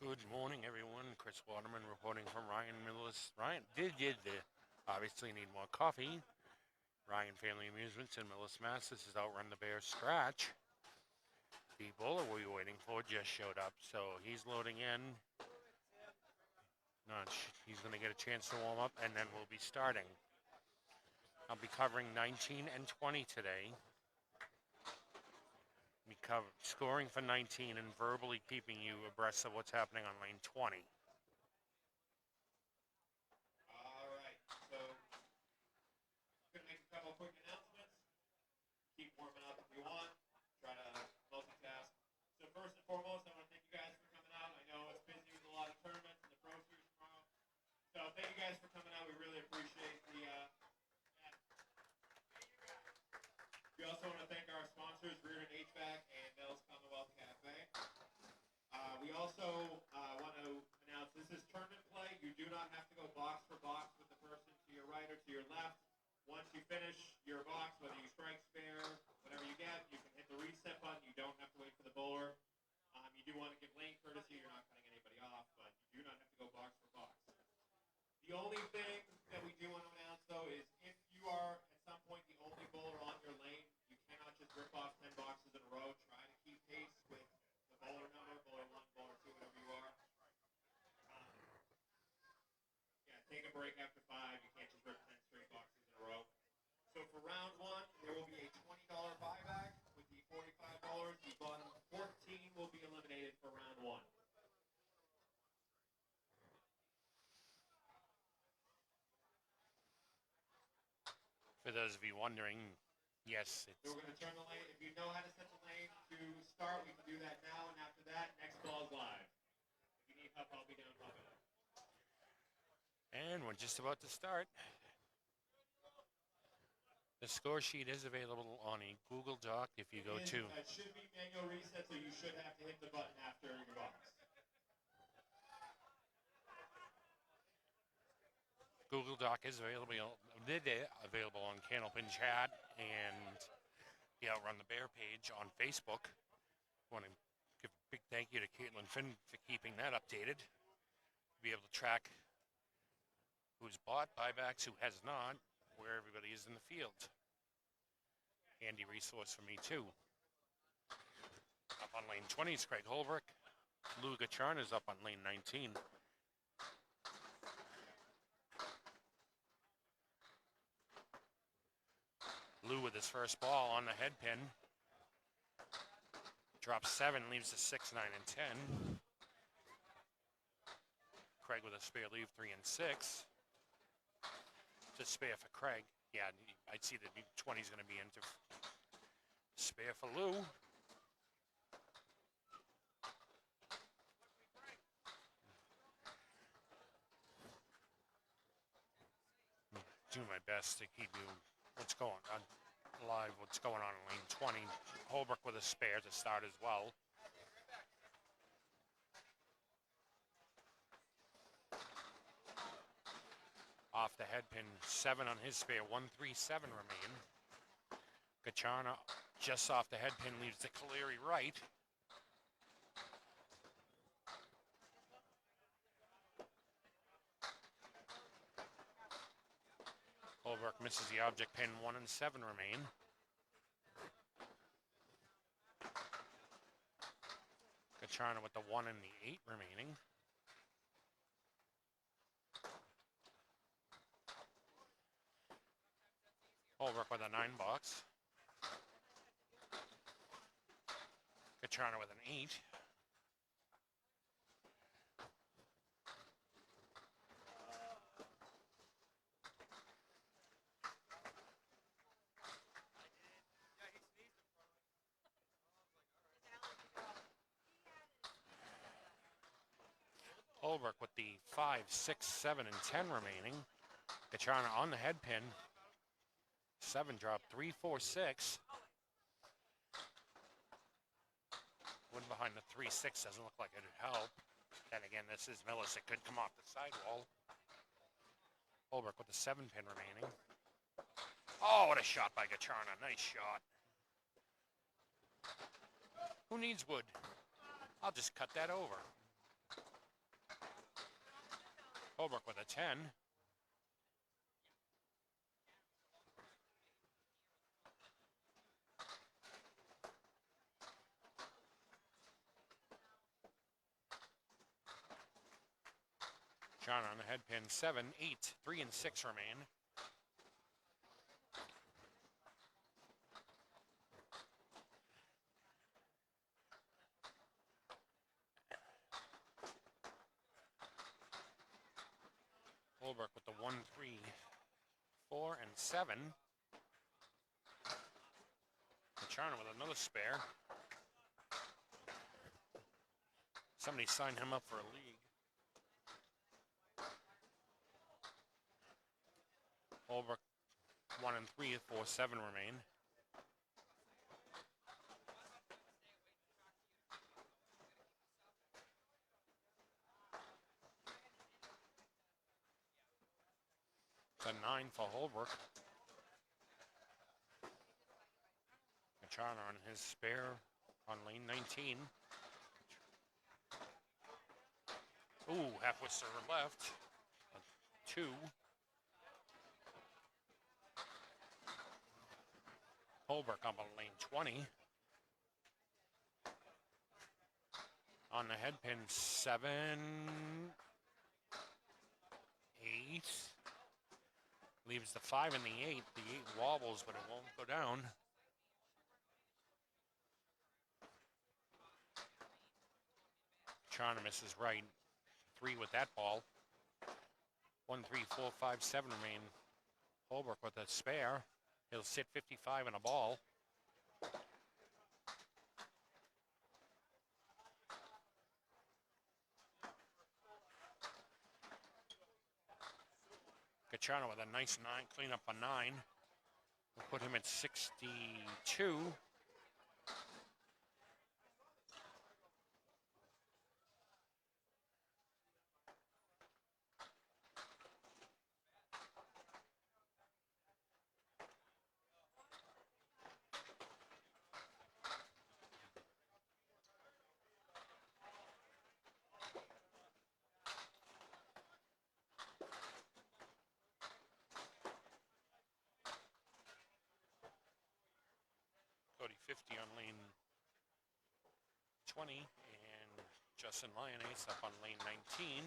Good morning, everyone. Chris Waterman reporting from Ryan Miller's. Ryan did obviously need more coffee. Ryan Family Amusements in Millis, Mass. This is Outrun the Bear scratch. The bowler we were waiting for just showed up, so he's loading in. He's going to get a chance to warm up, and then we'll be starting. I'll be covering 19 and 20 today. Scoring for 19 and verbally keeping you abreast of what's happening on lane 20. All right, so going to make a couple of quick announcements. Keep warming up if you want. Try to multitask. So first and foremost, I want to thank you guys for coming out. I know it's busy with a lot of tournaments and the Pro Series tomorrow. So thank you guys for coming out. We really appreciate the that. We also want to thank our sponsors, Reardon HVAC and Mel's Commonwealth Cafe. We also want to announce this is tournament play. You do not have to go box for box with the person to your right or to your left. Once you finish your box, whether you strike, spare, whatever you get, you can hit the reset button. You don't have to wait for the bowler. You do want to give lane courtesy. You're not cutting anybody off, but you do not have to go box for box. The only thing that we do want to announce, though, is if you are at some point the only bowler on your lane, you cannot just rip off 10 boxes in a row. Try to keep pace with the bowler number, bowler 1, bowler 2, whatever you are. Take a break after 5. You can't just rip 10 straight boxes in a row. So for round 1, there will be a $20 buyback with the $45. The bottom 14 will be eliminated for round 1. For those of you wondering, yes, it's... So we're going to turn the lane. If you know how to set the lane to start, we can do that now. And after that, next ball is live. If you need help, I'll be down popping up. And we're just about to start. The score sheet is available on a Google Doc if you go to... It should be manual reset, so you should have to hit the button after your box. Google Doc is available on Candlepin Chat and the Outrun the Bear page on Facebook. I want to give a big thank you to Caitlin Finn for keeping that updated. Be able to track who's bought buybacks, who has not, where everybody is in the field. Handy resource for me too. Up on lane 20 is Craig Holbrook. Lou Gacharn is up on lane 19. Lou with his first ball on the head pin. Drops 7, leaves the 6, 9, and 10. Craig with a spare leave 3 and 6. Just spare for Craig. Yeah, I'd see the 20 is going to be into spare for Lou. Do my best to keep you what's going on live, what's going on in lane 20. Holbrook with a spare to start as well. Off the head pin, 7 on his spare, 1-3-7 remain. Gacharna just off the head pin leaves the Caleri right. Holbrook misses the object pin, 1 and 7 remain. Gacharna with the 1 and the 8 remaining. Holbrook with a 9 box. Gacharna with an 8. Holbrook with the 5, 6, 7, and 10 remaining. Gacharna on the head pin. 7 drop, 3, 4, 6. One behind the 3, 6 doesn't look like it'd help. Then again, this is Millis. It could come off the sidewall. Holbrook with the 7 pin remaining. Oh, what a shot by Gacharna. Nice shot. Who needs wood? I'll just cut that over. Holbrook with a 10. John on the head pin, 7, 8, 3 and 6 remain. Holbrook with the 1, 3, 4 and 7. Machado with another spare. Somebody signed him up for a league. Holbrook 1 and 3, 4, 7 remain. It's a 9 for Holbrook. Machado on his spare on lane 19. Ooh, half Worcester left. 2. Holbrook up on lane 20. On the head pin, 7, 8. Leaves the 5 and the 8. The 8 wobbles, but it won't go down. Chana misses right. 3 with that ball. 1, 3, 4, 5, 7 remain. Holbrook with a spare. He'll sit 55 in a ball. Cachano with a nice 9, clean up a 9. We'll put him at 62. Cody 50 on lane 20, and Justin Lyonnaise up on lane 19.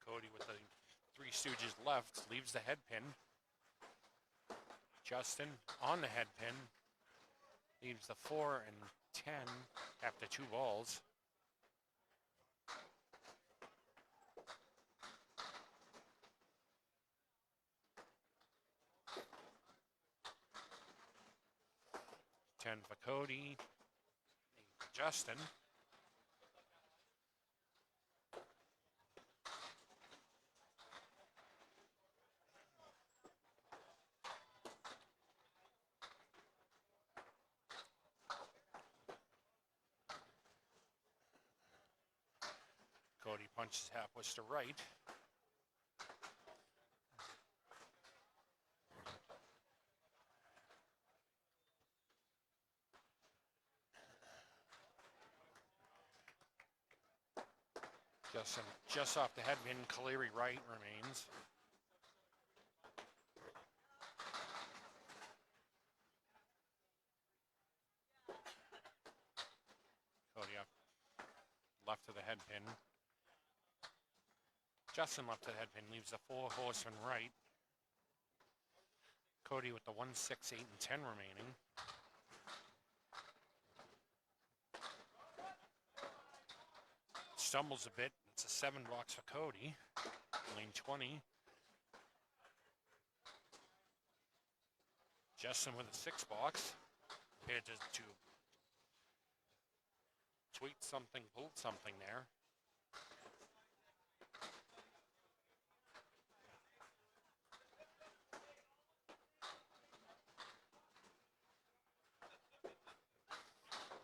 Cody with the 3 Stooges left, leaves the head pin. Justin on the head pin, leaves the 4 and 10 after 2 balls. For Cody, Justin. Cody punches half Worcester right. Justin just off the head pin, Caleri right remains. Cody up left to the head pin. Justin left to the head pin, leaves the 4 horseman right. Cody with the 1, 6, 8, and 10 remaining. Stumbles a bit. It's a 7 box for Cody. Lane 20. Justin with a 6 box. Appeared to tweet something, pulled something there.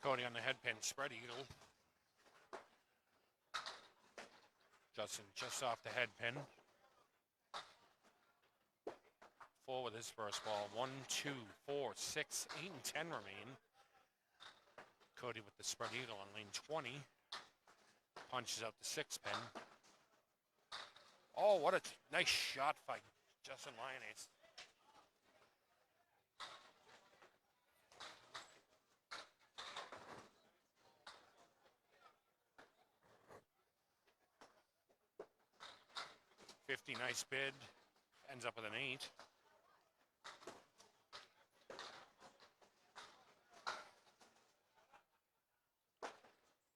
Cody on the head pin, spread eagle. Justin just off the head pin. 4 with his first ball. 1, 2, 4, 6, 8, and 10 remain. Cody with the spread eagle on lane 20. Punches out the 6 pin. Oh, what a nice shot by Justin Lyonnaise. $50, nice bid. Ends up with an 8.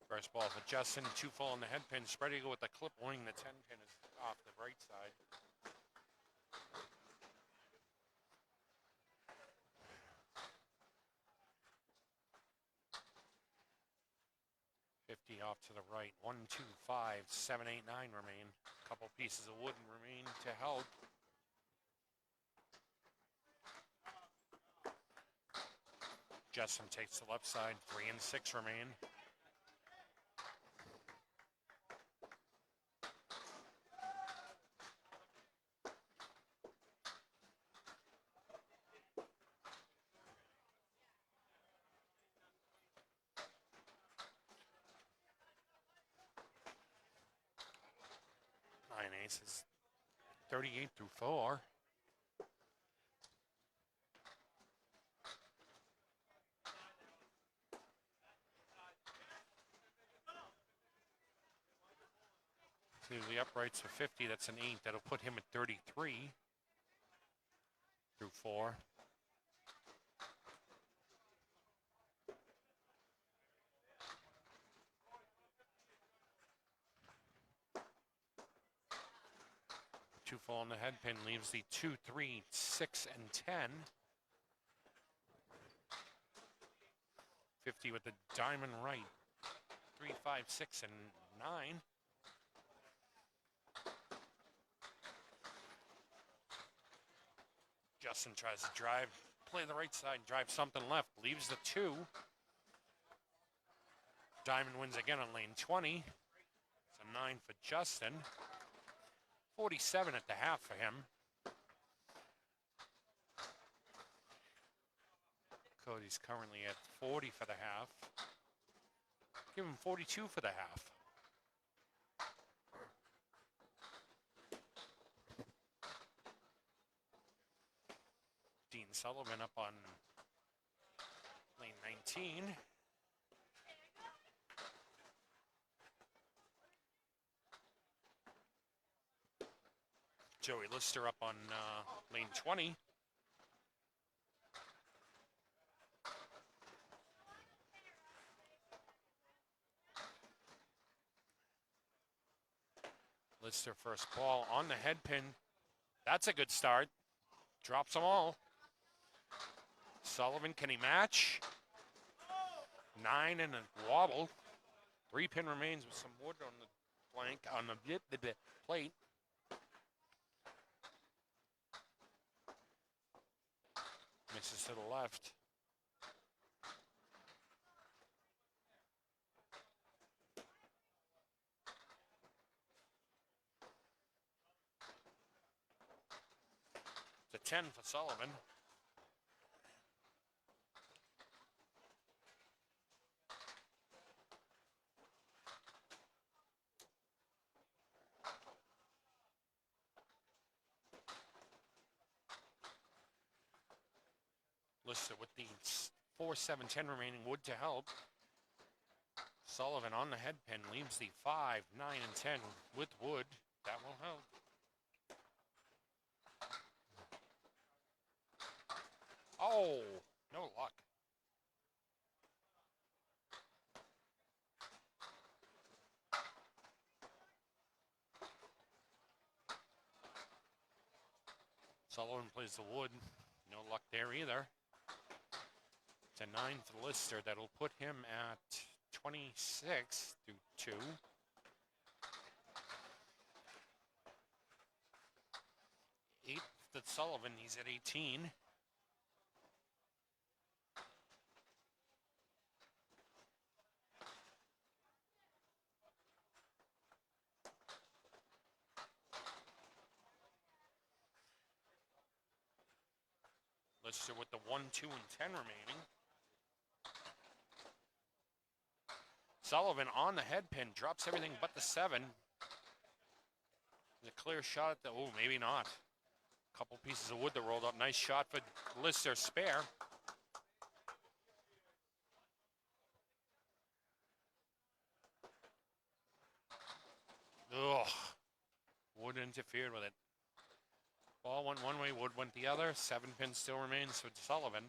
First ball for Justin, 2 full on the head pin. Spread eagle with the clip wing. The 10 pin is off the right side. $50 off to the right. 1, 2, 5, 7, 8, 9 remain. A couple pieces of wood remain to help. Justin takes the left side. 3 and 6 remain. Nine aces. 38 through 4. To the uprights for 50, that's an 8. That'll put him at 33 through 4. Two full on the head pin leaves the 2, 3, 6, and 10. 50 with the diamond right. 3, 5, 6, and 9. Justin tries to drive, play the right side, drive something left, leaves the 2. Diamond wins again on lane 20. It's a 9 for Justin. 47 at the half for him. Cody's currently at 40 for the half. Give him 42 for the half. Dean Sullivan up on lane 19. Joey Lister up on lane 20. Lister first ball on the head pin. That's a good start. Drops them all. Sullivan, can he match? 9 and a wobble. 3 pin remains with some wood on the flank, on the plate. Misses to the left. It's a 10 for Sullivan. Lister with the 4, 7, 10 remaining, wood to help. Sullivan on the head pin leaves the 5, 9, and 10 with wood. That will help. Oh, no luck. Sullivan plays the wood. No luck there either. It's a 9 for Lister. That'll put him at 26 through 2. Eighth at Sullivan. He's at 18. Lister with the 1, 2, and 10 remaining. Sullivan on the head pin, drops everything but the 7. A clear shot at the, oh, maybe not. Couple pieces of wood that rolled up. Nice shot for Lister, spare. Ugh. Wood interfered with it. Ball went one way, wood went the other. 7 pin still remains for Sullivan.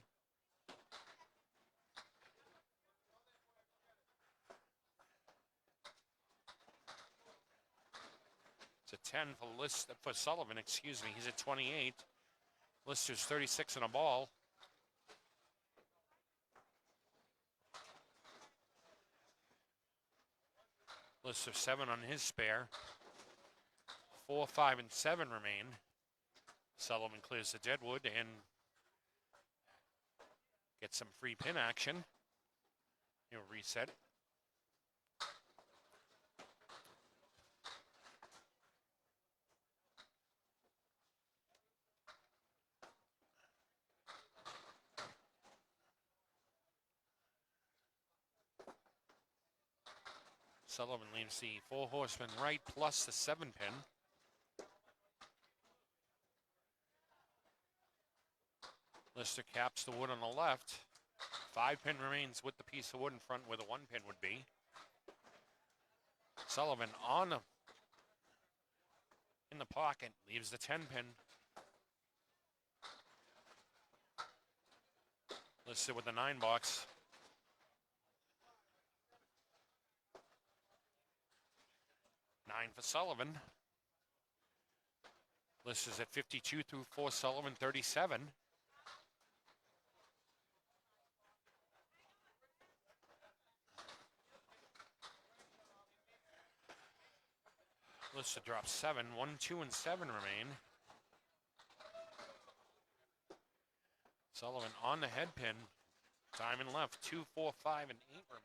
It's a 10 for Sullivan, excuse me. He's at 28. Lister's 36 in a ball. Lister 7 on his spare. 4, 5, and 7 remain. Sullivan clears the deadwood and gets some free pin action. He'll reset. Sullivan leaves the 4 horsemen right plus the 7 pin. Lister caps the wood on the left. 5 pin remains with the piece of wood in front where the 1 pin would be. Sullivan in the pocket, leaves the 10 pin. Lister with the 9 box. Nine for Sullivan. Lister's at 52 through 4, Sullivan 37. Lister drops 7. 1, 2, and 7 remain. Sullivan on the head pin. Diamond left. 2, 4, 5, and 8 remain.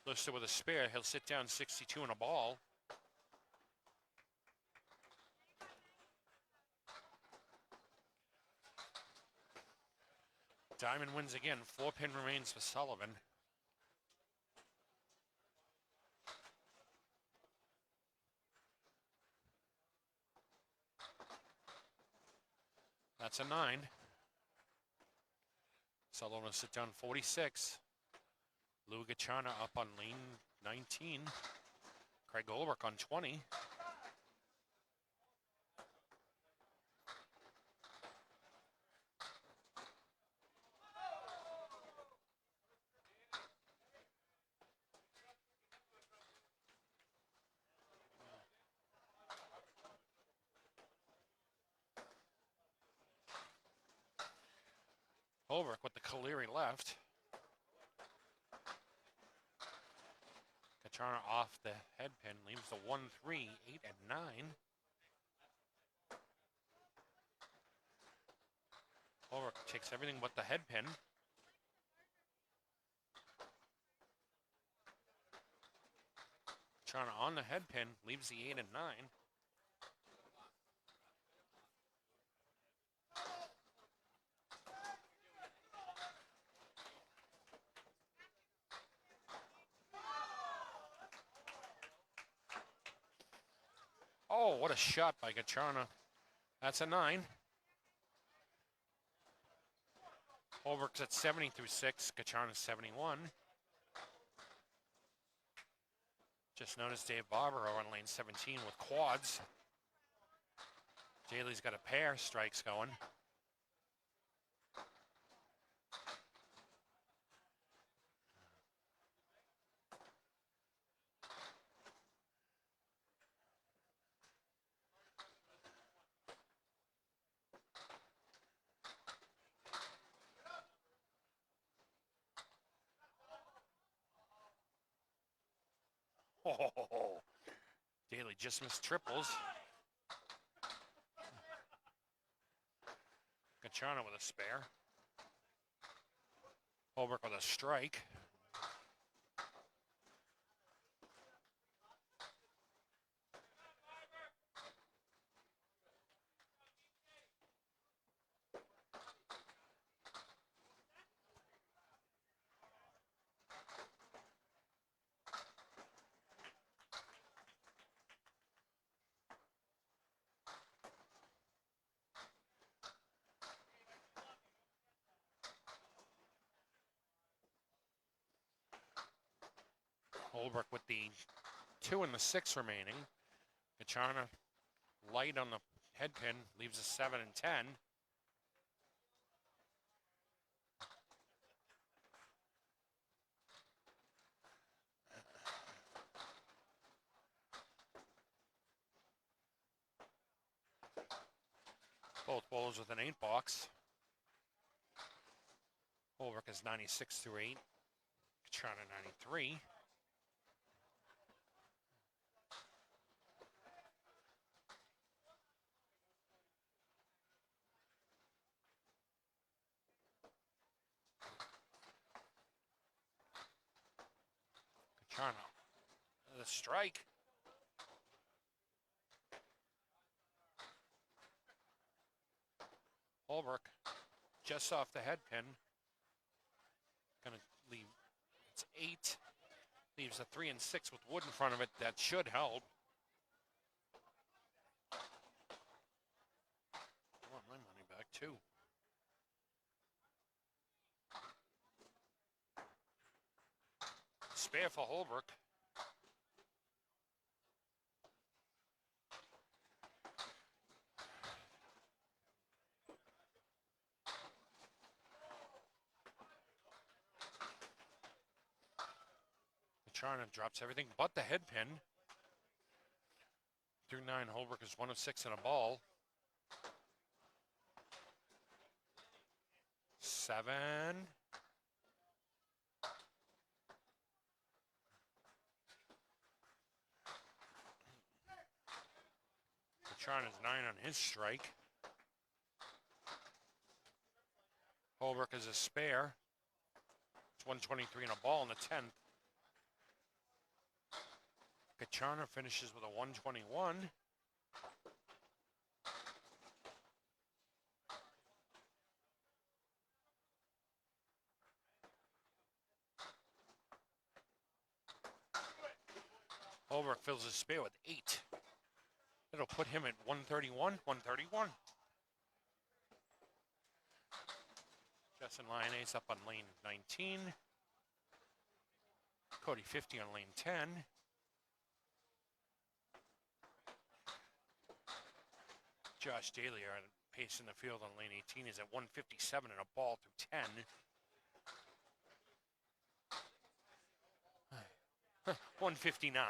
Lister with a spare. He'll sit down 62 in a ball. Diamond wins again. 4 pin remains for Sullivan. That's a 9. Sullivan will sit down 46. Lou Gachana up on lane 19. Craig Ulrich on 20. Ulrich with the Caleri left. Gachana off the head pin, leaves the 1, 3, 8, and 9. Ulrich takes everything but the head pin. Gachana on the head pin, leaves the 8 and 9. Oh, what a shot by Gachana. That's a 9. Ulrich's at 70 through 6. Gachana's 71. Just noticed Dave Barbaro on lane 17 with quads. Daly's got a pair strikes going. Oh, Daly just missed triples. Gachana with a spare. Ulrich with a strike. Holbrook with the 2 and the 6 remaining. Kachana light on the head pin, leaves a 7 and 10. Both bowlers with an 8 box. Holbrook is 96 through 8. Kachana 93. Kachana, the strike. Holbrook just off the head pin. Gonna leave, it's 8. Leaves a 3 and 6 with wood in front of it. That should help. I want my money back too. Spare for Holbrook. Kachana drops everything but the head pin. Through 9, Holbrook is 1 of 6 in a ball. 7. Kachana is 9 on his strike. Holbrook is a spare. It's 123 in a ball in the 10th. Kachana finishes with a 121. Holbrook fills his spare with 8. It'll put him at 131, 131. Justin Lyonnaise up on lane 19. Cody 50 on lane 10. Josh Daly on pace in the field on lane 18 is at 157 and a ball through 10. 159.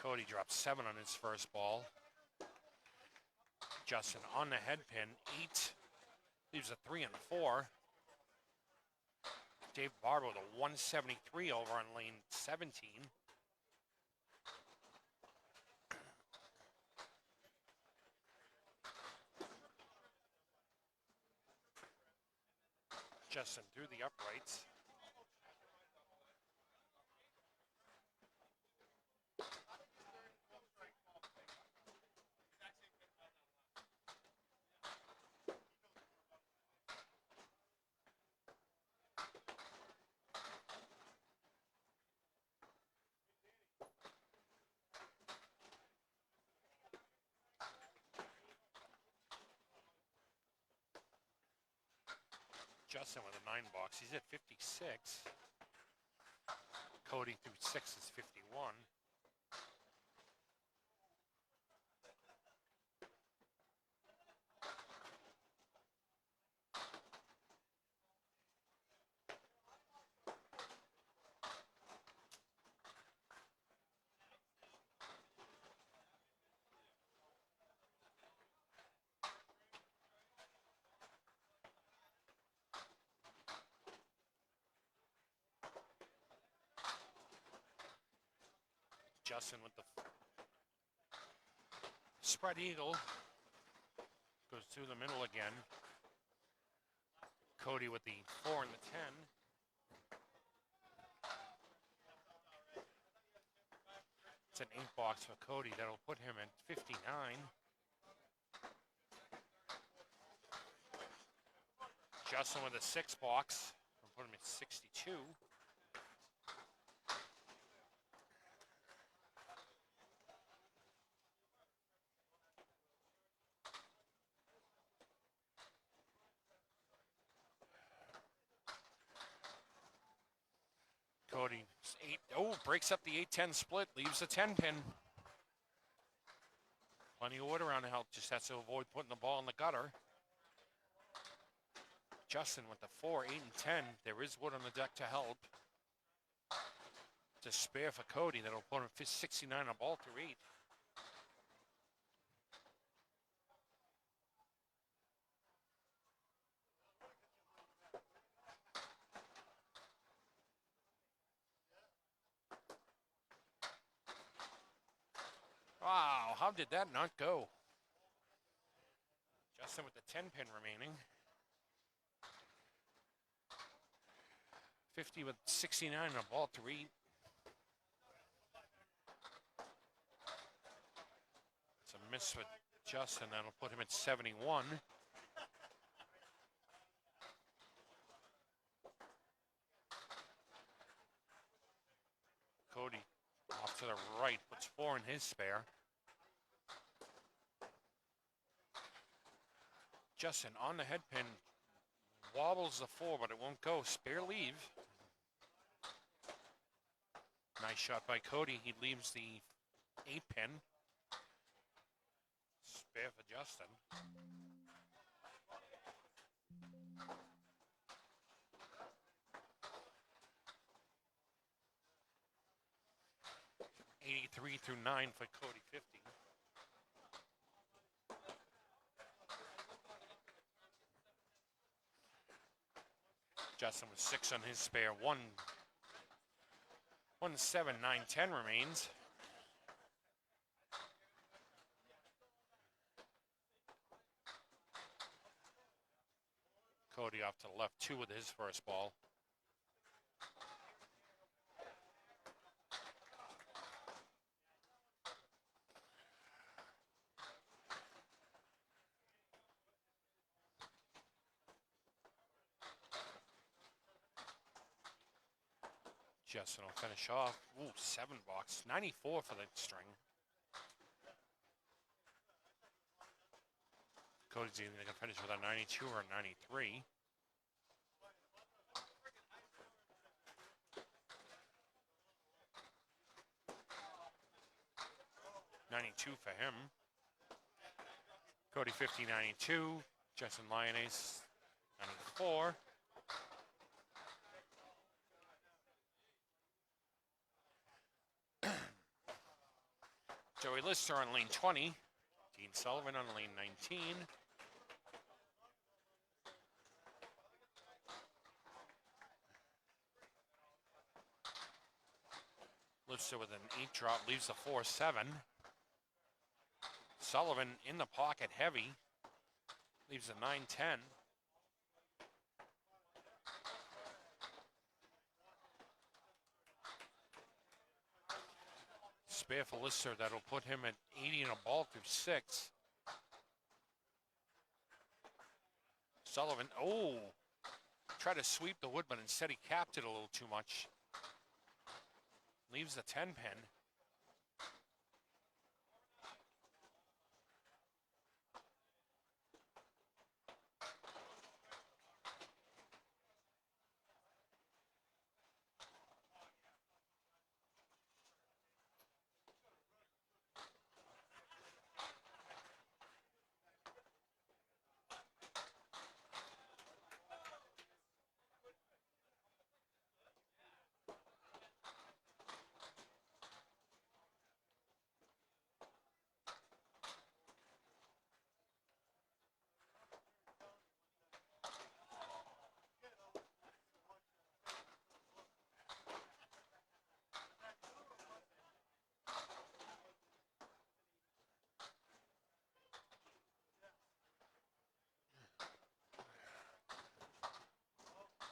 Cody drops 7 on his first ball. Justin on the head pin, 8. Leaves a 3 and 4. Dave Barber with a 173 over on lane 17. Justin through the uprights. Justin with a 9 box. He's at 56. Cody through 6 is 51. Justin with the spread eagle. Goes through the middle again. Cody with the 4 and the 10. It's an 8 box for Cody. That'll put him at 59. Justin with a 6 box. We'll put him at 62. Cody breaks up the 8-10 split, leaves a 10 pin. Plenty of wood around the help, just has to avoid putting the ball in the gutter. Justin with the 4, 8, and 10. There is wood on the deck to help. It's a spare for Cody that'll put him 69 on ball through 8. Wow, how did that not go? Justin with the 10 pin remaining. 50 with 69 on ball 3. It's a miss with Justin. That'll put him at 71. Cody off to the right, puts 4 in his spare. Justin on the head pin, wobbles the 4, but it won't go. Spare leave. Nice shot by Cody. He leaves the 8 pin. Spare for Justin. .83 through 9 for Cody, 50. Justin with 6 on his spare. 1, 7, 9, 10 remains. Cody off to the left, 2 with his first ball. Justin will finish off. Ooh, 7 box. 94 for the string. Cody's either going to finish with a 92 or a 93. .92 for him. Cody 50, 92. Justin Lyonnaise 94. Joey Lister on lane 20. Dean Sullivan on lane 19. Lister with an 8 drop, leaves the 4-7. Sullivan in the pocket heavy, leaves a 9-10. Spare for Lister, that'll put him at 80 and a ball through 6. Sullivan, tried to sweep the wood, but instead he capped it a little too much. Leaves the 10 pin.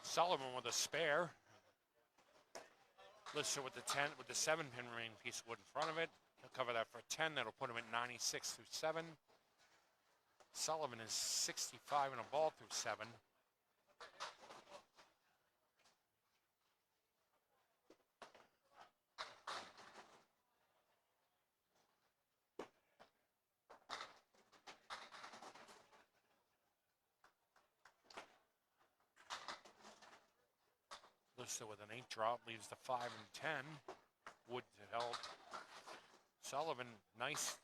Sullivan with a spare. Lister with the 10, with the 7 pin remaining piece of wood in front of it. He'll cover that for 10. That'll put him at 96 through 7. Sullivan is 65 and a ball through 7. Lister with an 8 drop leaves the 5 and 10. Wood to help. Sullivan, nice.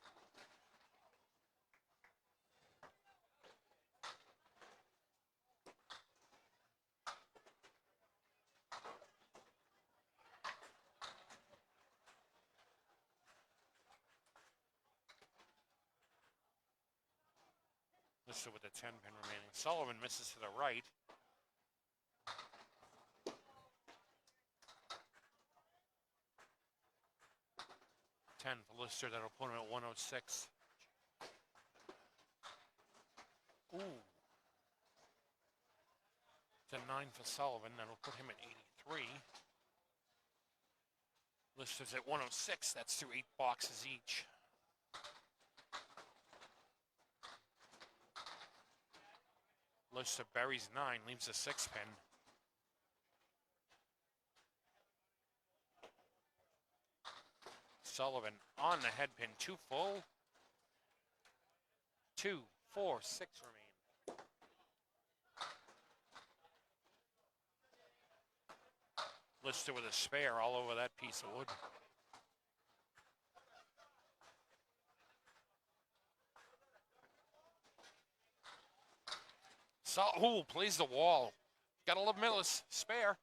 Lister with a 10 pin remaining. Sullivan misses to the right. 10 for Lister, that'll put him at 106. Ooh. It's a 9 for Sullivan, that'll put him at 83. Lister's at 106, that's through 8 boxes each. Lister buries 9, leaves a 6 pin. Sullivan on the head pin, 2 full. 2, 4, 6 remain. Lister with a spare all over that piece of wood. Ooh, plays the wall. Gotta love Millis. Spare.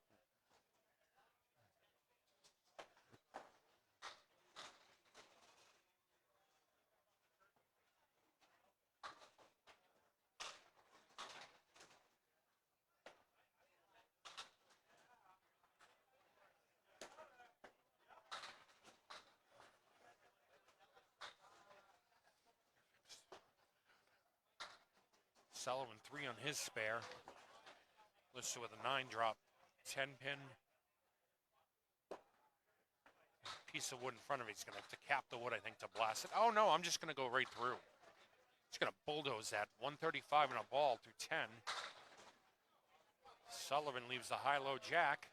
Sullivan 3 on his spare. Lister with a 9 drop. 10 pin. Piece of wood in front of me. He's going to have to cap the wood, I think, to blast it. Oh, no, I'm just going to go right through. Just going to bulldoze that. 135 and a ball through 10. Sullivan leaves the high-low jack.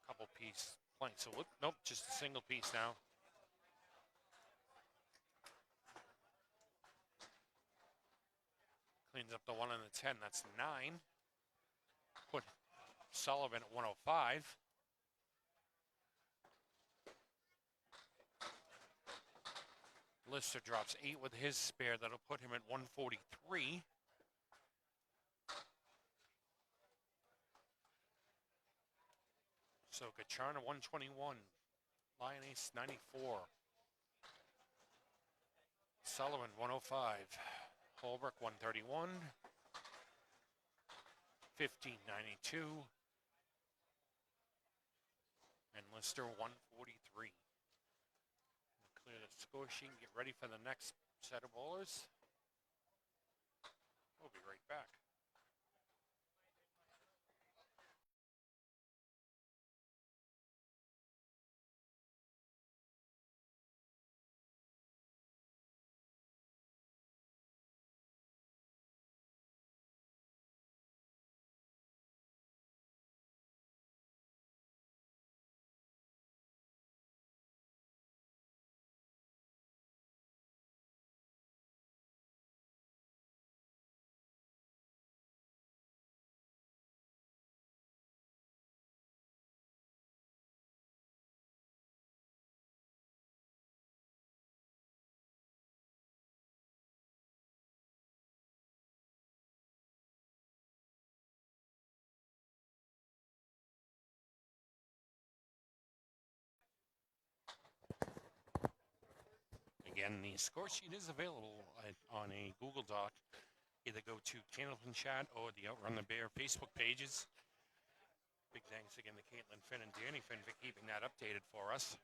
Couple piece planks of wood. Nope, just a single piece now. Cleans up the 1 and the 10. That's 9. Put Sullivan at 105. Lister drops 8 with his spare. That'll put him at 143. So Gacharna 121. Lion Ace 94. Sullivan 105. Holbrook 131. 1592. And Lister 143. Clear the score sheet and get ready for the next set of bowlers. We'll be right back. Again, the score sheet is available on a Google Doc. Either go to Candlepin Chat or the Outrun the Bear Facebook pages. Big thanks again to Caitlin Finn and Danny Finn for keeping that updated for us.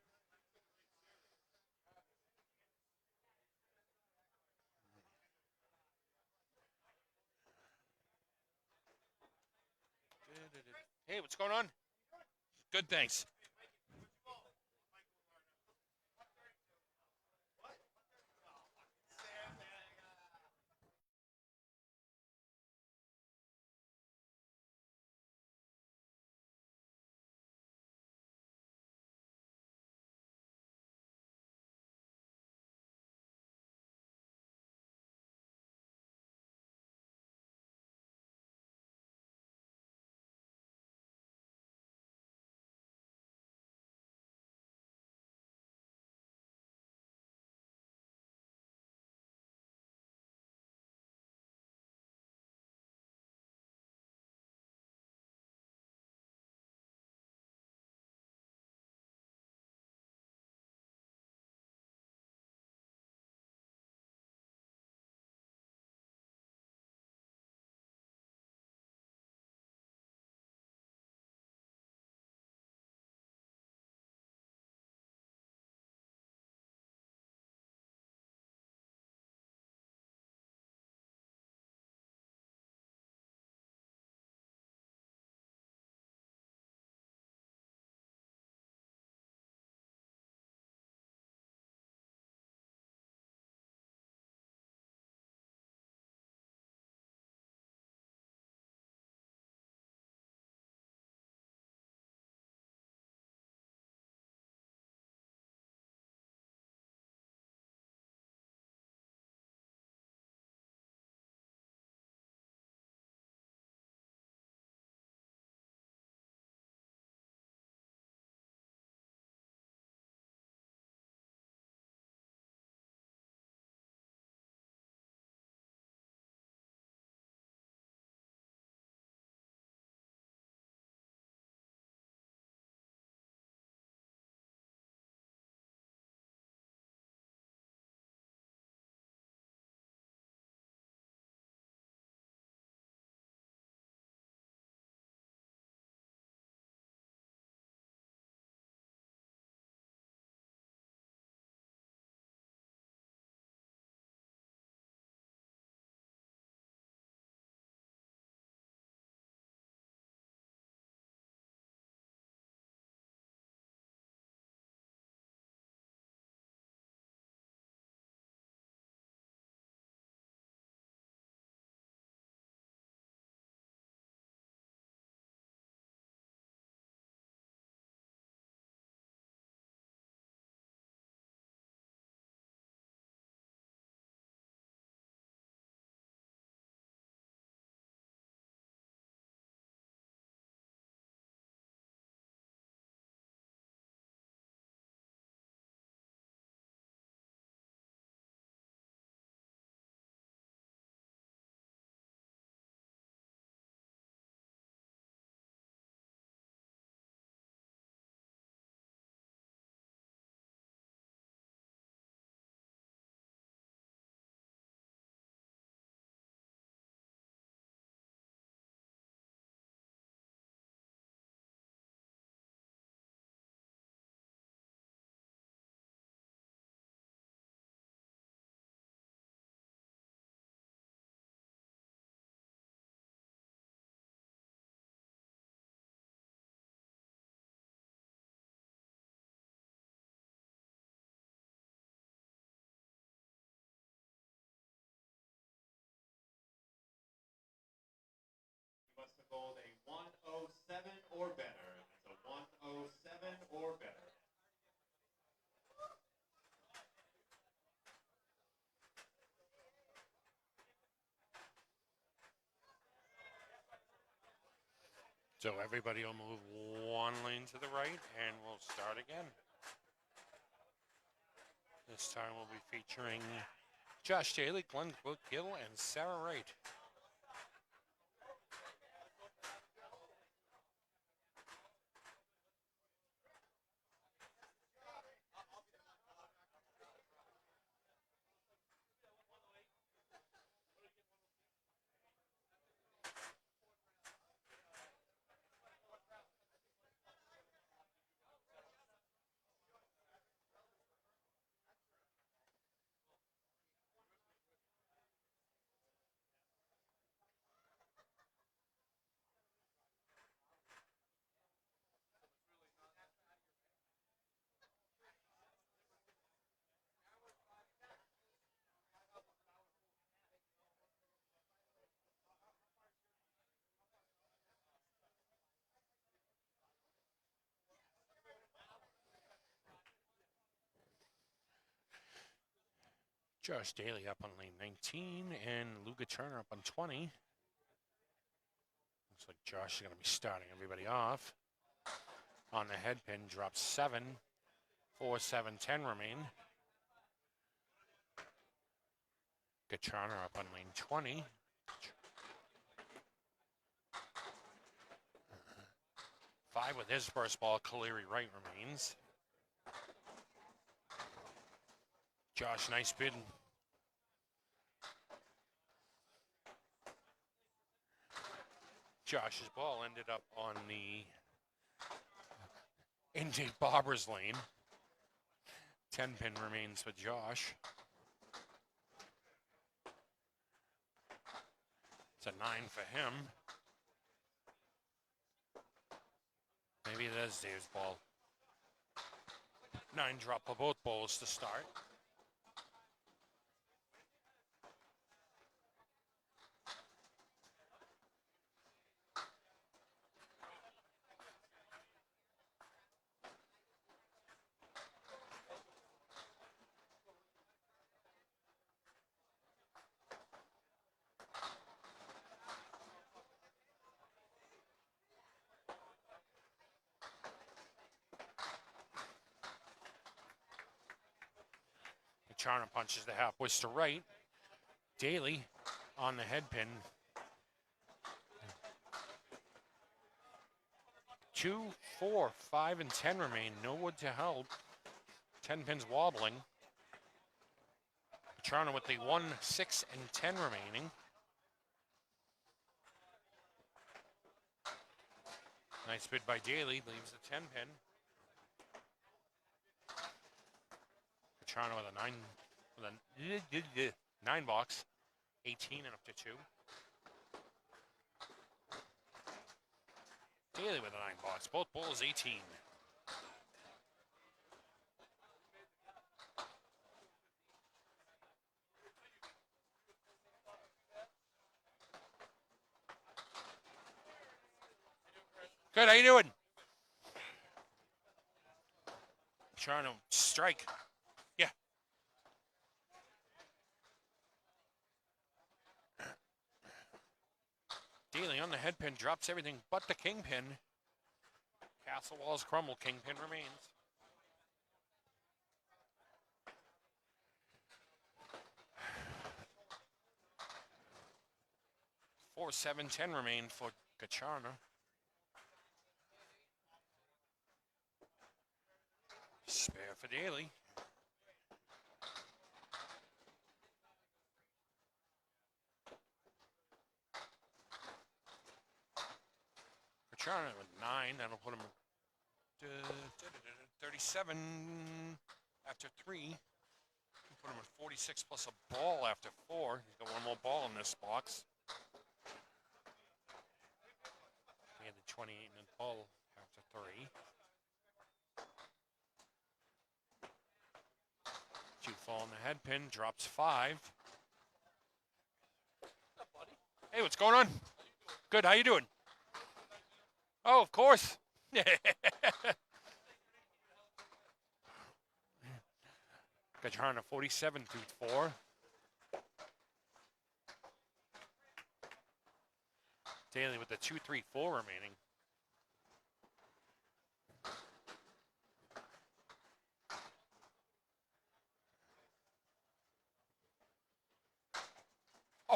Hey, what's going on? Good, thanks. So everybody will move one lane to the right, and we'll start again. This time we'll be featuring Josh Daly, Glenn Gill, and Sarah Wright. Josh Daly up on lane 19 and Luca Turner up on 20. Looks like Josh is going to be starting everybody off. On the head pin, drops 7. 4, 7, 10 remain. Gachana up on lane 20. 5 with his first ball, Kaleri Wright remains. Josh, nice bid. Josh's ball ended up on the Indy Barber's lane. 10 pin remains for Josh. It's a 9 for him. Maybe it is Dave's ball. 9 drop for both bowls to start. Charna punches the half whist to right. Daly on the head pin. 2, 4, 5, and 10 remain. No wood to help. 10 pins wobbling. Charna with the 1, 6, and 10 remaining. Nice bid by Daly. Leaves the 10 pin. Charna with a 9 box. 18 and up to 2. Daly with a 9 box. Both bowls 18. Good, how you doing? Trying to strike. Yeah. Daly on the head pin, drops everything but the kingpin. Castle walls crumble, kingpin remains. 4, 7, 10 remain for Gacharna. Spare for Daly. Gacharna with 9, that'll put him 37 after 3. Put him at 46 plus a ball after 4. He's got one more ball in this box. He had the 28 and a ball after 3. 2 fall on the head pin, drops 5. What's up, buddy? Hey, what's going on? Good, how you doing? Oh, of course. Gacharna 47 through 4. Daly with the 2, 3, 4 remaining.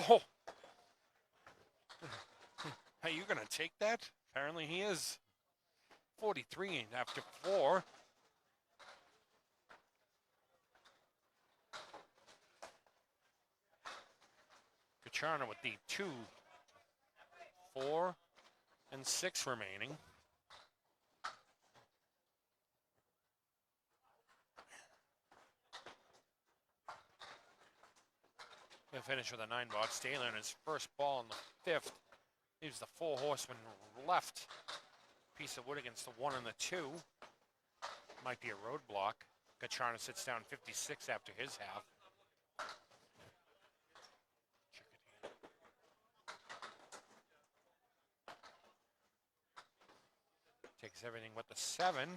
Oh, hey, you gonna take that? Apparently he is. 43 after 4. Kacharna with the 2, 4, and 6 remaining. He'll finish with a 9 box. Taylor in his first ball in the 5th. Leaves the 4 horseman left. Piece of wood against the 1 and the 2. Might be a roadblock. Kacharna sits down 56 after his half. Takes everything but the 7.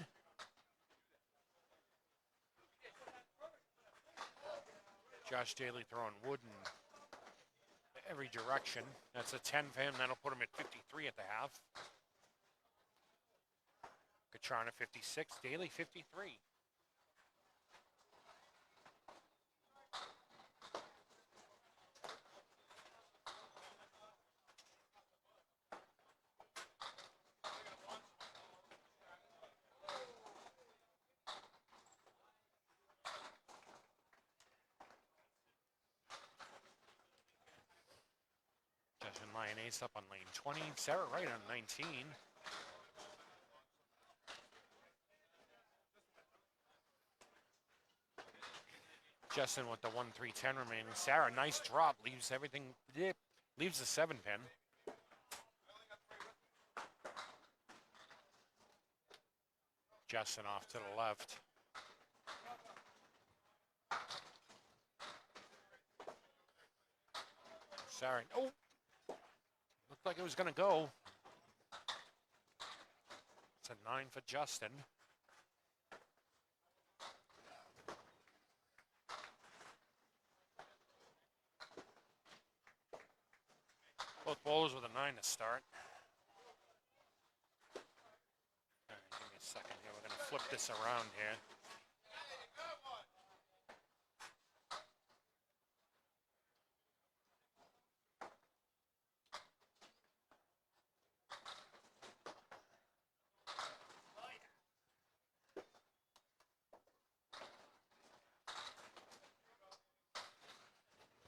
Josh Daly throwing wood in every direction. That's a 10 for him. That'll put him at 53 at the half. Kacharna 56, Daly 53. Justin Lyonnaise up on lane 20. Sarah Wright on 19. Justin with the 1-3-10 remaining. Sarah, nice drop. Leaves everything. Leaves the 7 pin. Justin off to the left. Sarah. Oh! Looked like it was going to go. It's a 9 for Justin. Both bowlers with a 9 to start. All right, give me a second here. We're going to flip this around here.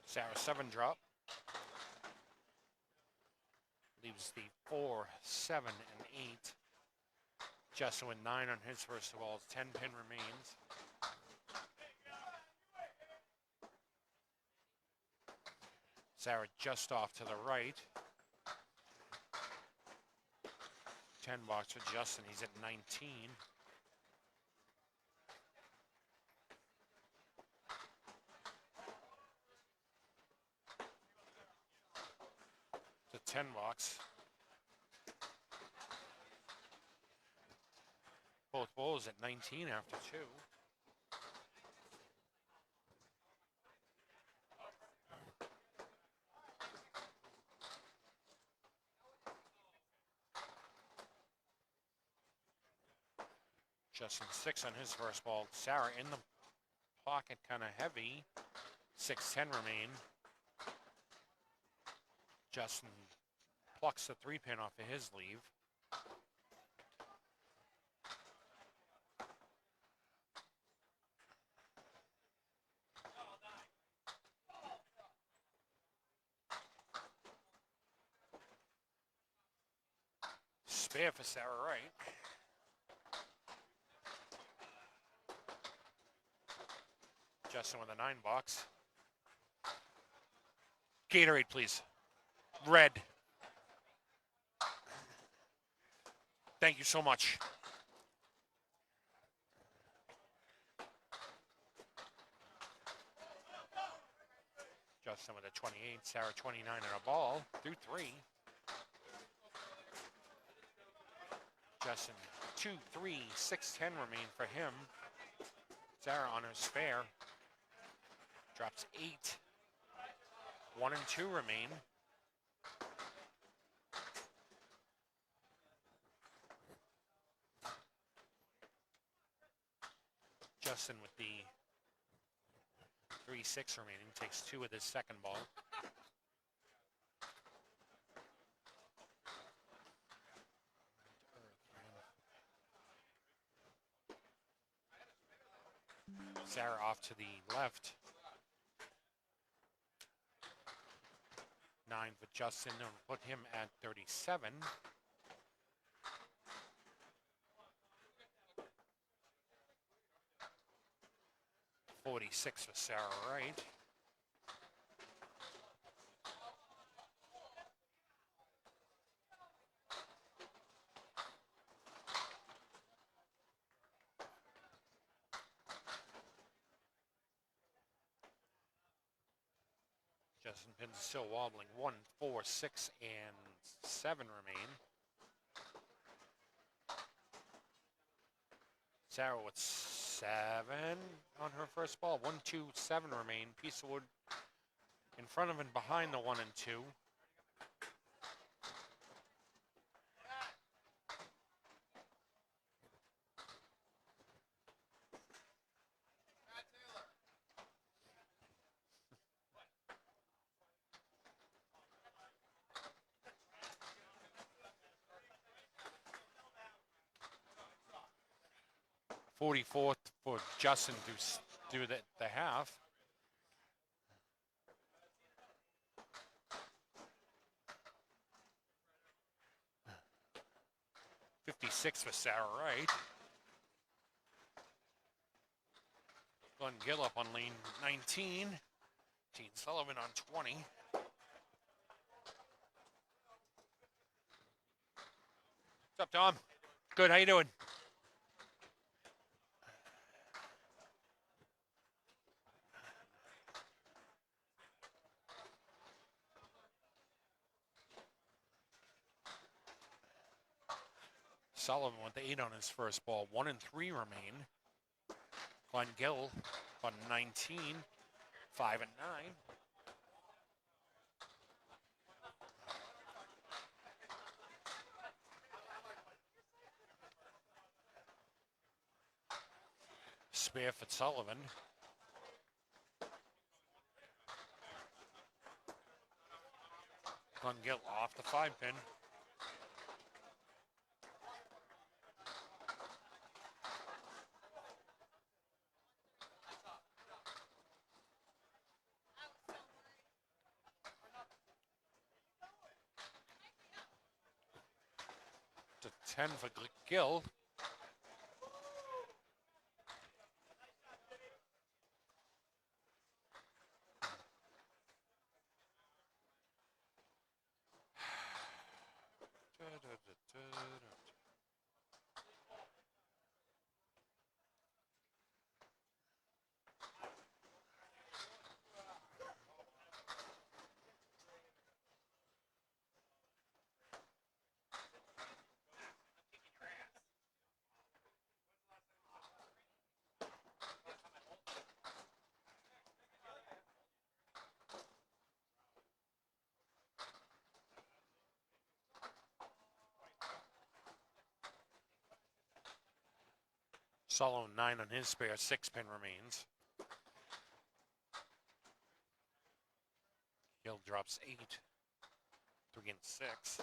Sarah 7 drop. Leaves the 4, 7, and 8. Justin with 9 on his first of all. 10 pin remains. Sarah just off to the right. 10 box for Justin. He's at 19. The 10 box. Both bowls at 19 after 2. Justin 6 on his first ball. Sarah in the pocket, kind of heavy. 6-10 remain. Justin plucks the 3 pin off of his leave. Spare for Sarah Wright. Justin with a 9 box. Gatorade, please. Red. Thank you so much. Justin with a 28, Sarah 29 and a ball through 3. Justin 2, 3, 6, 10 remain for him. Sarah on her spare. Drops 8. 1 and 2 remain. Justin with the 3-6 remaining takes 2 with his second ball. Sarah off to the left. 9 for Justin, and put him at 37. $46 for Sarah Wright. Justin pins still wobbling. 1, 4, 6, and 7 remain. Sarah with 7 on her first ball. 1, 2, 7 remain. Piece of wood in front of and behind the 1 and 2. $44 for Justin to do the half. $56 for Sarah Wright. Glenn Gill up on lane 19. Gene Sullivan on 20. What's up, Tom? Good, how you doing? Sullivan with the 8 on his first ball. 1 and 3 remain. Glenn Gill on 19. 5 and 9. Spare for Sullivan. Glenn Gill off the 5-pin. To 10 for Gill. Sullivan 9 on his spare. 6-pin remains. Gill drops 8. 3 and 6.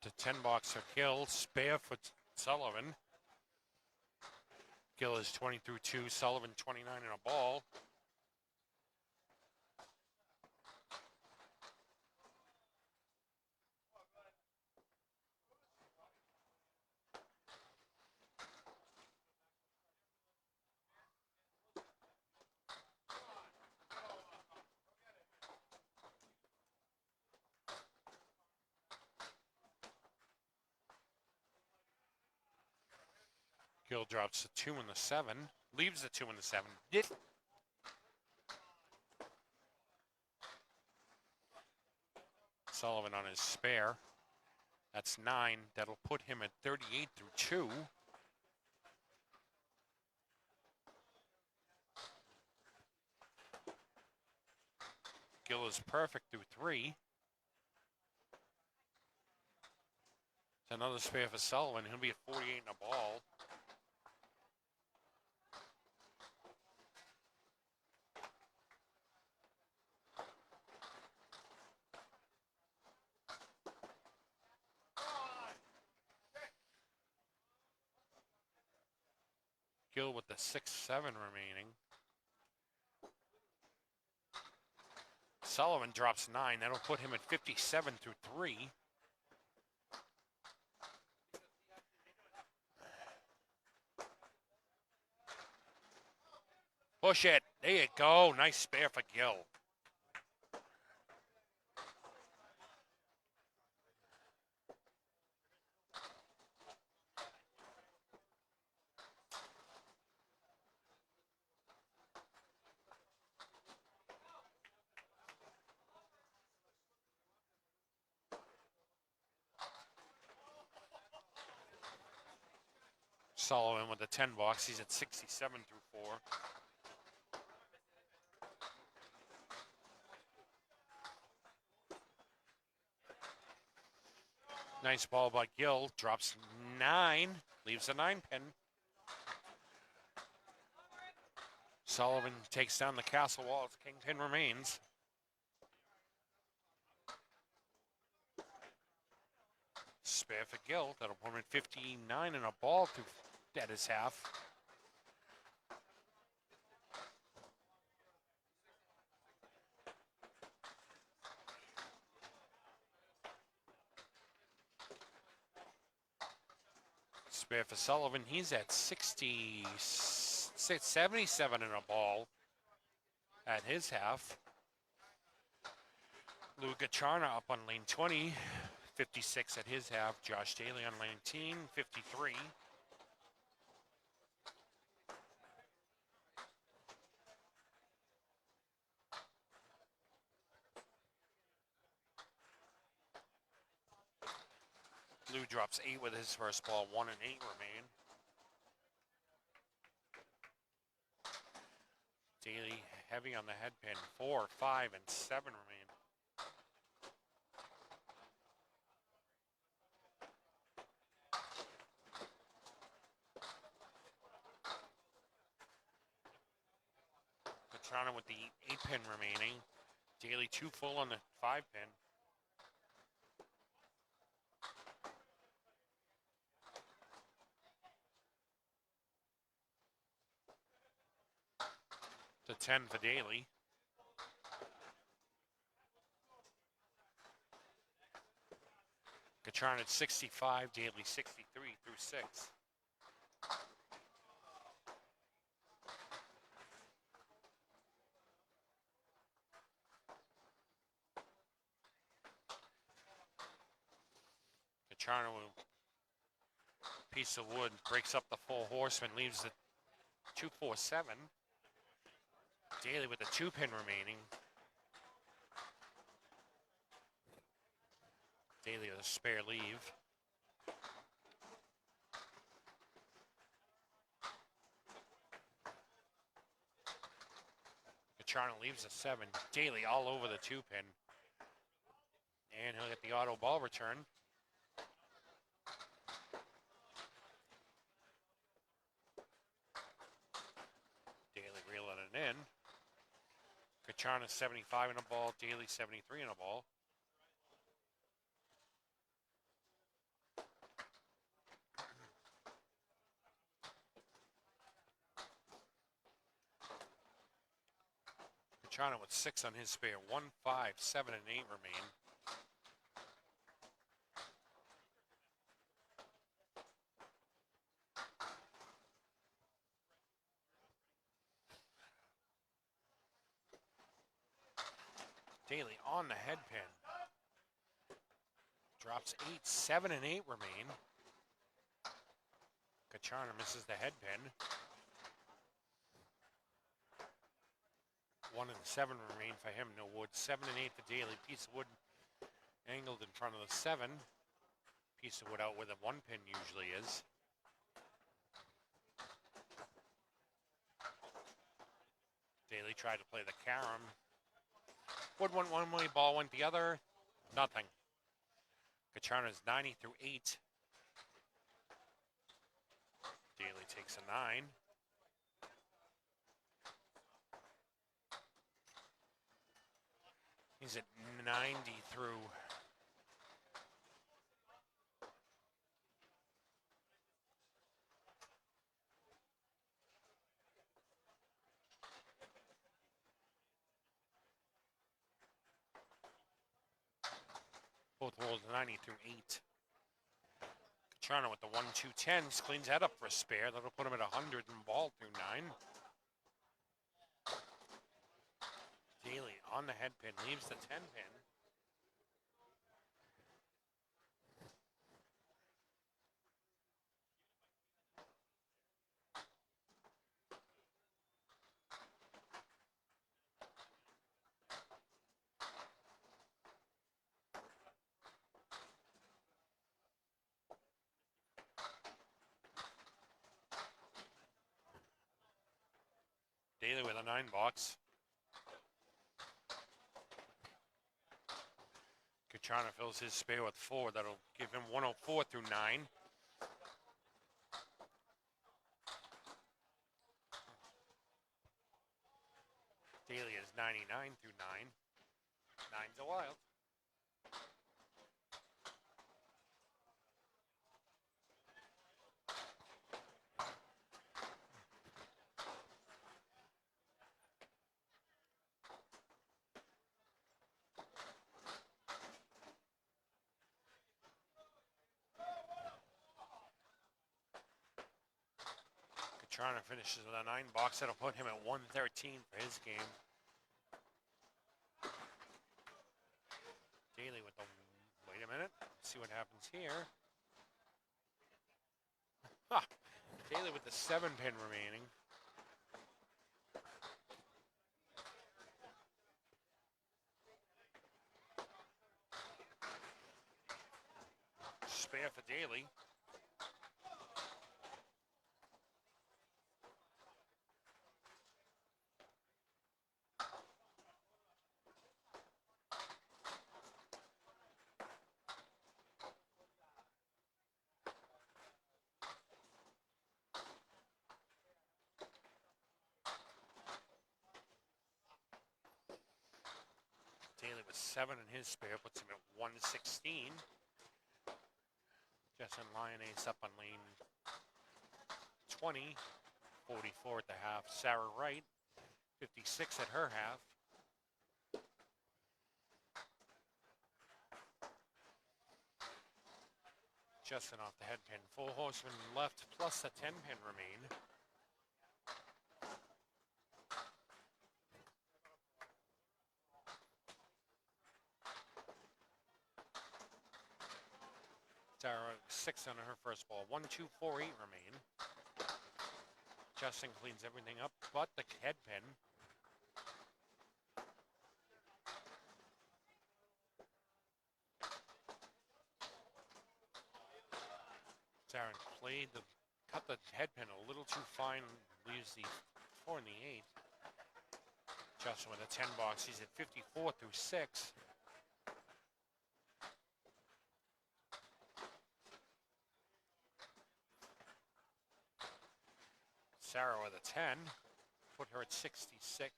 To 10 box for Gill. Spare for Sullivan. Gill is 20 through 2. Sullivan 29 in a ball. Gill drops the 2 and the 7. Leaves the 2 and the 7. Sullivan on his spare. That's 9. That'll put him at 38 through 2. Gill is perfect through 3. It's another spare for Sullivan. He'll be at 48 in a ball. Gill with the 6-7 remaining. Sullivan drops 9. That'll put him at 57 through 3. Push it. There you go. Nice spare for Gill. Sullivan with the 10 box. He's at 67 through 4. Nice ball by Gill. Drops 9. Leaves a 9 pin. Sullivan takes down the castle wall. King pin remains. Spare for Gill. That'll put him at 59 and a ball to at his half. Spare for Sullivan. He's at 77 and a ball at his half. Lou Gacharna up on lane 20. 56 at his half. Josh Daly on lane 19. 53. Lou drops 8 with his first ball. 1 and 8 remain. Daly heavy on the head pin. 4, 5, and 7 remain. Gacharna with the 8 pin remaining. Daly 2 full on the 5 pin. To 10 for Daly. Gacharna at 65, Daly 63 through 6. Gacharna with a piece of wood breaks up the 4 horsemen, leaves the 2-4-7. Daly with the 2 pin remaining. Daly with a spare leave. Gacharna leaves a 7. Daly all over the 2 pin. And he'll get the auto ball return. Daly reeling it in. Gacharna 75 in a ball, Daly 73 in a ball. Gacharna with 6 on his spare. 1, 5, 7, and 8 remain. Daly on the head pin. Drops 8, 7, and 8 remain. Gacharna misses the head pin. 1 and 7 remain for him. No wood. 7 and 8 for Daly. Piece of wood angled in front of the 7. Piece of wood out where the 1 pin usually is. Daly tried to play the carom. Wood went one way, ball went the other. Nothing. Kacharna's 90 through 8. Daly takes a 9. He's at 90 through. Both holes 90 through 8. Kacharna with the 1-2-10s cleans that up for a spare. That'll put him at 100 and ball through 9. Daly on the head pin, leaves the 10 pin. Daly with a 9 box. Kacharna fills his spare with 4. That'll give him 104 through 9. Daly is 99 through 9. 9's a wild. Kacharna finishes with a 9 box. That'll put him at 113 for his game. Daly with the, wait a minute, let's see what happens here. Ha! Daly with the 7 pin remaining. Spare for Daly. Daly with 7 in his spare, puts him at 116. Justin Lyonnaise up on lane 20, 44 at the half. Sarah Wright, 56 at her half. Justin off the head pin. Full horseman left plus a 10 pin remain. Sarah 6 on her first ball. 1, 2, 4, 8 remain. Justin cleans everything up but the head pin. Sarah cut the head pin a little too fine, leaves the 4 and the 8. Justin with a 10 box, he's at 54 through 6. Sarah with a 10, put her at 66.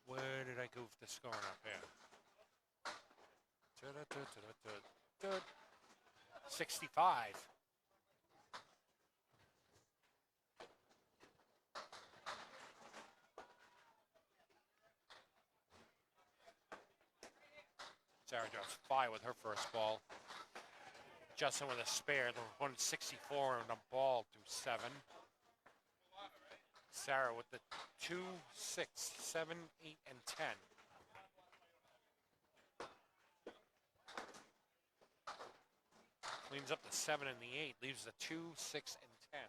Where did I goof the scoring up here? 65. Sarah drops 5 with her first ball. Justin with a spare, the 164 and a ball to 7. Sarah with the 2, 6, 7, 8, and 10. Cleans up the 7 and the 8, leaves the 2, 6, and 10.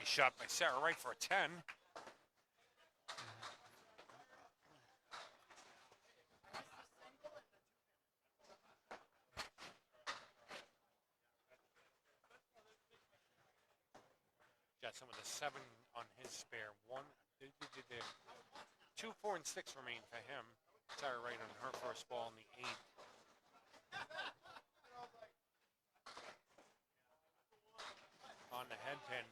Nice shot by Sarah Wright for a 10. Jetson with a 7 on his spare. 2, 4, and 6 remain for him. Sarah Wright on her first ball in the 8th. On the head pin.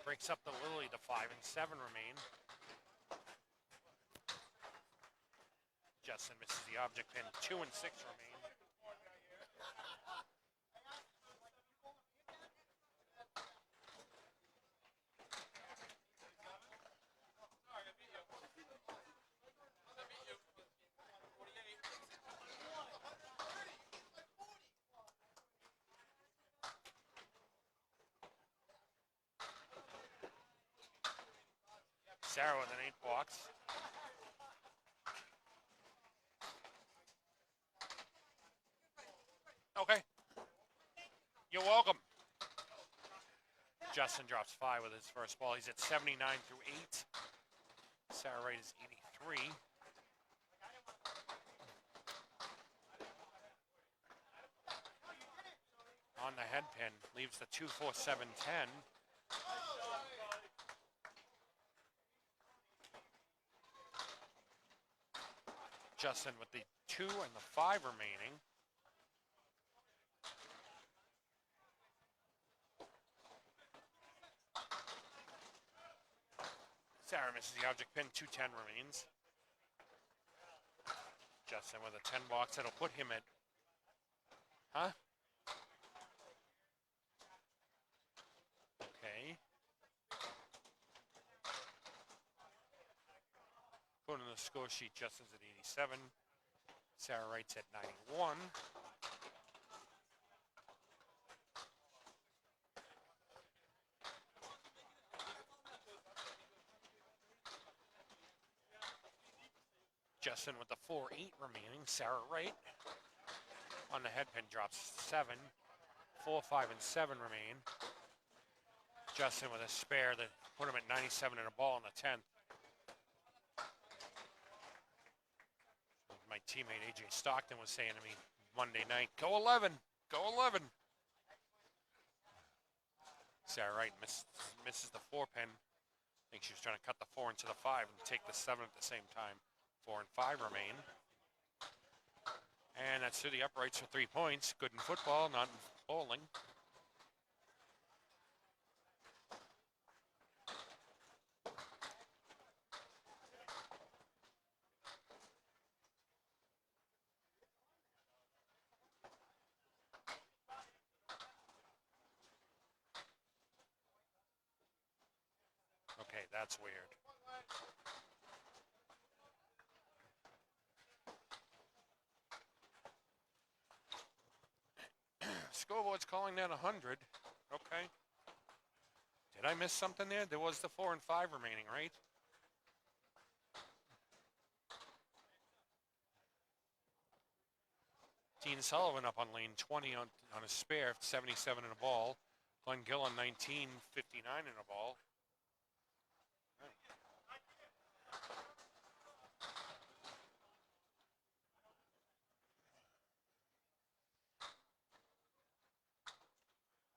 Breaks up the Lily to 5 and 7 remain. Justin misses the object pin. 2 and 6 remain. Sarah with an 8 box. Okay. You're welcome. Justin drops 5 with his first ball. He's at 79 through 8. Sarah Wright is 83. On the head pin, leaves the 2, 4, 7, 10. Justin with the 2 and the 5 remaining. Sarah misses the object pin. 2-10 remains. Justin with a 10 box. That'll put him at... Huh? Okay. Put on the score sheet, Justin's at 87. Sarah Wright's at 91. Justin with the 4-8 remaining. Sarah Wright on the head pin drops 7. 4, 5, and 7 remain. Justin with a spare that put him at 97 and a ball in the 10th. My teammate AJ Stockton was saying to me Monday night, go 11, go 11. Sarah Wright misses the 4 pin. I think she was trying to cut the 4 into the 5 and take the 7 at the same time. 4 and 5 remain. And that's through the uprights for 3 points. Good in football, not in bowling. Okay, that's weird. Scoreboard's calling that 100. Okay. Did I miss something there? There was the 4 and 5 remaining, right? Dean Sullivan up on lane 20 on a spare, 77 in a ball. Glenn Gill on 19, 59 in a ball.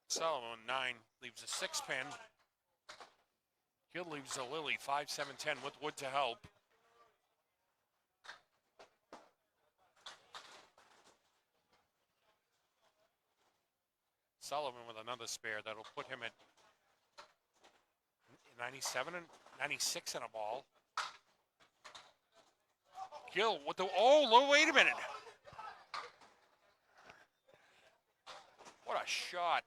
Sullivan 9 leaves a 6 pin. Gill leaves a Lily 5, 7, 10 with Wood to help. Sullivan with another spare that'll put him at 97 and 96 in a ball. Gill with the wait a minute. What a shot.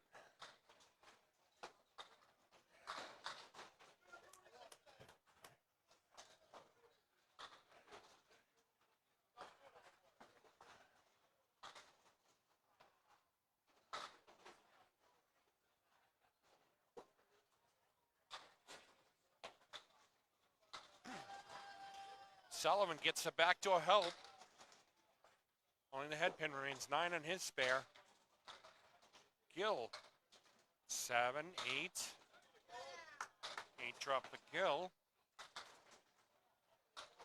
Sullivan gets a backdoor help. Only the head pin remains 9 on his spare. Gill, 7, 8. 8 drop for Gill.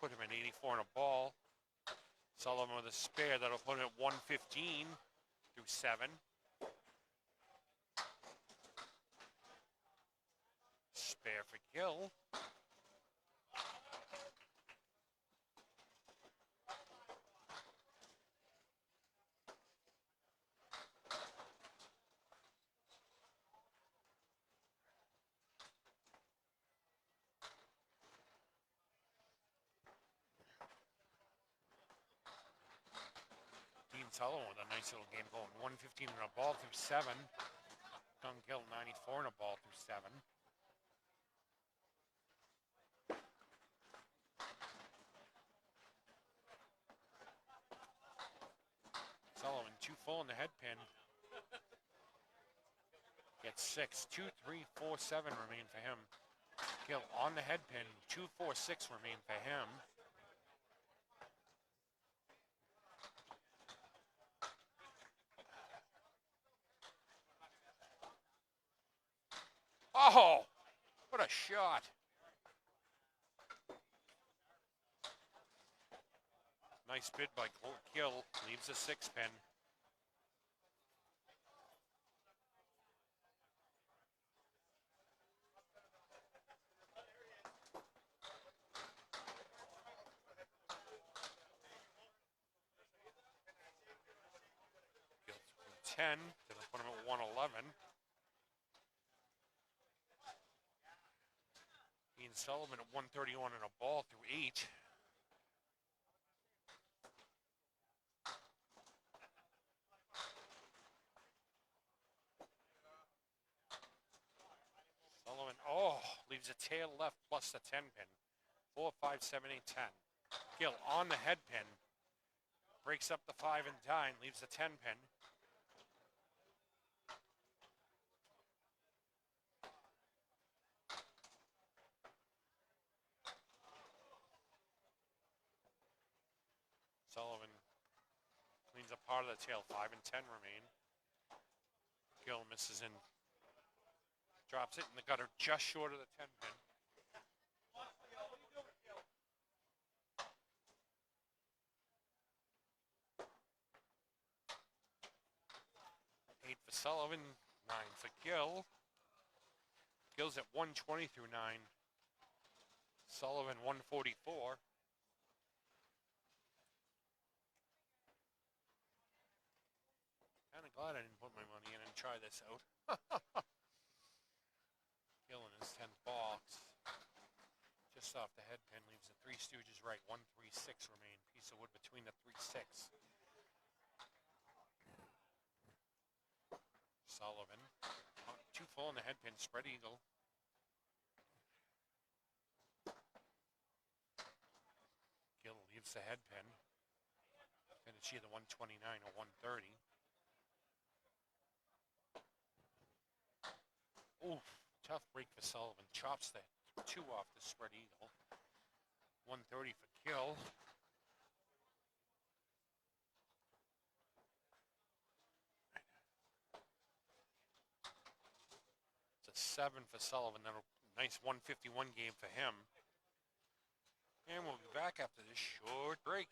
Put him at 84 and a ball. Sullivan with a spare. That'll put him at 115 through 7. Spare for Gill. Dean Sullivan with a nice little game going. 115 and a ball through 7. Young Gill 94 and a ball through 7. Sullivan 2 full in the head pin. Gets 6. 2, 3, 4, 7 remain for him. Gill on the head pin. 2, 4, 6 remain for him. Oh, what a shot. Nice bid by Gill. Leaves a 6 pin. Gill's 10. That'll put him at 111. Ian Sullivan at 131 and a ball through 8. Sullivan, leaves a tail left plus the 10 pin. 4, 5, 7, 8, 10. Gill on the head pin. Breaks up the 5 and 9, leaves the 10 pin. Sullivan cleans up part of the tail. 5 and 10 remain. Gill misses in. Drops it in the gutter just short of the 10 pin. Eight for Sullivan, 9 for Gill. Gill's at 120 through 9. Sullivan 144. Kind of glad I didn't put my money in and try this out. Gill in his 10th box. Just off the head pin, leaves the 3 Stooges right. 1, 3, 6 remain. Piece of wood between the 3, 6. Sullivan. 2 full in the head pin. Spread eagle. Gill leaves the head pin. Finish either 129 or 130. Oof. Tough break for Sullivan. Chops the 2 off the spread eagle. 130 for Gill. It's a 7 for Sullivan. Then a nice 151 game for him. And we'll be back after this short break.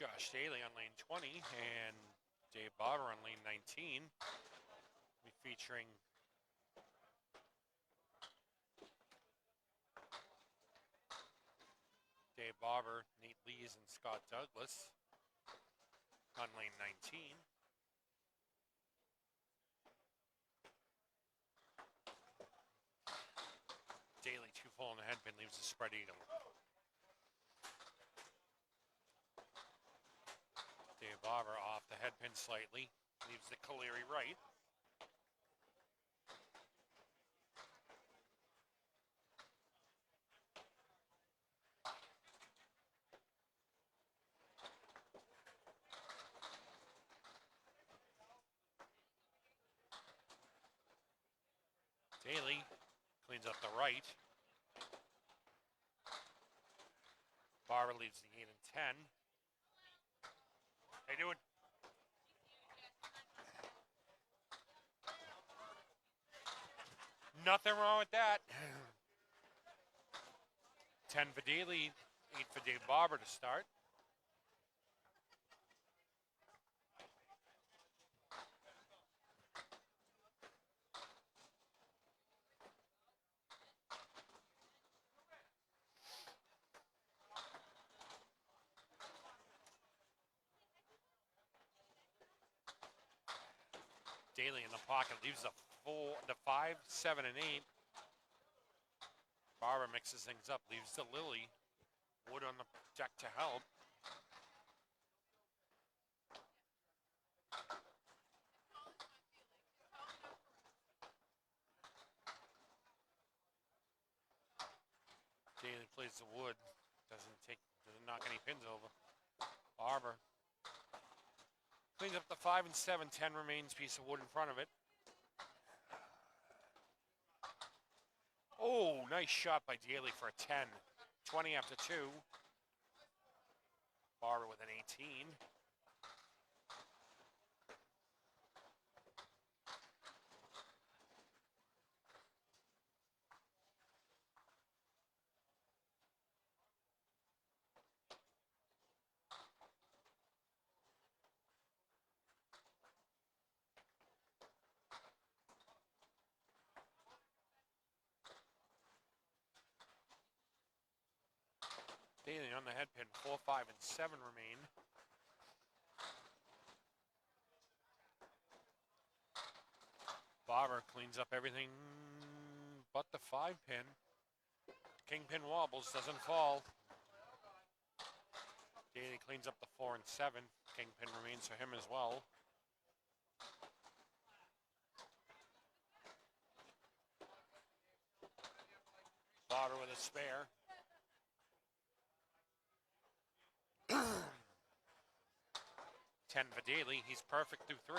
Josh Daly on lane 20 and Dave Barber on lane 19. We'll be featuring Dave Barber, Nate Lees, and Scott Douglas on lane 19. Daly 2 full on the headpin, leaves the spread eagle. Dave Barber off the headpin slightly, leaves the Caleri right. Daly cleans up the right. Barber leaves the 8 and 10. How you doing? Nothing wrong with that. 10 for Daly, 8 for Dave Barber to start. Daly in the pocket leaves the 5, 7, and 8. Barber mixes things up, leaves the Lily. Wood on the deck to help. Daly plays the wood, doesn't knock any pins over. Barber cleans up the 5 and 7, 10 remains, piece of wood in front of it. Oh, nice shot by Daly for a 10. 20 after 2. Barber with an 18. Daly on the head pin, 4, 5, and 7 remain. Barber cleans up everything but the 5 pin. Kingpin wobbles, doesn't fall. Daly cleans up the 4 and 7. Kingpin remains for him as well. Barber with a spare. 10 for Daly. He's perfect through 3.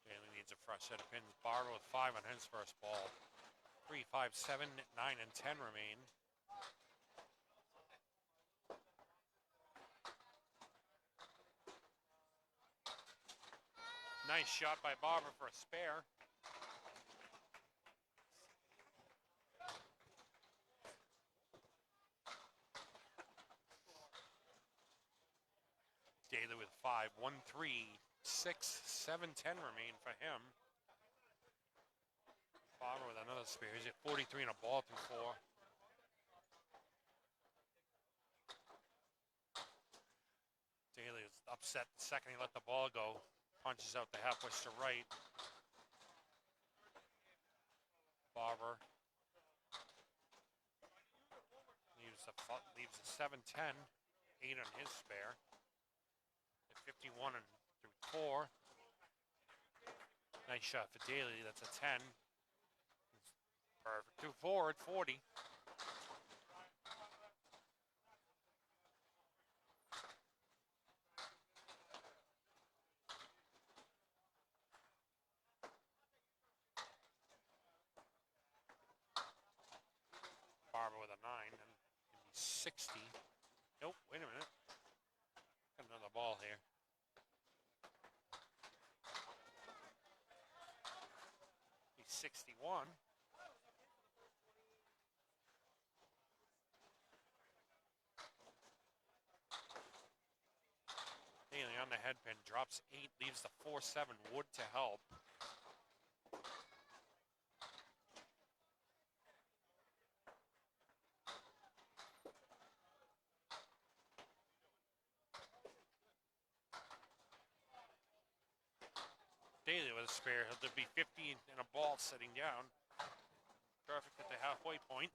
Daly needs a fresh set of pins. Barber with 5 on his first ball. 3, 5, 7, 9, and 10 remain. Nice shot by Barber for a spare. Daly with 5, 1, 3, 6, 7, 10 remain for him. Barber with another spare. He's at 43 and a ball through 4. Daly is upset the second he let the ball go. Punches out the half west to right. Barber leaves the 7, 10, 8 on his spare. At 51 and through 4. Nice shot for Daly. That's a 10. Perfect through 4 at 40. Barber with a 9 and 60. Nope, wait a minute. 61. Daly on the head pin, drops 8, leaves the 4-7. Wood to help. Daly with a spare. He'll be 50 and a ball sitting down. Perfect at the halfway point.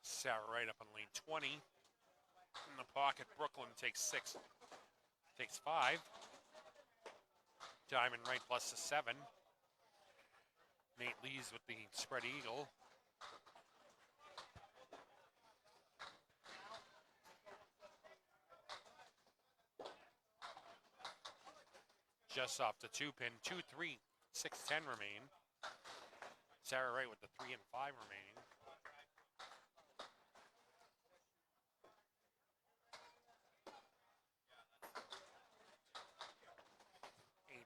Sarah right up on lane 20. In the pocket, Brooklyn takes 6. Takes 5. Diamond right plus the 7. Nate Lees with the spread eagle. Just off the 2-pin, 2-3, 6-10 remain. Sarah Wright with the 3 and 5 remaining.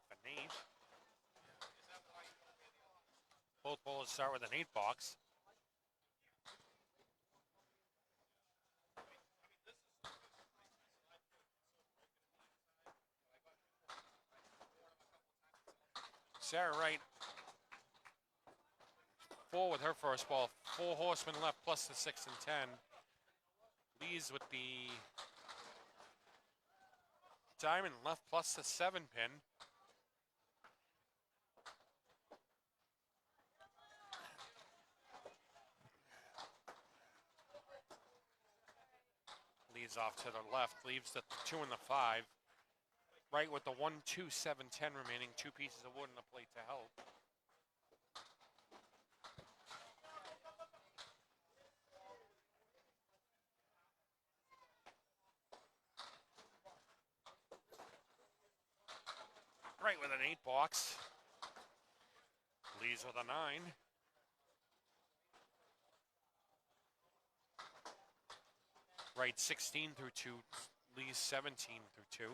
For Nate. Both bowlers start with an 8 box. Sarah Wright, 4 with her first ball. 4 horsemen left plus the 6 and 10. Lees with the diamond left plus the 7 pin. Leads off to the left, leaves the 2 and the 5. Right with the 1, 2, 7, 10 remaining. 2 pieces of wood and a plate to help. Right with an 8 box. Leads with a 9. Right 16 through 2. Leads 17 through 2.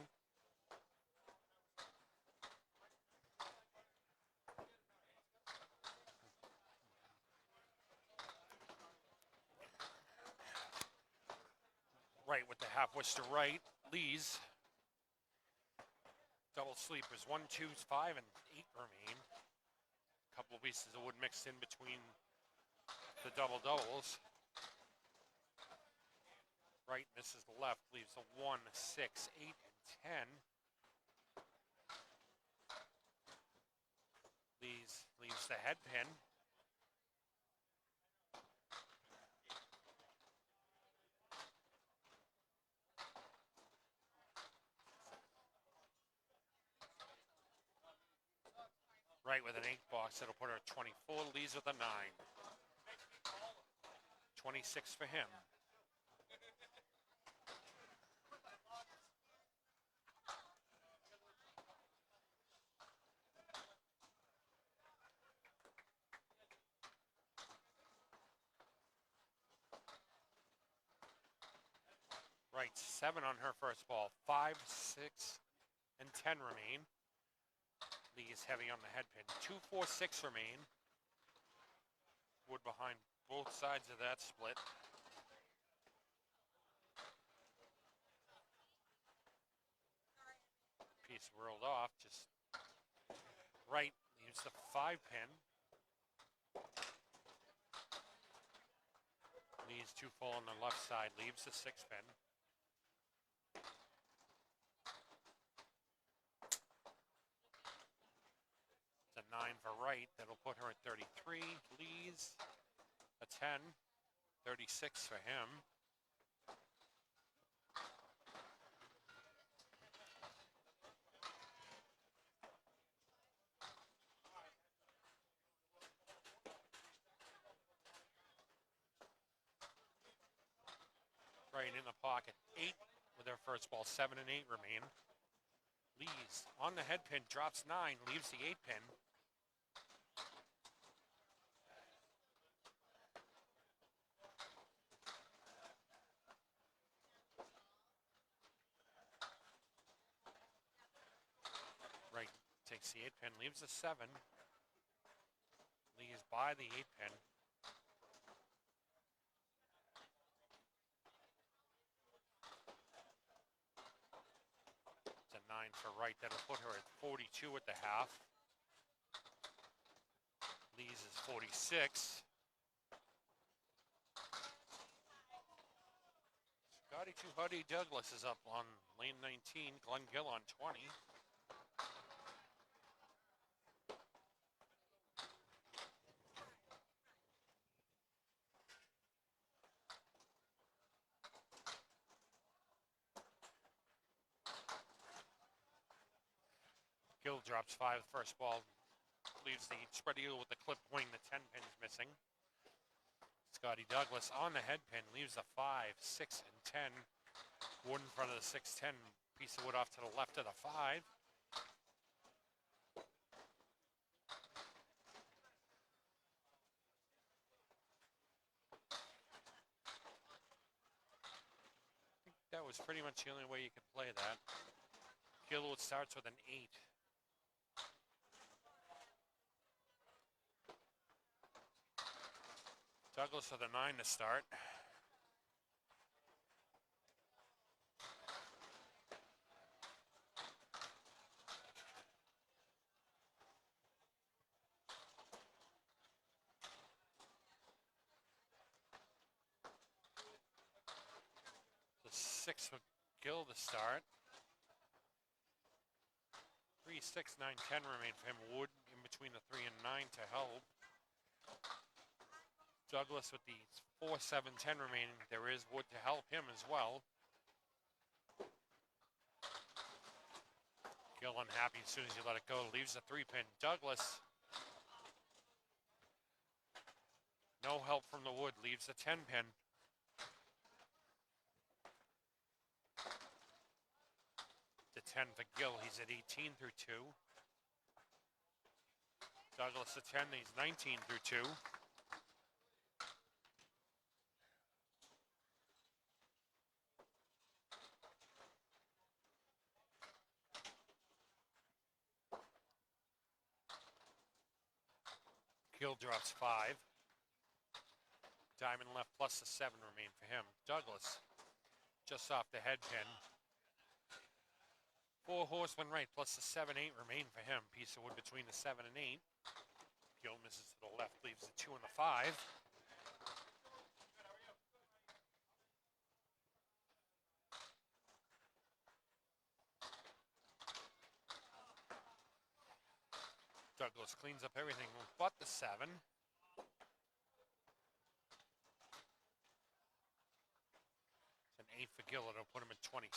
Right with the half wish to right. Lees. Double sleepers. 1, 2, 5, and 8 remain. Couple pieces of wood mixed in between the double doubles. Right misses the left, leaves the 1, 6, 8, and 10. Leaves the head pin. Right with an 8 box, that'll put her at 24. Leaves with a 9. 26 for him. Right, 7 on her first ball. 5, 6, and 10 remain. Lee is heavy on the head pin. 2, 4, 6 remain. Wood behind both sides of that split. Piece whirled off, just right, leaves the 5 pin. Leaves 2 full on the left side, leaves the 6 pin. It's a 9 for right, that'll put her at 33. Lees a 10, 36 for him. Right in the pocket, 8, with their first ball. 7 and 8 remain. Lees on the head pin, drops 9, leaves the 8 pin. Right, takes the 8 pin, leaves the 7. Lees by the 8 pin. It's a 9 for right. That'll put her at 42 at the half. Lees is 46. Scotty Too Huddy Douglas is up on lane 19. Glenn Gill on 20. Gill drops 5 first ball. Leaves the spread eagle with the clip wing. The 10 pin's missing. Scotty Douglas on the head pin. Leaves the 5, 6, and 10. Wood in front of the 6-10. Piece of wood off to the left of the 5. I think that was pretty much the only way you could play that. Gilwood starts with an 8. Douglas with a 9 to start. The 6 with Gill to start. 3, 6, 9, 10 remain for him. Wood in between the 3 and 9 to help. Douglas with the 4, 7, 10 remaining. There is Wood to help him as well. Gill unhappy as soon as you let it go. Leaves the 3 pin. Douglas. No help from the Wood. Leaves the 10 pin. The 10 for Gill. He's at 18 through 2. Douglas the 10. He's 19 through 2. Gill drops 5. Diamond left plus the 7 remain for him. Douglas just off the head pin. 4 horsemen right plus the 7, 8 remain for him. Piece of wood between the 7 and 8. Gill misses to the left, leaves the 2 and the 5. Douglas cleans up everything but the 7. It's an 8 for Gill. It'll put him at 26.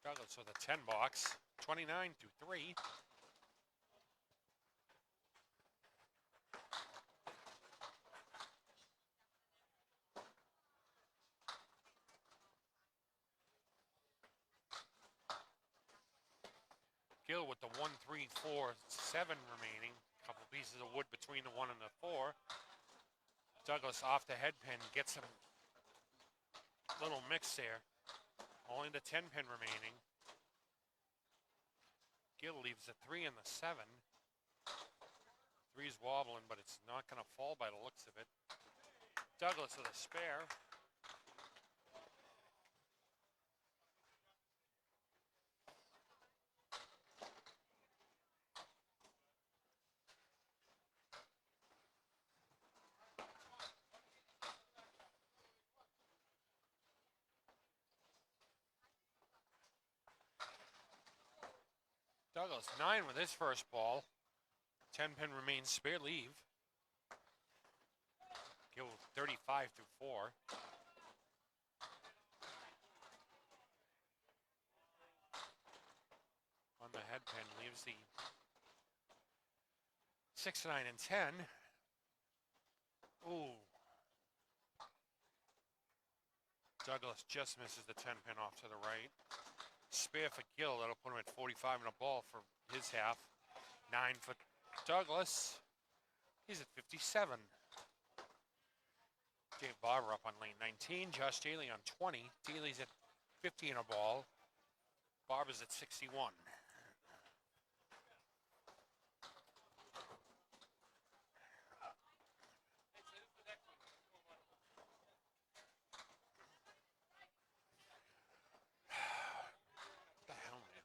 Douglas with a 10 box. 29 through 3. Gill with the 1, 3, 4, 7 remaining. Couple pieces of wood between the 1 and the 4. Douglas off the head pin, gets some little mix there. Only the 10 pin remaining. Gill leaves the 3 and the 7. 3's wobbling, but it's not going to fall by the looks of it. Douglas with a spare. Douglas 9 with his first ball. 10 pin remains spare leave. Gill 35 through 4. On the head pin leaves the 6, 9, and 10. Ooh. Douglas just misses the 10 pin off to the right. Spare for Gill. That'll put him at 45 and a ball for his half. 9 for Douglas. He's at 57. Dave Barber up on lane 19. Josh Daly on 20. Daly's at 50 and a ball. Barber's at 61. What the hell, man?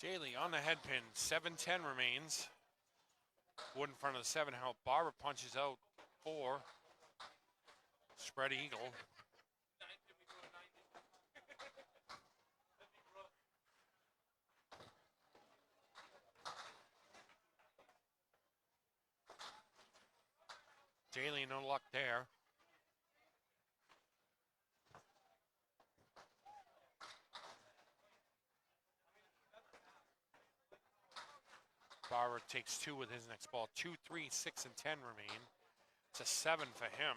Daly on the head pin. 7-10 remains. Wood in front of the 7 help. Barber punches out 4. Spread eagle. Daly, no luck there. Barber takes 2 with his next ball. 2, 3, 6, and 10 remain. It's a 7 for him.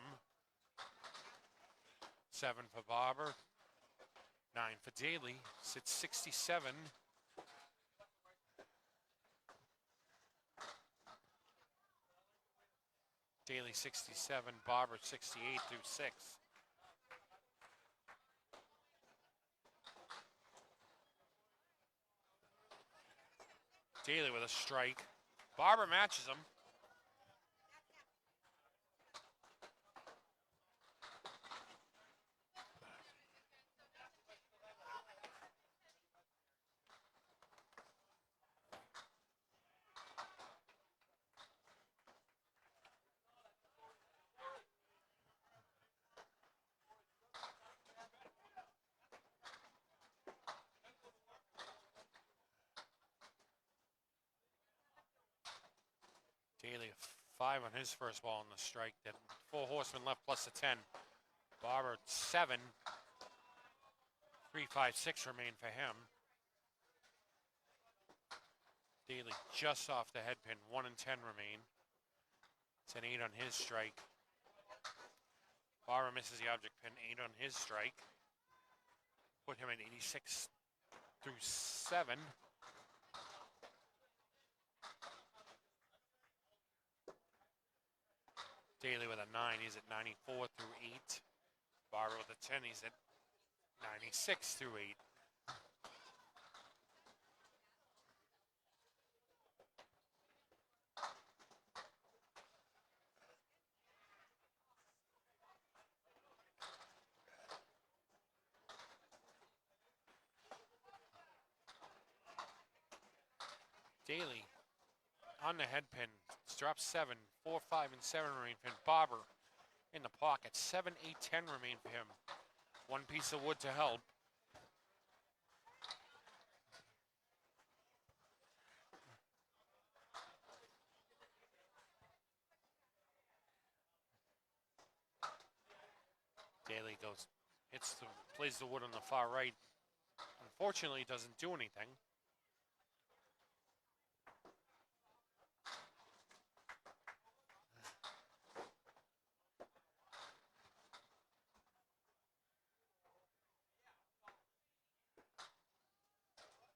7 for Barber. 9 for Daly. Sits 67. Daly 67. Barber 68 through 6. Daly with a strike. Barber matches him. Daly 5 on his first ball on the strike. Then 4 horsemen left plus a 10. Barber 7. 3, 5, 6 remain for him. Daly just off the head pin. 1 and 10 remain. It's an 8 on his strike. Barber misses the object pin. 8 on his strike. Put him at 86 through 7. Daly with a 9, he's at 94 through 8. Barber with a 10, he's at 96 through 8. Daly on the head pin, drops 7, 4, 5, and 7 remain for him. Barber in the pocket, 7, 8, 10 remain for him. 1 piece of wood to help. Daly goes, plays the wood on the far right. Unfortunately, doesn't do anything.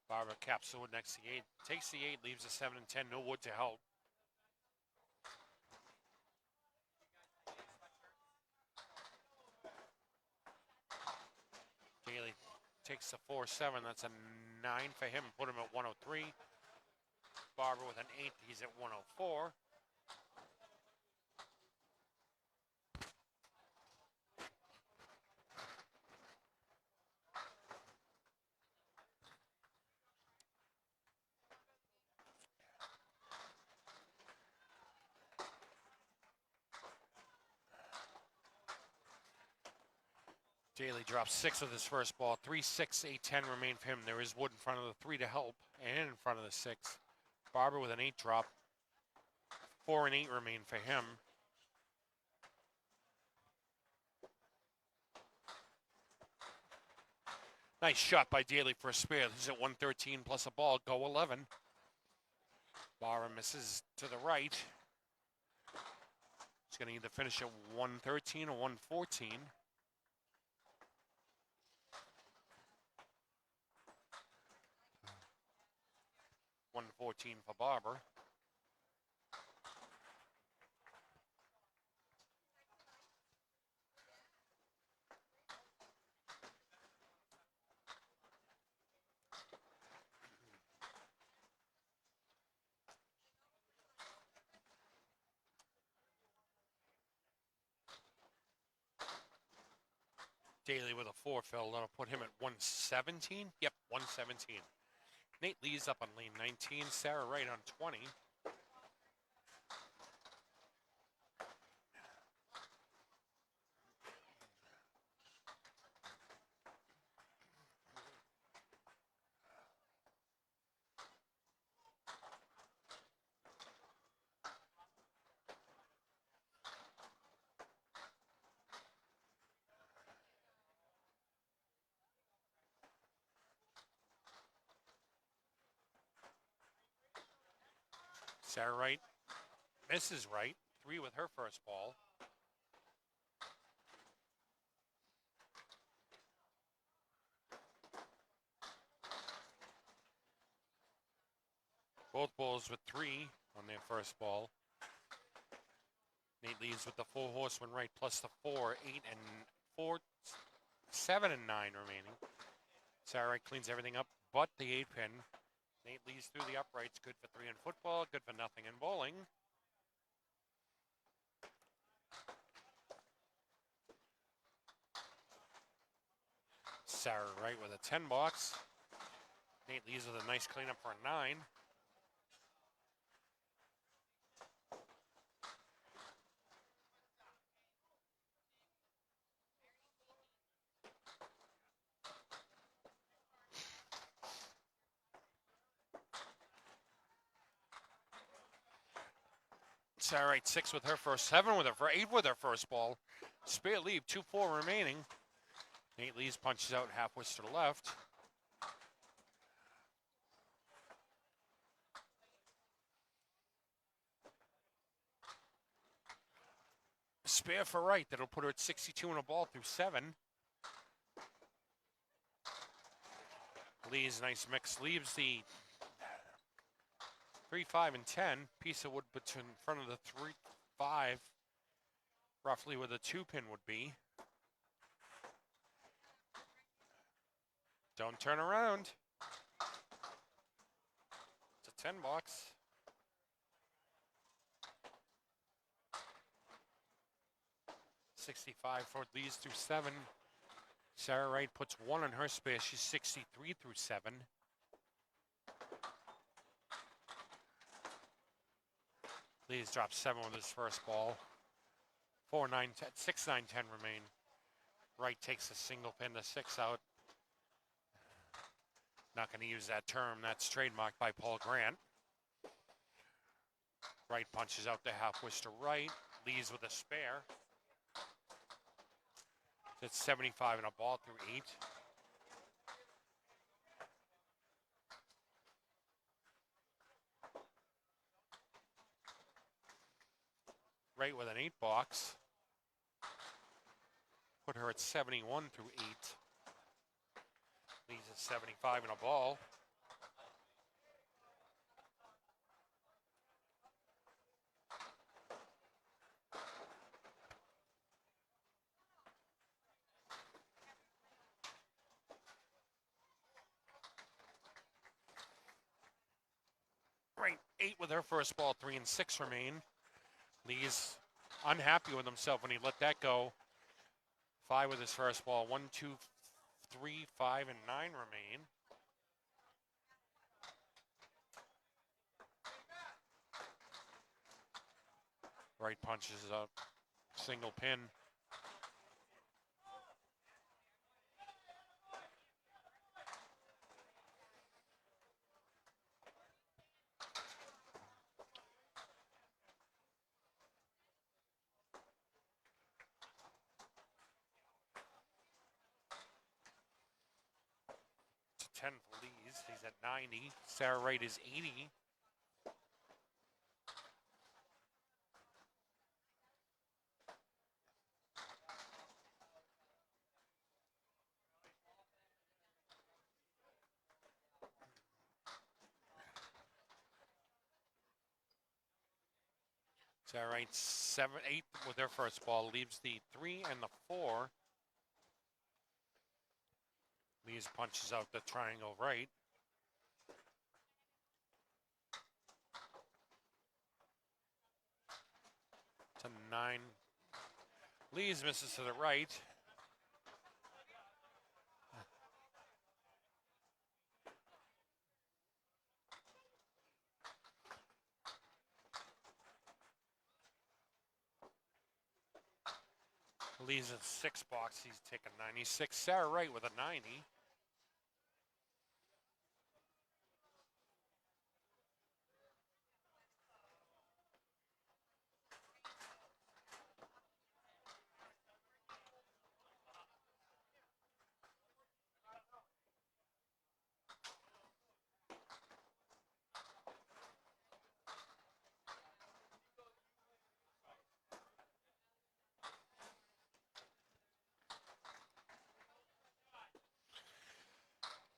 Barber caps the wood next to the 8. Takes the 8, leaves the 7 and 10. No wood to help. Daly takes the 4-7. That's a 9 for him. Put him at 103. Barber with an 8. He's at 104. Daly drops 6 with his first ball. 3, 6, 8, 10 remain for him. There is Wood in front of the 3 to help, and in front of the 6. Barber with an 8 drop. 4 and 8 remain for him. Nice shot by Daly for a spare. This is at 113 plus a ball. Go 11. Barber misses to the right. He's going to either finish at 113 or 114. 114 for Barber. Daly with a 4 fill. That'll put him at 117. Yep, 117. Nate Lee's up on lane 19. Sarah Wright on 20. Sarah Wright misses right. 3 with her first ball. Both balls with 3 on their first ball. Nate leads with the 4 horseman right plus the 4, 8 and 4, 7 and 9 remaining. Sarah Wright cleans everything up but the 8 pin. Nate leads through the uprights. Good for 3 in football, good for nothing in bowling. Sarah Wright with a 10 box. Nate leads with a nice cleanup for a 9. Sarah Wright 6 with her first, 7 with her, 8 with her first ball. Spare leave, 2-4 remaining. Nate Lees punches out halfway to the left. Spare for Wright, that'll put her at 62 and a ball through 7. Lee's nice mix leaves the 3, 5, and 10. Piece of wood between in front of the 3, 5, roughly where the 2 pin would be. Don't turn around. It's a 10 box. $65 for Lee's through 7. Sarah Wright puts 1 on her spare. She's 63 through 7. Lee's drops 7 with his first ball. 4, 9, 10, 6, 9, 10 remain. Wright takes a single pin to 6 out. Not going to use that term. That's trademarked by Paul Grant. Wright punches out the half wish to right. Lee's with a spare. It's 75 and a ball through 8. Wright with an 8 box. Put her at 71 through 8. Leads at 75 and a ball. Right, 8 with her first ball, 3 and 6 remain. Lee's unhappy with himself when he let that go. 5 with his first ball, 1, 2, 3, 5, and 9 remain. Wright punches up, single pin. 10 for Lees. He's at 90. Sarah Wright is 80. Sarah Wright 8 with their first ball. Leaves the 3 and the 4. Lees punches out the triangle right. To 9. Lees misses to the right. Lees in 6 box. He's taking 96. Sarah Wright with a 90.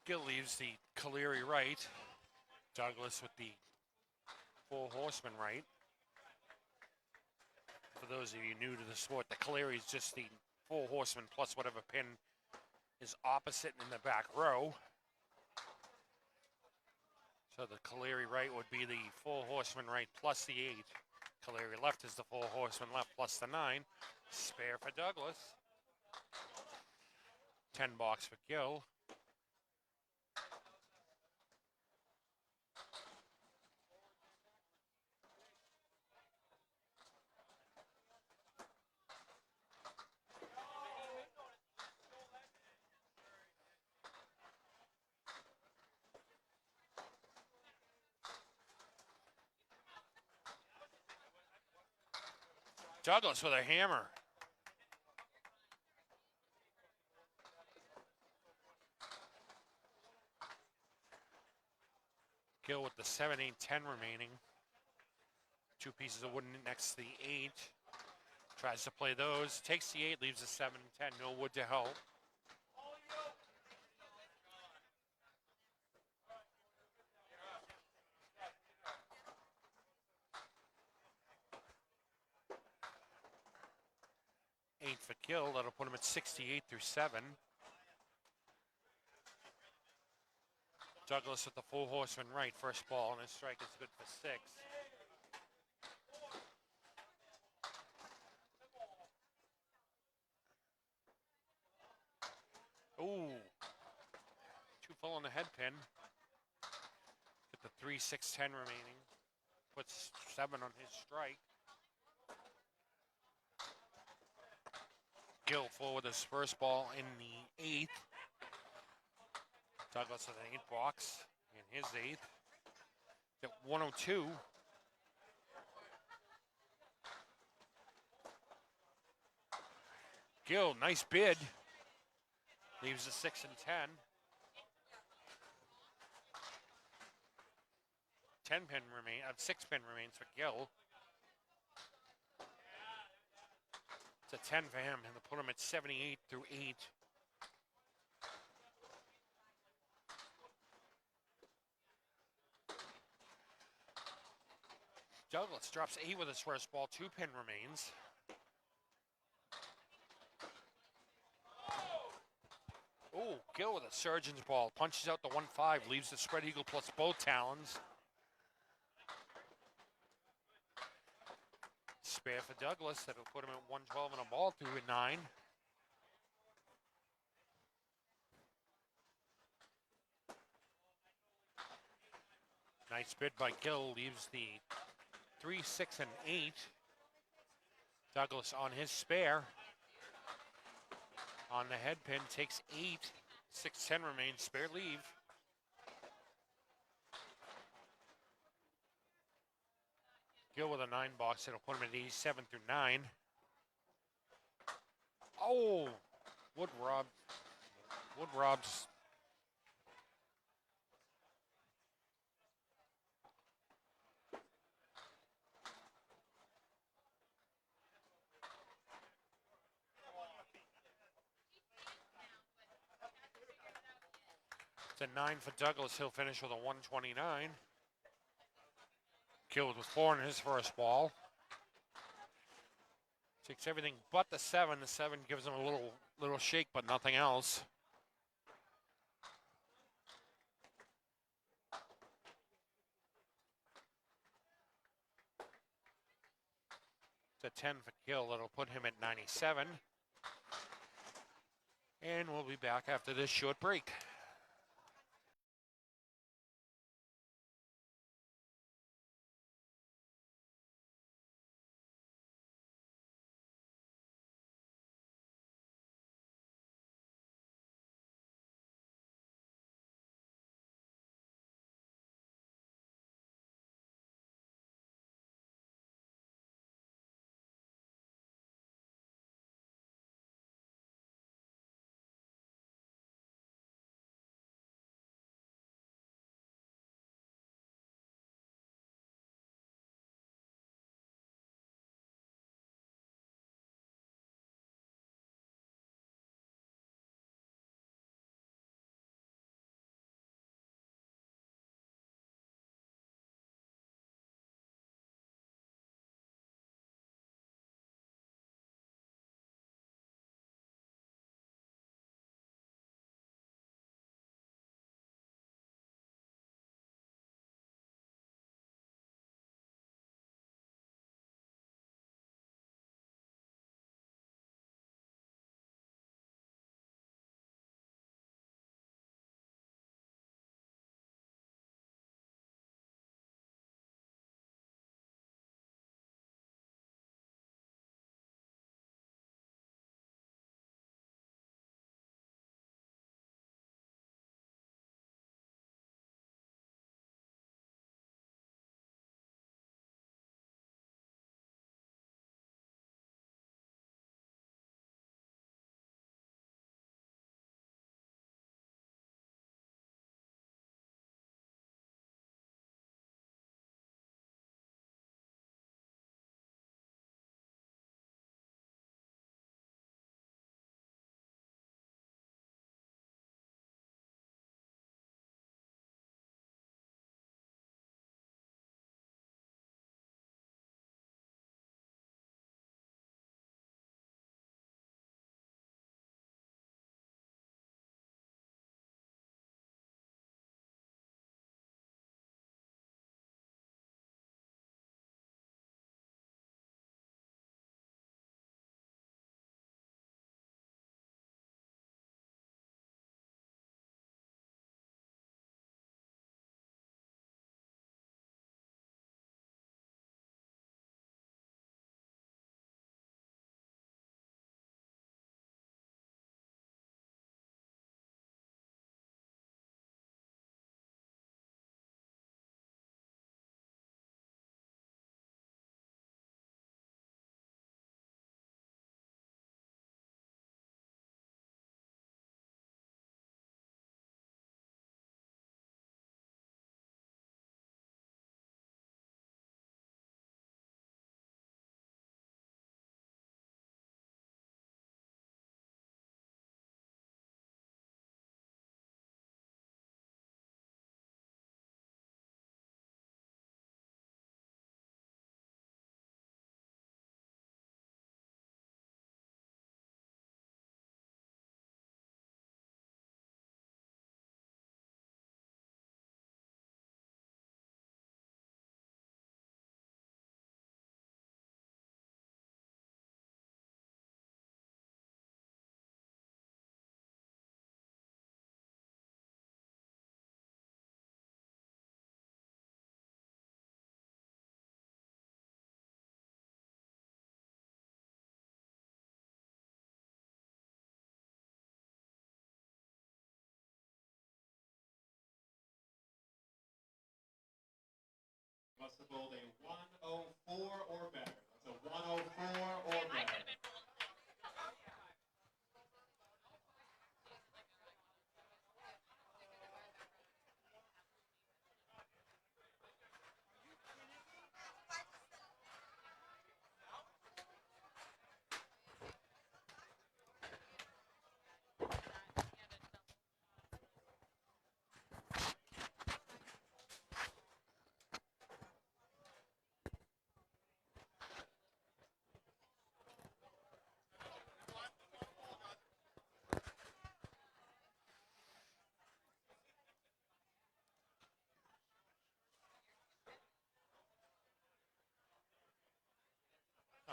Gill leaves the Caleri right. Douglas with the 4 horseman right. For those of you new to the sport, the Caleri is just the 4 horseman plus whatever pin is opposite in the back row. So the Caleri right would be the 4 horseman right plus the 8. Caleri left is the 4 horseman left plus the 9. Spare for Douglas. 10 box for Gill. Douglas with a hammer. Gill with the 7, 8, 10 remaining. 2 pieces of wood next to the 8. Tries to play those. Takes the 8, leaves the 7 and 10. No wood to help. Eight for Gill. That'll put him at 68 through 7. Douglas with the 4 horseman right. First ball, and his strike is good for 6. Ooh. 2 full on the head pin. Get the 3, 6, 10 remaining. Puts 7 on his strike. Gill full with his first ball in the 8th. Douglas with an 8 box in his 8th. At 102. Gill, nice bid. Leaves a 6 and 10. 10 pin remain, 6 pin remains for Gill. It's a 10 for him, and they'll put him at 78 through 8. Douglas drops 8 with his first ball. 2 pin remains. Oh, Gill with a surgeon's ball. Punches out the 1-5, leaves the spread eagle plus both talons. Spare for Douglas. That'll put him at 112 and a ball through a 9. Nice bid by Gill. Leaves the 3, 6, and 8. Douglas on his spare. On the head pin, takes 8. 6, 10 remains. Spare leave. Gill with a 9 box. It'll put him at 87 through 9. Oh, Wood robs It's a 9 for Douglas. He'll finish with a 129. Killed with 4 in his first ball. Takes everything but the 7. The 7 gives him a little shake, but nothing else. It's a 10 for kill. That'll put him at 97. And we'll be back after this short break. Must have bowled a 104 or better. That's a 104 or better.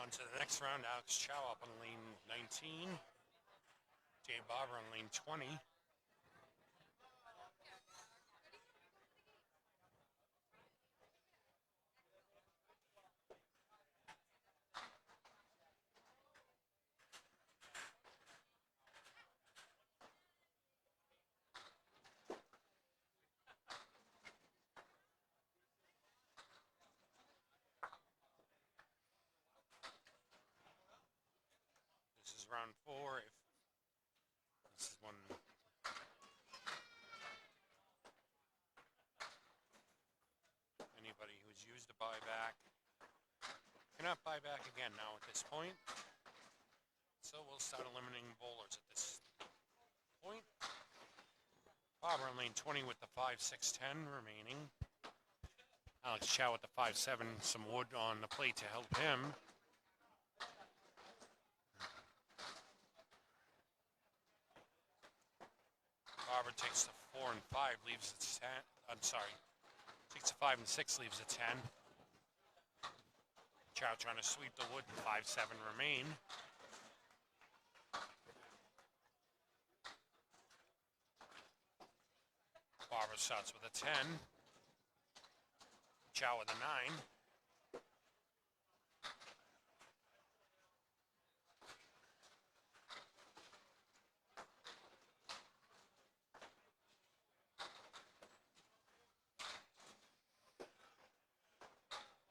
On to the next round. Alex Chow up on lane 19. Dave Barber on lane 20. This is round 4. This is one. Anybody who's used a buyback cannot buy back again now at this point. So we'll start eliminating bowlers at this point. Barber in lane 20 with the 5-6-10 remaining. Alex Chow with the 5-7, some wood on the plate to help him. Barber takes the 4 and 5, leaves it 10. I'm sorry. Takes the 5 and 6, leaves it 10. Chow trying to sweep the wood, 5-7 remain. Barber starts with a 10. Chow with a 9.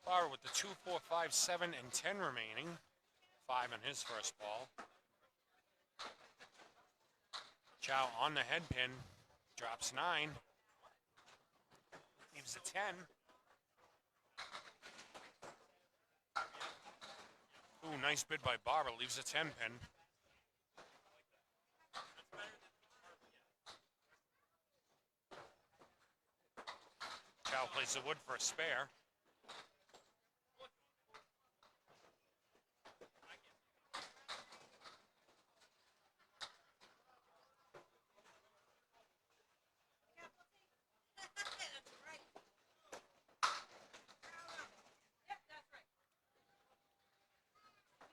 Barber with the 2, 4, 5, 7, and 10 remaining. 5 in his first ball. Chow on the head pin. Drops 9. Leaves a 10. Ooh, nice bid by Barber. Leaves a 10 pin. Chow plays the wood for a spare.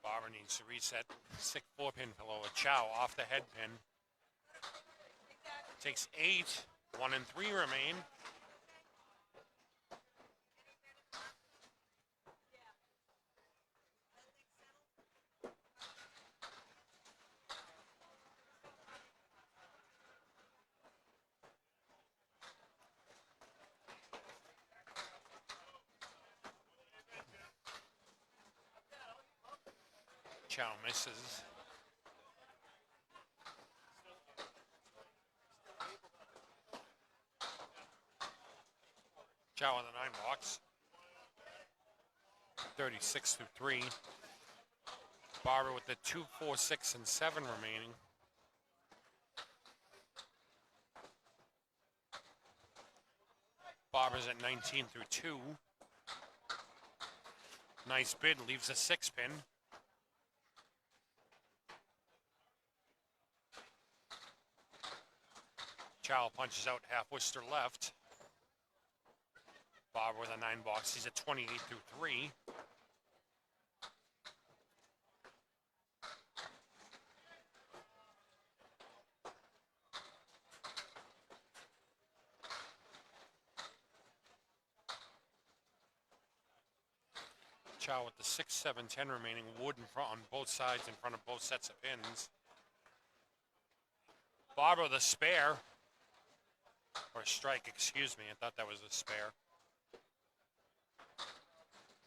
Barber needs to reset. 6 4-pin pillow. A Chow off the head pin. Takes 8. 1 and 3 remain. Chow misses. Chow on the 9 box. 36 through 3. Barber with the 2, 4, 6, and 7 remaining. Barber's at 19 through 2. Nice bid, leaves a 6 pin. Chow punches out half Worcester left. Barber with a 9 box. He's at 28 through 3. Chow with the 6, 7, 10 remaining. Wood in front on both sides in front of both sets of pins. Barber with a spare. Or strike, excuse me. I thought that was a spare.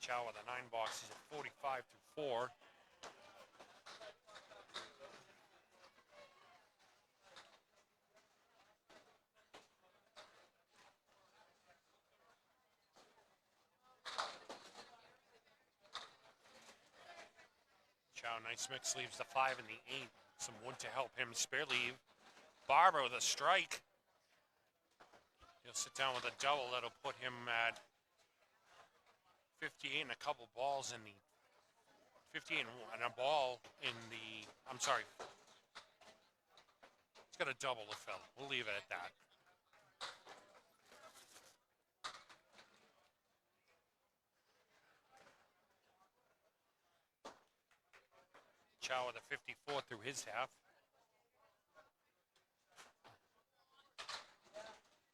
Chow with a 9 box. He's at 45 through 4. Chow, nice mix, leaves the 5 and the 8. Some wood to help him spare leave. Barber with a strike. He'll sit down with a double. That'll put him at 58 and a couple balls in the 58 and a ball in the, I'm sorry. It's got a double to fill. We'll leave it at that. Chow with a 54 through his half.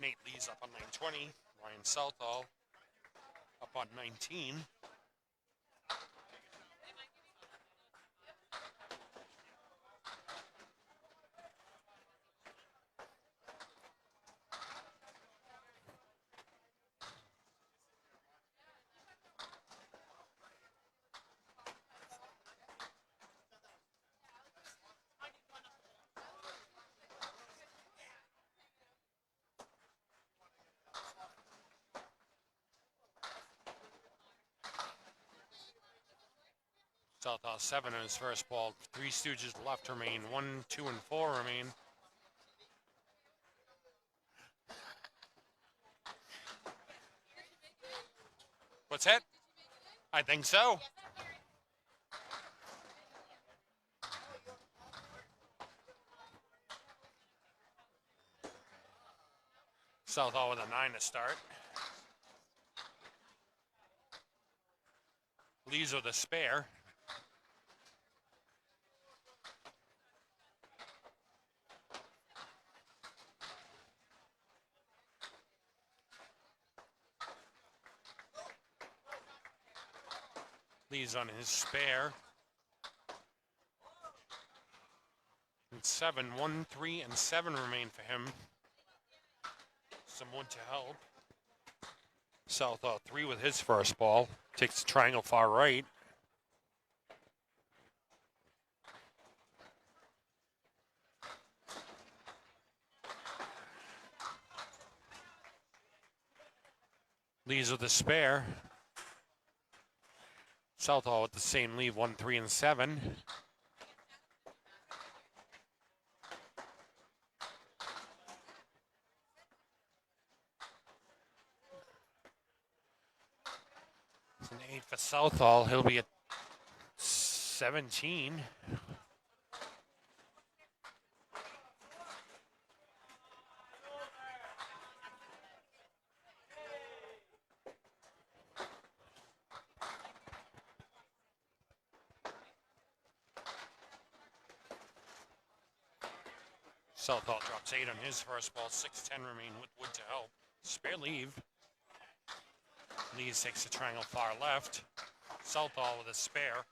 Nate Lee's up on 920. Ryan Southall up on 19. Southall 7 on his first ball. Three Stooges left remain. 1, 2, and 4 remain. What's that? I think so. Southall with a 9 to start. Lee's with a spare. Lee's on his spare. And 7, 1, 3, and 7 remain for him. Some wood to help. Southall 3 with his first ball. Takes the triangle far right. Lee's with a spare. Southall with the same lead, 1, 3, and 7. It's an 8 for Southall. He'll be at 17. Southall drops 8 on his first ball. 6-10 remain with wood to help. Spare leave. Lees takes the triangle far left. Southall with a spare.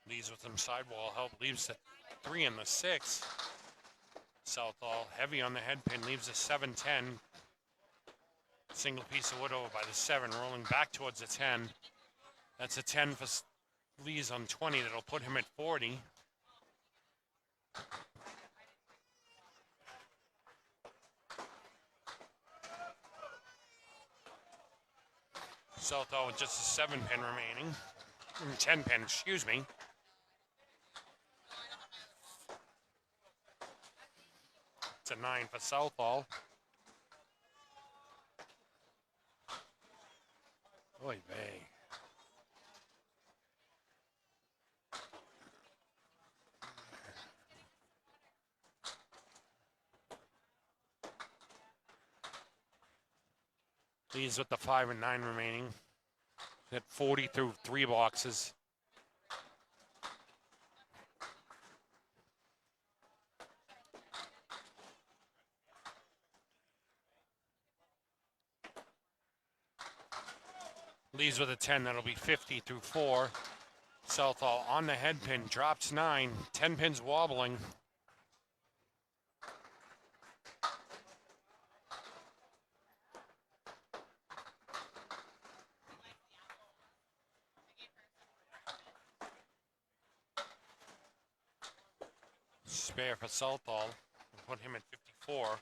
Lees with some sidewall help. Leaves the 3 and the 6. Southall heavy on the head pin. Leaves a 7-10. Single piece of wood over by the 7. Rolling back towards the 10. That's a 10 for Lees on 20. That'll put him at 40. Southall with just a 7 pin remaining. 10 pin, excuse me. It's a 9 for Southall. Oy vey. Leads with the 5 and 9 remaining. Hit 40 through 3 boxes. Leads with a 10, that'll be 50 through 4. Southall on the head pin, drops 9. 10 pins wobbling. Spare for Southall. Put him at 54.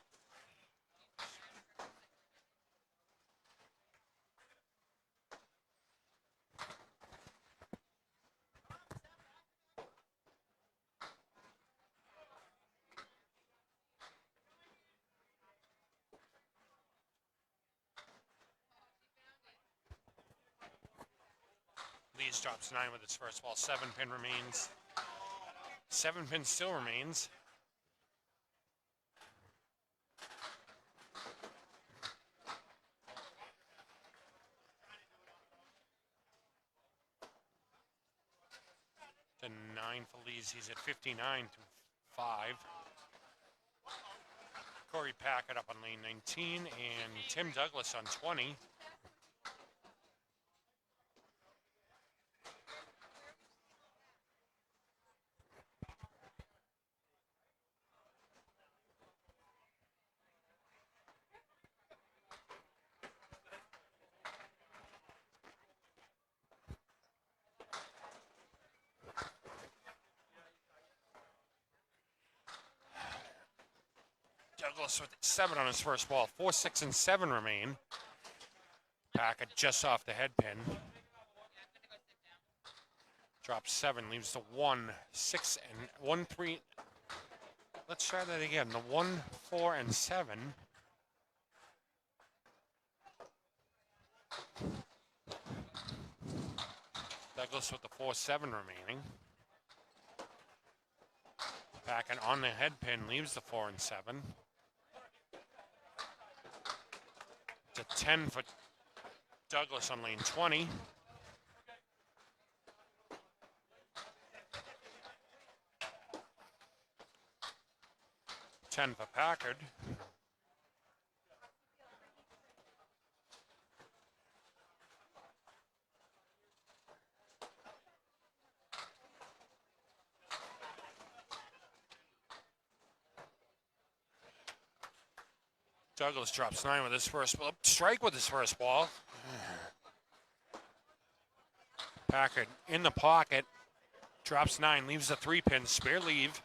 Feliz drops 9 with his first ball. 7-pin remains. 7-pin still remains. To 9 Feliz. He's at 59 through 5. Corey Packard up on lane 19 and Tim Douglas on 20. Douglas with 7 on his first ball. 4, 6, and 7 remain. Packard just off the head pin. Drops 7, leaves the 1, 6, and 1, 3. Let's try that again. The 1, 4, and 7. Douglas with the 4, 7 remaining. Packard on the head pin leaves the 4 and 7. To 10 for Douglas on lane 20. Ten for Packard. Douglas drops 9 with his first ball. Strike with his first ball. Packard in the pocket. Drops 9, leaves the 3-pin. Spare leave.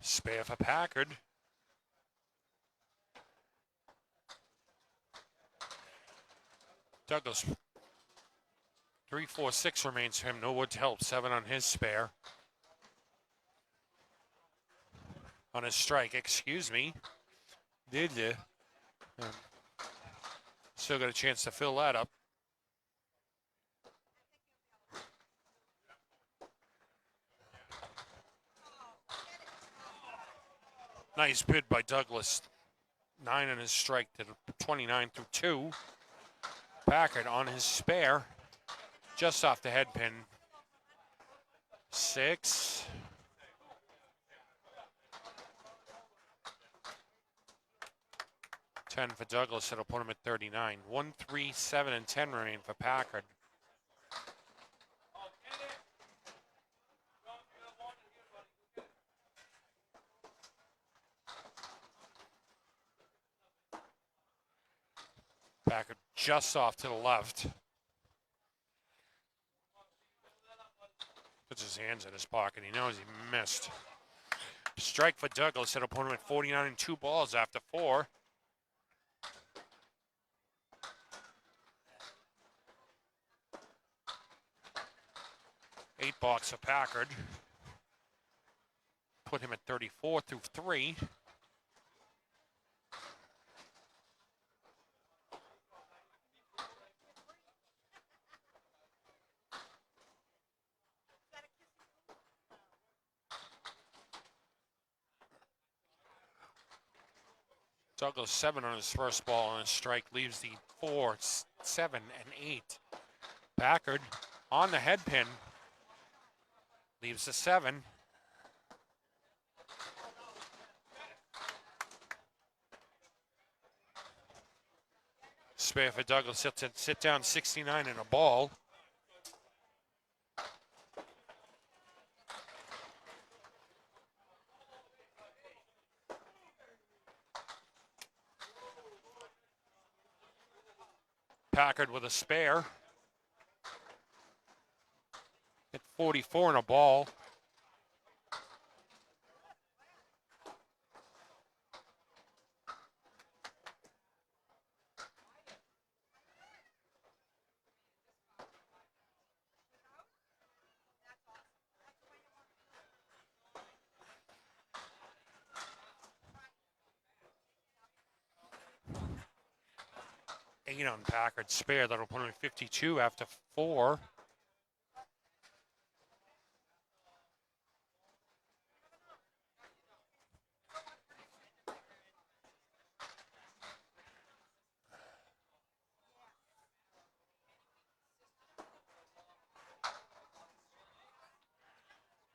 Spare for Packard. Douglas. 3, 4, 6 remains for him. No wood to help. 7 on his spare. On his strike, excuse me. Did you? Still got a chance to fill that up. Nice bid by Douglas. 9 on his strike to 29 through 2. Packard on his spare. Just off the head pin. 6. $10 for Douglas. That'll put him at 39. 1, 3, 7, and 10 remain for Packard. Packard just off to the left. Puts his hands in his pocket. He knows he missed. Strike for Douglas. That'll put him at 49 and 2 balls after 4. Eight box for Packard. Put him at 34 through 3. Douglas 7 on his first ball on his strike, leaves the 4, 7, and 8. Packard on the head pin, leaves the 7. Spare for Douglas, sit down 69 and a ball. Packard with a spare. At 44 and a ball. 8 on Packard spare. That'll put him at 52 after 4.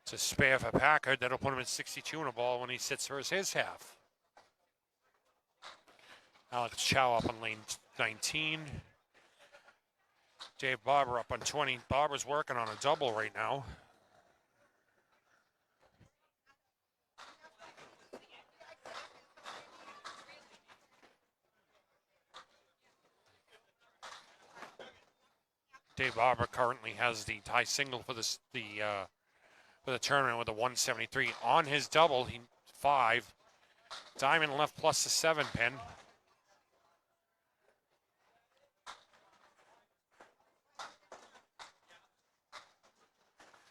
It's a spare for Packard. That'll put him at 62 in a ball when he sits for his half. Alex Chow up on lane 19. Dave Barber up on 20. Barber's working on a double right now. Dave Barber currently has the tie single for the tournament with a 173 on his double. He 5. Diamond left plus the 7 pin.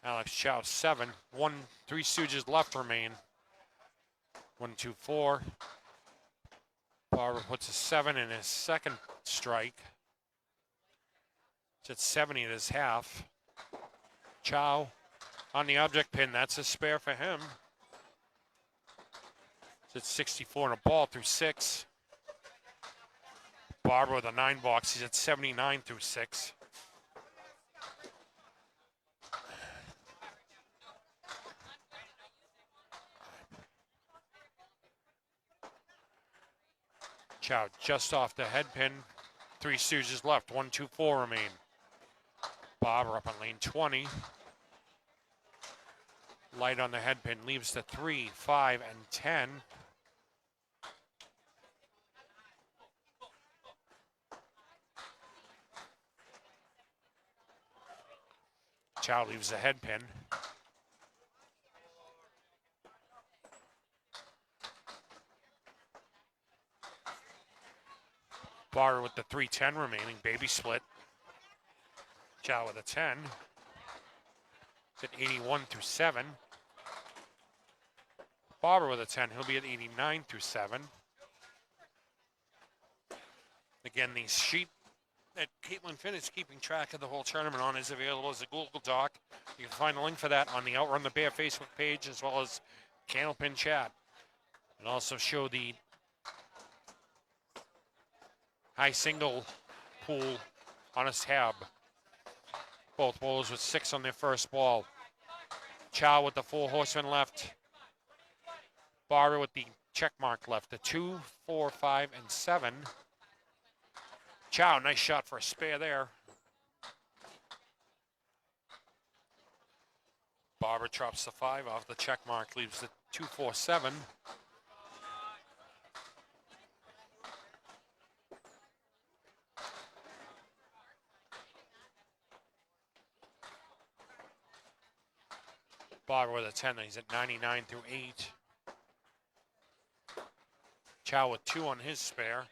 Alex Chow 7. 3 Stooges left remain. 1, 2, 4. Barber puts a 7 in his second strike. It's at 70 at his half. Chow on the object pin. That's a spare for him. It's at 64 and a ball through 6. Barber with a 9 box. He's at 79 through 6. Chow just off the head pin. 3 Stooges left. 1, 2, 4 remain. Barber up on lane 20. Light on the head pin leaves the 3, 5, and 10. Chow leaves the head pin. Barber with the 310 remaining, baby split. Chow with a 10. It's at 81 through 7. Barber with a 10, he'll be at 89 through 7. Again, the sheet that Caitlin Finn is keeping track of the whole tournament on is available as a Google Doc. You can find a link for that on the Outrun the Bear Facebook page as well as Candlepin Chat. And also show the high single pool on a tab. Both bowlers with 6 on their first ball. Chow with the 4 horsemen left. Barber with the check mark left. The 2, 4, 5, and 7. Chow, nice shot for a spare there. Barber drops the 5 off the check mark, leaves the 2, 4, 7. Barber with a 10, he's at 99 through 8. Chow with 2 on his spare.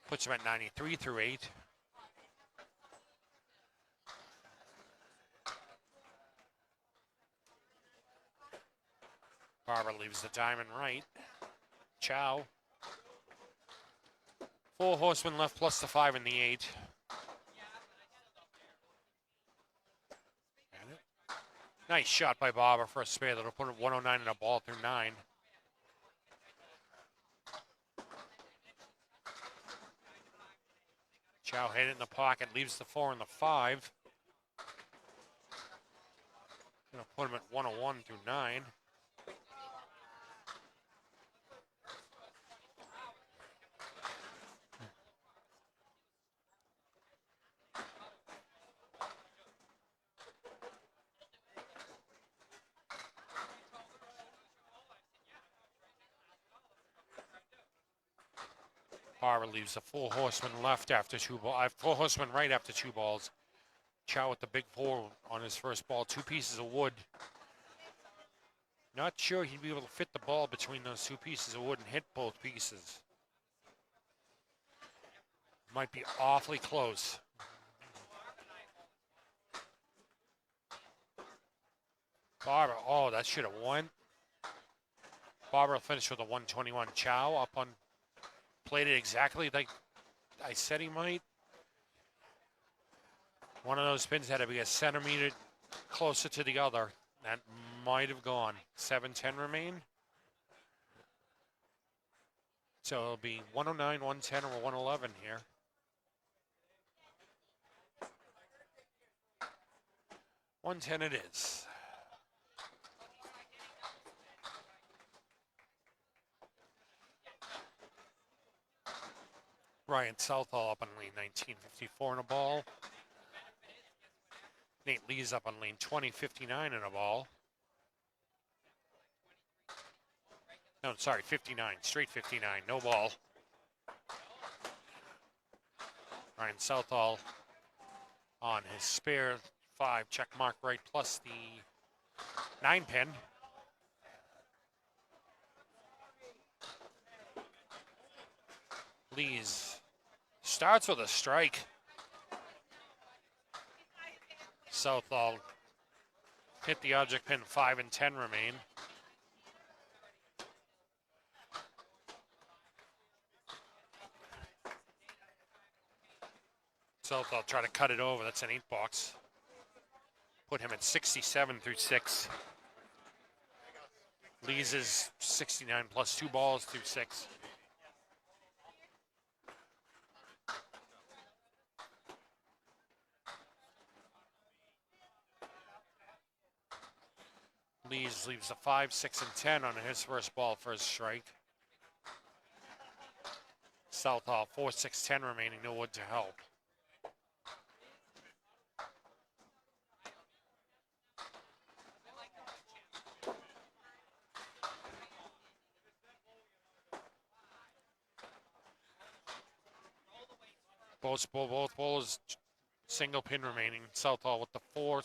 Puts him at 93 through 8. Barber leaves the diamond right. Chow. 4 horsemen left plus the 5 and the 8. Nice shot by Barber for a spare that'll put him 109 and a ball through 9. Chow hit it in the pocket, leaves the 4 and the 5. Gonna put him at 101 through 9. Barber leaves a 4 horseman left after 2 balls. 4 horsemen right after 2 balls. Chow with the big 4 on his first ball. 2 pieces of wood. Not sure he'd be able to fit the ball between those 2 pieces of wood and hit both pieces. Might be awfully close. Barber, oh, that should have won. Barber will finish with a 121. Chow up on, played it exactly like I said he might. One of those pins had to be a centimeter closer to the other. That might have gone. 7:10 remain. So it'll be 109, 110, or 111 here. $110 it is. Ryan Southall up on lane 1954 in a ball. Nate Lee's up on lane 2059 in a ball. No, sorry, 59, straight 59, no ball. Ryan Southall on his spare 5, check mark right, plus the 9 pin. Lees starts with a strike. Southall hit the object pin, 5 and 10 remain. Southall try to cut it over, that's an 8 box. Put him at 67 through 6. Lees is 69 plus 2 balls through 6. Lees leaves a 5, 6, and 10 on his first ball for his strike. Southall 4, 6, 10 remaining, no wood to help. Both bowlers single pin remaining. Southall with the 4,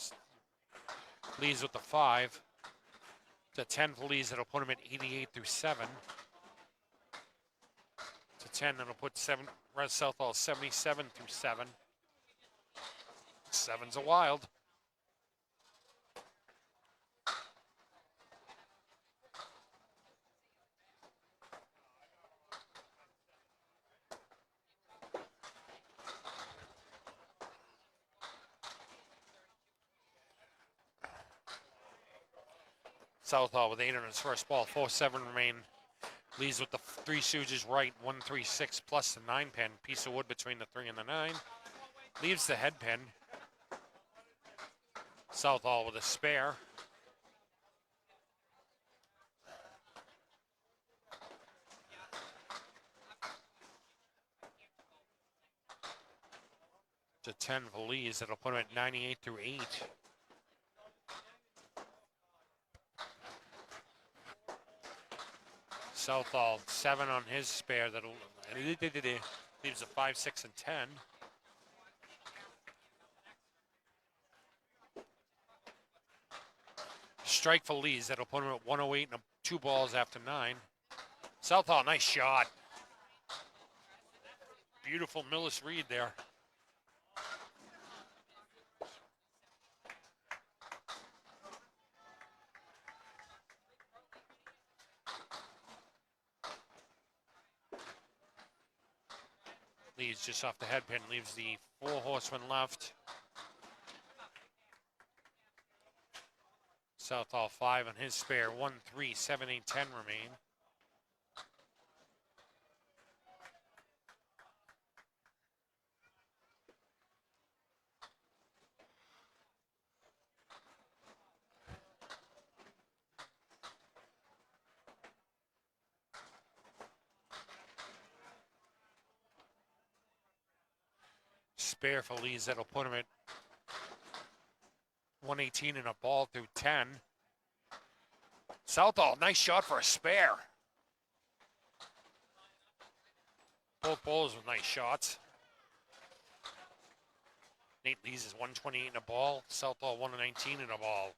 Lees with the 5. To 10 for Lees, that'll put him at 88 through 7. To 10, that'll put Southall 77 through 7. 7's a wild. Southall with 8 on his first ball, 4-7 remain. Lees with the 3 Stooges right, 1-3-6 plus the 9 pin. Piece of wood between the 3 and the 9. Leaves the head pin. Southall with a spare. To 10 for Lees, that'll put him at 98 through 8. Southall 7 on his spare, that'll leaves a 5, 6, and 10. Strike for Lees, that'll put him at 108 and 2 balls after 9. Southall, nice shot. Beautiful Millis read there. Lees just off the head pin, leaves the 4 horsemen left. Southall 5 on his spare, 1, 3, 7, 8, 10 remain. Spare for Lees, that'll put him at 118 and a ball through 10. Southall, nice shot for a spare. Both bowlers with nice shots. Nate Lees is 128 and a ball. Southall 119 and a ball.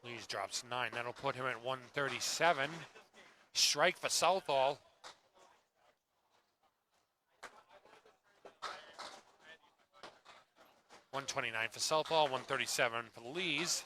Lees drops 9. That'll put him at 137. Strike for Southall. $129 for Southall, $137 for Lees.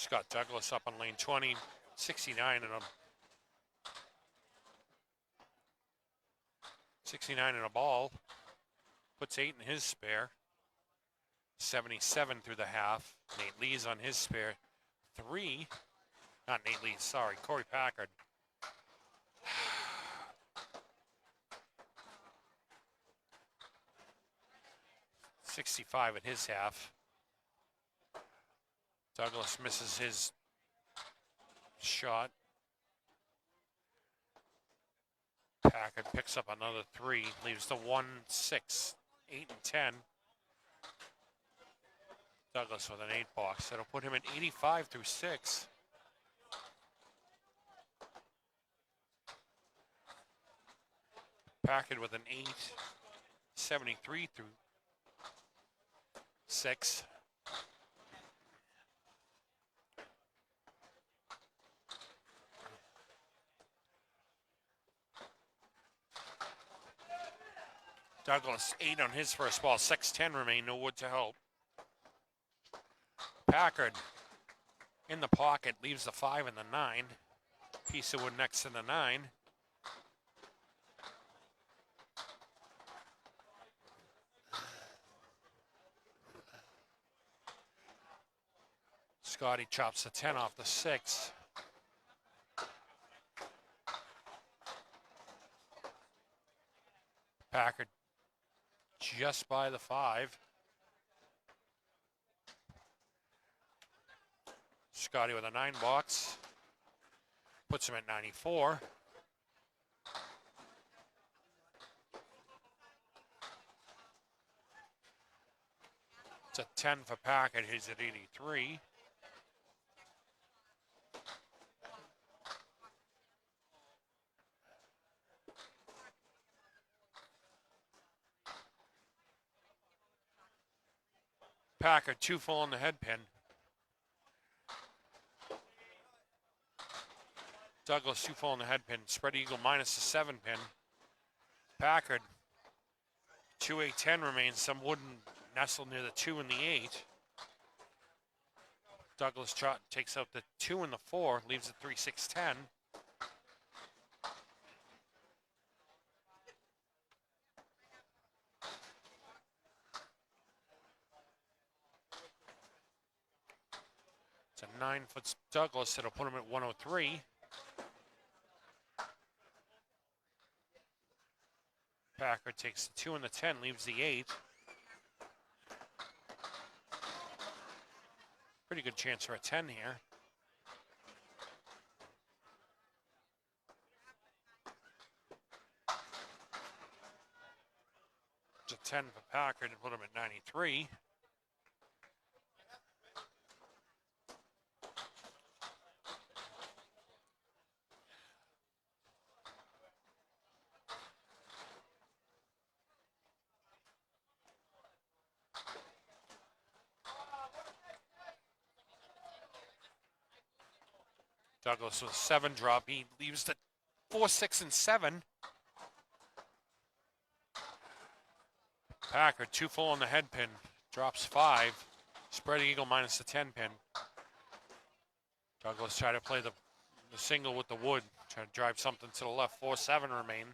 Scott Douglas up on lane 20, 69 and a 69 and a ball. Puts 8 in his spare. 77 through the half. Nate Lee's on his spare. 3. Not Nate Lee, sorry. Corey Packard. $65 at his half. Douglas misses his shot. Packard picks up another 3, leaves the 1, 6, 8, and 10. Douglas with an 8 box. That'll put him at 85 through 6. Packard with an 8, 73 through 6. Douglas 8 on his first ball. 6-10 remain. No wood to help. Packard in the pocket leaves the 5 and the 9. Piece of wood next to the 9. Scotty chops the 10 off the 6. Packard just by the 5. Scotty with a 9 box. Puts him at 94. It's a 10 for Packard. He's at 83. Packard 2 full on the head pin. Douglas 2 full on the head pin. Spread eagle minus the 7 pin. Packard 2, 8, 10 remains. Some wooden nestled near the 2 and the 8. Douglas takes out the 2 and the 4. Leaves it 3, 6, 10. It's a 9-foot Douglas that'll put him at 103. Packard takes the 2 and the 10, leaves the 8. Pretty good chance for a 10 here. It's a 10 for Packard to put him at 93. Douglas with a 7 drop. He leaves the 4, 6, and 7. Packard 2 full on the head pin. Drops 5. Spread eagle minus the 10 pin. Douglas try to play the single with the wood. Try to drive something to the left. 4, 7 remain.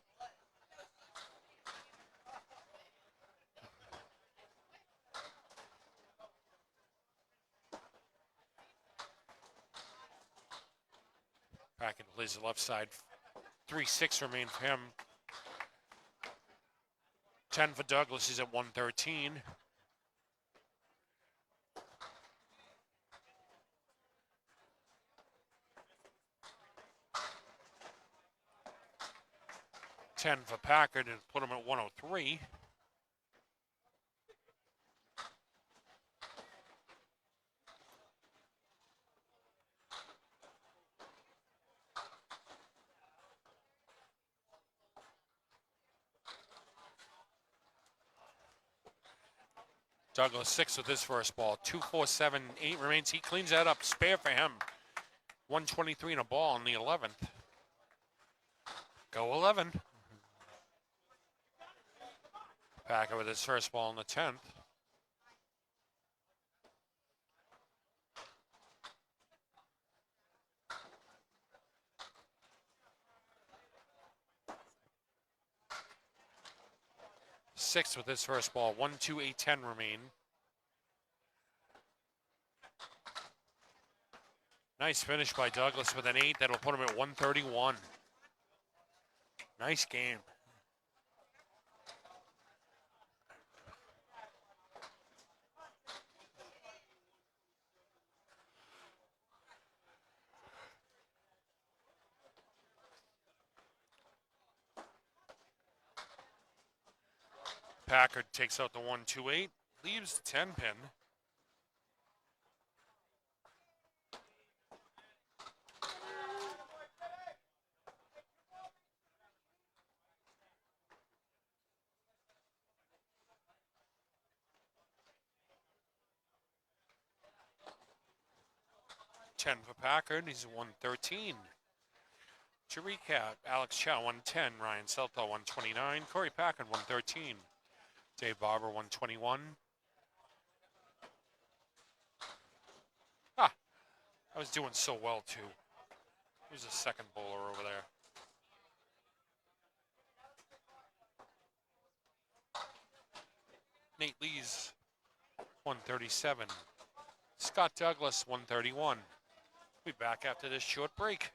Packard plays the left side. 3, 6 remain for him. 10 for Douglas. He's at 113. $10 for Packard and put him at 103. Douglas 6 with his first ball. 2, 4, 7, 8 remains. He cleans that up. Spare for him. 123 and a ball on the 11th. Go 11. Packard with his first ball on the 10th. 6 with his first ball. 1-2, 8-10 remain. Nice finish by Douglas with an 8. That'll put him at 131. Nice game. Packard takes out the 1-2-8, leaves the 10 pin. Ten for Packard, he's 113. To recap, Alex Chow 110, Ryan Seltho 129, Corey Packard 113, Dave Barber 121. Ah, I was doing so well too. There's a second bowler over there. Nate Lees 137, Scott Douglas 131. We'll be back after this short break.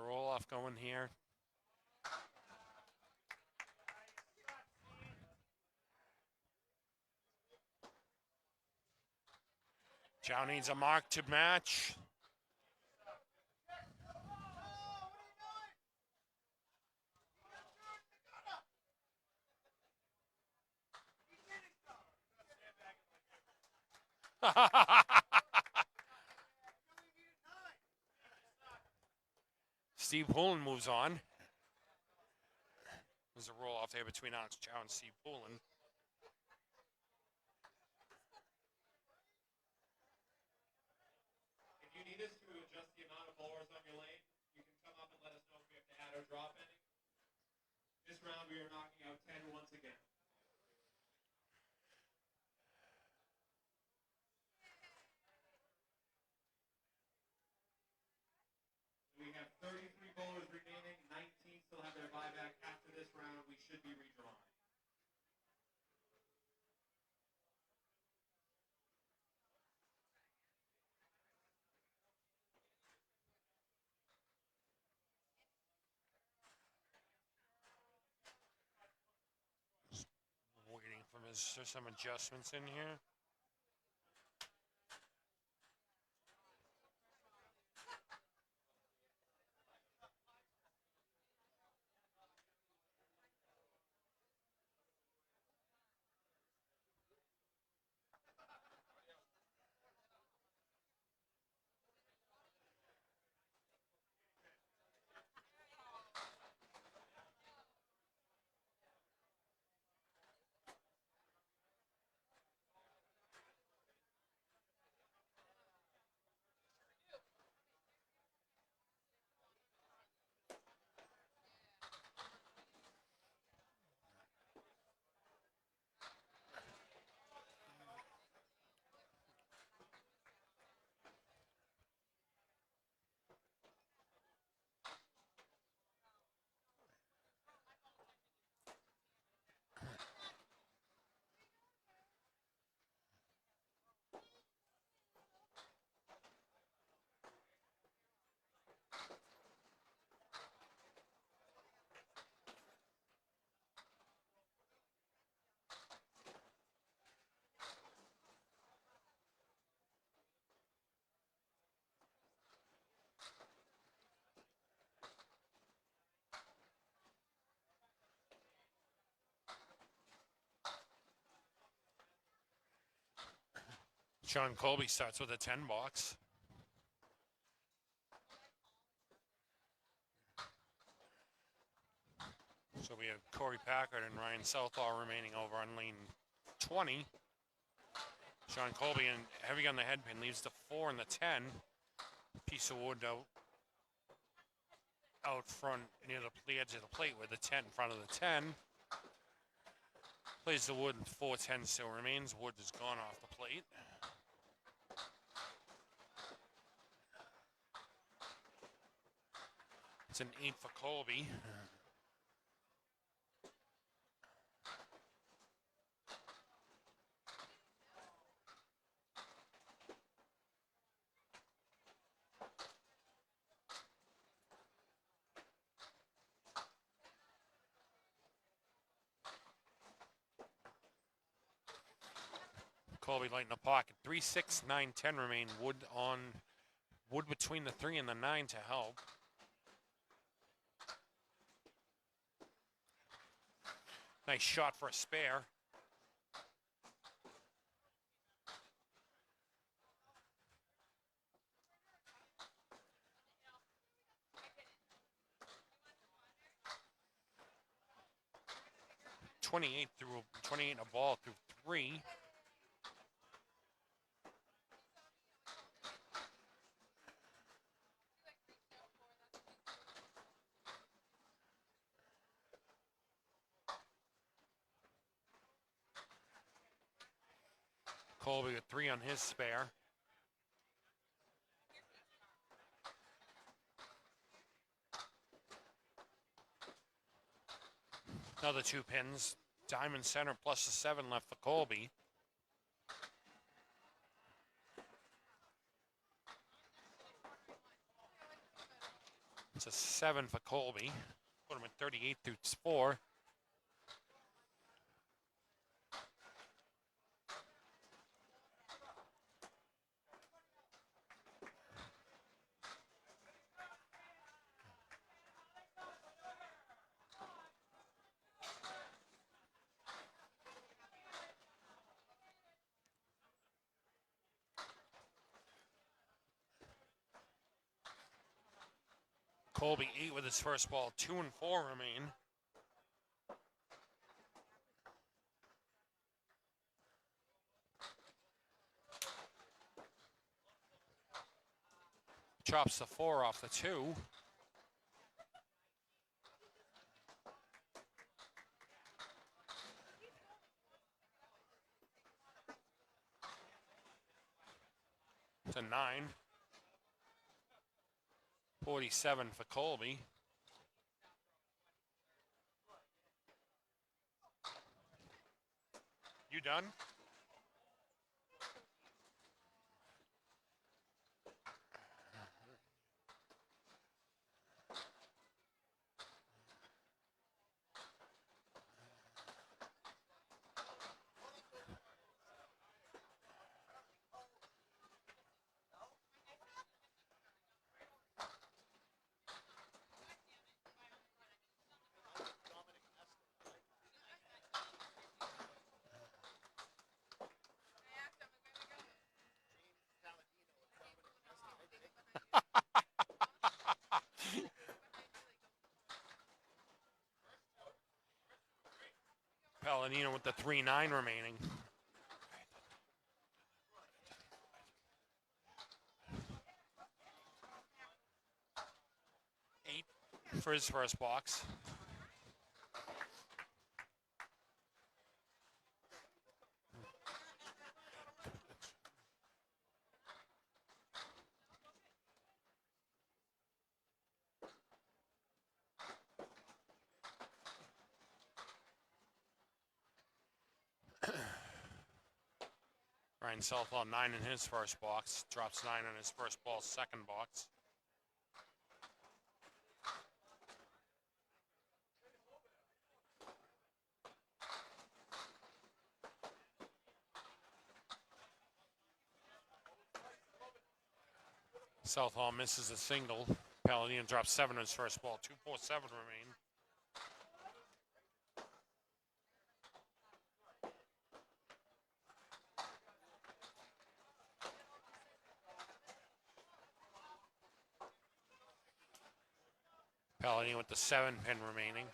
a roll-off going here. Chow needs a mark to match. Steve Poulin moves on. There's a roll off there between Alex Chow and Steve Poulin. If you need us to adjust the amount of bowlers on your lane, you can come up and let us know if we have to add or drop any. This round we are knocking out 10 once again. We have 33 bowlers remaining. 19 still have their buyback. After this round, we should be redrawn. Waiting for some adjustments in here. Sean Colby starts with a 10 box. So we have Corey Packard and Ryan Southall remaining over on lane 20. Sean Colby and heavy on the headpin leaves the 4 and the 10. Piece of wood out front near the edge of the plate with the 10 in front of the 10. Plays the wood, 4-10 still remains. Wood is gone off the plate. It's an 8 for Colby. Colby light in the pocket. 3, 6, 9, 10 remain. Wood between the 3 and the 9 to help. Nice shot for a spare. .28 a ball through 3. Colby with 3 on his spare. Another 2 pins. Diamond center plus the 7 left for Colby. It's a 7 for Colby. Put him at 38 through 4. Colby 8 with his first ball. 2 and 4 remain. Chops the 4 off the 2. To 9. 47 for Colby. You done? Palladino with the 3-9 remaining. 8 for his first box. Ryan Southall 9 in his first box. Drops 9 on his first ball, second box. Southall misses a single. Palladino drops 7 on his first ball. 2-4-7 remain. Palladino with the 7-pin remaining.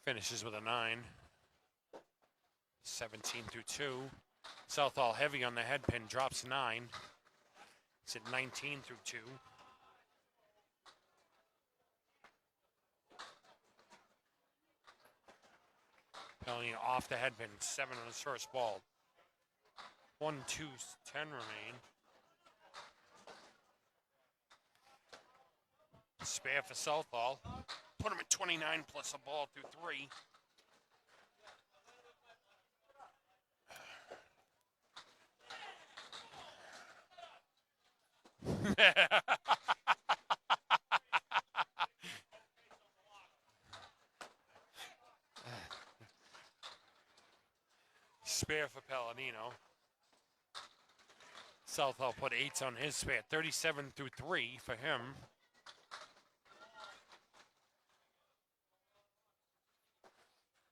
Finishes with a 9. 17 through 2. Southall heavy on the head pin, drops 9. It's at 19 through 2. Palladino off the head pin, 7 on his first ball. 1, 2, 10 remain. Spare for Southall. Put him at 29 plus a ball through 3. Spare for Palladino. Southall put 8s on his spare. 37 through 3 for him.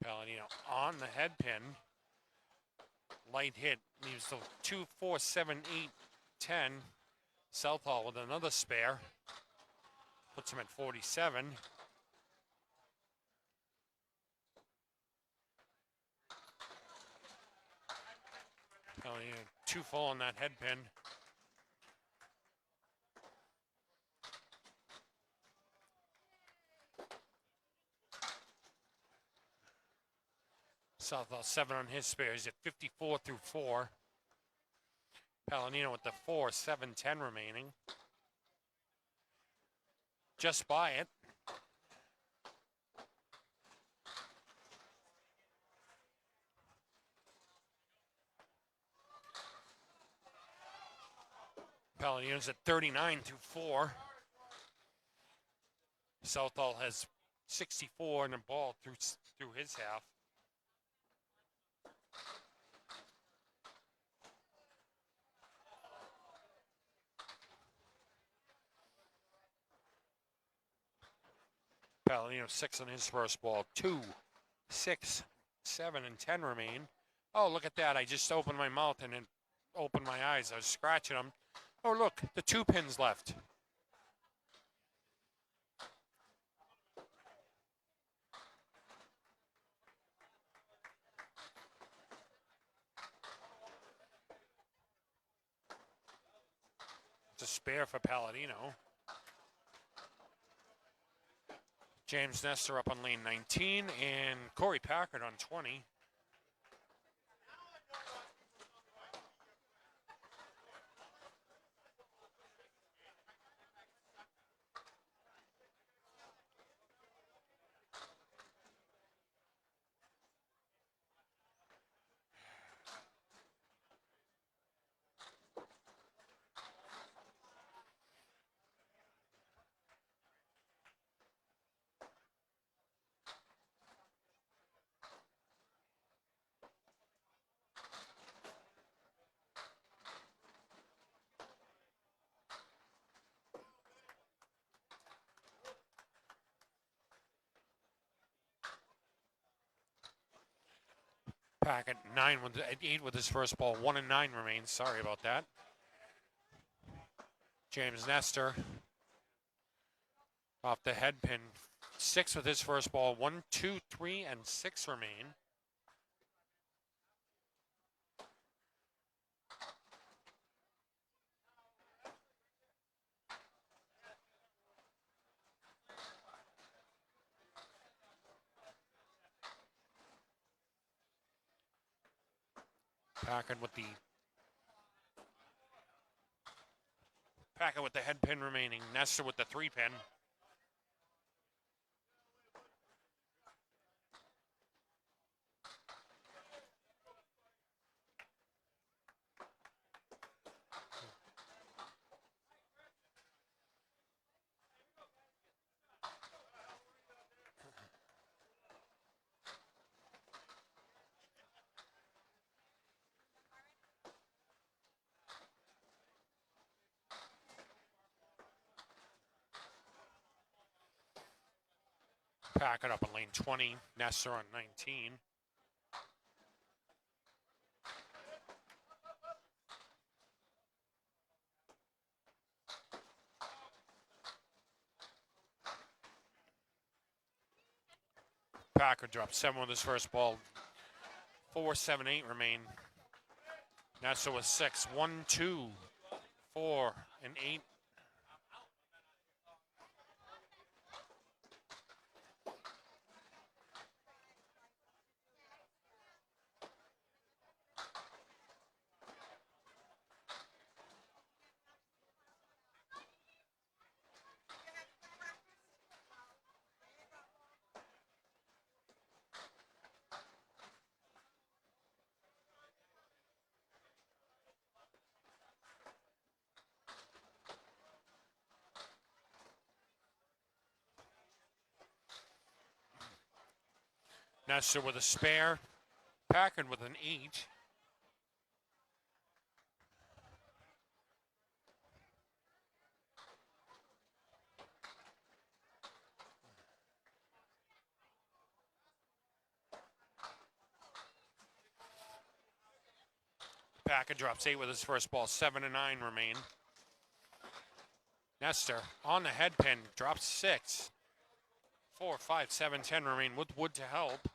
Palladino on the head pin. Light hit. Leaves the 2, 4, 7, 8, 10. Southall with another spare. Puts him at 47. Palladino 2 full on that head pin. Southall 7 on his spare. He's at 54 through 4. Palladino with the 4, 7, 10 remaining. Just by it. Palladino's at 39-4. Southall has 64 in the ball through his half. Palladino 6 on his first ball. 2, 6, 7, and 10 remain. Oh, look at that. I just opened my mouth and then opened my eyes. I was scratching them. Oh, look, the 2 pins left. It's a spare for Palladino. James Nestor up on lane 19 and Corey Packard on 20. Packard 8 with his first ball. 1 and 9 remains. Sorry about that. James Nestor off the head pin. 6 with his first ball. 1, 2, 3, and 6 remain. Packard with the head pin remaining. Nestor with the 3 pin. Packard up on lane 20. Nestor on 19. Packard dropped 7 with his first ball. 4, 7, 8 remain. Nestor with 6. 1, 2, 4, and 8. Nestor with a spare. Packard with an 8. Packard drops 8 with his first ball. 7 and 9 remain. Nestor on the head pin. Drops 6. 4, 5, 7, 10 remain with Wood to help.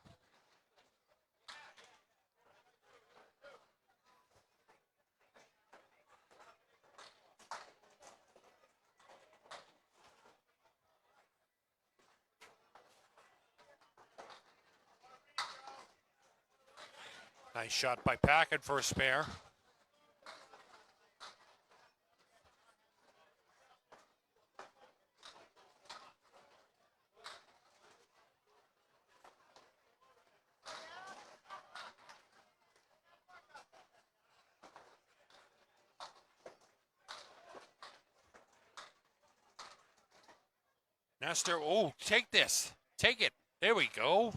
Nice shot by Packard for a spare. Nestor, oh, take this. Take it. There we go.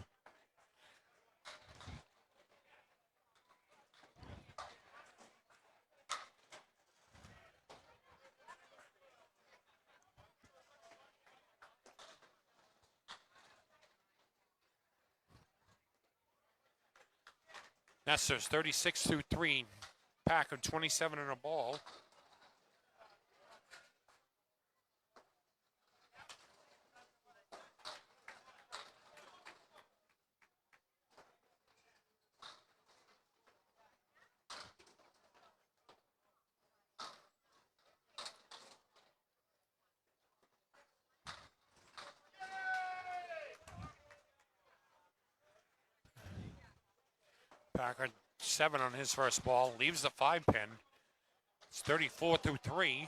Nestor's 36 through 3. Packard 27 in a ball. Packard 7 on his first ball. Leaves the 5 pin. It's 34 through 3.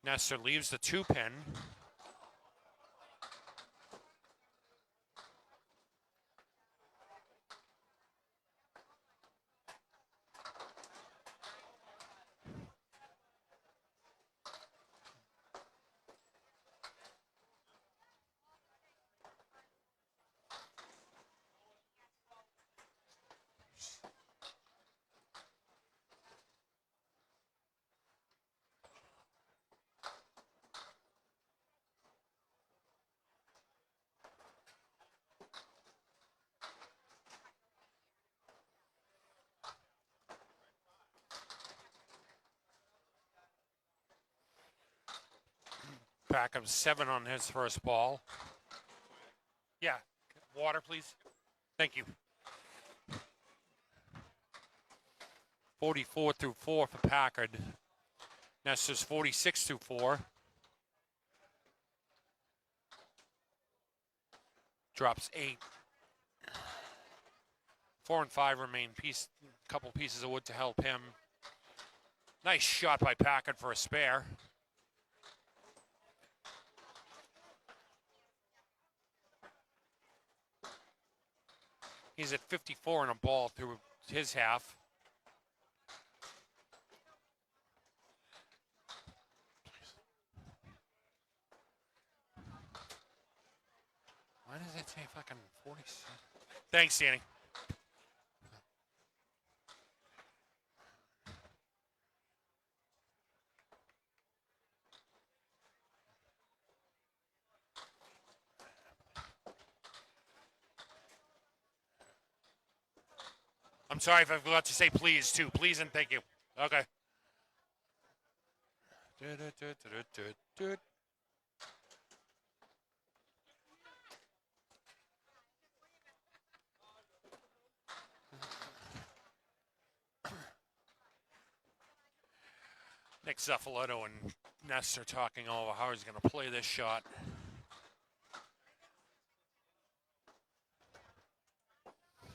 Nestor leaves the 2 pin. Packard 7 on his first ball. Yeah, water, please. Thank you. 44 through 4 for Packard. Nestor's 46 through 4. Drops 8. 4 and 5 remain. Couple pieces of wood to help him. Nice shot by Packard for a spare. He's at 54 in a ball through his half. Why does it say fucking 40? Thanks, Danny. I'm sorry if I forgot to say please, too. Please and thank you. Okay. Nick Zeffalotto and Ness are talking over how he's going to play this shot.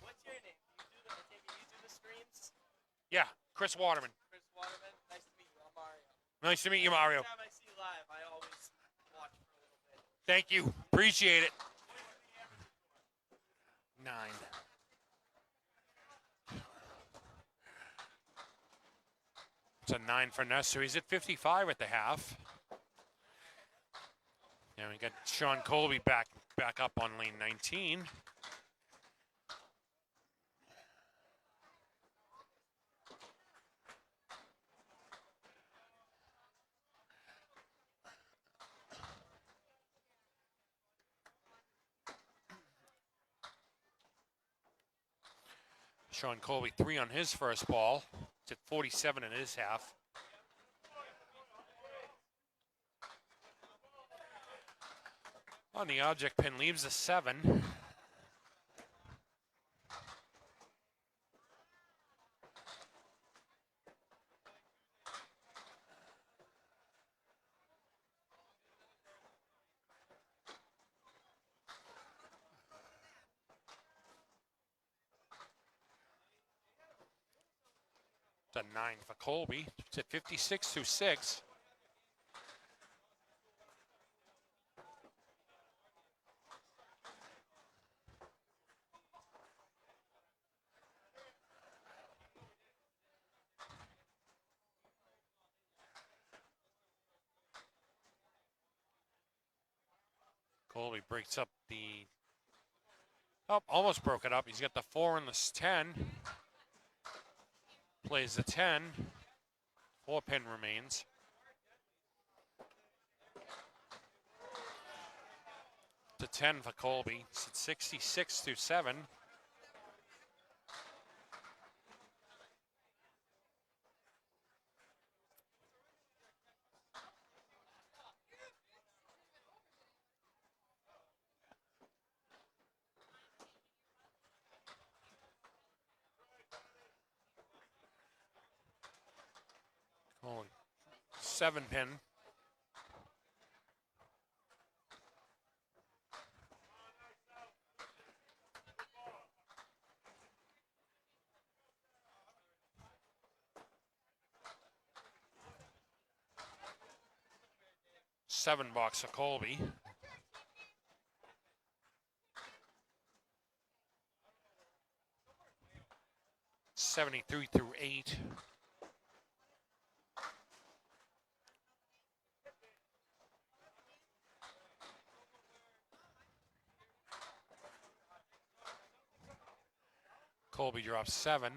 What's your name? You do the streams? Yeah, Chris Waterman. Chris Waterman. Nice to meet you. I'm Mario. Nice to meet you, Mario. Every time I see you live, I always watch for a little bit. Thank you. Appreciate it. 9. It's a 9 for Ness, so he's at 55 at the half. And we got Sean Colby back up on lane 19. Sean Colby 3 on his first ball. It's at 47 in his half. On the object pin, leaves a 7. It's a 9 for Colby. It's at 56 through 6. Colby breaks up the. Oh, almost broke it up. He's got the 4 and the 10. Plays the 10. 4 pin remains. To 10 for Colby. It's at 66-7. Colby. 7 pin. $7 for Colby. $73 through 8. Colby drops 7.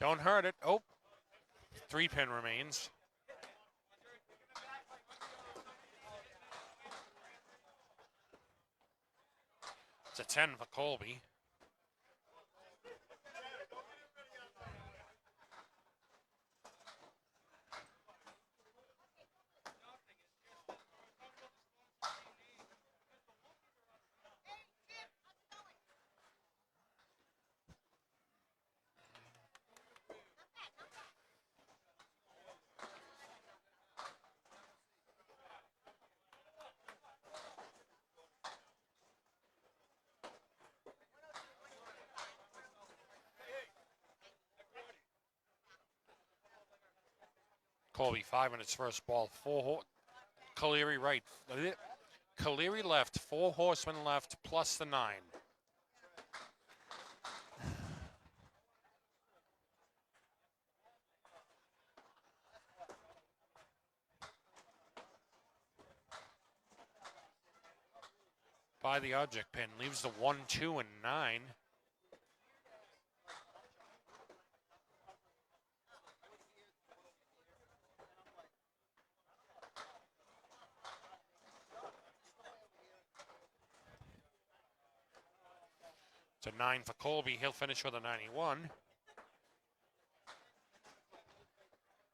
Don't hurt it. Oh, 3 pin remains. It's a 10 for Colby. Colby 5 on its first ball. 4 Caleri right. Caleri left. 4 horsemen left plus the 9. By the object pin. Leaves the 1, 2, and 9. It's a 9 for Colby. He'll finish with a 91.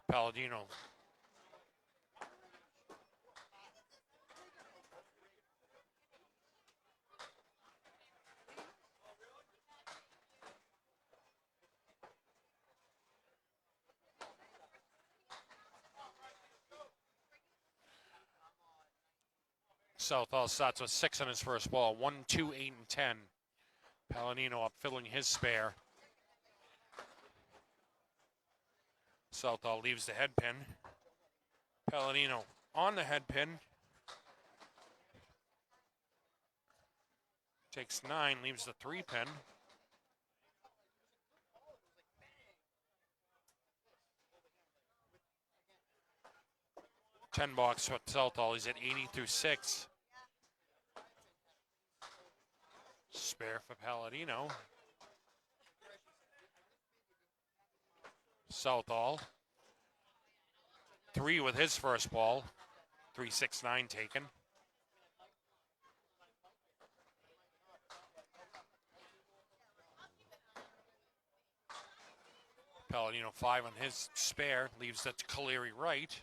Palladino. Southall starts with 6 on his first ball. 1, 2, 8, and 10. Palladino up filling his spare. Southall leaves the head pin. Palladino on the head pin. Takes 9, leaves the 3 pin. $10 for Southall. He's at 80 through 6. Spare for Palladino. Southall. 3 with his first ball. 3, 6, 9 taken. Palladino 5 on his spare. Leaves that to Caleri right.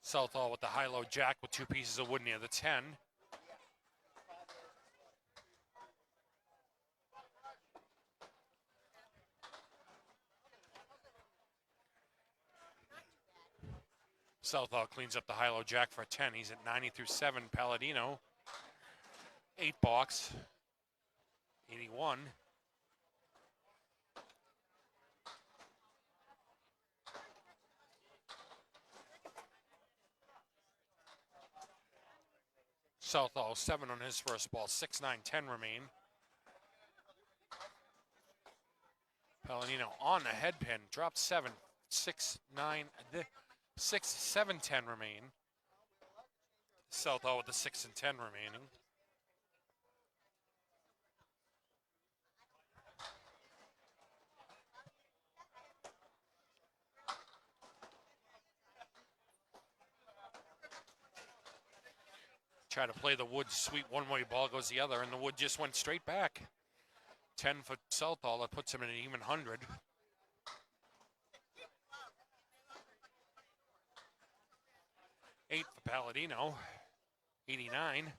Southall with the high-low jack with 2 pieces of wood near the 10. Southall cleans up the high-low jack for a 10. He's at 90 through 7. Palladino, 8 box, 81. Southall 7 on his first ball, 6-9-10 remain. Palladino on the head pin, dropped 7, 6-7-10 remain. Southall with the 6 and 10 remaining. Try to play the wood sweep one way, ball goes the other, and the wood just went straight back. 10 for Southall, that puts him in an even 100. 8 for Palladino, 89.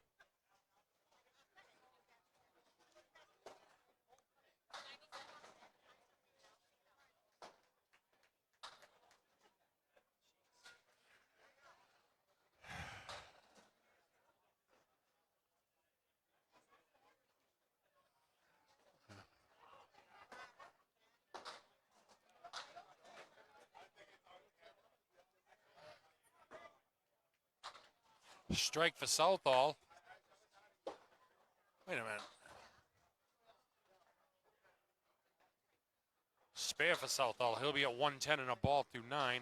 Strike for Southall. Wait a minute. Spare for Southall. He'll be at 110 and a ball through 9.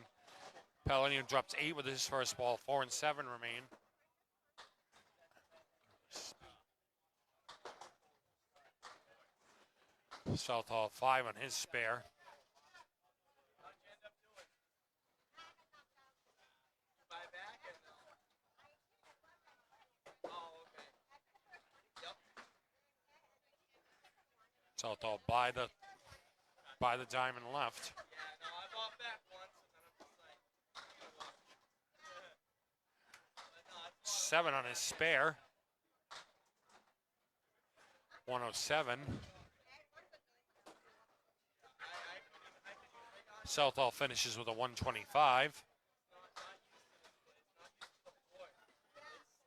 Palladino drops 8 with his first ball. 4 and 7 remain. Southall 5 on his spare. How'd you end up doing? Buy back and oh, okay. Yep. Southall by the diamond left. Yeah, no, I bought back once and then I'm just like, you know what? But no, I bought 7 on his spare. 107. I could use big on Southall finishes with a 125. not used to this, but it's not used to the floor. It's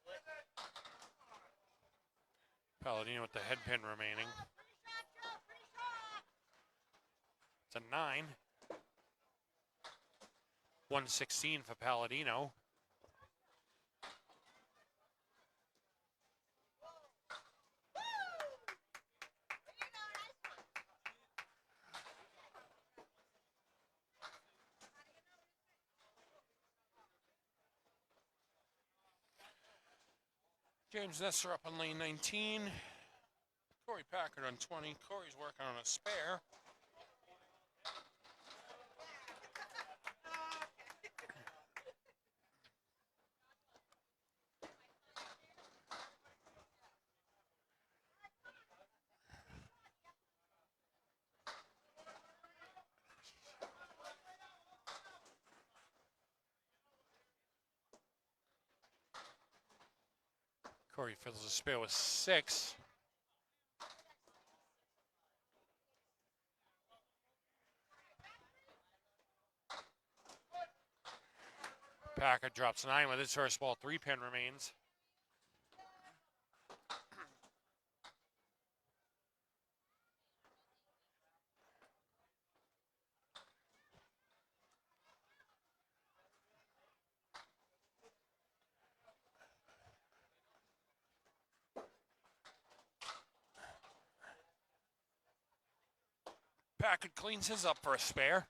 slick. Palladino with the head pin remaining. It's a 9. 116 for Palladino. James Nestor up on lane 19. Corey Packard on 20. Corey's working on a spare. Corey fills the spare with 6. Packard drops 9 with his first ball. 3 pin remains. Packard cleans his up for a spare.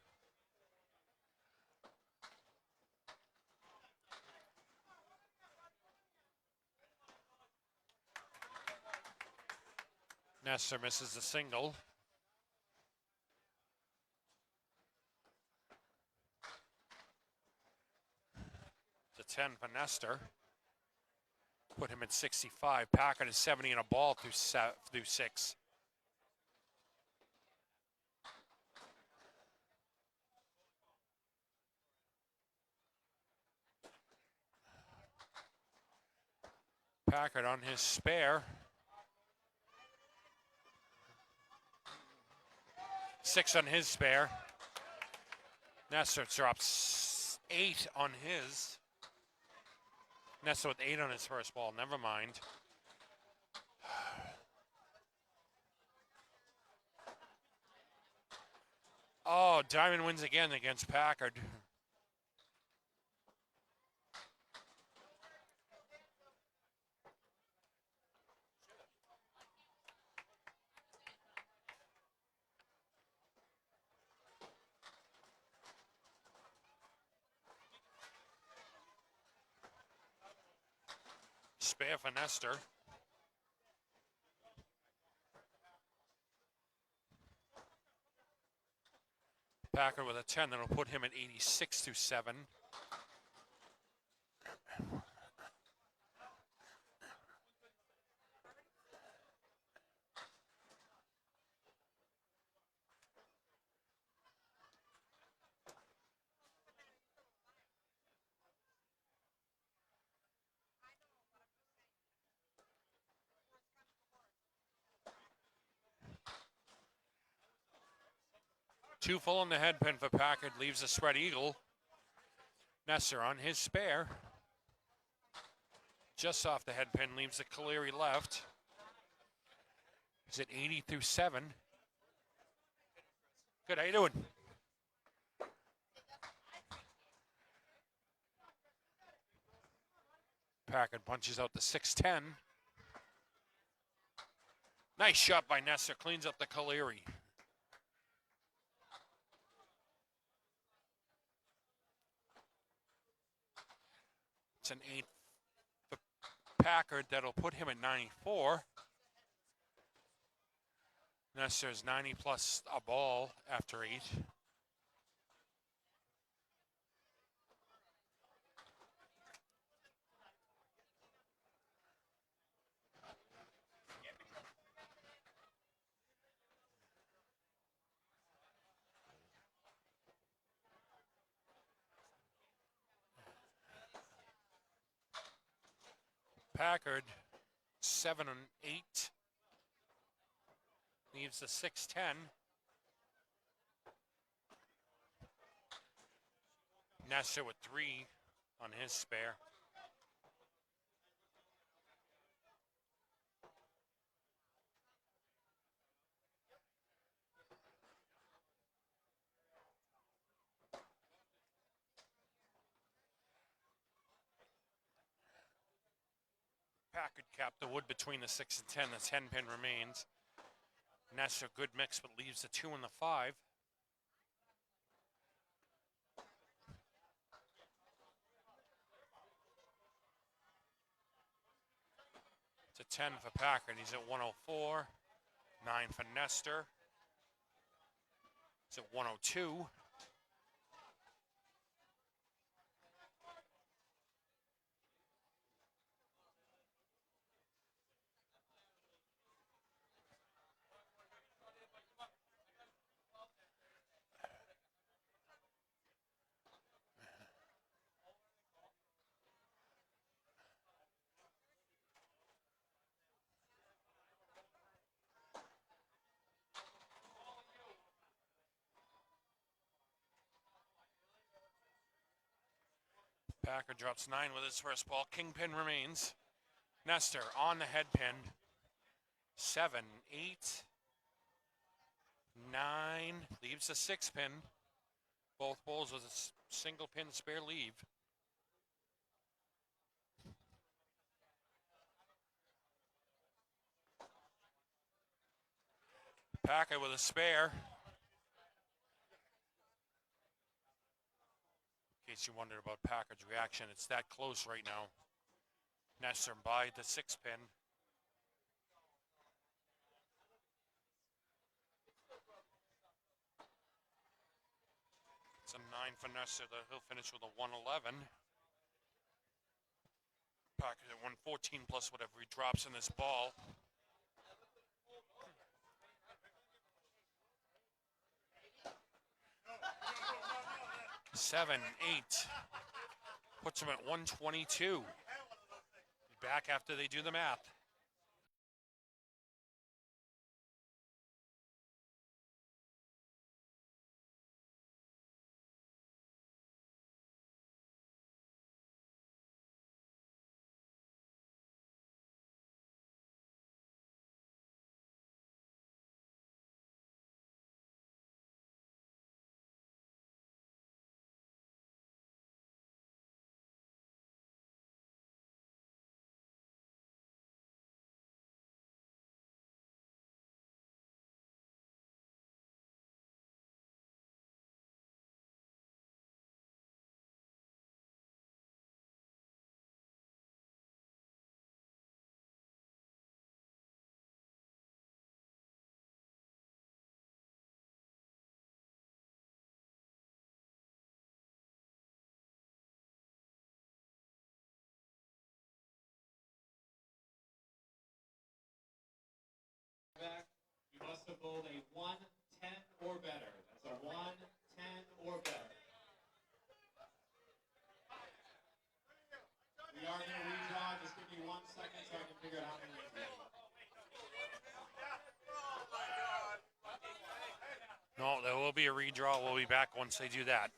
Nestor misses the single. It's a 10 for Nestor. Put him at 65. Packard is 70 and a ball through 6. Packard on his spare. 6 on his spare. Nestor drops 8 on his. Nestor with 8 on his first ball. Never mind. Oh, Diamond wins again against Packard. spare for Nestor. Packard with a 10, that'll put him at 86-7. Two full on the head pin for Packard, leaves a spread eagle. Nestor on his spare. Just off the head pin, leaves the Caleri left. He's at 80-7. Good, how you doing? Packard punches out the 6-10. Nice shot by Nestor, cleans up the Caleri. It's an 8 for Packard, that'll put him at 94. Nestor's 90 plus a ball after 8. Packard 7-8. Leaves the 6-10. Nestor with 3 on his spare. Packard capped the wood between the 6 and 10. The 10 pin remains. Nestor, good mix, but leaves the 2 and the 5. It's a 10 for Packard. He's at 104. 9 for Nestor. He's at 102. Packard drops 9 with his first ball. Kingpin remains. Nestor on the head pin. 7, 8, 9. Leaves the 6 pin. Both balls with a single pin spare leave. Packard with a spare. In case you wondered about Packard's reaction, it's that close right now. Nestor by the 6 pin. It's a 9 for Nestor. He'll finish with a 111. Packard at 114 plus whatever he drops in this ball. Seven, 8. Puts him at 122. Back after they do the math. to bold a 110 or better. That's a 110 or better. We are going to redraw. Just give me 1 second so I can figure out how many wins we have. No, there will be a redraw. We'll be back once they do that.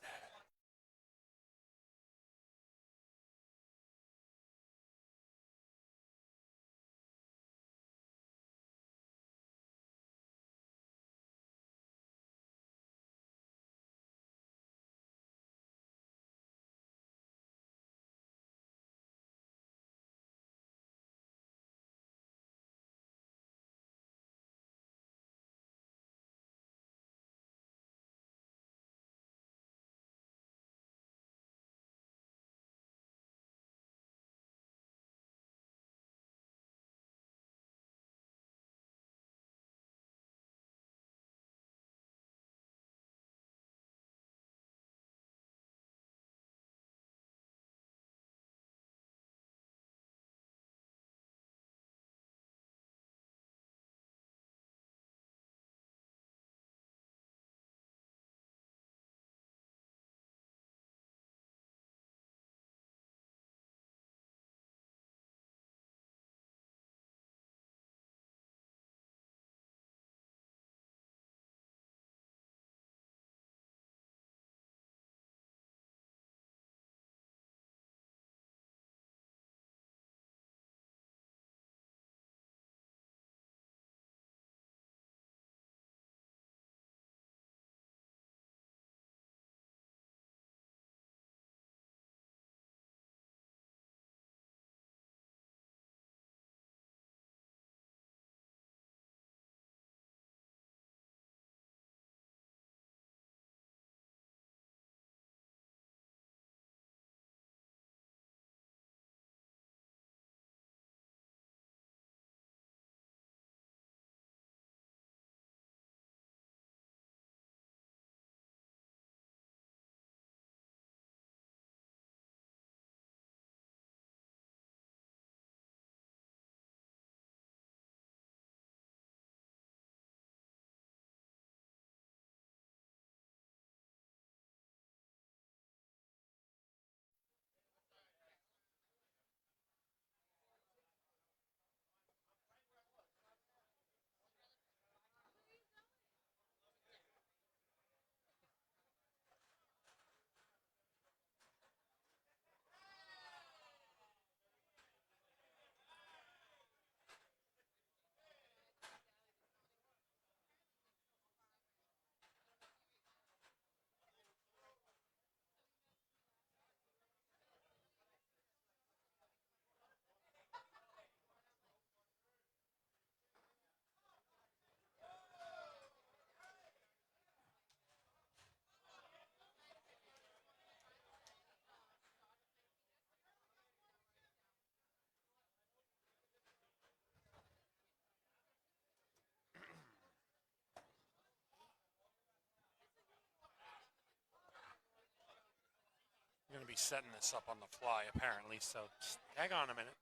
I'm going to be setting this up on the fly, apparently, so just hang on a minute.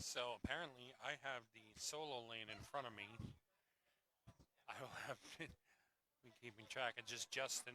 So apparently, I have the solo lane in front of me. I will have been keeping track of just Justin.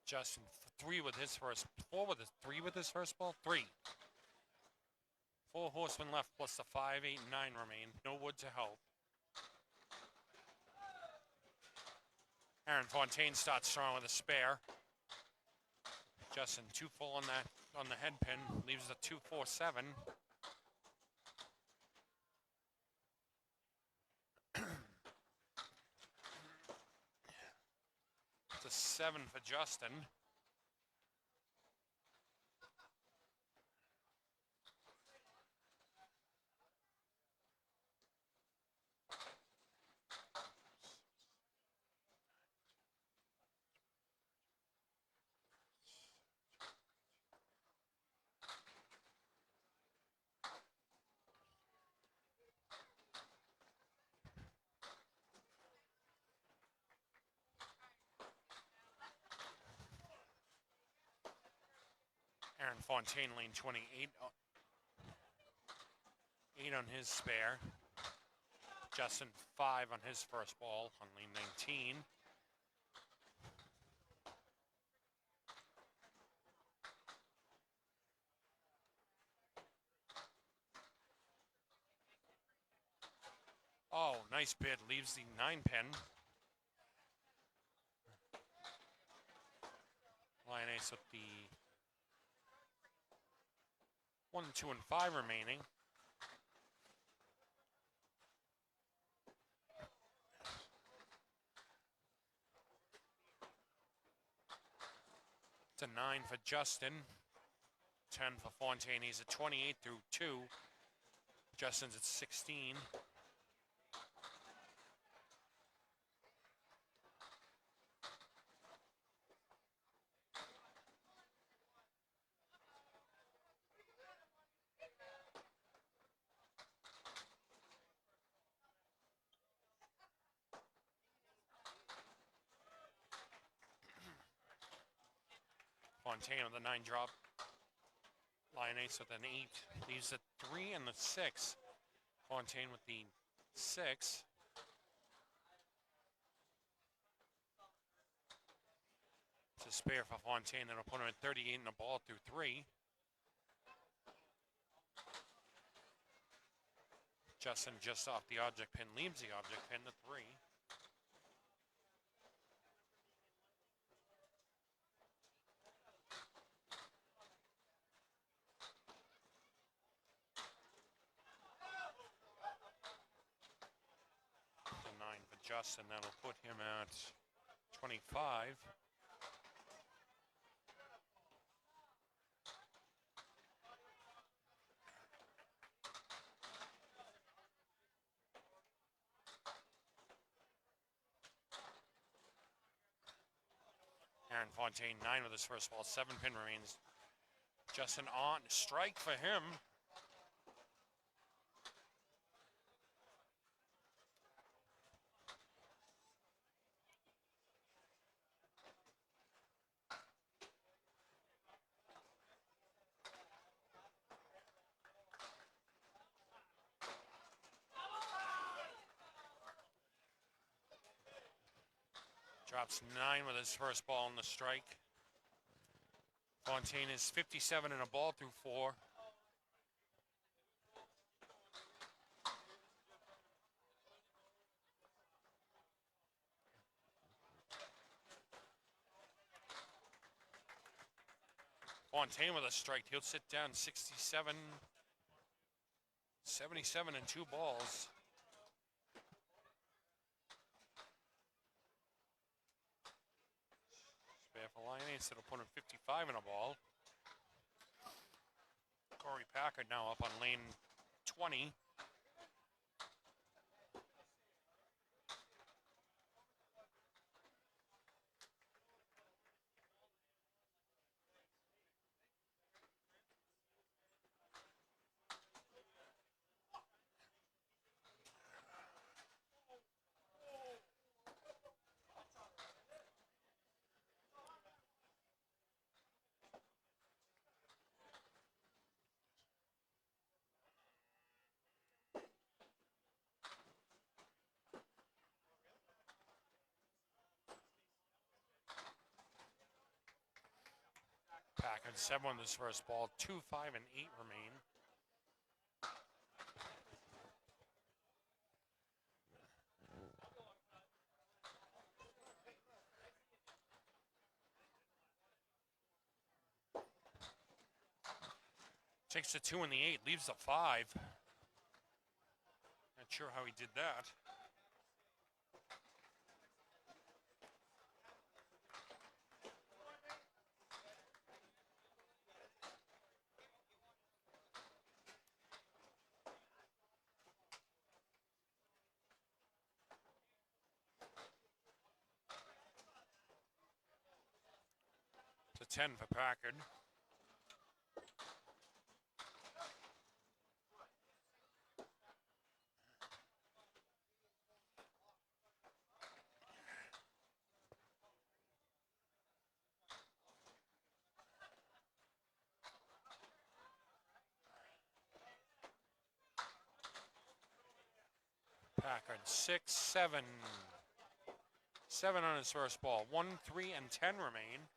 Justin three with his first, three with his first ball. Three. 4 horsemen left plus the 5, 8, and 9 remain. No wood to help. Aaron Fontaine starts strong with a spare. Justin 2 full on that on the head pin. Leaves the 2, 4, 7. It's a 7 for Justin. Aaron Fontaine lane 28. 8 on his spare. Justin 5 on his first ball on lane 19. Oh, nice bid. Leaves the 9 pin. Line ace with the 1, 2, and 5 remaining. It's a 9 for Justin. 10 for Fontaine. He's at 28 through 2. Justin's at 16. Fontaine with a 9 drop. Lion ace with an 8. Leaves the 3 and the 6. Fontaine with the 6. It's a spare for Fontaine that'll put him at 38 and a ball through 3. Justin just off the object pin, leaves the object pin to 3. The 9 for Justin, that'll put him at 25. Aaron Fontaine, 9 with his first ball, 7 pin remains. Justin on, strike for him. Drops 9 with his first ball on the strike. Fontaine is 57 and a ball through 4. Fontaine with a strike. He'll sit down 67, 77 and 2 balls. Spare for Lion Ace. That'll put him 55 and a ball. Corey Packard now up on lane 20. Packard 7 on this first ball. 2, 5, and 8 remain. Takes the 2 and the 8, leaves the 5. Not sure how he did that. It's a 10 for Packard. Packard 6, 7. 7 on his first ball. 1, 3, and 10 remain.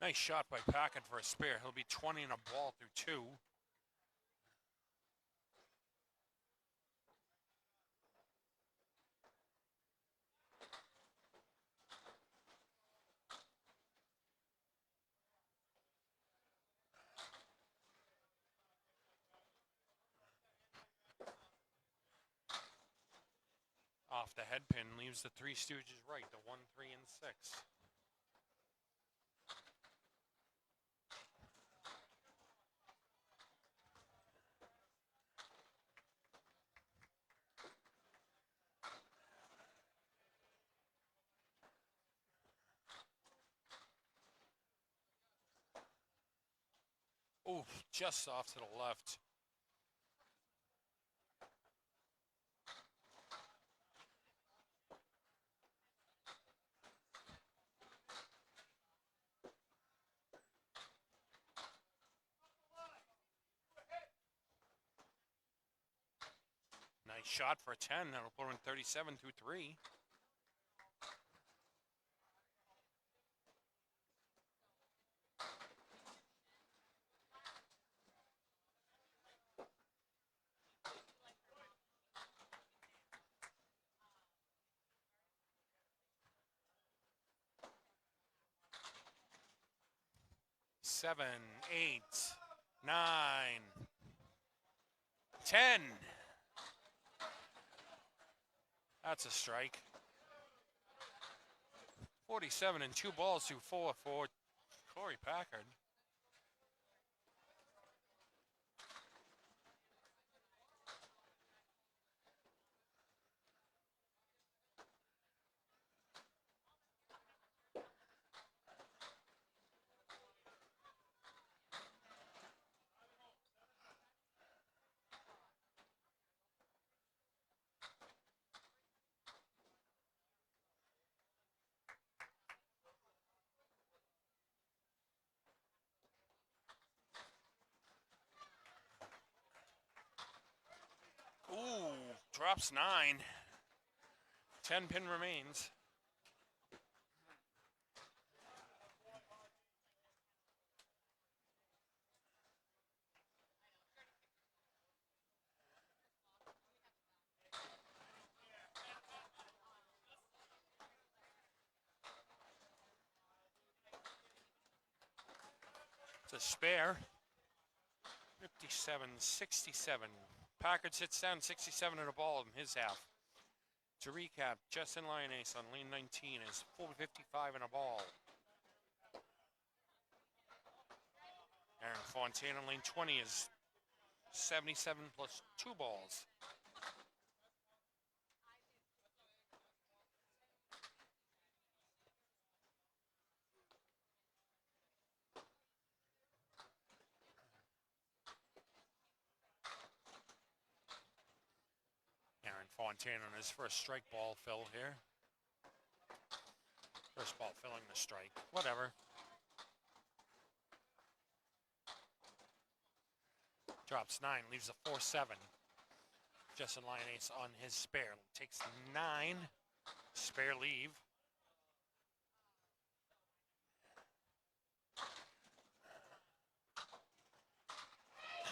Nice shot by Packard for a spare. He'll be 20 and a ball through 2. Off the head pin, leaves the Three Stooges right, the 1, 3, and 6. Oof, just off to the left. Nice shot for a 10. That'll put him in 37 through 3. Seven, 8, 9, 10. That's a strike. 47 and 2 balls through 4 for Corey Packard. Ooh, drops 9. 10 pin remains. It's a spare. 57-67. Packard sits down 67 in a ball in his half. To recap, Justin Lyonnaise on lane 19 is 455 in a ball. Aaron Fontaine on lane 20 is 77 plus 2 balls. Aaron Fontaine on his first strike ball fill here. First ball filling the strike. Whatever. Drops 9, leaves a 4-7. Justin Lyonnaise on his spare. Takes 9. Spare leave.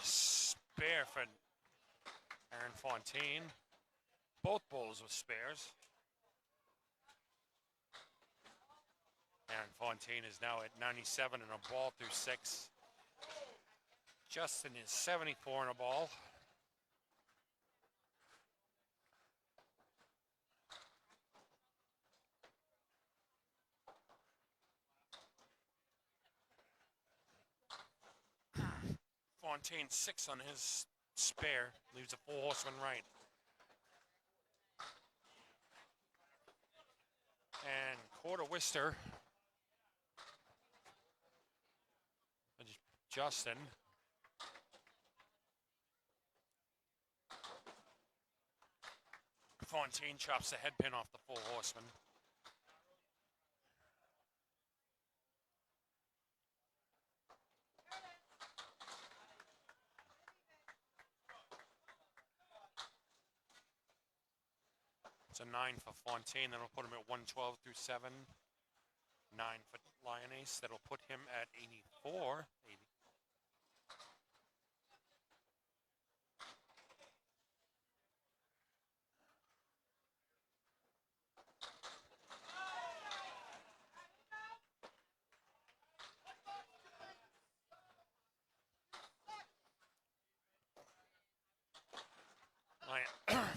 Spare for Aaron Fontaine. Both bowls with spares. Aaron Fontaine is now at 97 and a ball through 6. Justin is 74 and a ball. Fontaine 6 on his spare. Leaves a 4-horseman right. And quarter Wister. Justin. Fontaine chops the head pin off the 4-horseman. It's a 9 for Fontaine. That'll put him at 112 through 7. 9 for Lyonnaise. That'll put him at 84. 80.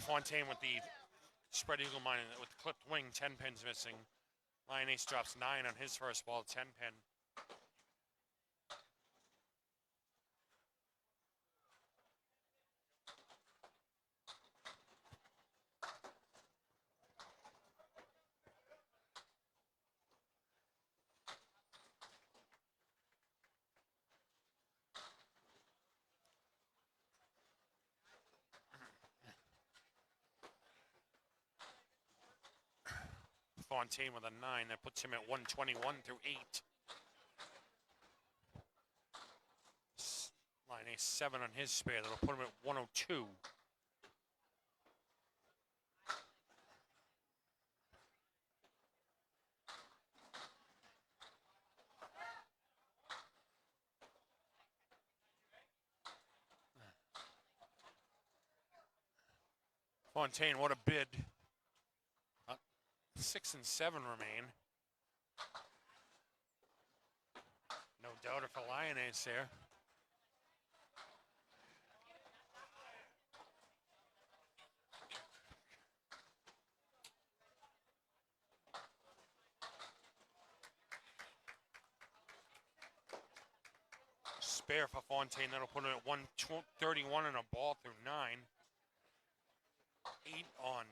Fontaine with the spread eagle mine with the clipped wing, 10 pins missing. Lyonnaise drops 9 on his first ball, 10 pin. Fontaine with a 9. That puts him at 121 through 8. Lyonnaise 7 on his spare. That'll put him at 102. Fontaine, what a bid. 6 and 7 remain. No doubter for Lyonnaise there. Spare for Fontaine. That'll put him at 131 and a ball through 9. 8 on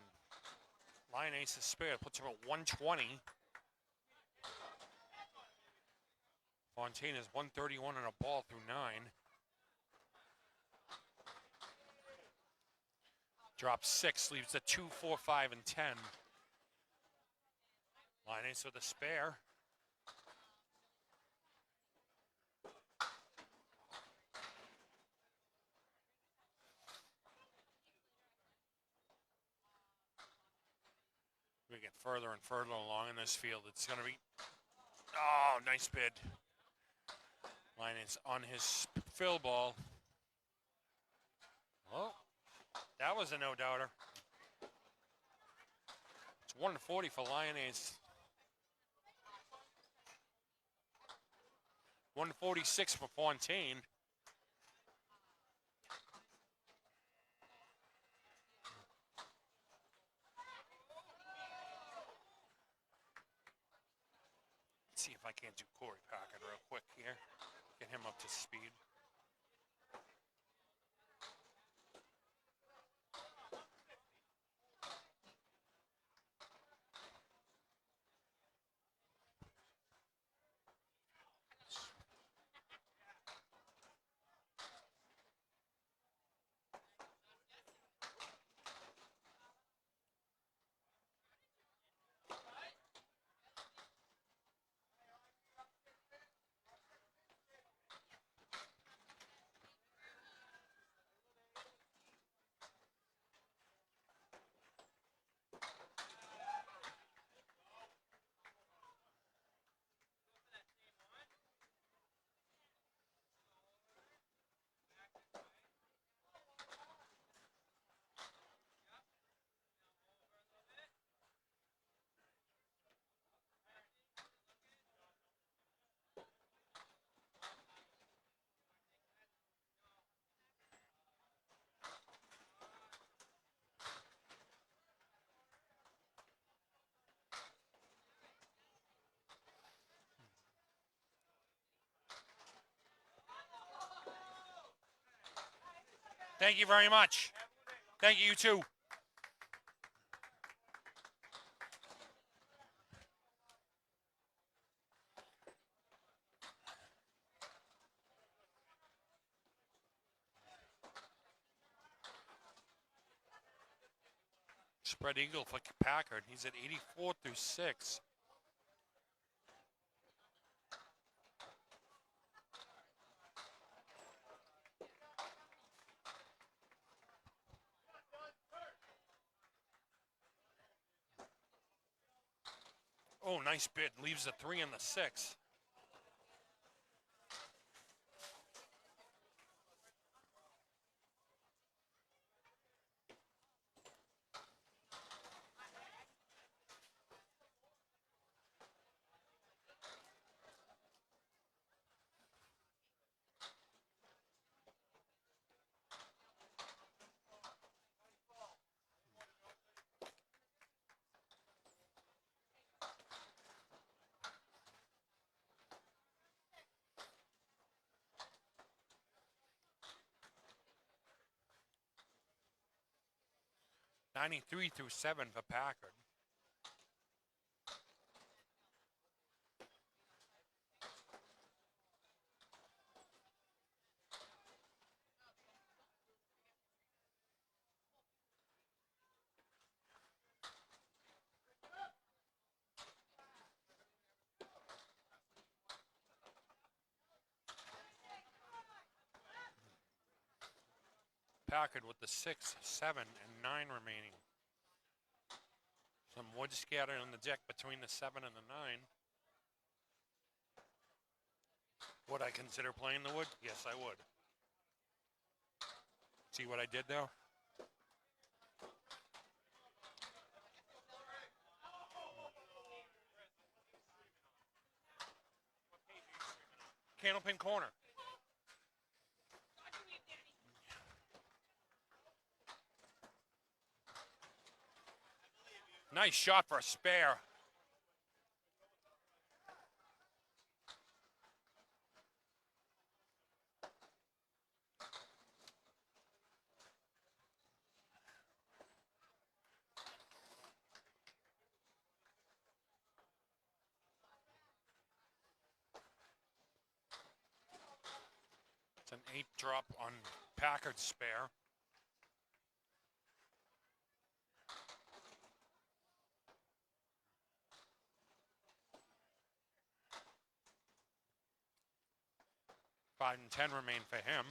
Lyonnaise's spare. Puts him at 120. Fontaine is 131 and a ball through 9. Drops 6, leaves the 2, 4, 5, and 10. Lyonnaise with a spare. We get further and further along in this field. It's going to be, oh, nice bid. Lyonnaise on his fill ball. Oh, that was a no-doubter. It's 140 for Lyonnaise. 146 for Fontaine. Let's see if I can't do Corey Packard real quick here. Get him up to speed. Thank you very much. Thank you, you too. Spread eagle for Packard. He's at 84 through 6. Oh, nice bid. Leaves the 3 and the 6. $93 through 7 for Packard. Packard with the 6, 7, and 9 remaining. Some wood scattered on the deck between the 7 and the 9. Would I consider playing the wood? Yes, I would. See what I did there? Candlepin corner. Nice shot for a spare. It's an 8 drop on Packard's spare. Five and 10 remain for him.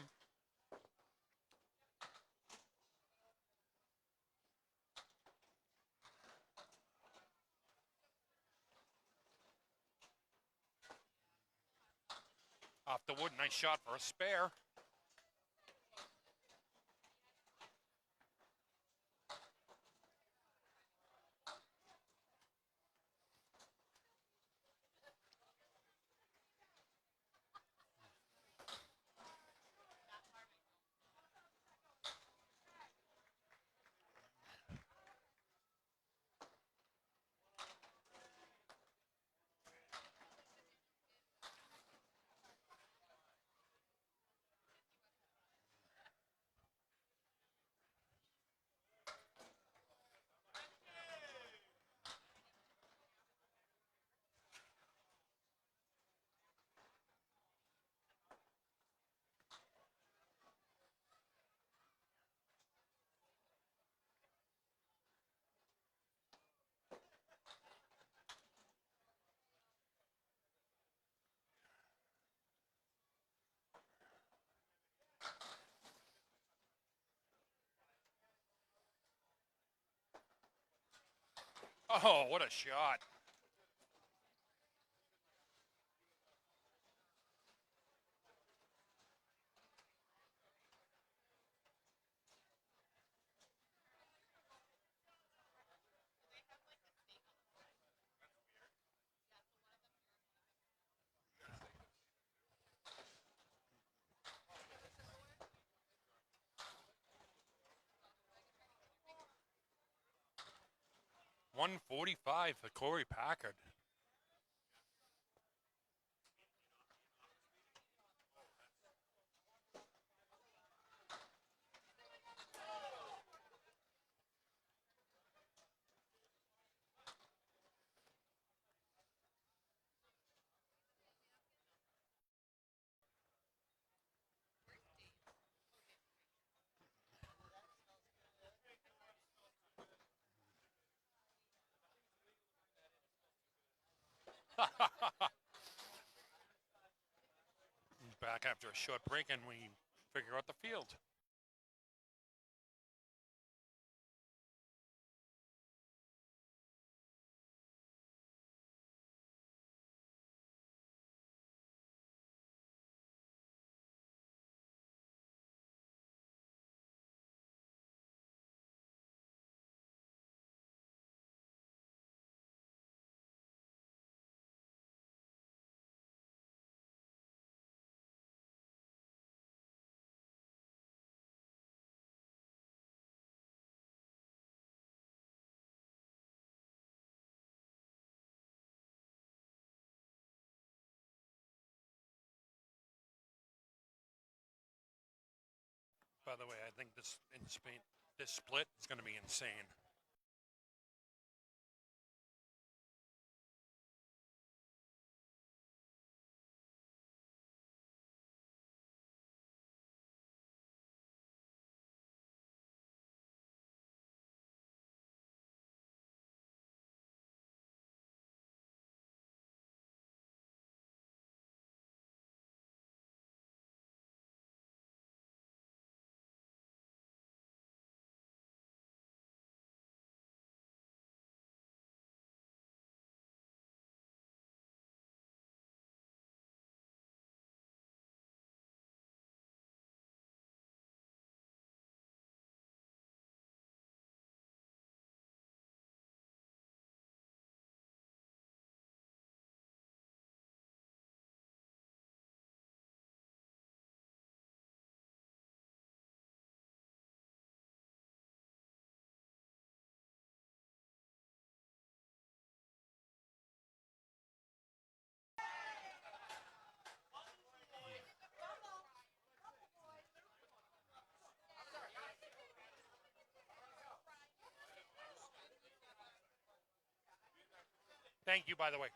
Off the wood, nice shot for a spare. Oh, what a shot. $145 for Corey Packard. Back after a short break, and we figure out the field. By the way, I think this split is going to be insane. Thank you, by the way.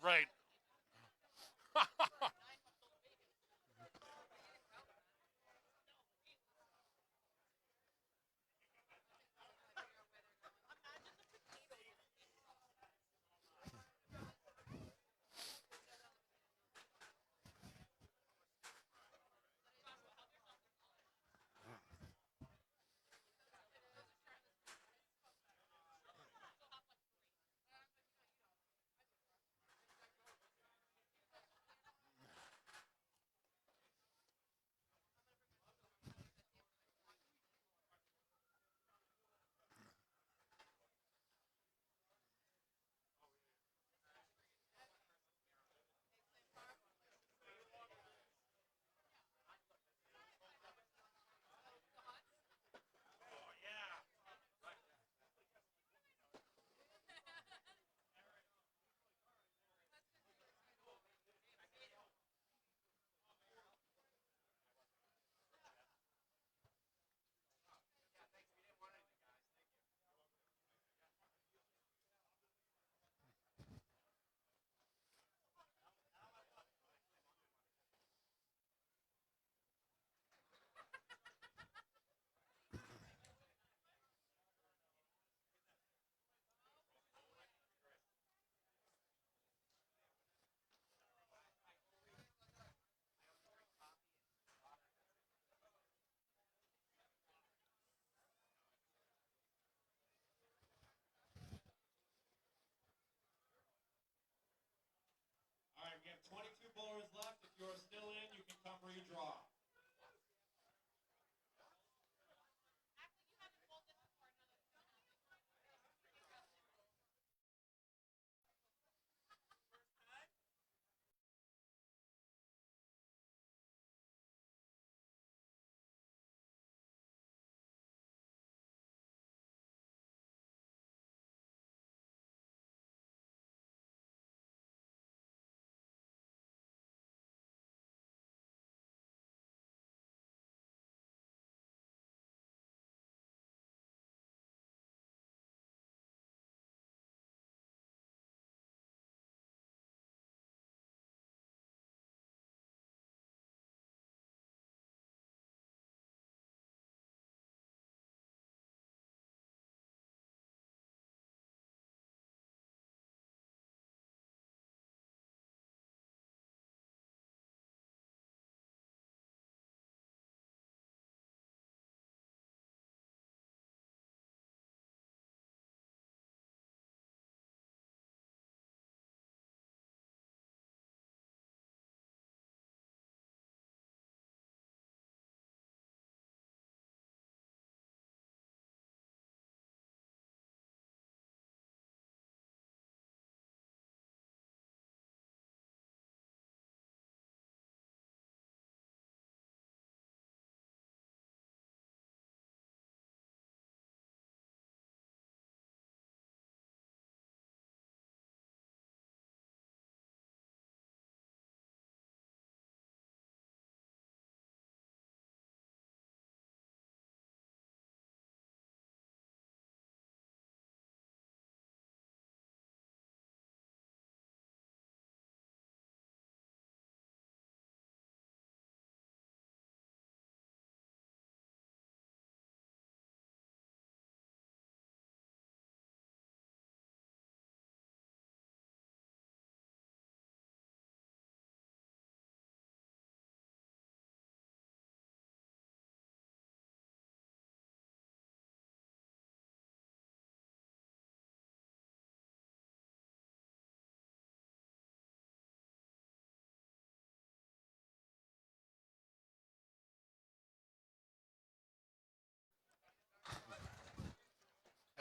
Right.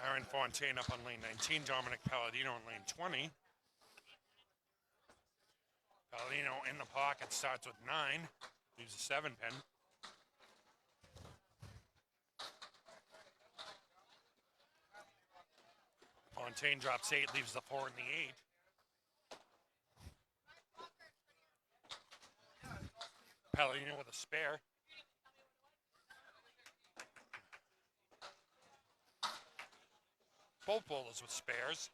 Aaron Fontaine up on lane 19. Dominic Palladino on lane 20. Palladino in the pocket starts with 9. Leaves a 7-pin. Fontaine drops 8, leaves the 4 and the 8. Palladino with a spare. Both bowlers with spares.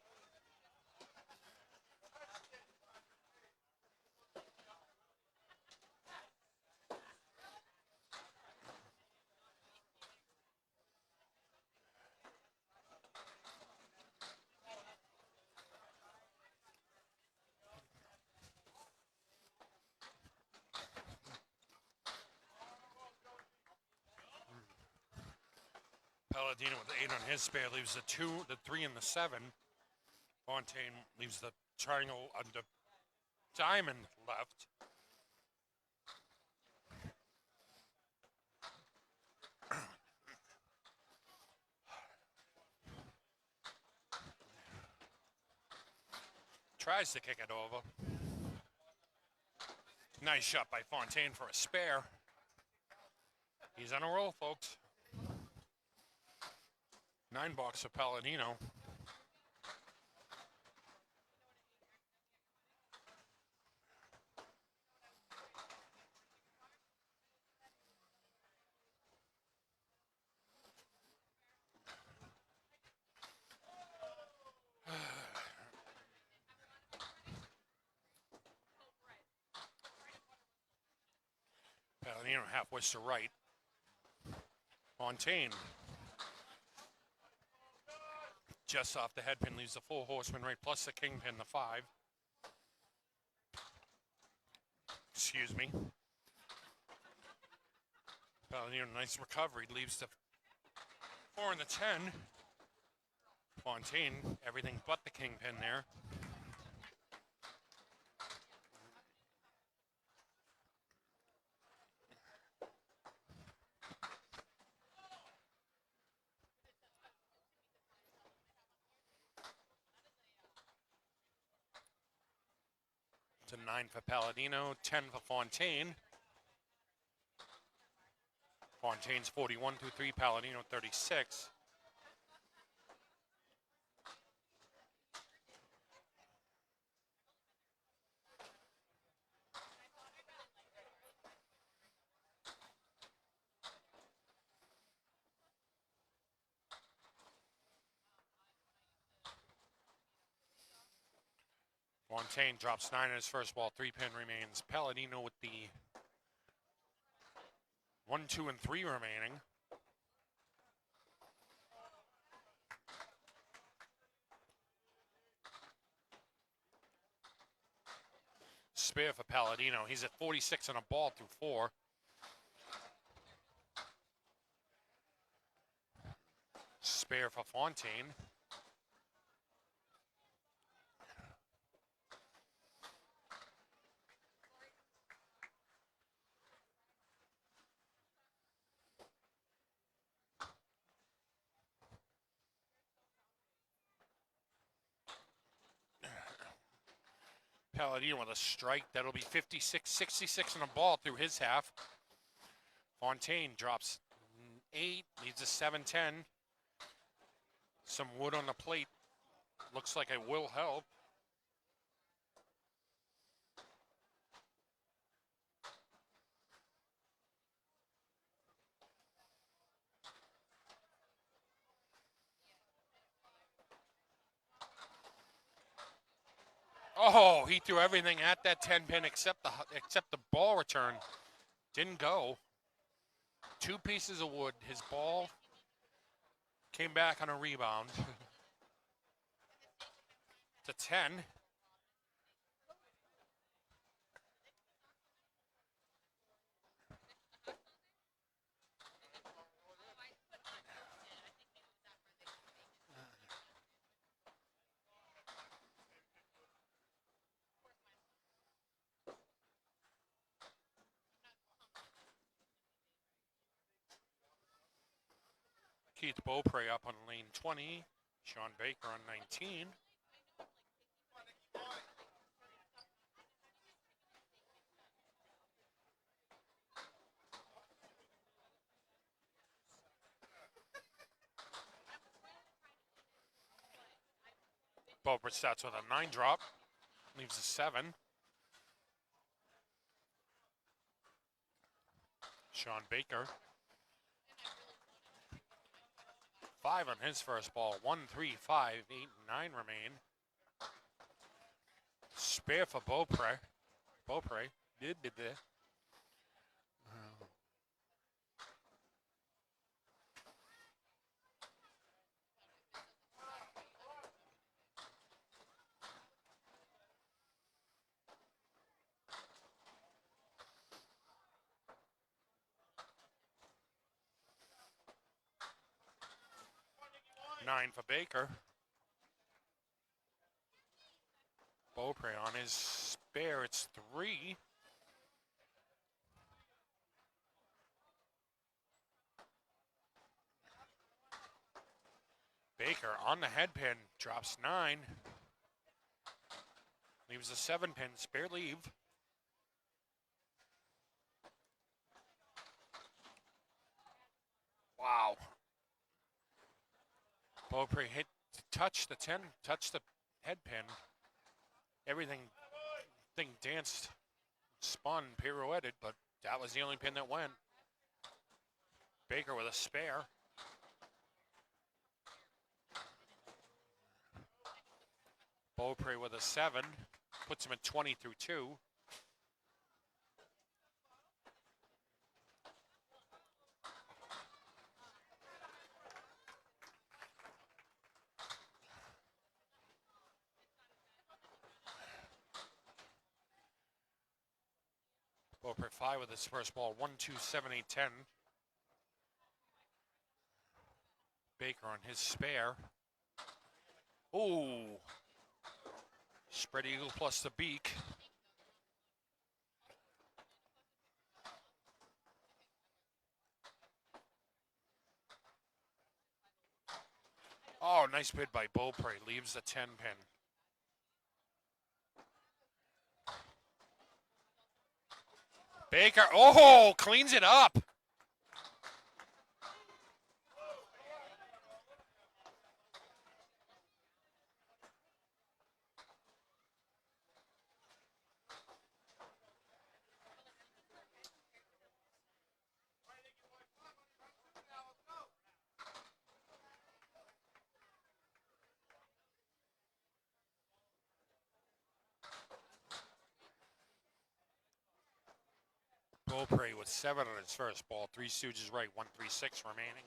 Palladino with the 8 on his spare leaves the 2, the 3, and the 7. Fontaine leaves the triangle under diamond left. Tries to kick it over. Nice shot by Fontaine for a spare. He's on a roll, folks. 9 box for Palladino. Palladino half west to right. Fontaine just off the head pin leaves the 4 horseman right plus the kingpin, the 5. Excuse me. Palladino, nice recovery, leaves the 4 and the 10. Fontaine, everything but the kingpin there. To 9 for Palladino, 10 for Fontaine. Fontaine's 41 through 3, Palladino 36. Fontaine drops 9 in his first ball, 3-pin remains. Palladino with the 1, 2, and 3 remaining. Spare for Palladino. He's at 46 on a ball through 4. Spare for Fontaine. Palladino with a strike. That'll be 56-66 on a ball through his half. Fontaine drops 8, leaves a 7-10. Some wood on the plate. Looks like it will help. Oh, he threw everything at that 10-pin except the ball return. Didn't go. 2 pieces of wood. His ball came back on a rebound. To 10. Keith Beaupre up on lane 20. Sean Baker on 19. Beaupre starts with a 9 drop, leaves a 7. Sean Baker. 5 on his first ball. 1, 3, 5, 8, 9 remain. Spare for Beaupre. Beaupre did it. 9 for Baker. Beaupre on his spare. It's 3. Baker on the head pin, drops 9. Leaves a 7 pin, spare leave. Wow. Beaupre hit, touched the 10, touched the head pin. Everything danced, spun, pirouetted, but that was the only pin that went. Baker with a spare. Beaupre with a 7, puts him at 20 through 2. Beaupre 5 with his first ball. 1, 2, 7, 8, 10. Baker on his spare. Ooh. Spread eagle plus the beak. Oh, nice bid by Beaupre. Leaves the 10 pin. Baker, oh, cleans it up. Beaupre with 7 on his first ball. 3 Stooges right, 1, 3, 6 remaining.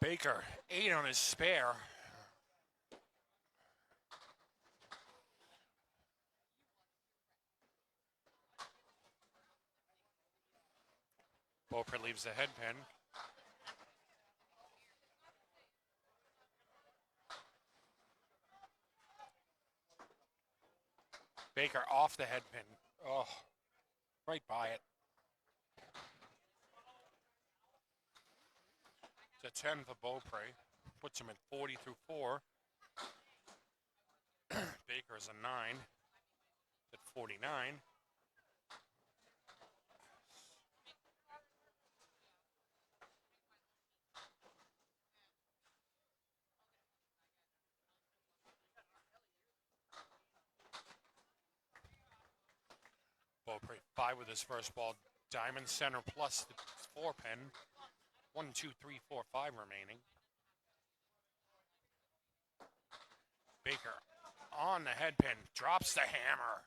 Baker, 8 on his spare. Beaupre leaves the head pin. Baker off the head pin. Oh, right by it. It's a 10 for Beaupre. Puts him at 40 through 4. Baker's a 9 at 49. Beaupre 5 with his first ball. Diamond center plus the 4 pin. 1, 2, 3, 4, 5 remaining. Baker on the head pin. Drops the hammer.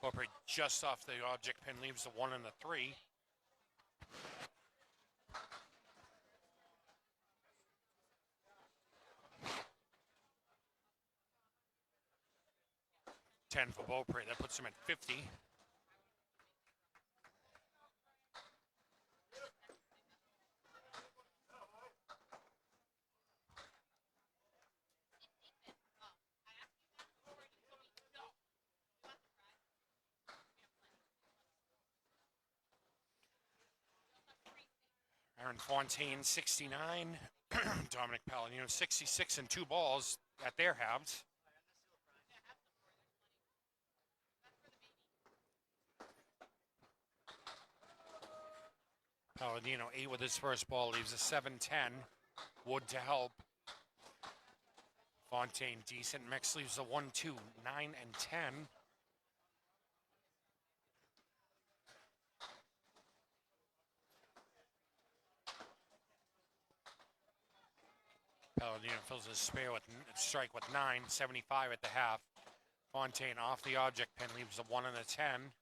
Beaupre just off the object pin. Leaves the 1 and the 3. $10 for Beaupre. That puts him at 50. Aaron Fontaine, 69. Dominic Palladino, 66 and 2 balls at their halves. Palladino, 8 with his first ball, leaves a 7-10. Wood to help. Fontaine, decent mix, leaves a 1-2, 9 and 10. Palladino fills his spare with strike with 9, 75 at the half. Fontaine off the object pin, leaves a 1 and a 10.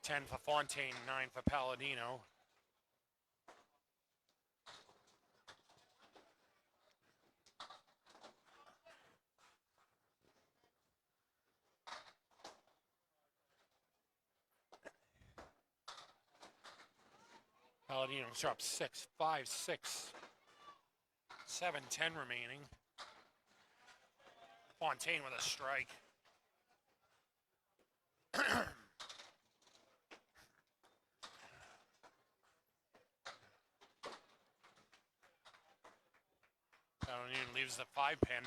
Ten for Fontaine, 9 for Palladino. Palladino drops 6, 5, 6, 7, 10 remaining. Fontaine with a strike. Palladino leaves the 5 pin.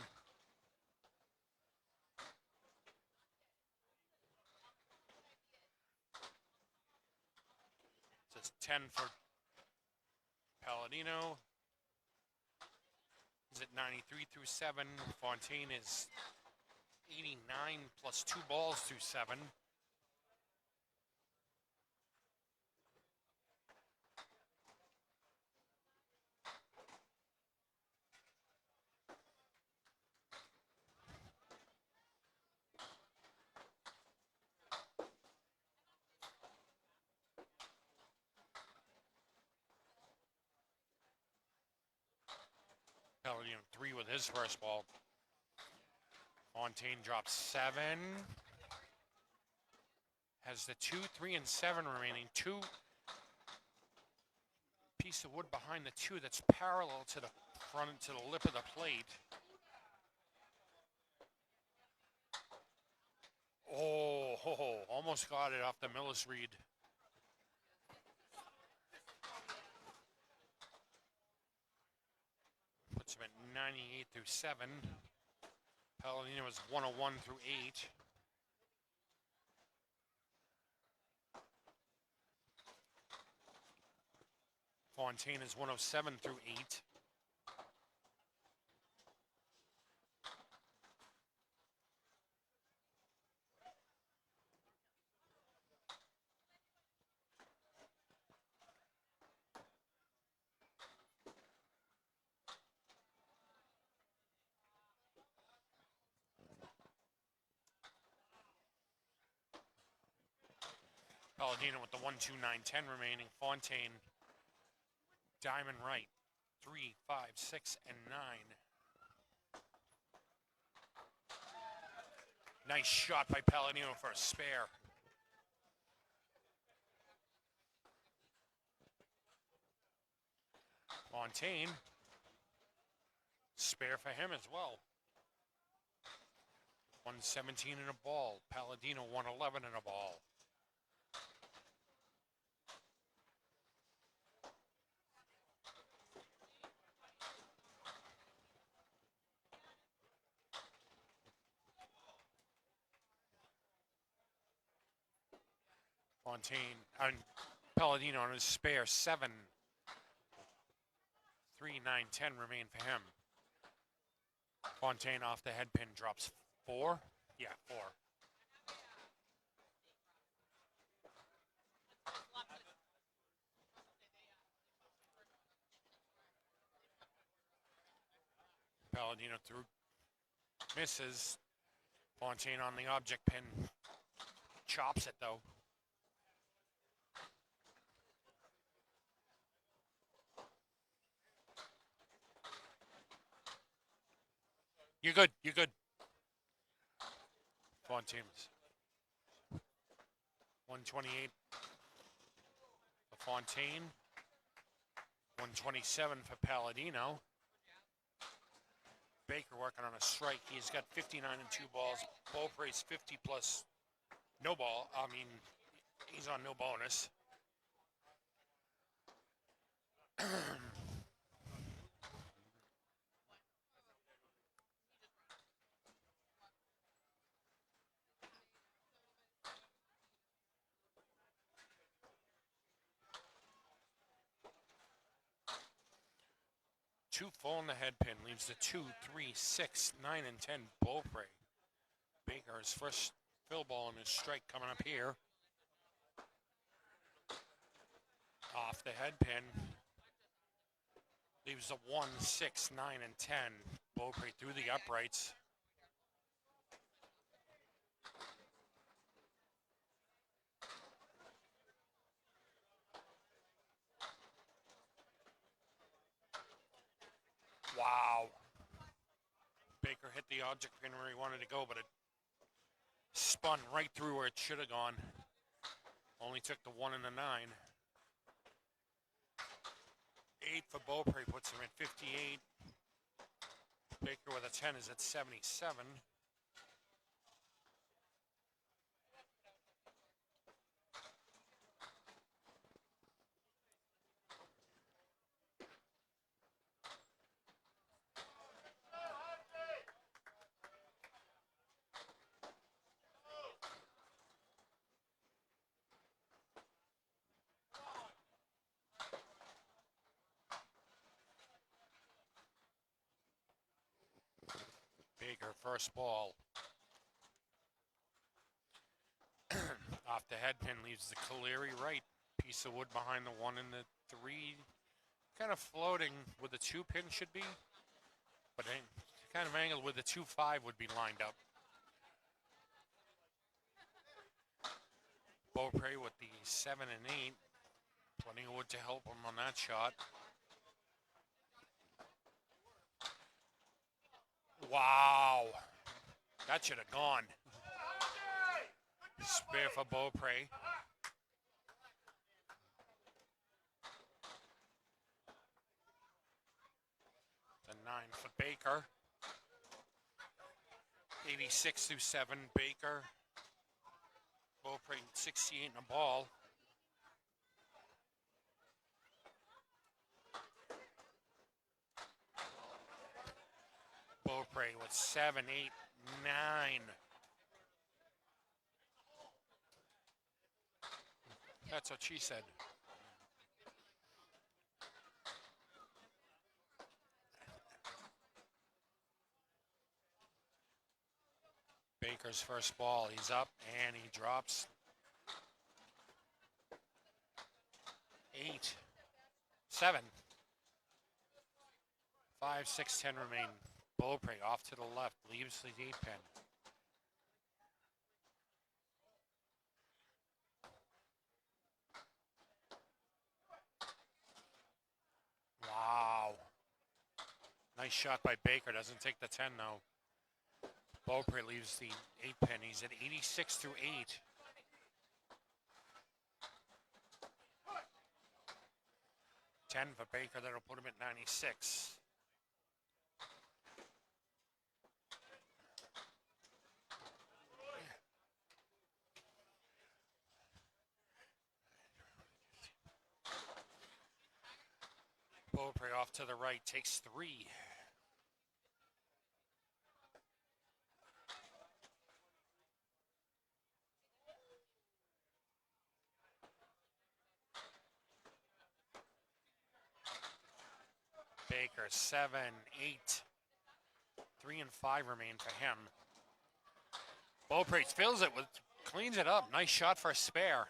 So it's 10 for Palladino. Is at 93 through 7. Fontaine is 89 plus 2 balls through 7. Palladino 3 with his first ball. Fontaine drops 7. Has the 2, 3, and 7 remaining. 2 piece of wood behind the 2 that's parallel to the front, to the lip of the plate. Oh, almost got it off the Millis read. Puts him at 98 through 7. Palladino is 101 through 8. Fontaine is 107 through 8. Palladino with the 1, 2, 9, 10 remaining. Fontaine, diamond right, 3, 5, 6, and 9. Nice shot by Palladino for a spare. Fontaine, spare for him as well. 117 and a ball. Palladino 111 and a ball. Fontaine and Palladino on his spare 7. 3, 9, 10 remain for him. Fontaine off the head pin drops 4. Yeah, 4. Palladino through, misses. Fontaine on the object pin, chops it though. You're good, you're good. Fontaine's 128 for Fontaine. 127 for Palladino. Baker working on a strike. He's got 59 and 2 balls. Beaupre's 50 plus no ball. I mean, he's on no bonus. Two full in the head pin leaves the 2, 3, 6, 9, and 10 Beaupre. Baker's first fill ball in his strike coming up here. Off the head pin. Leaves the 1, 6, 9, and 10. Beaupre through the uprights. Wow. Baker hit the object pin where he wanted to go, but it spun right through where it should have gone. Only took the 1 and the 9. 8 for Beaupre puts him at 58. Baker with a 10 is at 77. Baker, first ball. Off the head pin leaves the Caleri right. Piece of wood behind the 1 and the 3. Kind of floating where the 2 pin should be. But kind of angled where the 2-5 would be lined up. Beaupre with the 7 and 8. Plenty of wood to help him on that shot. Wow. That should have gone. Spare for Beaupre. The 9 for Baker. 86 through 7, Baker. Beaupre 68 in a ball. Beaupre with 7, 8, 9. That's what she said. Baker's first ball. He's up and he drops. 8, 7. 5, 6, 10 remain. Beaupre off to the left, leaves the 8 pin. Wow. Nice shot by Baker. Doesn't take the 10 though. Beaupre leaves the 8 pin. He's at 86 through 8. $10 for Baker. That'll put him at 96. Beaupre off to the right, takes 3. Baker 7, 8. 3 and 5 remain for him. Beaupre fills it with, cleans it up. Nice shot for a spare.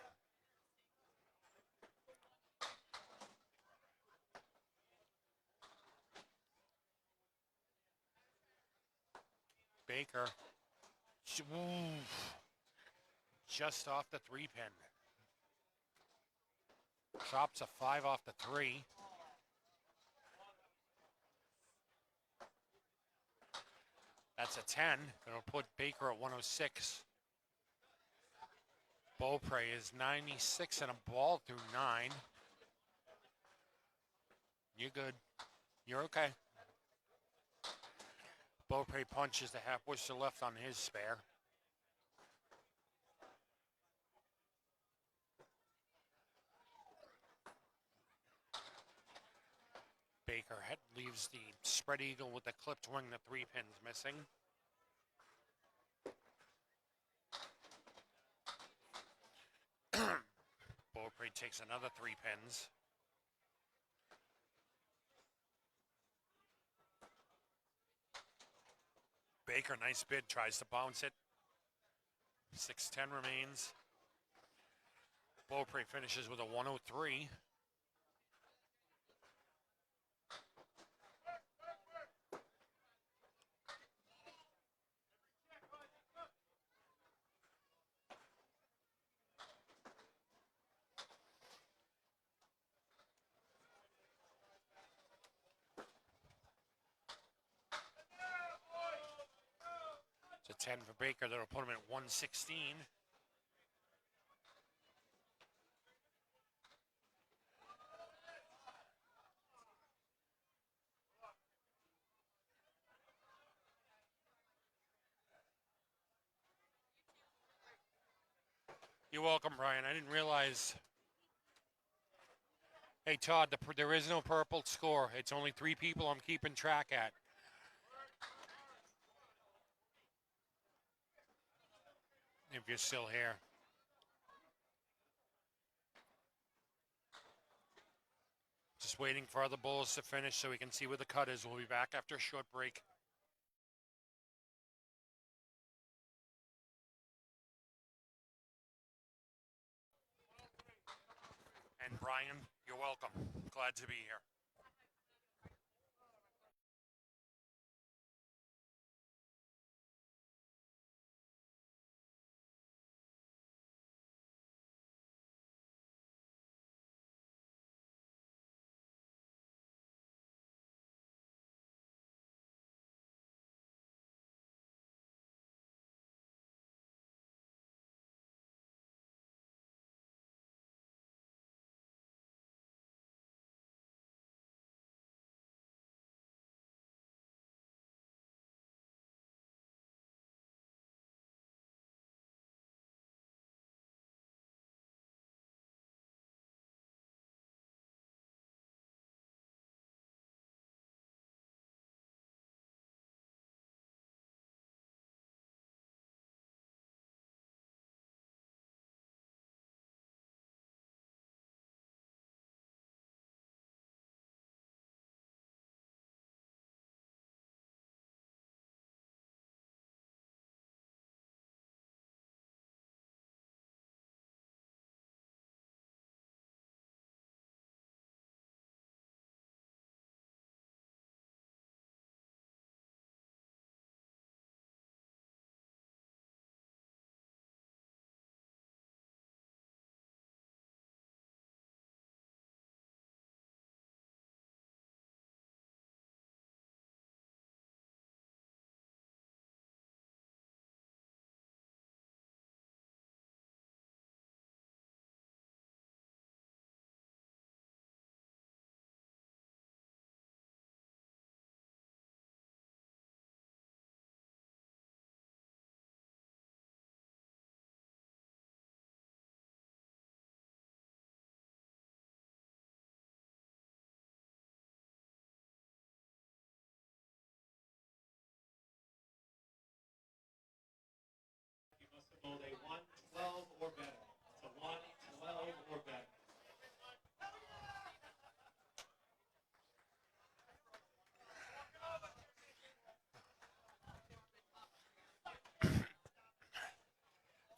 Baker, just off the 3 pin. Chops a 5 off the 3. That's a 10. It'll put Baker at 106. Beaupre is 96 and a ball through 9. You're good. You're okay. Beaupre punches the half bush to left on his spare. Baker leaves the spread eagle with the clipped wing, the 3 pins missing. Beaupre takes another 3 pins. Baker, nice bid, tries to bounce it. 6:10 remains. Beaupre finishes with a 103. It's a 10 for Baker. That'll put him at 116. You're welcome, Brian. I didn't realize. Hey, Todd, there is no purple score. It's only 3 people I'm keeping track at. If you're still here. Just waiting for other bowls to finish so we can see where the cut is. We'll be back after a short break. And Brian, you're welcome. Glad to be here. You must have bowled a 112 or better. It's a 112 or better.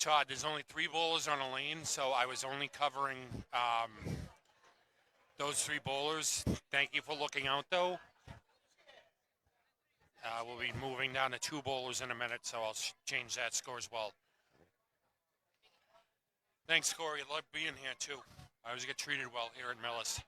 Todd, there's only 3 bowlers on a lane, so I was only covering those 3 bowlers. Thank you for looking out, though. We'll be moving down to 2 bowlers in a minute, so I'll change that score as well. Thanks, Corey. I love being here, too. I always get treated well here at Millis.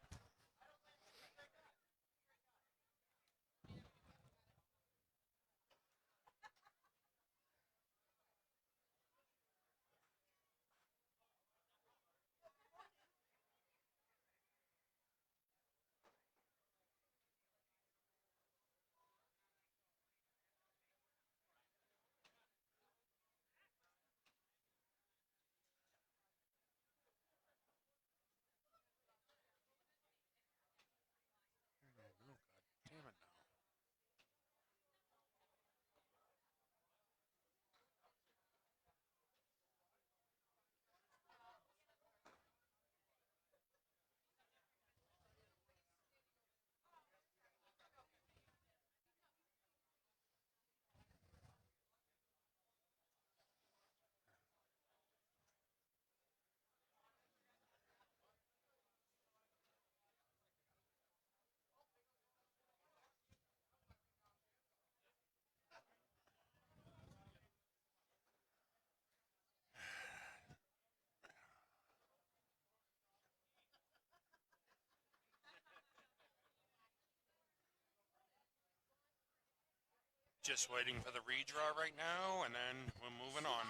Just waiting for the redraw right now, and then we're moving on.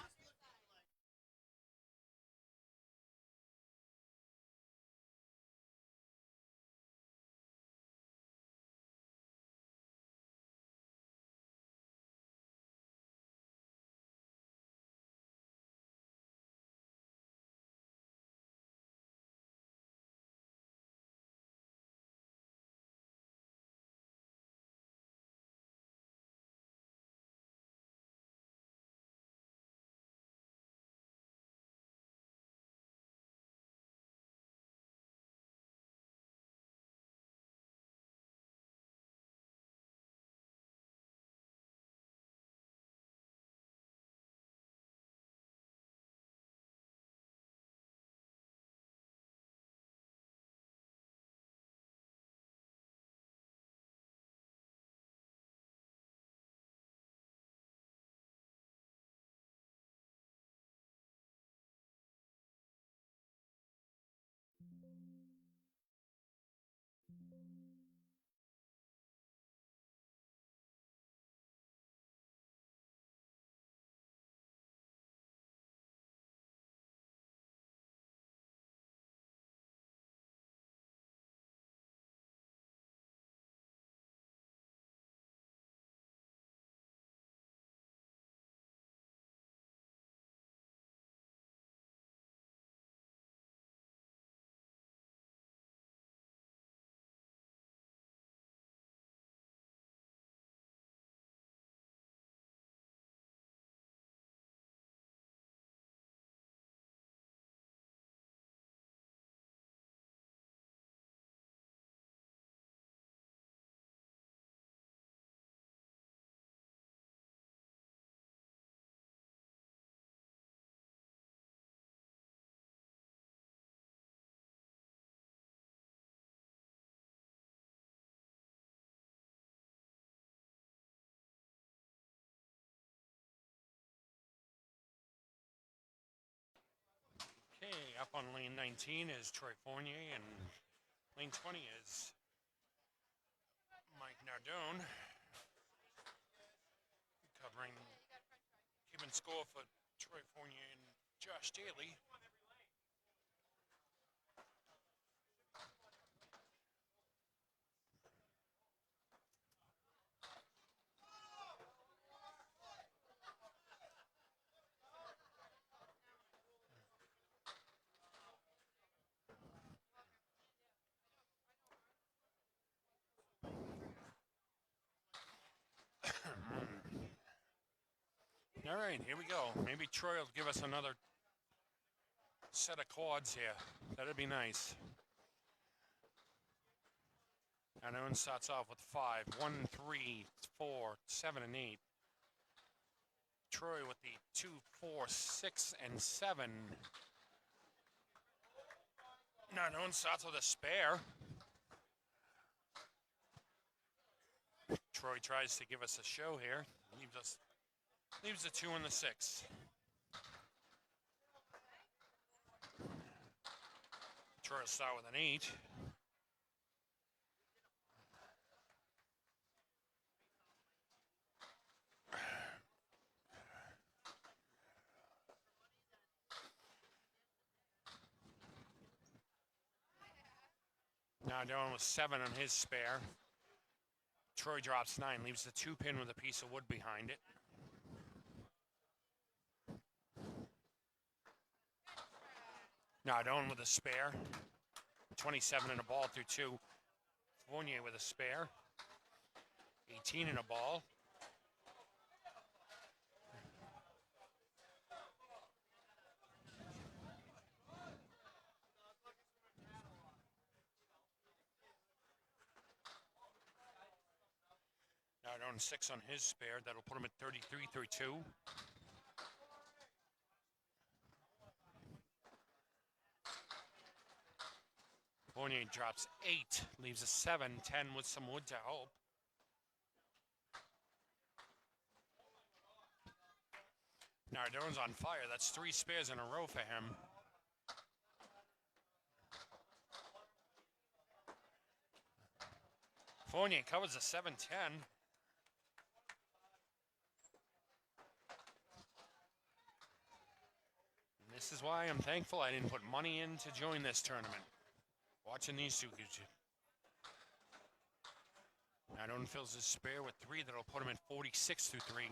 Okay, up on lane 19 is Troy Fournier, and lane 20 is Mike Nardone, covering, keeping score for Troy Fournier and Josh Daly. All right, here we go. Maybe Troy will give us another set of chords here. That'd be nice. Nardone starts off with 5, 1, 3, 4, 7, and 8. Troy with the 2, 4, 6, and 7. Nardone starts with a spare. Troy tries to give us a show here. Leaves the 2 and the 6. Troy will start with an 8. Nardone with 7 on his spare. Troy drops 9, leaves the 2 pin with a piece of wood behind it. Nardone with a spare. 27 in a ball through 2. Fournier with a spare. 18 in a ball. Nardone 6 on his spare. That'll put him at 33 through 2. Fournier drops 8, leaves a 7, 10 with some wood to help. Nardone's on fire. That's 3 spares in a row for him. Fournier covers a 7-10. This is why I'm thankful I didn't put money in to join this tournament. Watching these two. Nardone fills his spare with 3. That'll put him at 46 through 3.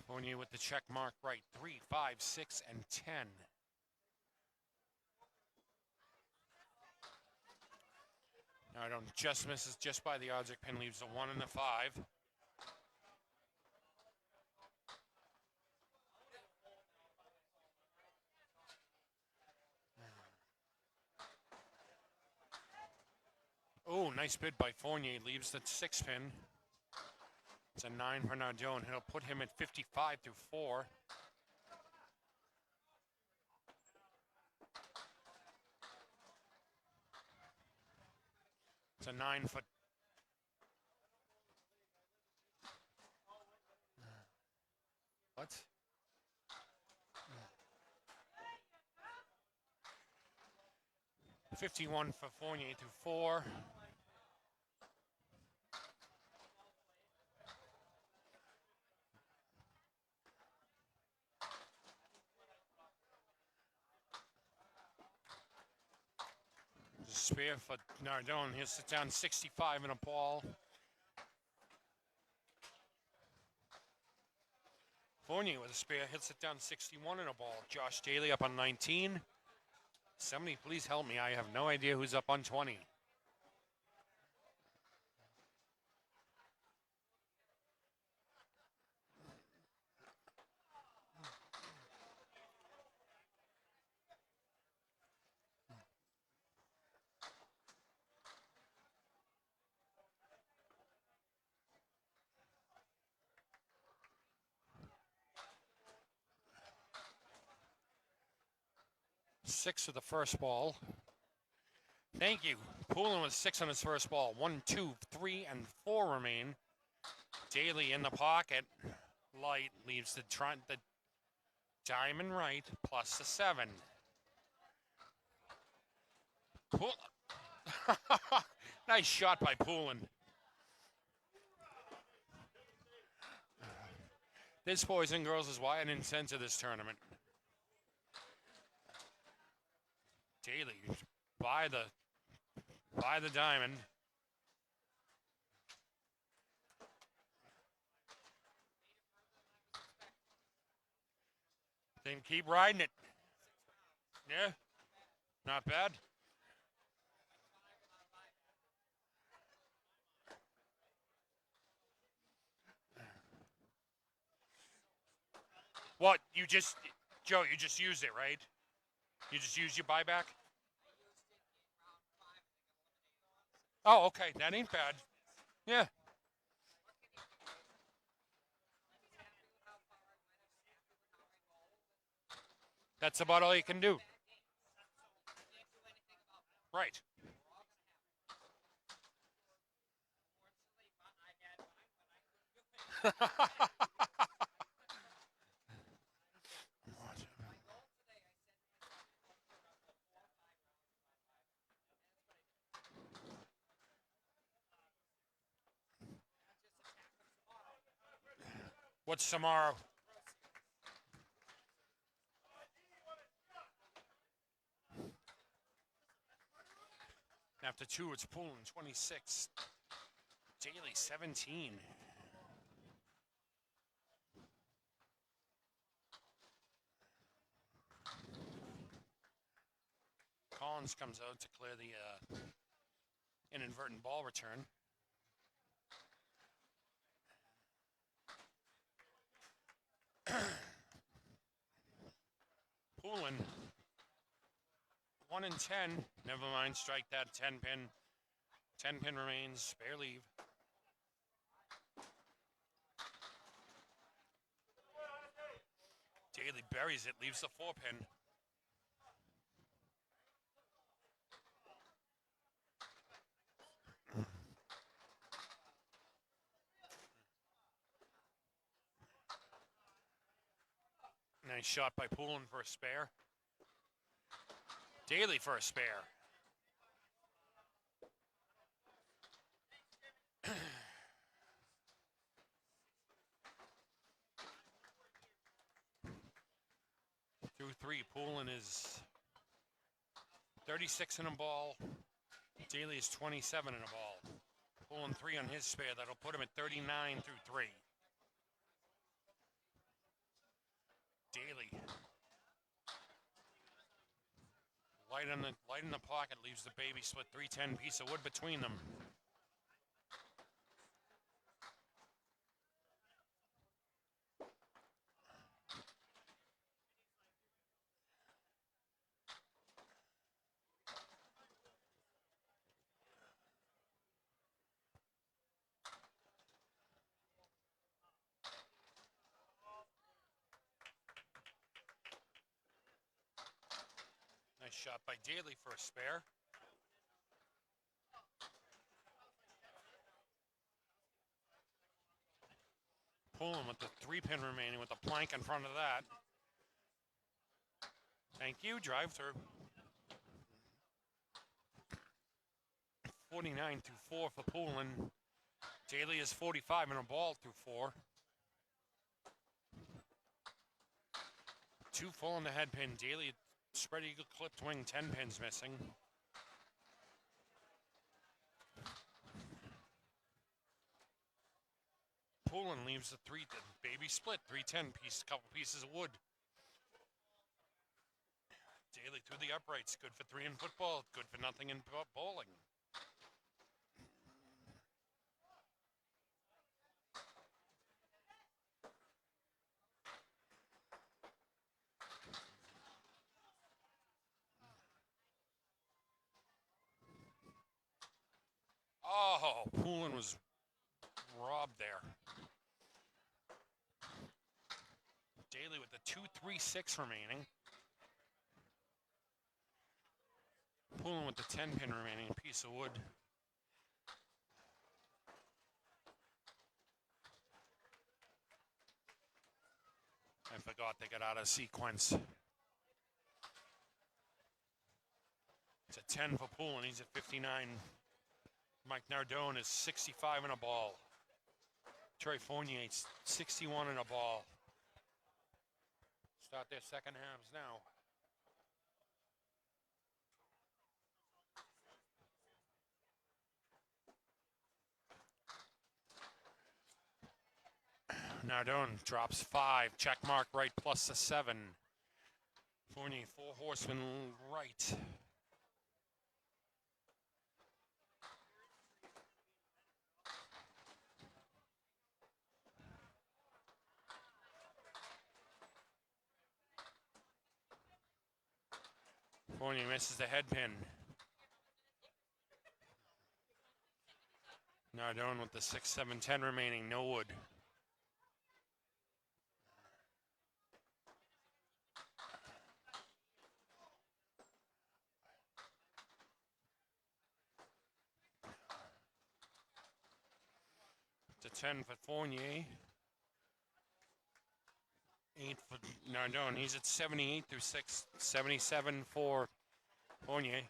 Fournier with the check mark right. 3, 5, 6, and 10. Nardone just misses just by the object pin. Leaves the 1 and the 5. Oh, nice bid by Fournier. Leaves the 6 pin. It's a 9 for Nardone. He'll put him at 55 through 4. It's a 9 foot. What? 51 for Fournier through 4. Spear for Nardone. He'll sit down 65 in a ball. Fournier with a spear hits it down 61 in a ball. Josh Daly up on 19. Somebody please help me. I have no idea who's up on 20. Six of the first ball. Thank you. Poulin with 6 on his first ball. 1, 2, 3, and 4 remain. Daly in the pocket. Light leaves the diamond right plus the 7. Nice shot by Poulin. This, boys and girls, is why I didn't send to this tournament. Daly by the diamond. Then keep riding it. Yeah, not bad. What, Joe, you just used it, right? You just used your buyback? Oh, okay, that ain't bad. Yeah. That's about all you can do. Right. What's tomorrow? After 2, it's Poulin, 26. Daly, 17. Collins comes out to clear the inadvertent ball return. Poulin, 1 and 10. Never mind, strike that 10 pin. 10 pin remains, spare leave. Daly buries it, leaves the 4 pin. Nice shot by Poulin for a spare. Daly for a spare. through 3. Poulin is 36 in a ball. Daly is 27 in a ball. Poulin 3 on his spare. That'll put him at 39 through 3. Daly. Light in the pocket leaves the baby split 310 piece of wood between them. Nice shot by Daly for a spare. Poulin with the 3-pin remaining with the plank in front of that. Thank you, drive through. 49 through 4 for Poulin. Daly is 45 in a ball through 4. 2 full on the head pin. Daly spread eagle clipped wing, 10 pins missing. Poulin leaves the baby split, 310 piece, couple pieces of wood. Daly through the uprights, good for 3 in football, good for nothing in bowling. Oh, Poulin was robbed there. Daly with the 2-3-6 remaining. Poulin with the 10-pin remaining, piece of wood. I forgot they got out of sequence. It's a 10 for Poulin, he's at 59. Mike Nardone is 65 in a ball. Troy Fournier 61 in a ball. Start their second halves now. Nardone drops 5. Check mark right plus a 7. Fournier 4 horsemen right. Fournier misses the head pin. Nardone with the 6, 7, 10 remaining, no wood. It's a 10 for Fournier. 8 for Nardone. He's at 78 through 6. 77 for Fournier.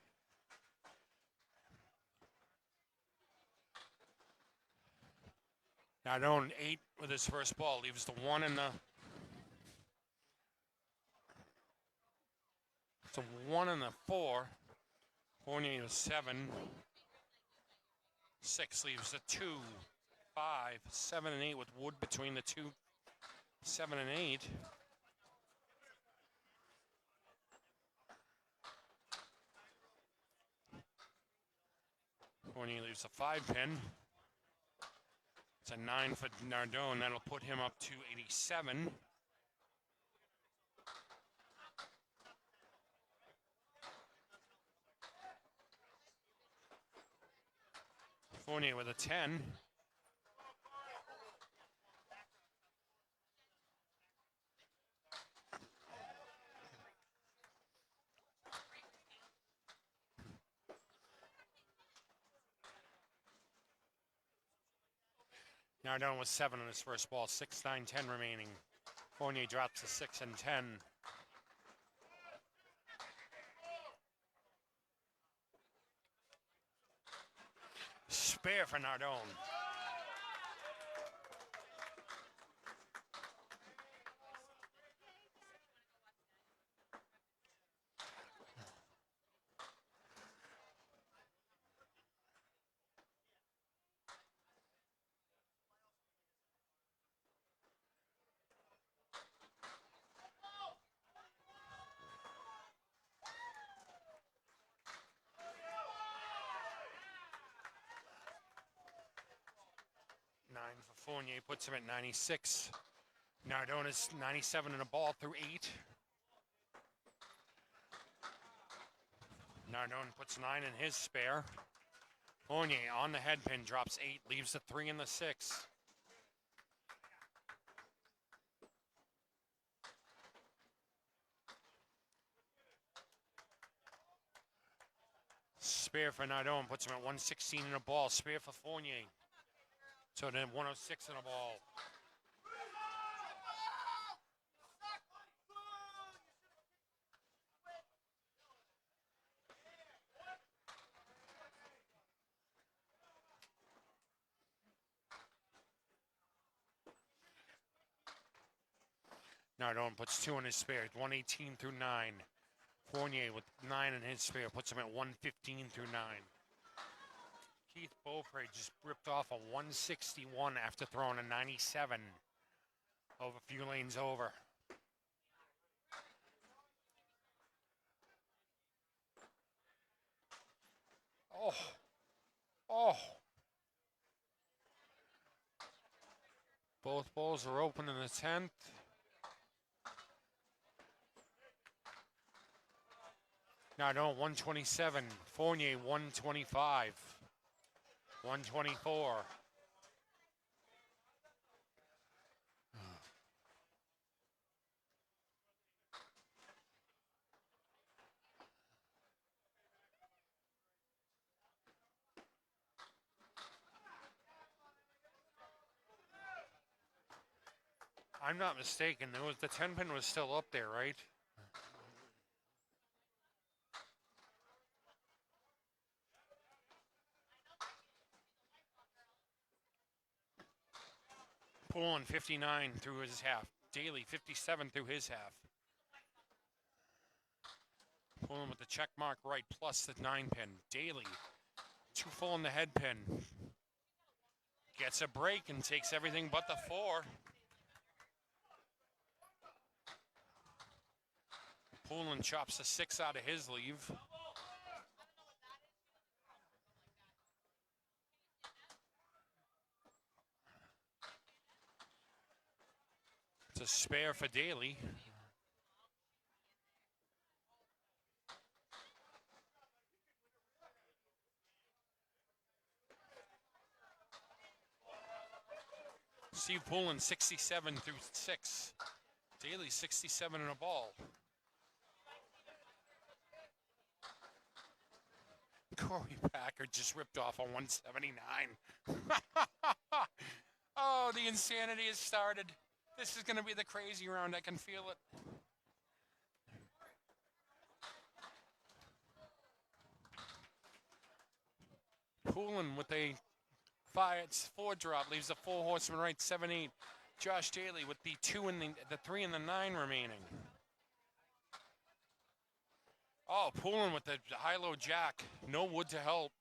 Nardone 8 with his first ball. Leaves the 1 in the... It's a 1 and the 4. Fournier was 7. 6 leaves the 2, 5, 7, and 8 with wood between the 2, 7, and 8. Fournier leaves a 5 pin. It's a 9 for Nardone. That'll put him up to 87. Fournier with a 10. Nardone was 7 on his first ball. 6, 9, 10 remaining. Fournier drops to 6 and 10. Spare for Nardone. for Fournier puts him at 96. Nardona's 97 and a ball through 8. Nardone puts 9 in his spare. Fournier on the head pin, drops 8, leaves the 3 and the 6. Spare for Nardone puts him at 116 and a ball. Spare for Fournier. So then 106 and a ball. Nardone puts 2 in his spare, 118 through 9. Fournier with 9 in his spare puts him at 115 through 9. Keith Beaupre just ripped off a 161 after throwing a 97 over a few lanes over. Oh. Both bowls are open in the 10th. Nardone 127, Fournier 125, 124. I'm not mistaken, the 10 pin was still up there, right? Pulling 59 through his half. Daly 57 through his half. Pulling with the check mark right plus the 9 pin. Daly 2 full in the head pin. Gets a break and takes everything but the 4. Poulin chops a 6 out of his leave. It's a spare for Daly. Steve Poulin 67 through 6. Daly 67 and a ball. Corey Packer just ripped off a 179. Oh, the insanity has started. This is going to be the crazy round. I can feel it. Poulin with a 4 drop leaves the 4 horseman right 7-8. Josh Daly with the 2 and the 3 and the 9 remaining. Oh, Poulin with the high-low jack. No wood to help.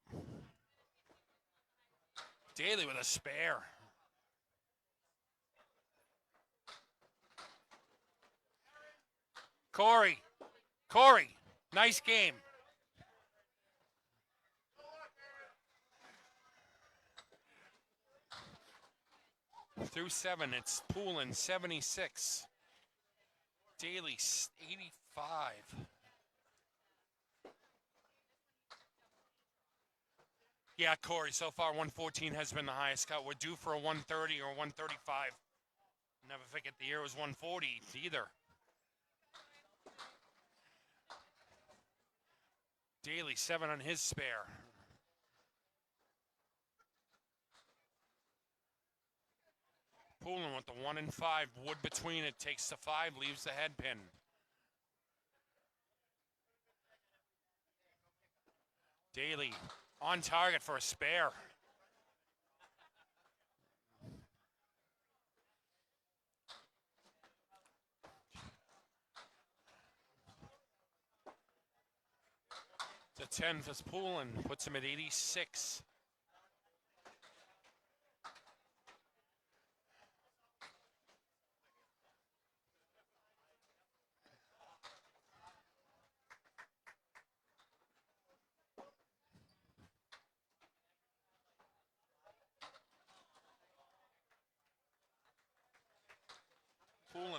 Daly with a spare. Corey, nice game. Through 7, it's Poulin 76. Daly 85. Yeah, Corey, so far 114 has been the highest cut. We're due for a 130 or 135. Never forget the year was 140 either. Daly 7 on his spare. Poulin with the 1 and 5. Wood between it, takes the 5, leaves the head pin. Daly on target for a spare. The 10 for Poulin puts him at 86.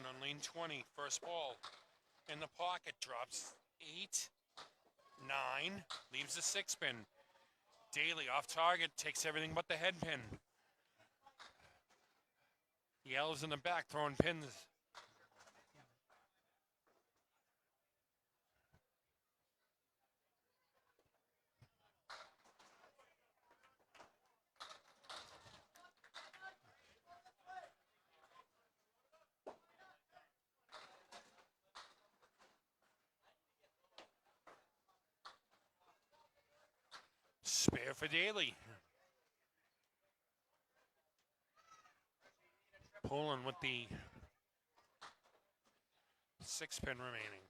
Pulling on lane 20. First ball in the pocket. Drops 8, 9. Leaves the 6-pin. Daly off target. Takes everything but the head pin. Yellow's in the back throwing pins. Spare for Daly. Pulling with the 6-pin remaining.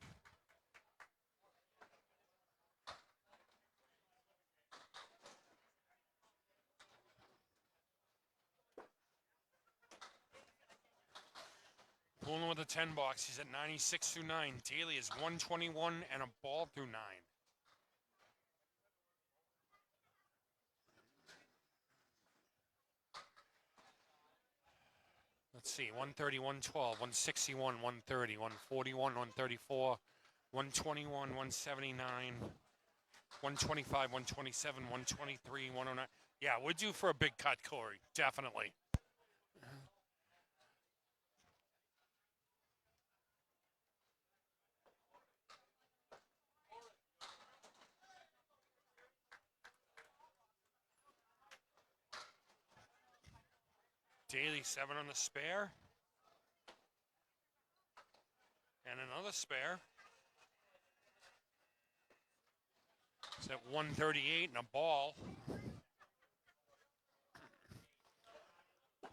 Pulling with a 10 box. He's at 96 through 9. Daly is 121 and a ball through 9. Let's see. 130, 112, 161, 130, 141, 134, 121, 179, 125, 127, 123, 109. Yeah, we're due for a big cut, Corey. Definitely. Daly 7 on the spare. And another spare. It's at 138 and a ball.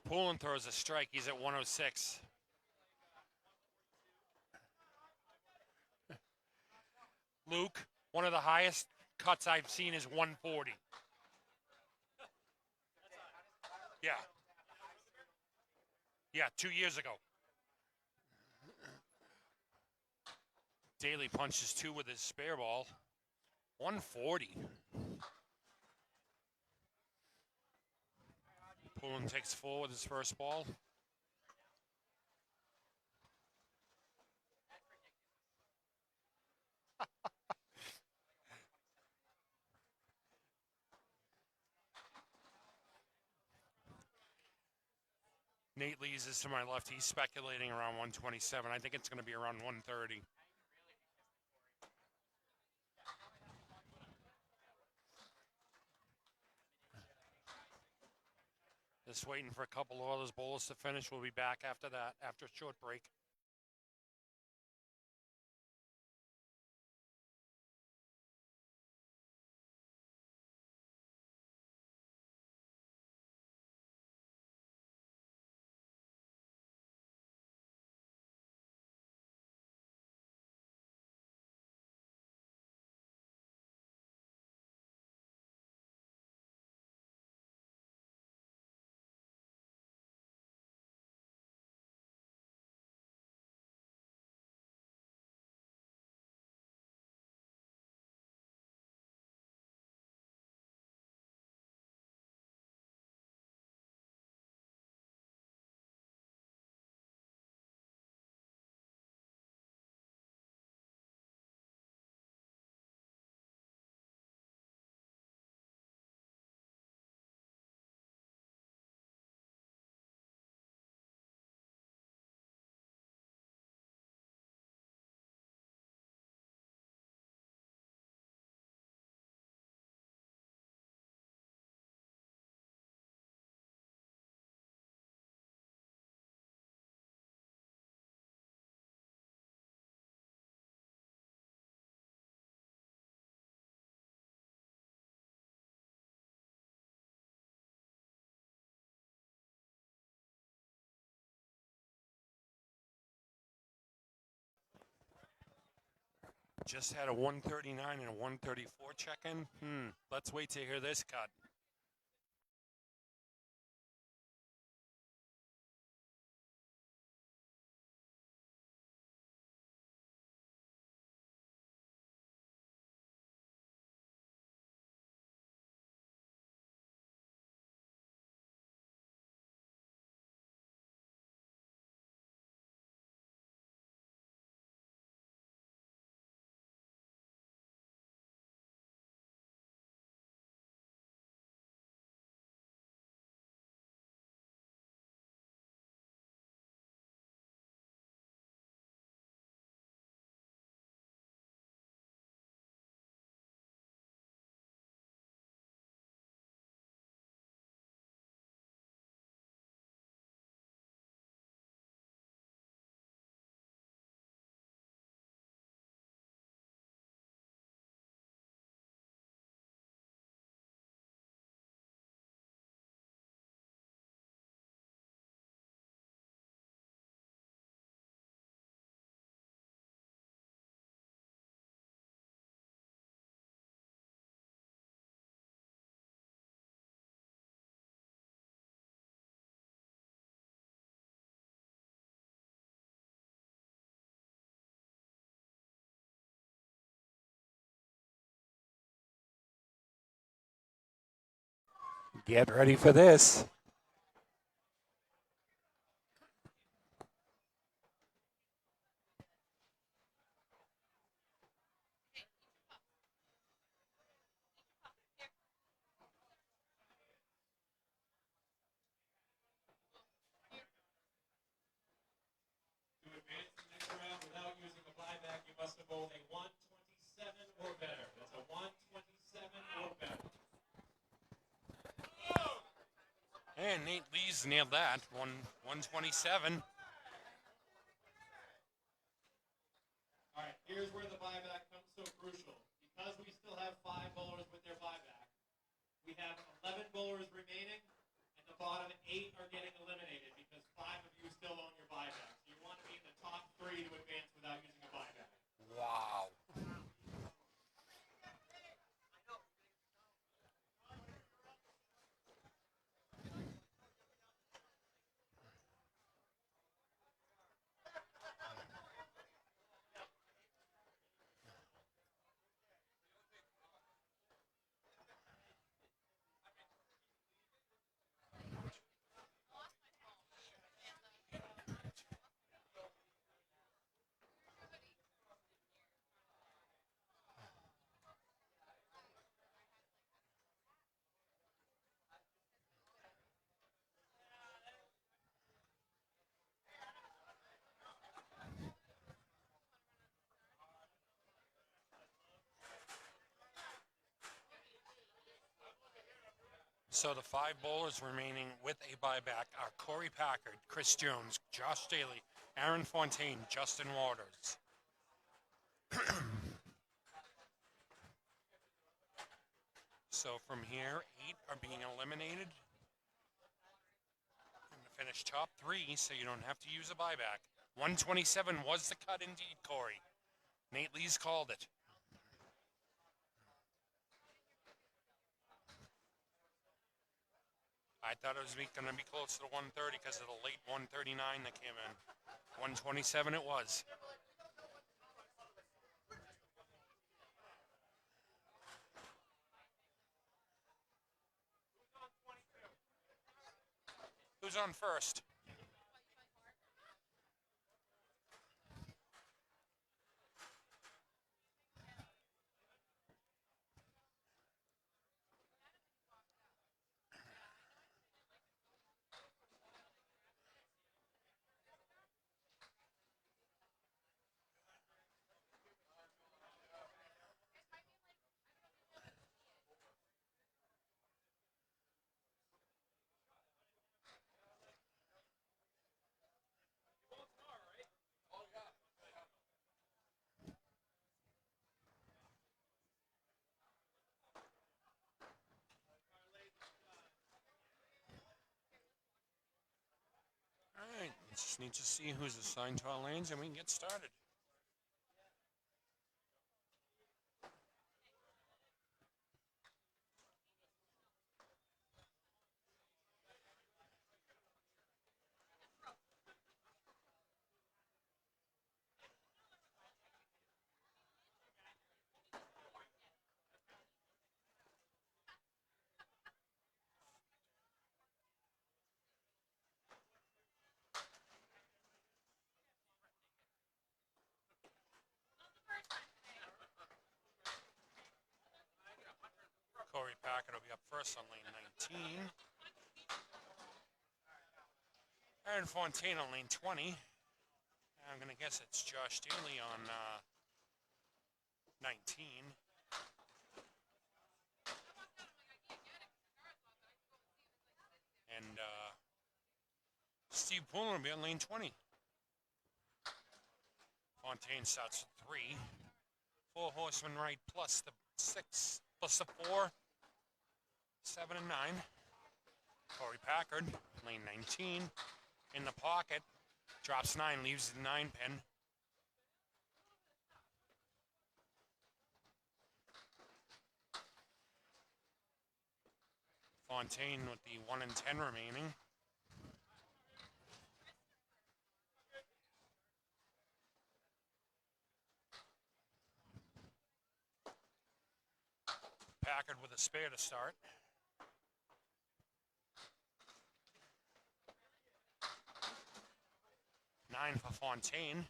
Pulling throws a strike. He's at 106. Luke, one of the highest cuts I've seen is 140. Yeah. Yeah, 2 years ago. Daly punches 2 with his spare ball. 140. Pullen takes 4 with his first ball. Nate Lees is to my left. He's speculating around 127. I think it's going to be around 130. Just waiting for a couple of others bowlers to finish. We'll be back after that, after a short break. Just had a 139 and a 134 check-in. Let's wait to hear this cut. Get ready for this. To advance to the next round without using a buyback, you must have bowled a 127 or better. That's a 127 or better. And Nate Lees nailed that. 127. All right, here's where the buyback comes so crucial. Because we still have 5 bowlers with their buyback, we have 11 bowlers remaining, and the bottom 8 are getting eliminated because 5 of you still own your buyback. So you want to be in the top 3 to advance without using a buyback. Wow. So the 5 bowlers remaining with a buyback are Corey Packard, Chris Jones, Josh Daly, Aaron Fontaine, Justin Waters. So from here, 8 are being eliminated. And to finish top 3, so you don't have to use a buyback. 127 was the cut indeed, Corey. Nate Lees called it. I thought it was going to be close to the 130 because of the late 139 that came in. 127 it was. Who's on first? All right, just need to see who's assigned to our lanes and we can get started. Corey Packard will be up first on lane 19. Aaron Fontaine on lane 20. I'm going to guess it's Josh Daly on 19. And Steve Pullen will be on lane 20. Fontaine starts at 3. 4 horsemen right plus the 6 plus the 4. 7 and 9. Corey Packard, lane 19. In the pocket. Drops 9, leaves the 9 pin. Fontaine with the 1 and 10 remaining. Packard with a spare to start. 9 for Fontaine.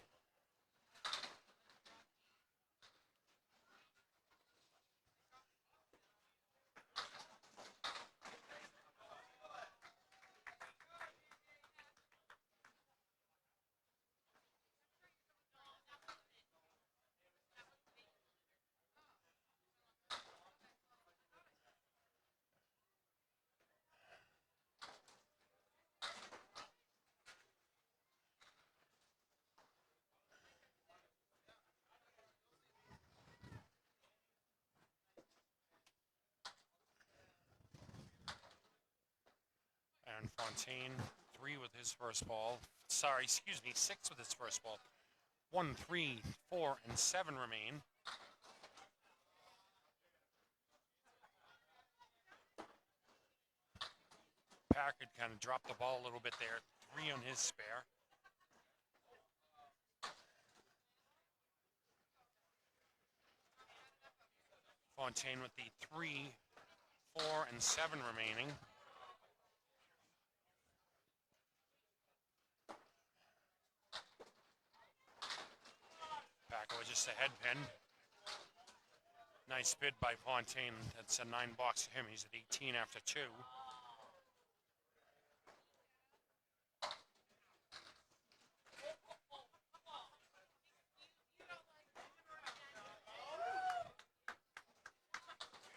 Aaron Fontaine, 3 with his first ball. Sorry, excuse me, 6 with his first ball. 1, 3, 4, and 7 remain. Packard kind of dropped the ball a little bit there. 3 on his spare. Fontaine with the 3, 4, and 7 remaining. Packard with just a head pin. Nice bid by Fontaine. That's a 9 box to him. He's at 18 after 2.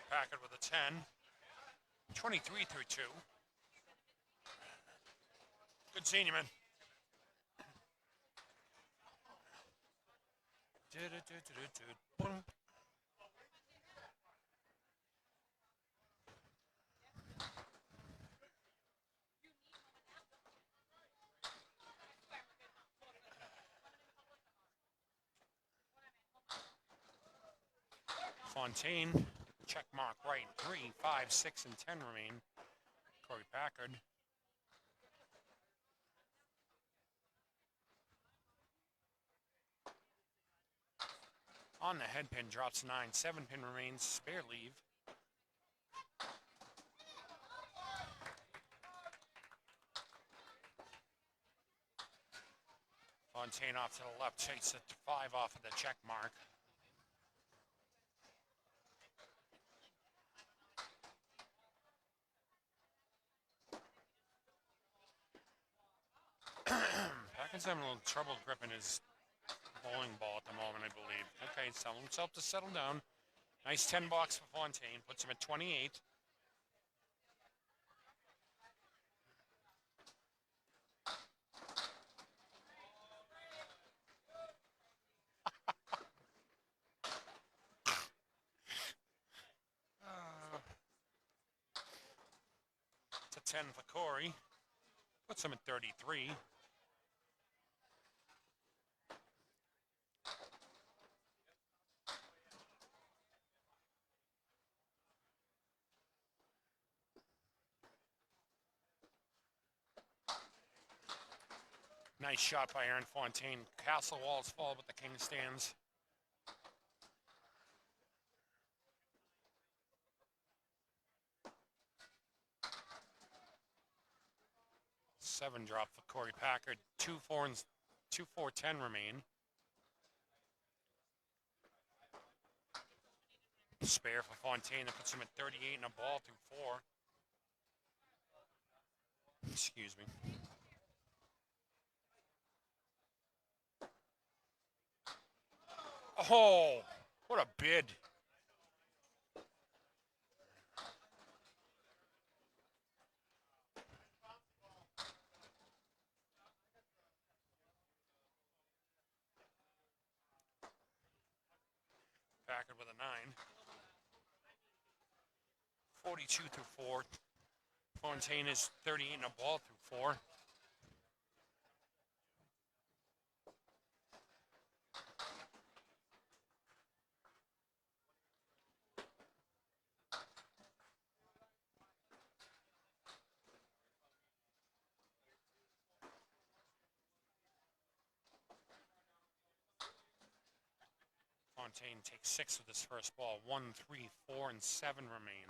Packard with a 10. 23 through 2. Good seeing you, man. Boom. Fontaine, check mark right. 3, 5, 6, and 10 remain. Corey Packard. On the head pin, drops 9. 7 pin remains. Spare leave. Fontaine off to the left, takes it to 5 off of the check mark. Packard's having a little trouble gripping his bowling ball at the moment, I believe. Okay, he's telling himself to settle down. Nice 10 box for Fontaine, puts him at 28. It's a 10 for Corey. Puts him at 33. Nice shot by Aaron Fontaine. Castle walls fall, but the king stands. Seven drop for Corey Packard. 2, 4, and 2, 4, 10 remain. Spare for Fontaine that puts him at 38 and a ball through 4. Excuse me. Oh, what a bid. Packard with a 9. 42 through 4. Fontaine is 38 and a ball through 4. Fontaine takes 6 with his first ball. 1, 3, 4, and 7 remain.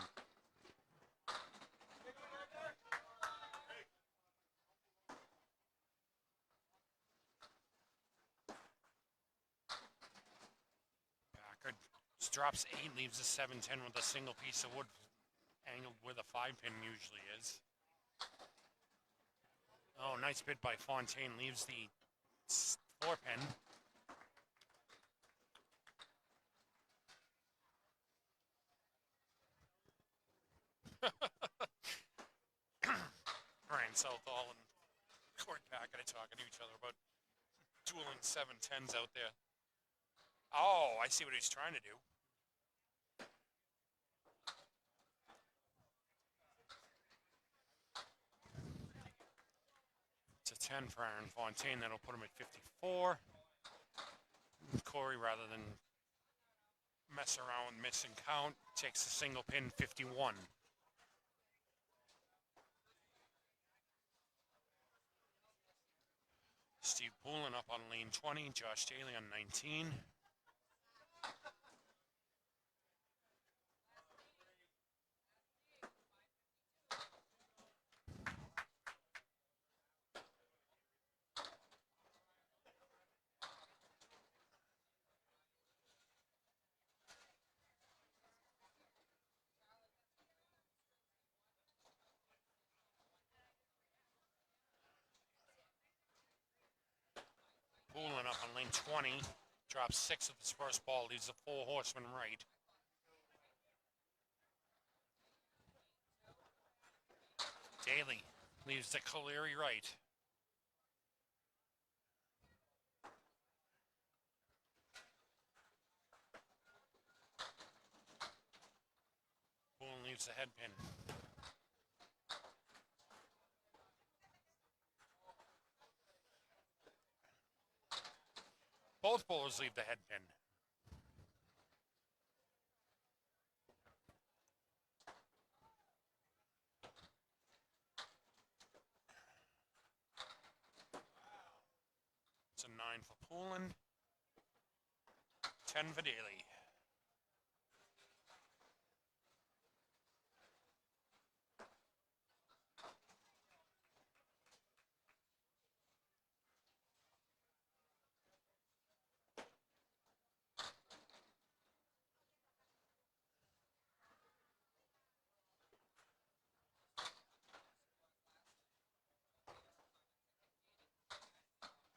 Drops 8, leaves a 7-10 with a single piece of wood angled where the 5-pin usually is. Oh, nice bid by Fontaine. Leaves the 4-pin. Brian Southall and Court Packard are talking to each other about dueling 7-10s out there. Oh, I see what he's trying to do. It's a 10 for Aaron Fontaine. That'll put him at 54. Corey, rather than mess around with miss and count, takes a single pin, 51. Steve Poulin up on lane 20. Josh Daly on 19. Poulin up on lane 20. Drops 6 of his first ball. Leaves a 4-horseman right. Daly leaves the Caleri right. Poulin leaves the head pin. Both bowlers leave the head pin. It's a 9 for Poulin. 10 for Daly.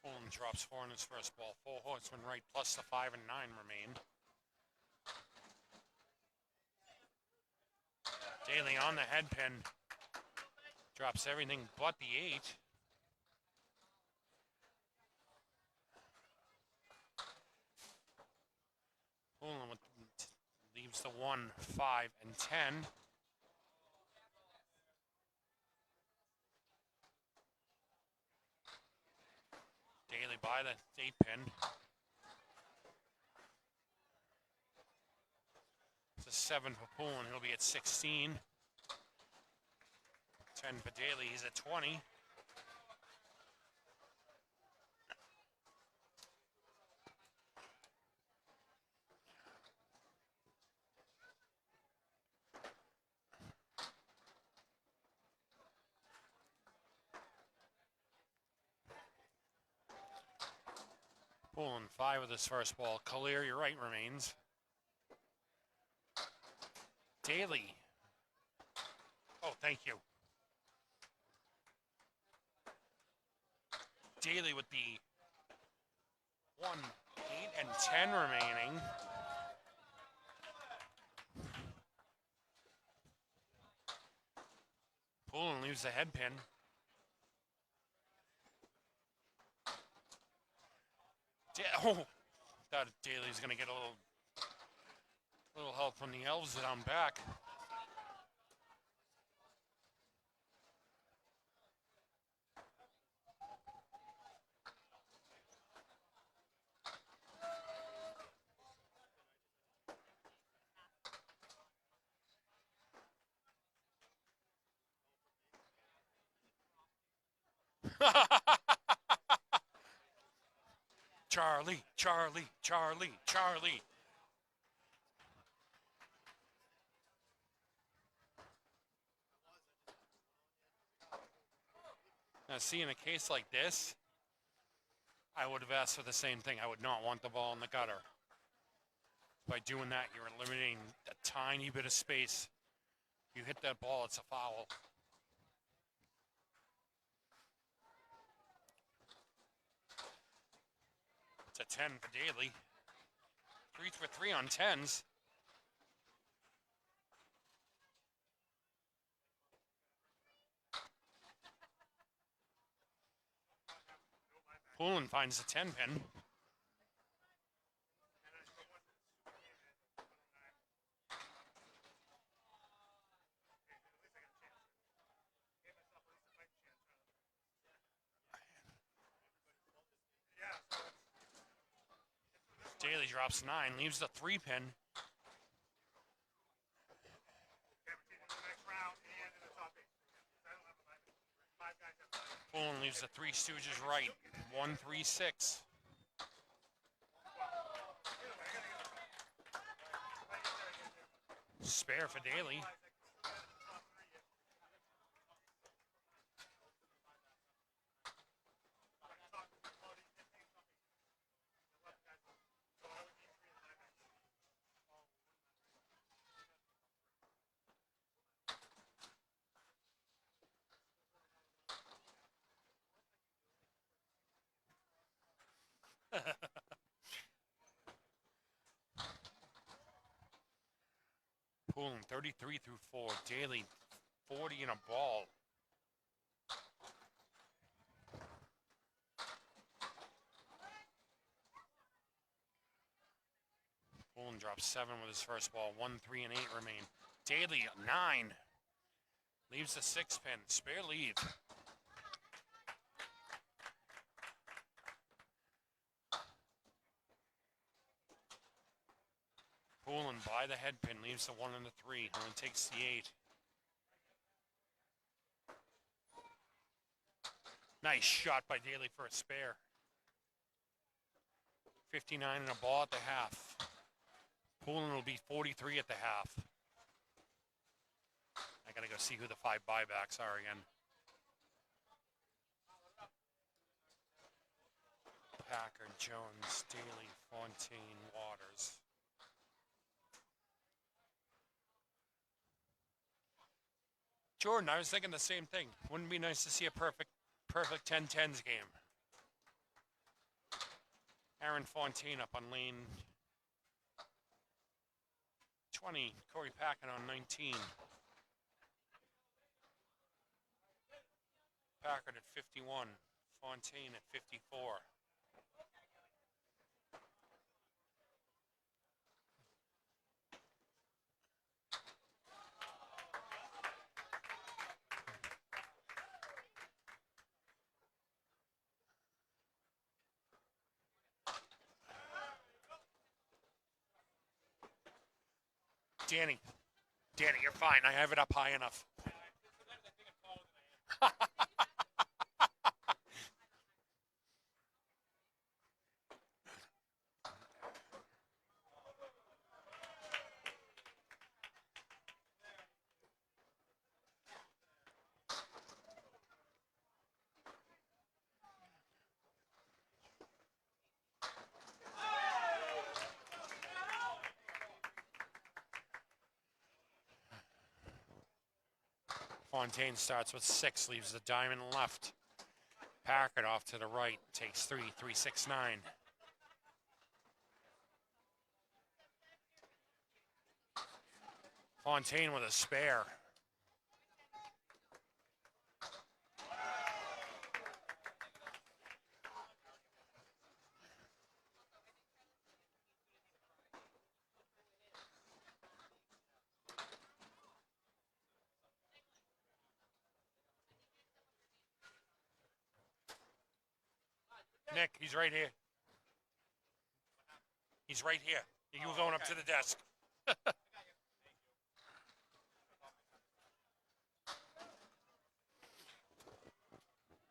Poulin drops 4 in his first ball. 4-horseman right plus the 5 and 9 remained. Daly on the head pin. Drops everything but the 8. Poulin leaves the 1, 5, and 10. Daly by the 8 pin. It's a 7 for Poulin. He'll be at 16. 10 for Daly. He's at 20. Poulin 5 with his first ball. Caleri right remains. Daly. Oh, thank you. Daly with the 1, 8, and 10 remaining. Poulin leaves the head pin. Oh, thought Daly's gonna get a little help from the elves down back. Charlie, Charlie, Charlie, Charlie. Now, see, in a case like this, I would have asked for the same thing. I would not want the ball in the gutter. By doing that, you're eliminating a tiny bit of space. You hit that ball, it's a foul. It's a 10 for Daly. 3 for 3 on 10s. Poulin finds the 10 pin. Daly drops 9, leaves the 3 pin. Poulin leaves the Three Stooges right. 1-3-6. Spare for Daly. Poulin 33 through 4. Daly 40 in a ball. Poulin drops 7 with his first ball. 1, 3, and 8 remain. Daly 9. Leaves the 6 pin. Spare leave. Poulin by the head pin. Leaves the 1 and the 3. Only takes the 8. Nice shot by Daly for a spare. 59 and a ball at the half. Poulin will be 43 at the half. I gotta go see who the 5 buybacks are again. Packer, Jones, Daly, Fontaine, Waters. Jordan, I was thinking the same thing. Wouldn't it be nice to see a perfect 10-10s game? Aaron Fontaine up on lane 20. Corey Packen on 19. Packard at 51. Fontaine at 54. Danny, you're fine. I have it up high enough. Fontaine starts with 6, leaves the diamond left. Packard off to the right, takes 3, 3-6-9. Fontaine with a spare. Nick, he's right here. He's right here. You were going up to the desk.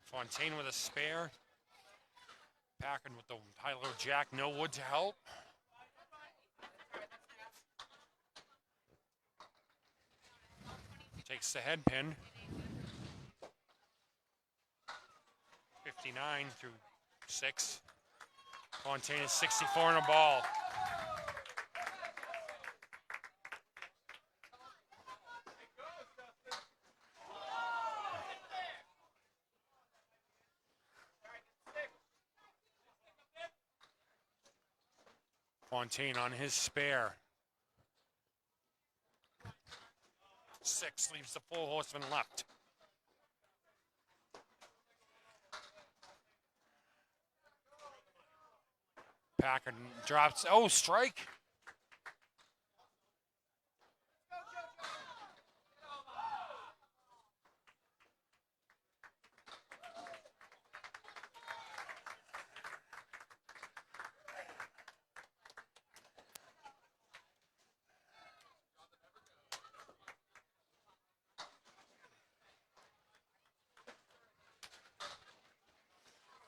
Fontaine with a spare. Packard with the high-low jack. No wood to help. Takes the head pin. 59 through 6. Fontaine is 64 in a ball. Fontaine on his spare. 6 leaves the 4 horsemen left. Packard drops. Oh, strike.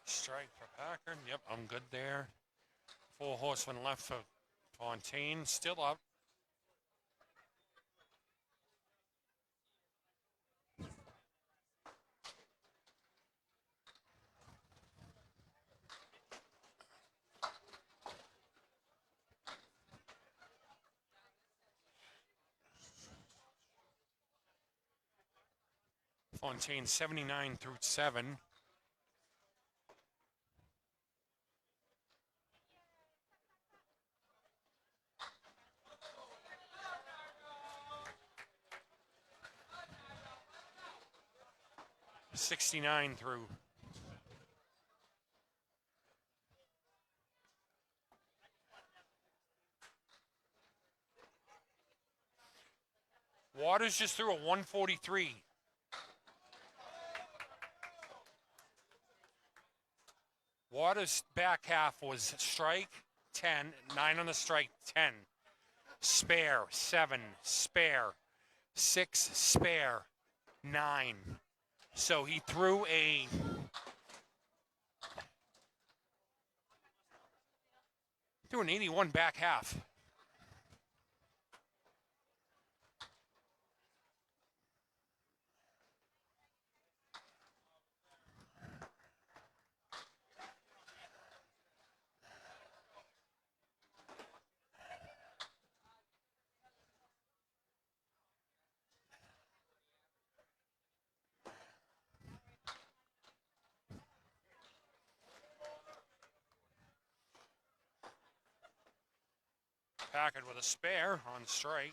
Strike for Packard. Yep, I'm good there. 4 horsemen left for Fontaine. Still up. Fontaine 79 through 7. '69 through. Waters just threw a 143. Waters' back half was strike 10, 9 on the strike 10, spare 7, spare 6, spare 9. So he threw an 81 back half. Packard with a spare on strike.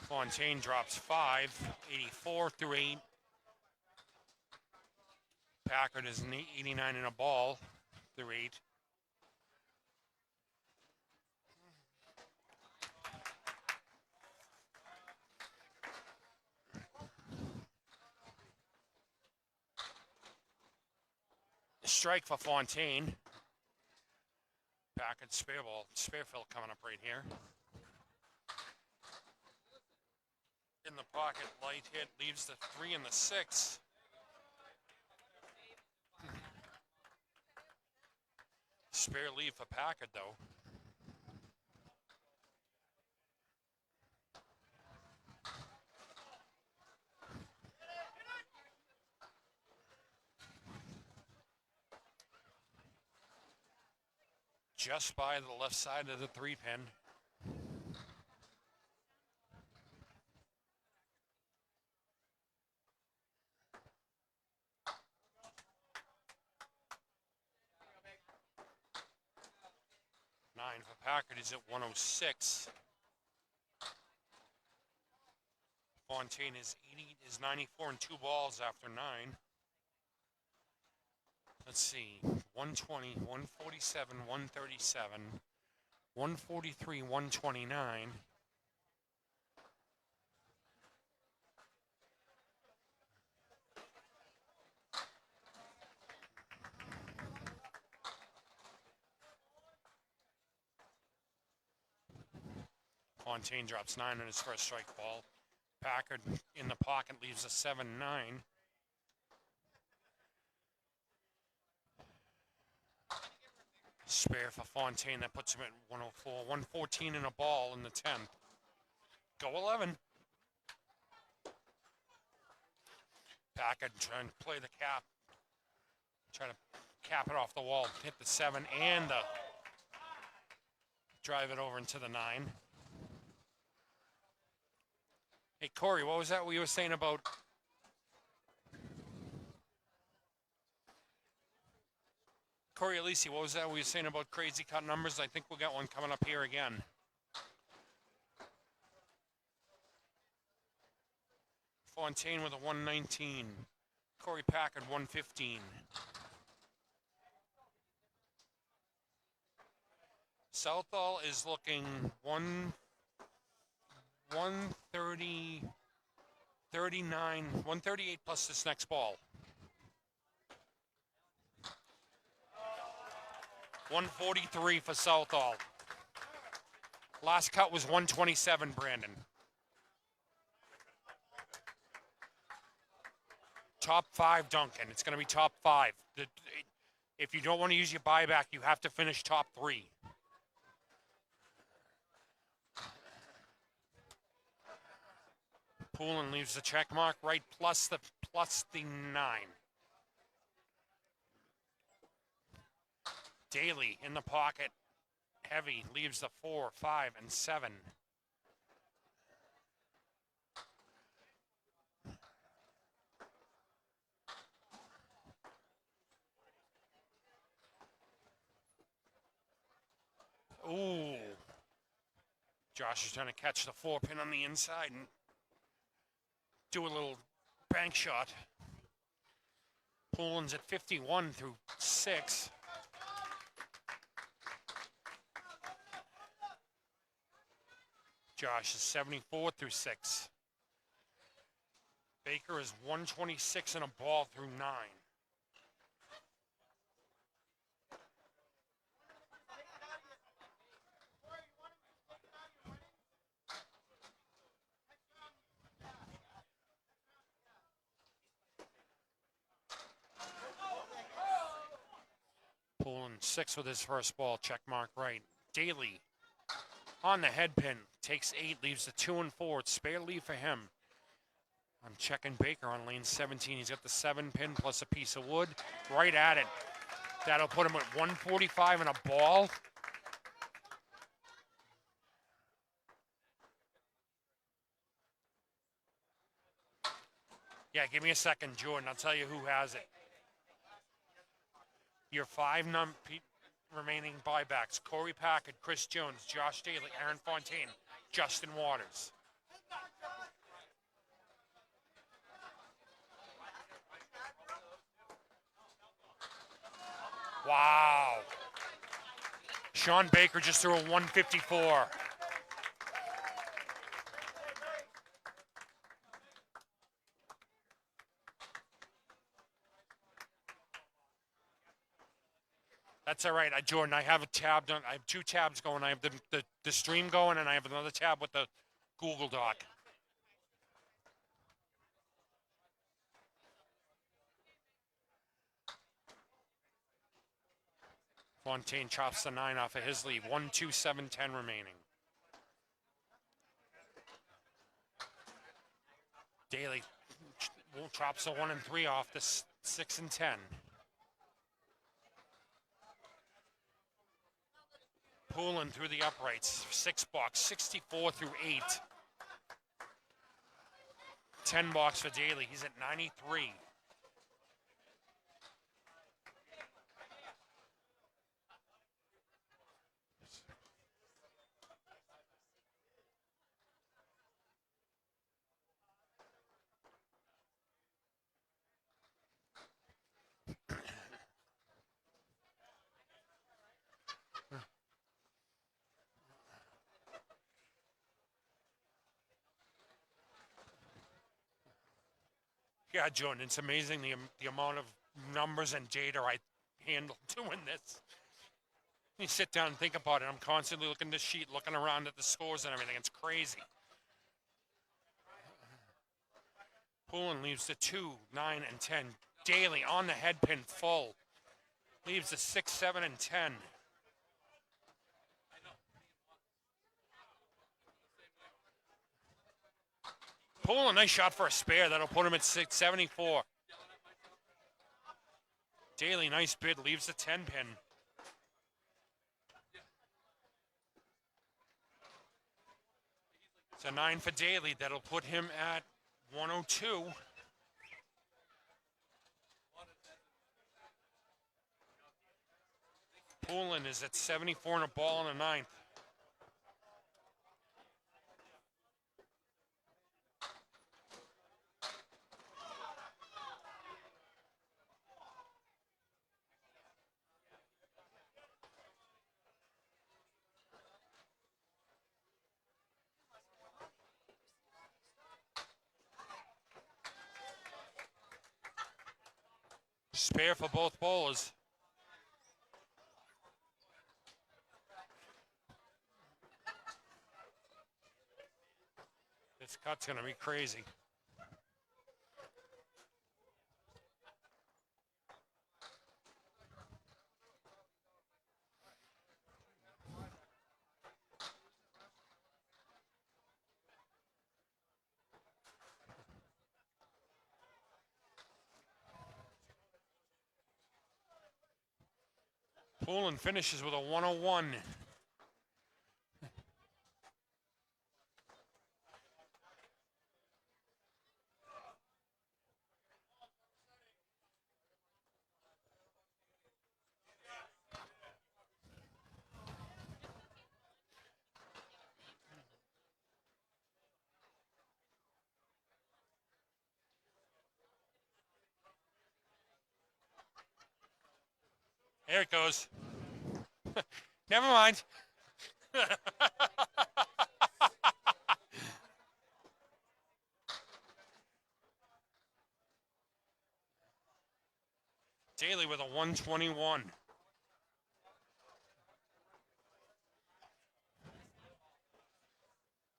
Fontaine drops 5, 84 through 8. Packard is an 89 in a ball through 8. Strike for Fontaine. Packard spare ball. Spare fill coming up right here. In the pocket, light hit, leaves the 3 and the 6. Spare leave for Packard, though. Just by the left side of the 3-pin. Nine for Packard is at 106. Fontaine is 94 and 2 balls after 9. Let's see, 120, 147, 137, 143, 129. Fontaine drops 9 on his first strike ball. Packard in the pocket leaves a 7-9. Spare for Fontaine, that puts him at 104. 114 in a ball in the 10th. Go 11. Packard trying to play the cap. Trying to cap it off the wall. Hit the 7 and the drive it over into the 9. Hey, Corey, what was that you were saying about? Corey Alisi, what was that we were saying about crazy cut numbers? I think we'll get one coming up here again. Fontaine with a 119. Corey Packard 115. Southall is looking 130, 39, 138 plus this next ball. 143 for Southall. Last cut was 127, Brandon. Top 5, Duncan. It's going to be top 5. If you don't want to use your buyback, you have to finish top 3. Poulin leaves the check mark right plus the 9. Daly in the pocket. Heavy leaves the 4, 5, and 7. Ooh. Josh is trying to catch the 4-pin on the inside and do a little bank shot. Poulin's at 51 through 6. Josh is 74 through 6. Baker is 126 and a ball through 9. Poulin 6 with his first ball, check mark right. Daly on the head pin, takes 8, leaves the 2 and 4. It's spare leave for him. I'm checking Baker on lane 17. He's got the 7 pin plus a piece of wood. Right at it. That'll put him at 145 and a ball. Yeah, give me a second, Jordan. I'll tell you who has it. Your 5 remaining buybacks: Corey Packard, Chris Jones, Josh Daly, Aaron Fontaine, Justin Waters. Wow. Sean Baker just threw a 154. That's all right, Jordan. I have a tab done. I have 2 tabs going. I have the stream going, and I have another tab with the Google Doc. Fontaine chops the 9 off of his lead. 1, 2, 7, 10 remaining. Daly chops the 1 and 3 off the 6 and 10. Poulin through the uprights, 6 box, 64 through 8. 10 box for Daly. He's at 93. Yeah, Jordan, it's amazing the amount of numbers and data I handle doing this. You sit down and think about it. I'm constantly looking at the sheet, looking around at the scores and everything. It's crazy. Poulin leaves the 2, 9, and 10. Daly on the head pin full. Leaves the 6, 7, and 10. Poulin, nice shot for a spare. That'll put him at 674. Daly, nice bid. Leaves the 10 pin. It's a 9 for Daly. That'll put him at 102. Poulin is at 74 and a ball in the ninth. Spare for both bowlers. This cut's going to be crazy. Poulin finishes with a 101. There it goes. Never mind. Daly with a 121.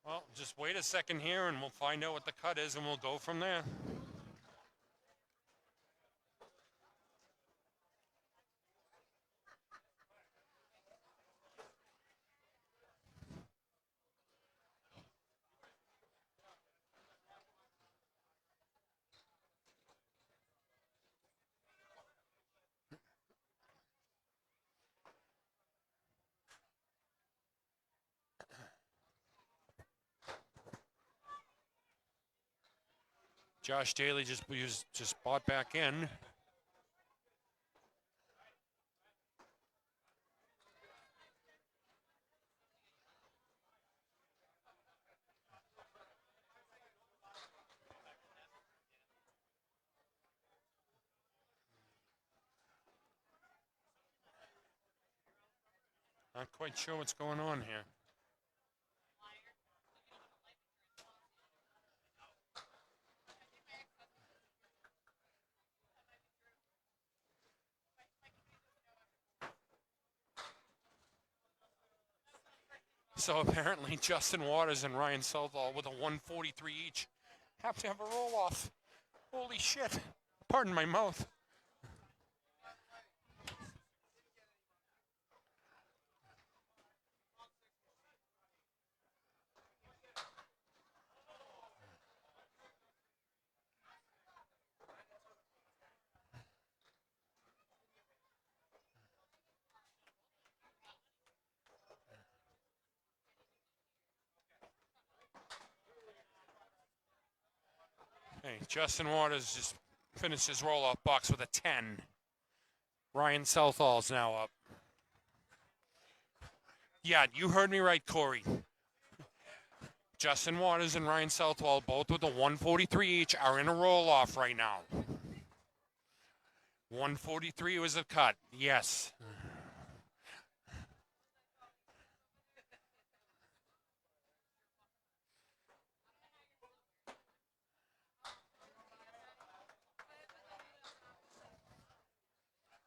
Well, just wait a second here and we'll find out what the cut is and we'll go from there. Josh Daly just bought back in. Not quite sure what's going on here. So apparently Justin Waters and Ryan Southall with a 143 each have to have a roll off. Holy shit. Pardon my mouth. Hey, Justin Waters just finished his roll-off box with a 10. Ryan Southall's now up. Yeah, you heard me right, Corey. Justin Waters and Ryan Southall, both with a 143 each, are in a roll-off right now. 143 was a cut, yes.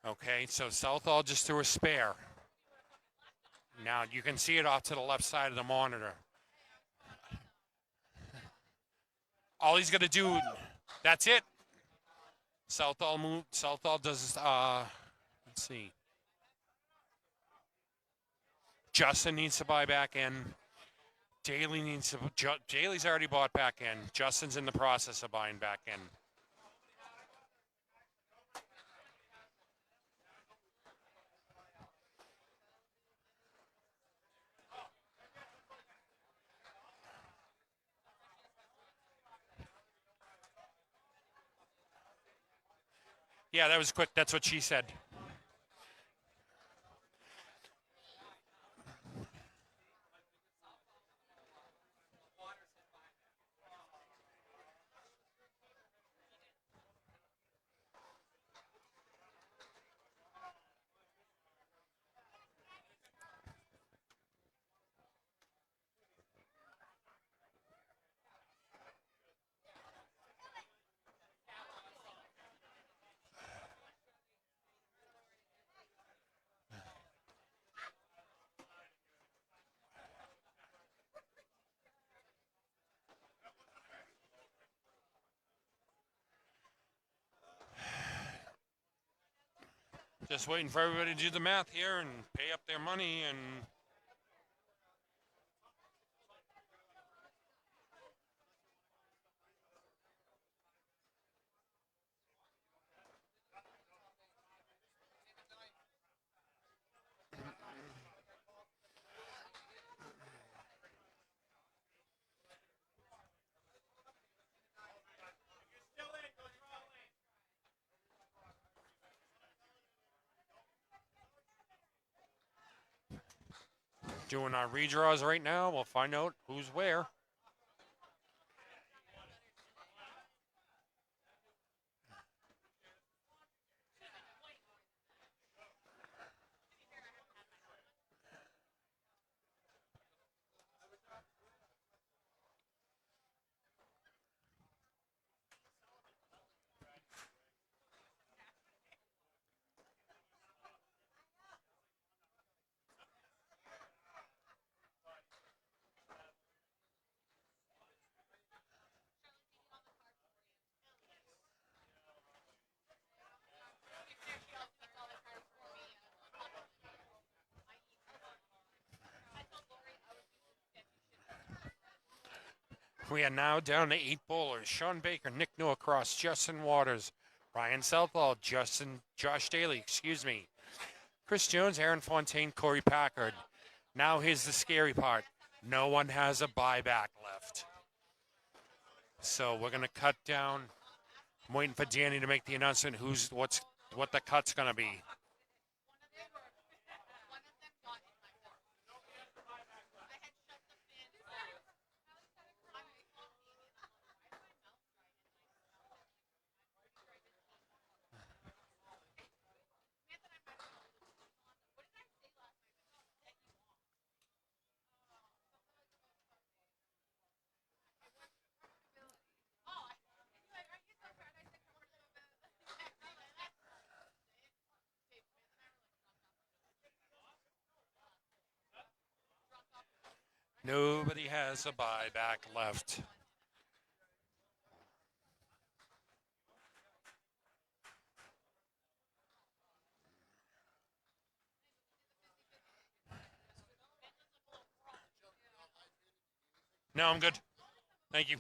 Okay, so Southall just threw a spare. Now you can see it off to the left side of the monitor. All he's gonna do, that's it. Southall move. Southall does. Let's see. Justin needs to buy back in. Daly needs to. Daly's already bought back in. Justin's in the process of buying back in. Yeah, that was quick. That's what she said. Just waiting for everybody to do the math here and pay up their money and. Doing our redraws right now. We'll find out who's where. We are now down to 8 bowlers. Sean Baker, Nick Norcross, Justin Waters, Ryan Southall, Josh Daly, Chris Jones, Aaron Fontaine, Corey Packard. Now here's the scary part. No one has a buyback left. So we're gonna cut down. I'm waiting for Danny to make the announcement what the cut's gonna be. Nobody has a buyback left. No, I'm good. Thank you.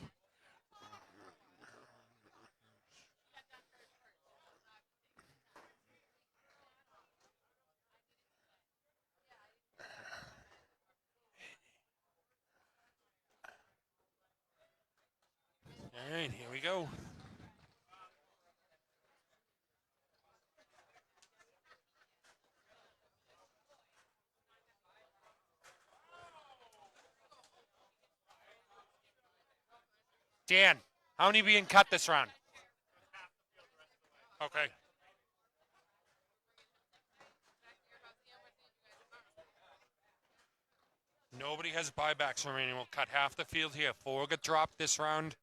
All right, here we go. Dan, how many being cut this round? Okay. Nobody has buybacks remaining. We'll cut half the field here. 4 will get dropped this round.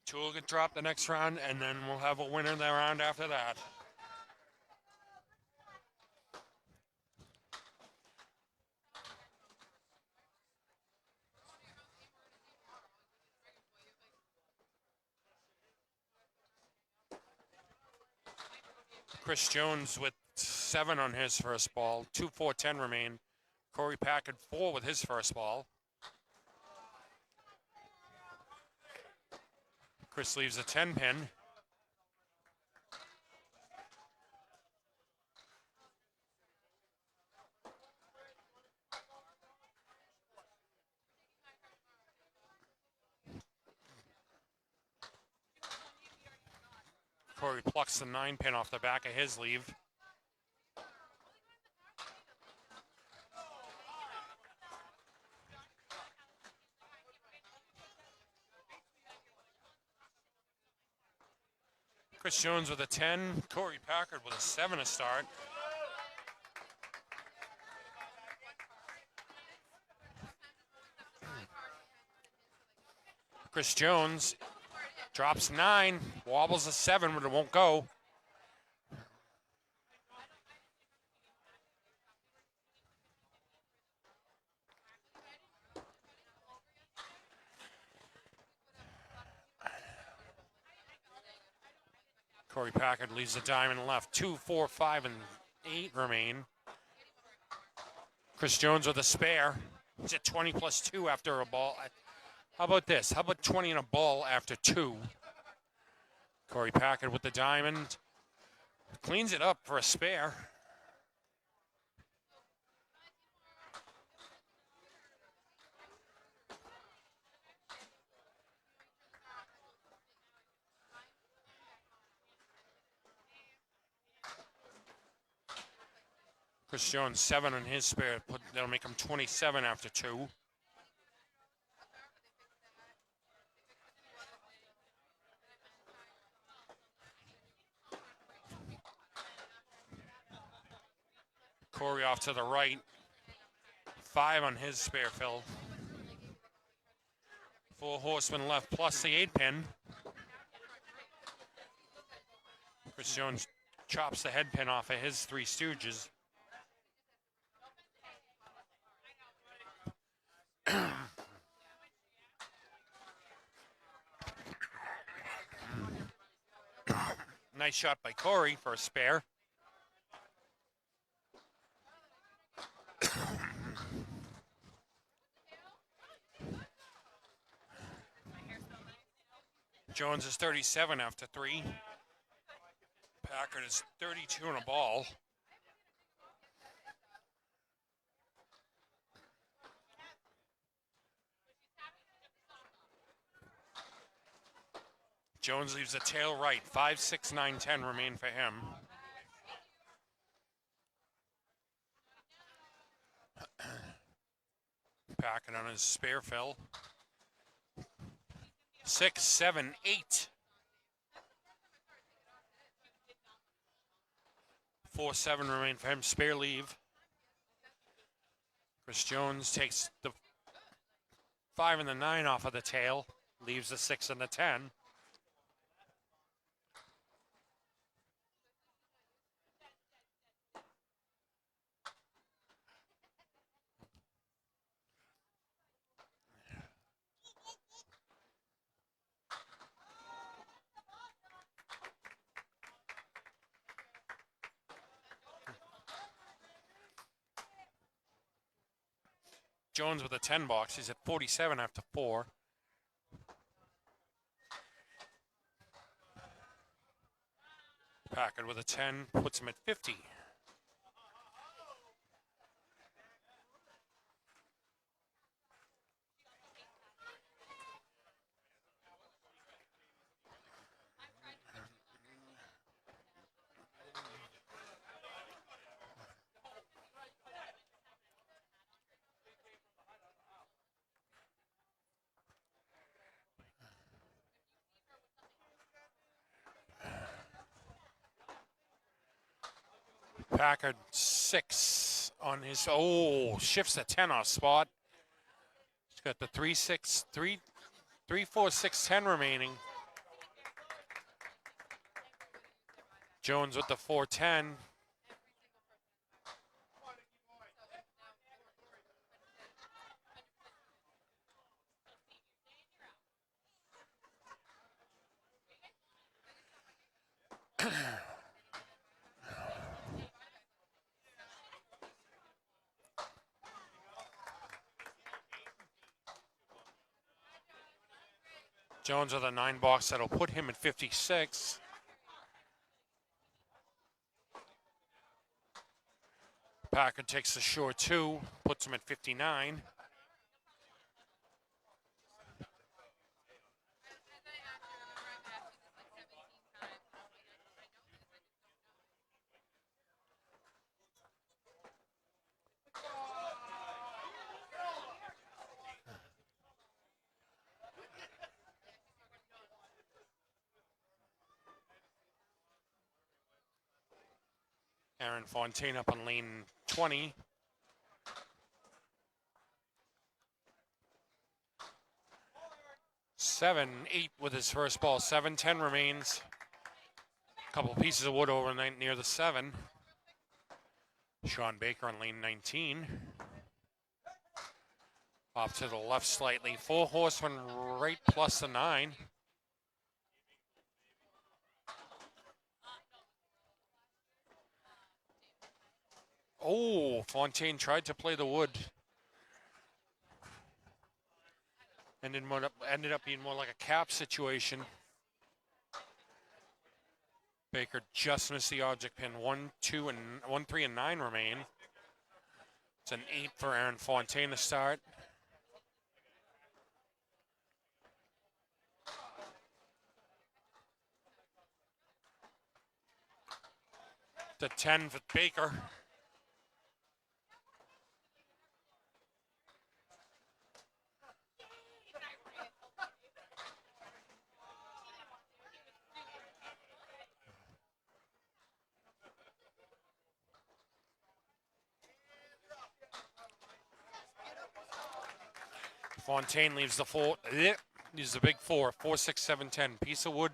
2 will get dropped the next round, and then we'll have a winner the round after that. Chris Jones with 7 on his first ball. 2, 4, 10 remain. Corey Packard 4 with his first ball. Chris leaves a 10 pin. Corey plucks the 9 pin off the back of his leave. Chris Jones with a 10. Corey Packard with a 7 to start. Chris Jones drops 9, wobbles a 7, but it won't go. Corey Packard leaves the diamond left. 2, 4, 5, and 8 remain. Chris Jones with a spare. He's at 20 plus 2 after a ball. How about this? How about 20 and a ball after 2? Corey Packard with the diamond. Cleans it up for a spare. Chris Jones 7 on his spare. That'll make him 27 after 2. Corey off to the right. 5 on his spare fill. 4 horsemen left plus the 8 pin. Chris Jones chops the head pin off of his Three Stooges. Nice shot by Corey for a spare. Jones is 37 after 3. Packard is 32 and a ball. Jones leaves the tail right. 5, 6, 9, 10 remain for him. Packard on his spare fill. 6, 7, 8. 4, 7 remain for him. Spare leave. Chris Jones takes the 5 and the 9 off of the tail. Leaves the 6 and the 10. Jones with a 10 box. He's at 47 after 4. Packard with a 10 puts him at 50. Packard 6 on his, shifts the 10 off spot. He's got the 3, 6, 3, 3, 4, 6, 10 remaining. Jones with the 4-10. Jones with a 9 box that'll put him at 56. Packard takes the short 2, puts him at 59. Aaron Fontaine up on lane 20. Seven, 8 with his first ball. 7-10 remains. A couple pieces of wood over near the 7. Sean Baker on lane 19. Off to the left slightly. 4 horsemen right plus the 9. Oh, Fontaine tried to play the wood. Ended up being more like a cap situation. Baker just missed the object pin. 1, 2, and 1, 3, and 9 remain. It's an 8 for Aaron Fontaine to start. The 10 for Baker. Fontaine leaves the 4. Leaves the big 4. 4, 6, 7, 10. Piece of wood.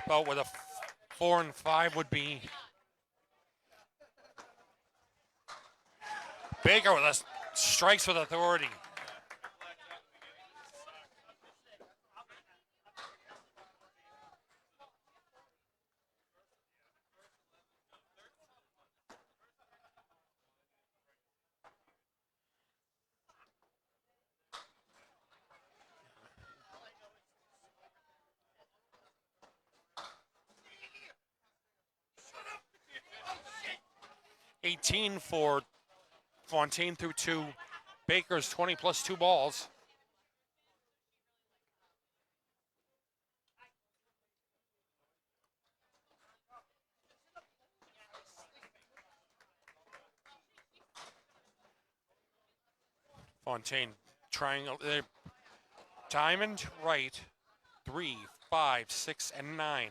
About with a 4 and 5 would be. Baker with a strikes with authority. $18 for Fontaine through 2. Baker's 20 plus 2 balls. Fontaine triangle. Diamond right. 3, 5, 6, and 9.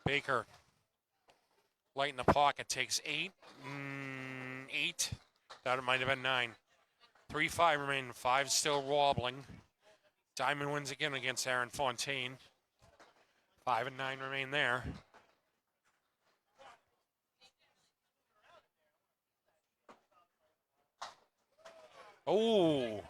Baker, light in the pocket, takes 8. 8. That might have been 9. 3, 5 remaining. 5 still wobbling. Diamond wins again against Aaron Fontaine. 5 and 9 remain there. Oh.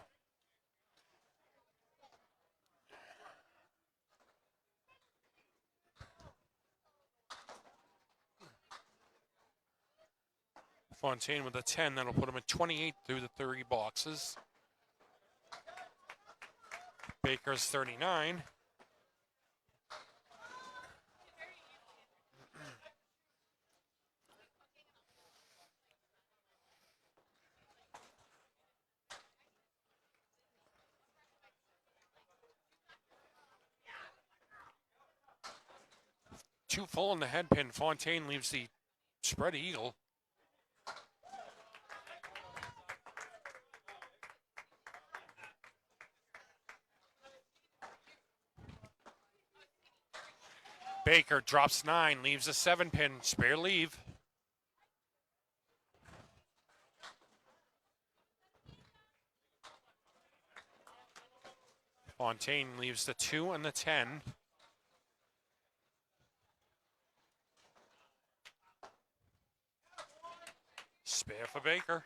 Fontaine with a 10. That'll put him at 28 through the 30 boxes. Baker's 39. Two full in the head pin. Fontaine leaves the spread eagle. Baker drops 9, leaves a 7 pin, spare leave. Fontaine leaves the 2 and the 10. Spare for Baker.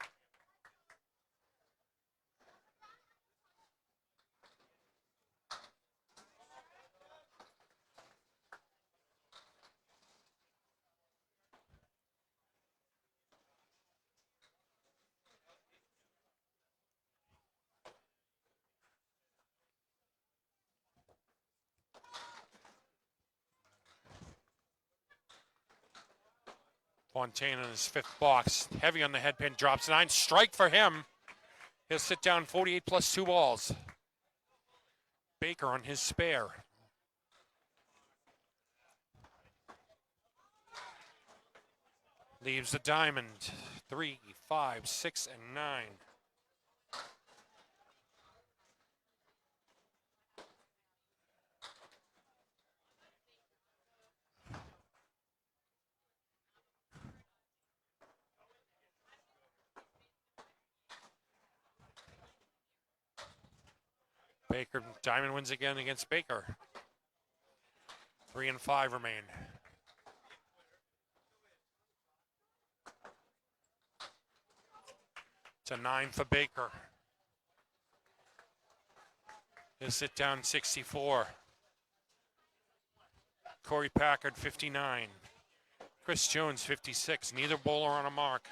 Fontaine in his 5th box. Heavy on the head pin, drops 9. Strike for him. He'll sit down 48 plus 2 balls. Baker on his spare. Leaves the diamond. 3, 5, 6, and 9. Baker, diamond wins again against Baker. 3 and 5 remain. It's a 9 for Baker. He'll sit down 64. Corey Packard, 59. Chris Jones, 56. Neither bowler on a mark.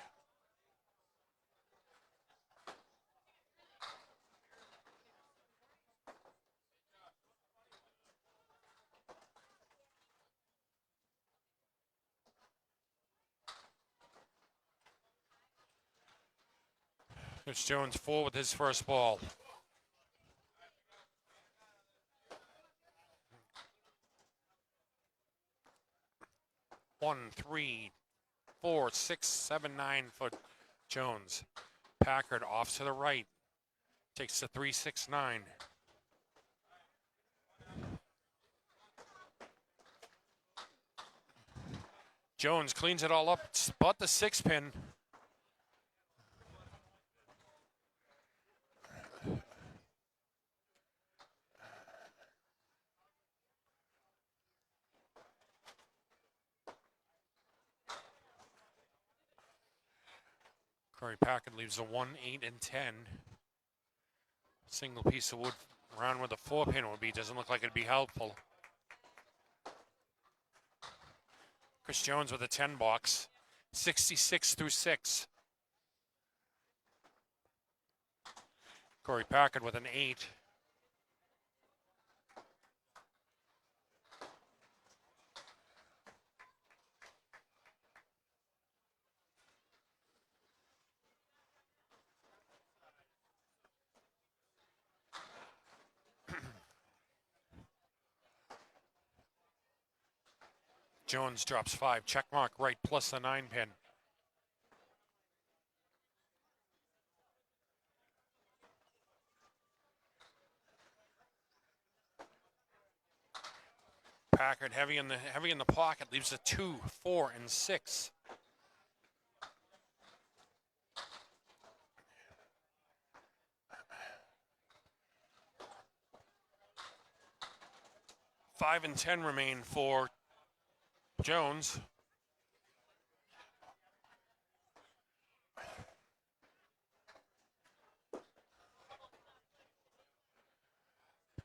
Chris Jones 4 with his first ball. One, three, 4, 6, 7, 9 for Jones. Packard off to the right. Takes the 3, 6, 9. Jones cleans it all up. Spot the 6 pin. Corey Packard leaves a 1, 8, and 10. Single piece of wood around where the 4 pin would be. Doesn't look like it'd be helpful. Chris Jones with a 10 box. 66 through 6. Corey Packard with an 8. Jones drops 5. Check mark right plus the 9 pin. Packard heavy in the pocket, leaves a 2, 4, and 6. Five and 10 remain for Jones.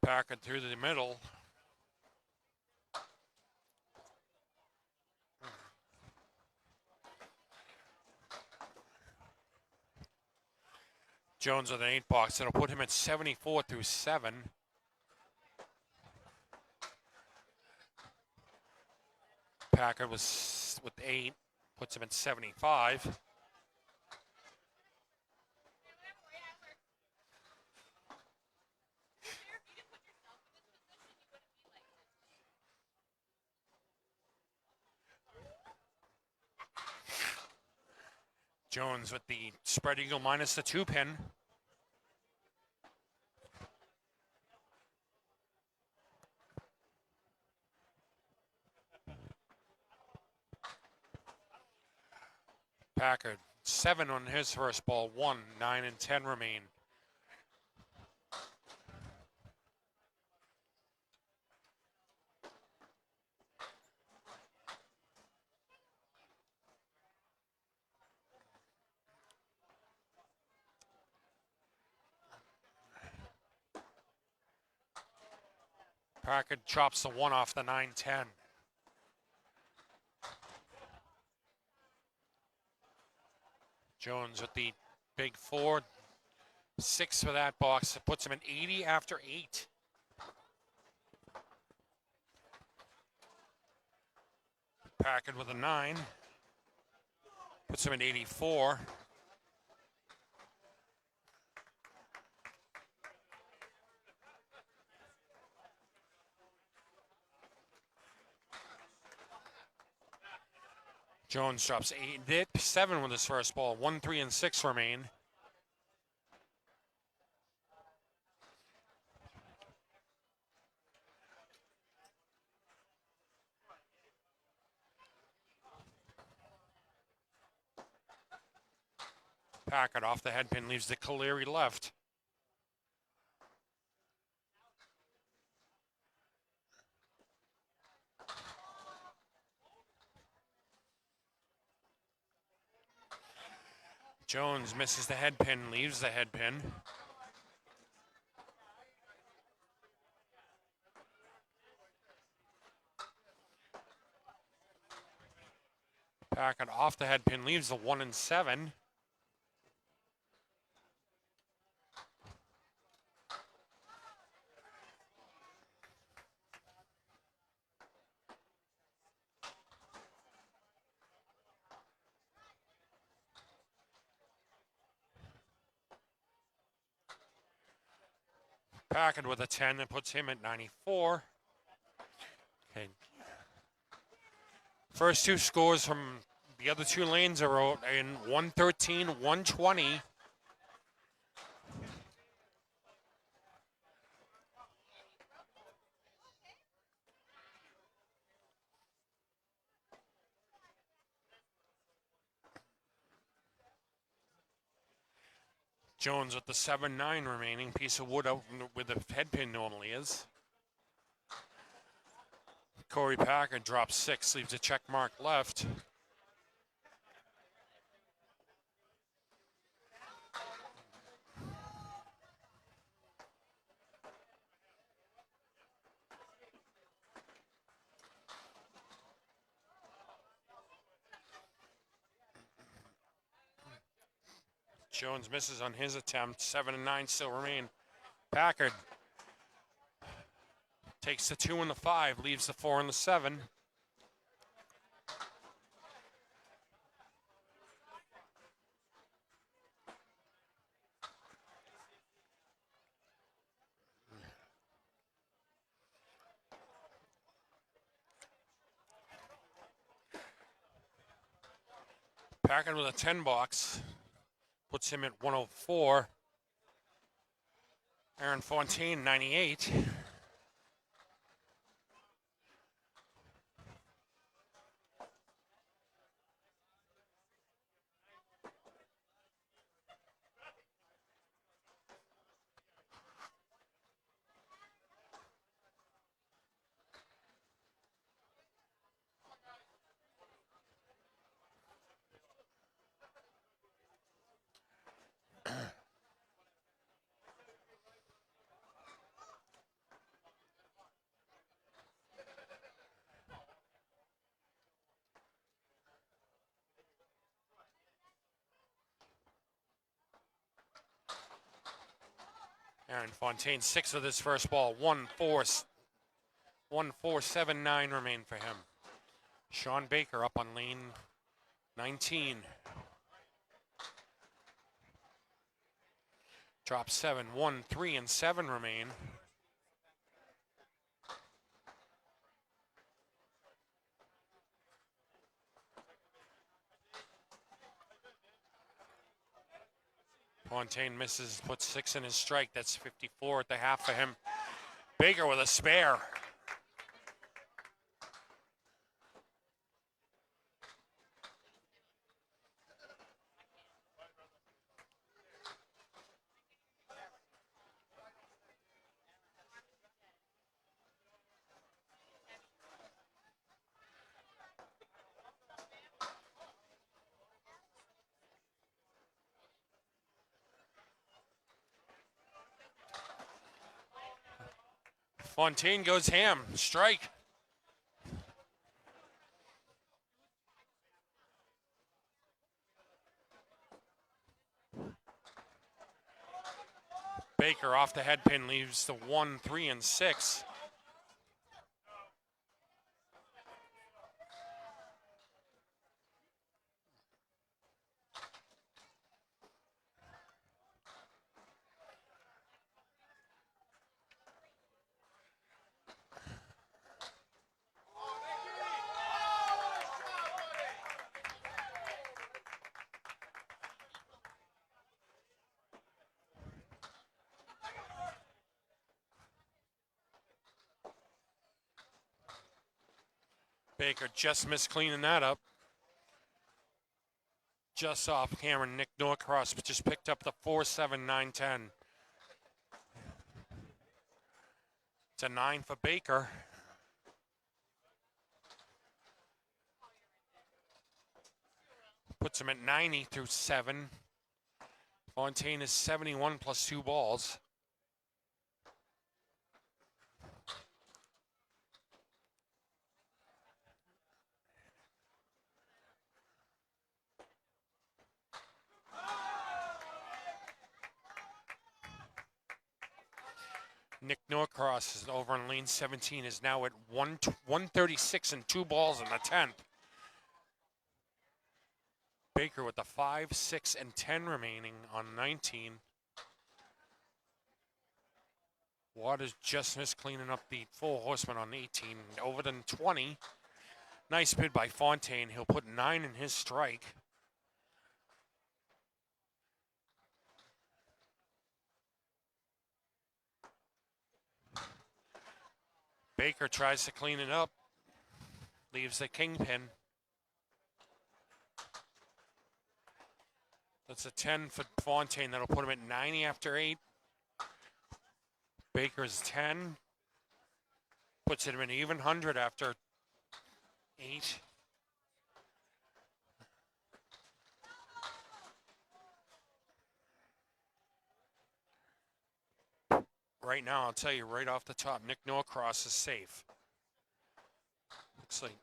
Packard through the middle. Jones with an 8 box. That'll put him at 74 through 7. Packard was with 8, puts him at 75. Jones with the spread eagle minus the 2 pin. Packard 7 on his first ball. 1, 9, and 10 remain. Packard chops the 1 off the 9-10. Jones with the big 4. 6 for that box. It puts him at 80 after 8. Packard with a 9. Puts him at 84. Jones drops 7 with his first ball. 1, 3, and 6 remain. Packard off the head pin, leaves the Caleri left. Jones misses the head pin, leaves the head pin. Packard off the head pin, leaves the 1 and 7. Packard with a 10 that puts him at 94. Okay. First two scores from the other two lanes are out in 113, 120. Jones with the 7-9 remaining. Piece of wood out where the head pin normally is. Corey Packard drops 6, leaves a check mark left. Jones misses on his attempt. 7 and 9 still remain. Packard takes the 2 and the 5, leaves the 4 and the 7. Packard with a 10 box puts him at 104. Aaron Fontaine, 98. Aaron Fontaine, 6 with his first ball. 1-4-7-9 remain for him. Sean Baker up on lane 19. Drop 7, 1, 3, and 7 remain. Fontaine misses, puts 6 in his strike. That's 54 at the half for him. Baker with a spare. Fontaine goes ham. Strike. Baker off the head pin, leaves the 1, 3, and 6. Baker just missed cleaning that up. Just off camera, Nick Norcross just picked up the 4-7-9-10. It's a 9 for Baker. Puts him at 90 through 7. Fontaine is 71 plus 2 balls. Nick Norcross is over in lane 17, is now at 136 and 2 balls in the 10th. Baker with the 5, 6, and 10 remaining on 19. Waters just missed cleaning up the full horseman on 18. Over than 20. Nice bid by Fontaine. He'll put 9 in his strike. Baker tries to clean it up. Leaves the kingpin. That's a 10 for Fontaine. That'll put him at 90 after 8. Baker's 10. Puts him in even 100 after 8. Right now, I'll tell you right off the top, Nick Norcross is safe. Looks like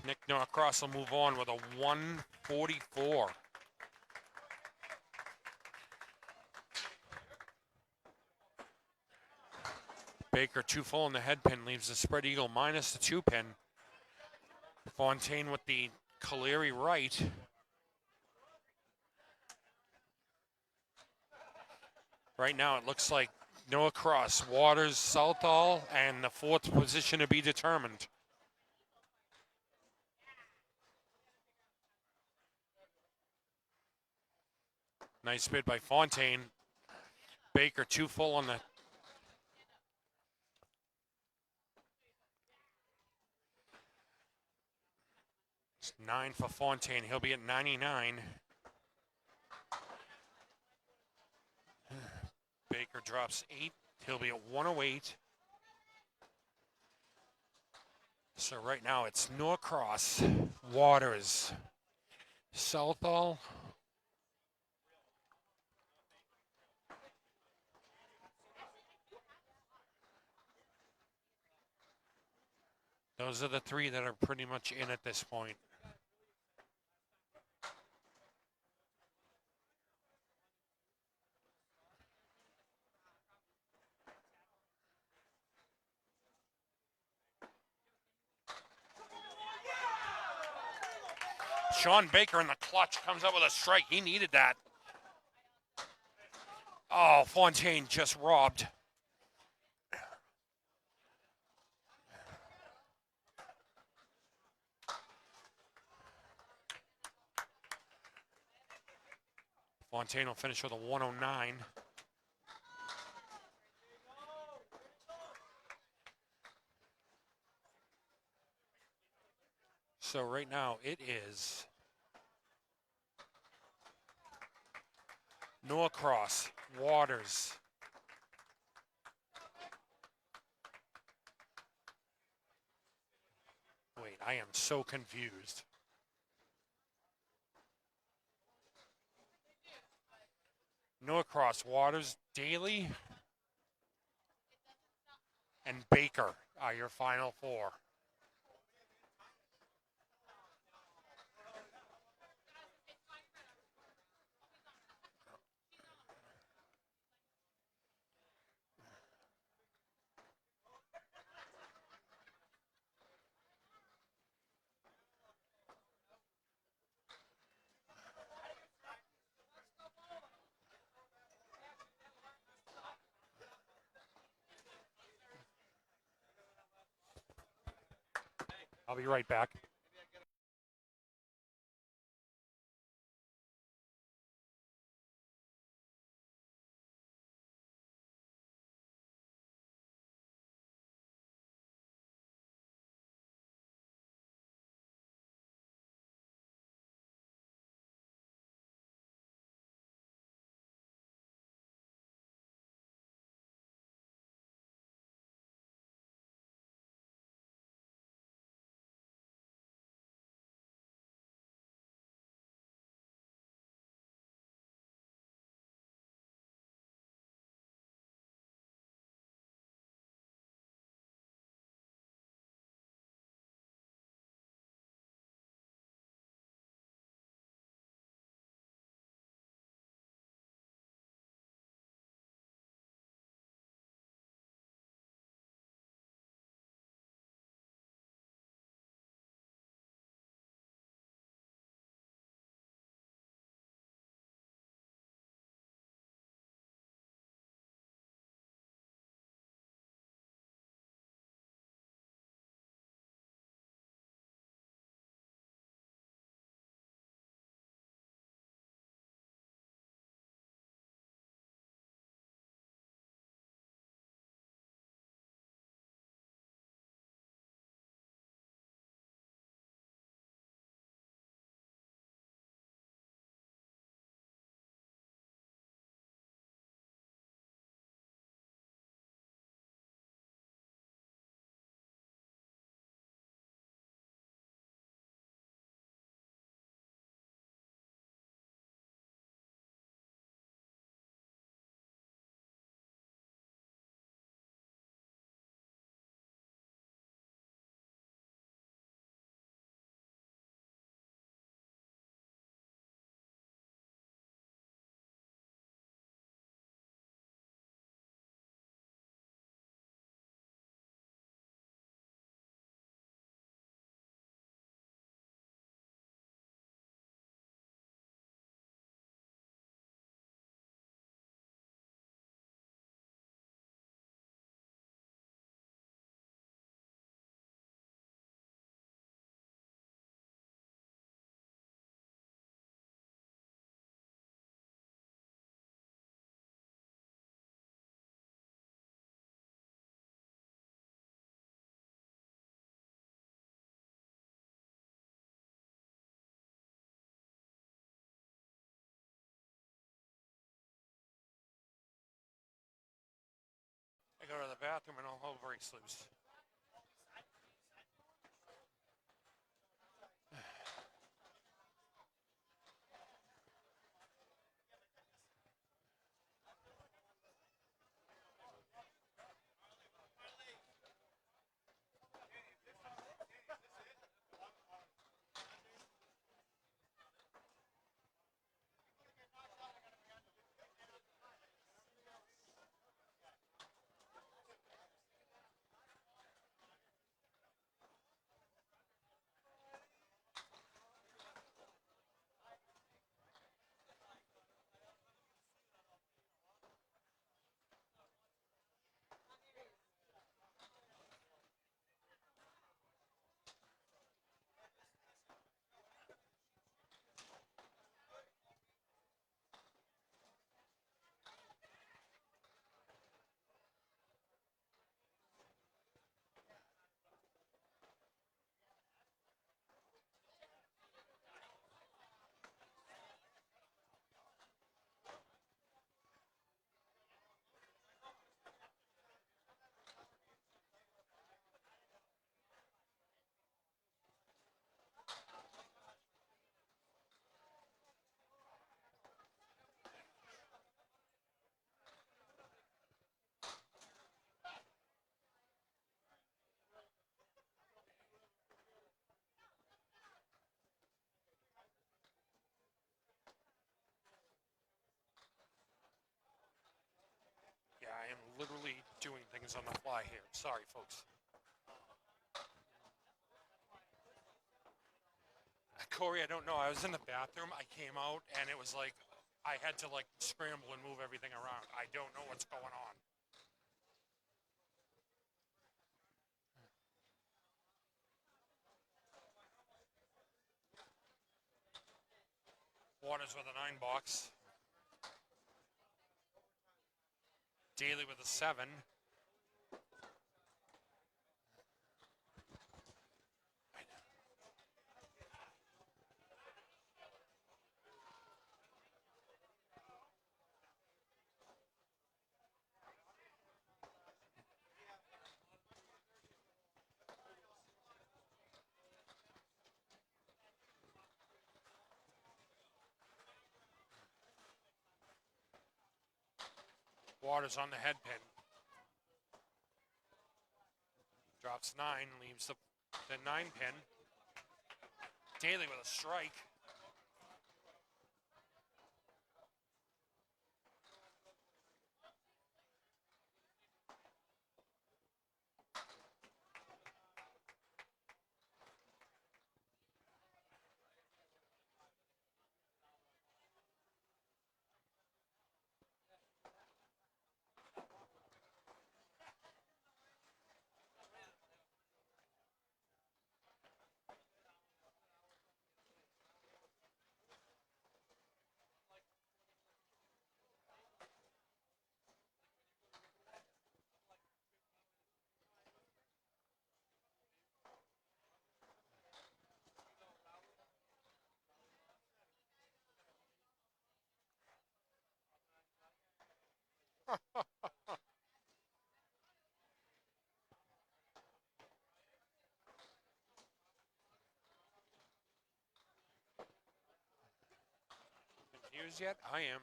Nick Norcross will move on with a 144. Baker 2 full in the head pin, leaves the spread eagle minus the 2 pin. Fontaine with the Caleri right. Right now, it looks like Noah Cross, Waters, Southall, and the 4th position to be determined. Nice bid by Fontaine. Baker 2 full on the. It's 9 for Fontaine. He'll be at 99. Baker drops 8. He'll be at 108. So right now it's Norcross, Waters, Southall, those are the 3 that are pretty much in at this point. Sean Baker in the clutch comes up with a strike. He needed that. Oh, Fontaine just robbed. Fontaine will finish with a 109. So right now it is Norcross, Waters. Wait, I am so confused. Norcross, Waters, Daly, and Baker are your final 4. I'll be right back. out of the bathroom and all hell breaks loose. Yeah, I am literally doing things on the fly here. Sorry, folks. Corey, I don't know. I was in the bathroom. I came out, and it was like I had to like scramble and move everything around. I don't know what's going on. Waters with a 9 box. Daly with a 7. Waters on the head pin. Drops 9, leaves the 9 pin. Daly with a strike. Confused yet? I am.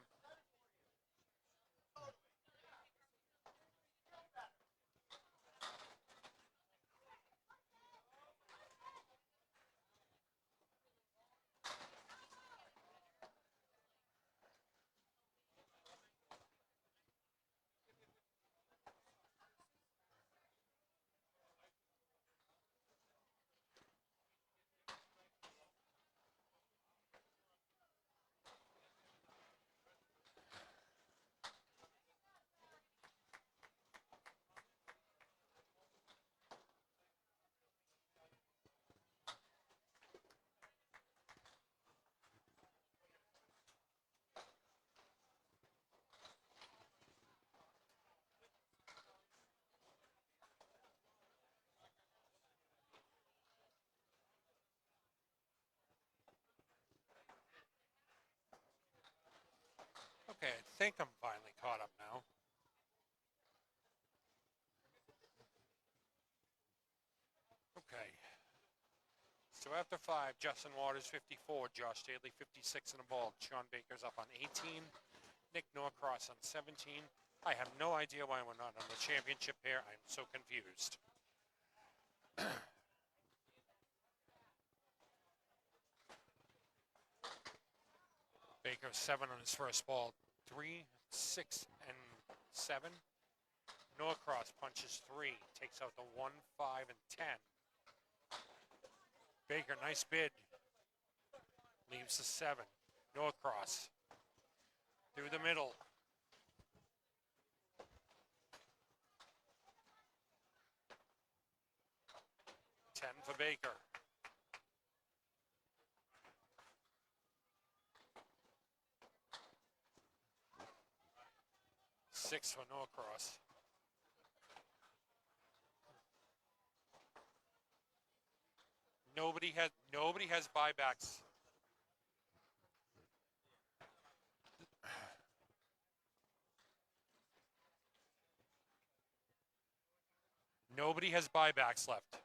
Okay, I think I'm finally caught up now. after 5, Justin Waters 54, Josh Daly 56 in the ball. Sean Baker's up on 18, Nick Norcross on 17. I have no idea why we're not on the championship pair. I'm so confused. Baker 7 on his first ball. 3, 6, and 7. Norcross punches 3, takes out the 1, 5, and 10. Baker, nice bid. Leaves the 7. Norcross through the middle. Ten for Baker. Six for Norcross. Nobody has buybacks. Nobody has buybacks left.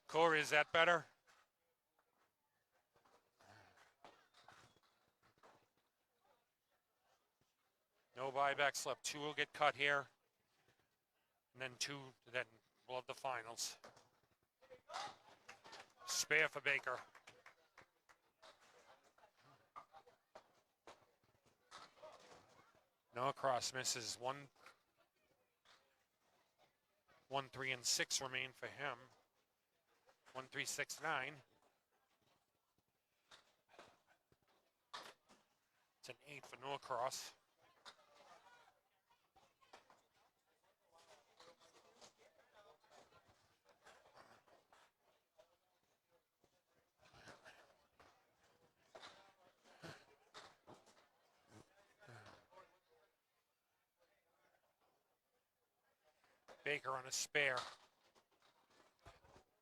Corey, is that better? No buybacks left. 2 will get cut here. And then 2, then we'll have the finals. Spare for Baker. Norcross misses 1, 1, 3, and 6 remain for him. 1, 3, 6, 9. It's an 8 for Norcross. Baker on a spare.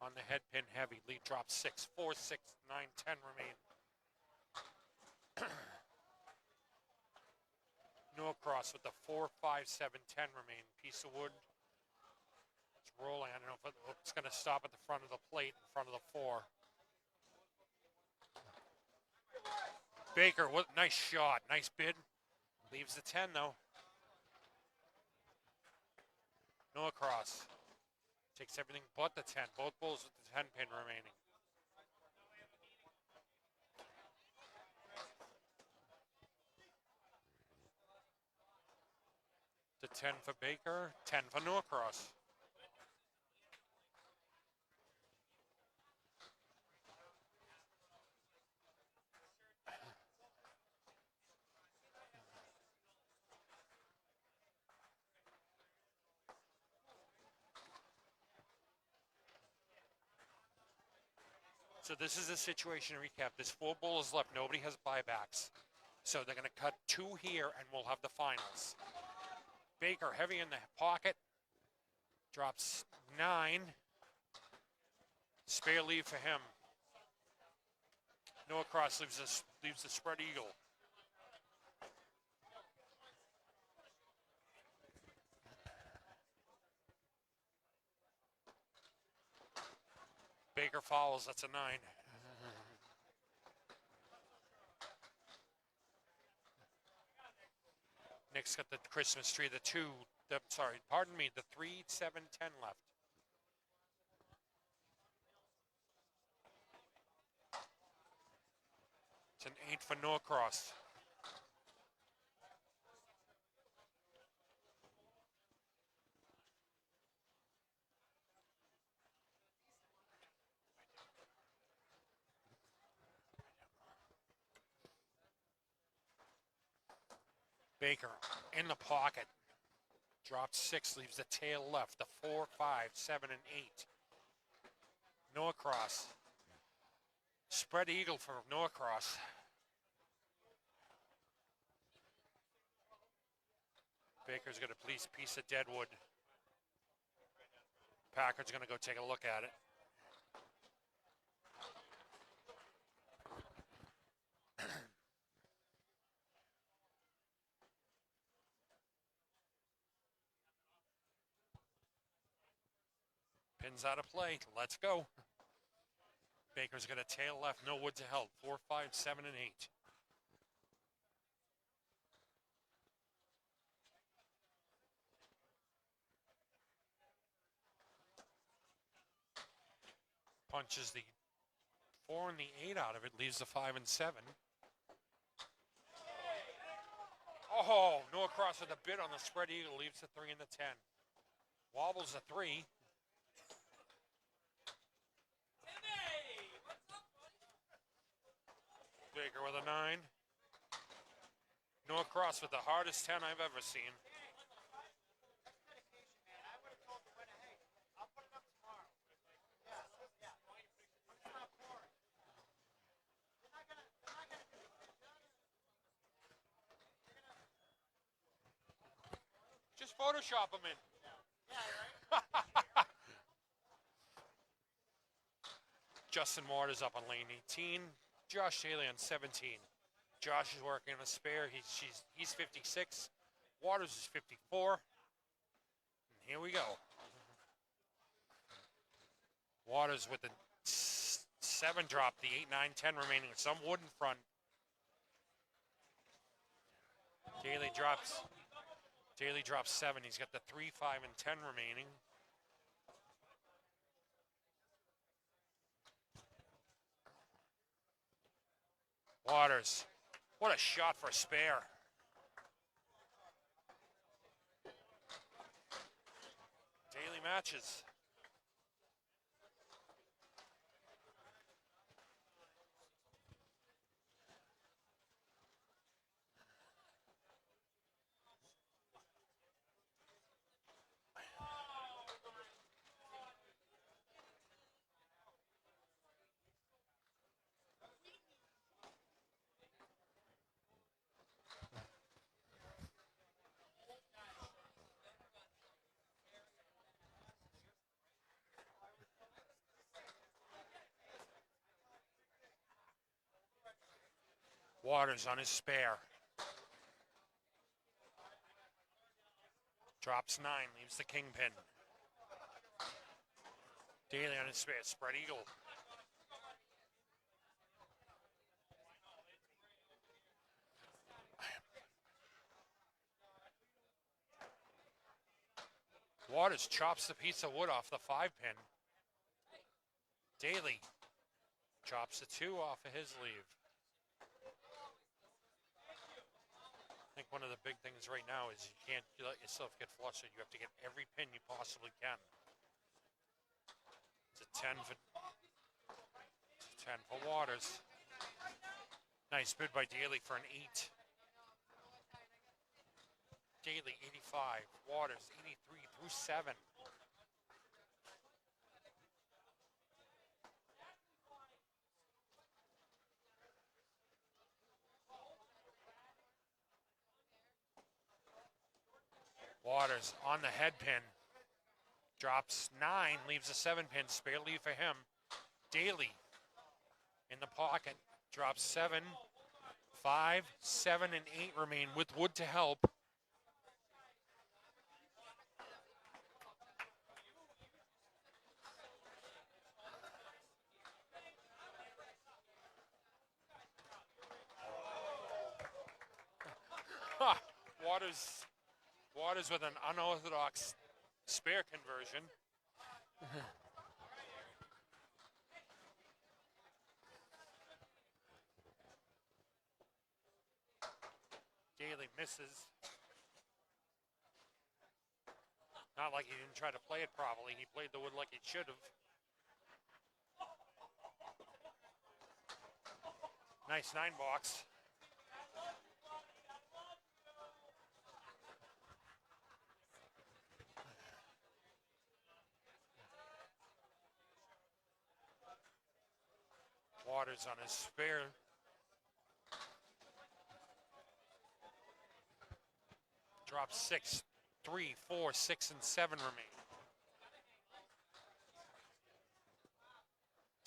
On the head pin heavy. Lead drops 6, 4, 6, 9, 10 remain. Norcross with the 4, 5, 7, 10 remain. Piece of wood. It's rolling. I don't know if it's going to stop at the front of the plate, in front of the 4. Baker, what nice shot. Nice bid. Leaves the 10 though. Norcross takes everything but the 10. Both bulls with the 10 pin remaining. The 10 for Baker, 10 for Norcross. So this is the situation to recap. There's 4 bulls left. Nobody has buybacks. So they're going to cut 2 here, and we'll have the finals. Baker heavy in the pocket. Drops 9. Spare leave for him. Norcross leaves the spread eagle. Baker fouls. That's a 9. Nick's got the Christmas tree, the 3, 7, 10 left. It's an 8 for Norcross. Baker in the pocket. Drops 6, leaves the tail left. The 4, 5, 7, and 8. Norcross. Spread eagle for Norcross. Baker's got a piece of deadwood. Packard's going to go take a look at it. Pin's out of play. Let's go. Baker's got a tail left. No wood to help. 4, 5, 7, and 8. Punches the 4 and the 8 out of it. Leaves the 5 and 7. Oh, no across with a bit on the spread eagle. Leaves the 3 and the 10. Wobbles the 3. Baker with a 9. No across with the hardest 10 I've ever seen. Just Photoshop them in. Justin Waters up on lane 18. Josh Daly on 17. Josh is working on a spare. He's 56. Waters is 54. And here we go. Waters with the 7 drop, the 8, 9, 10 remaining. Some wood in front. Daly drops 7. He's got the 3, 5, and 10 remaining. Waters. What a shot for a spare. Daly matches. Waters on his spare. Drops 9, leaves the kingpin. Daly on his spare, spread eagle. Waters chops the piece of wood off the 5-pin. Daly chops the 2 off of his leave. I think one of the big things right now is you can't let yourself get flustered. You have to get every pin you possibly can. It's a 10 for Waters. Nice bid by Daly for an 8. Daly 85, Waters 83 through 7. Waters on the head pin. Drops 9, leaves a 7-pin, spare leave for him. Daly in the pocket, drops 7, 5, 7, and 8 remain with wood to help. Waters with an unorthodox spare conversion. Daly misses. Not like he didn't try to play it properly. He played the wood like he should have. Nice 9 box. Waters on his spare. Drops 6, 3, 4, 6, and 7 remain.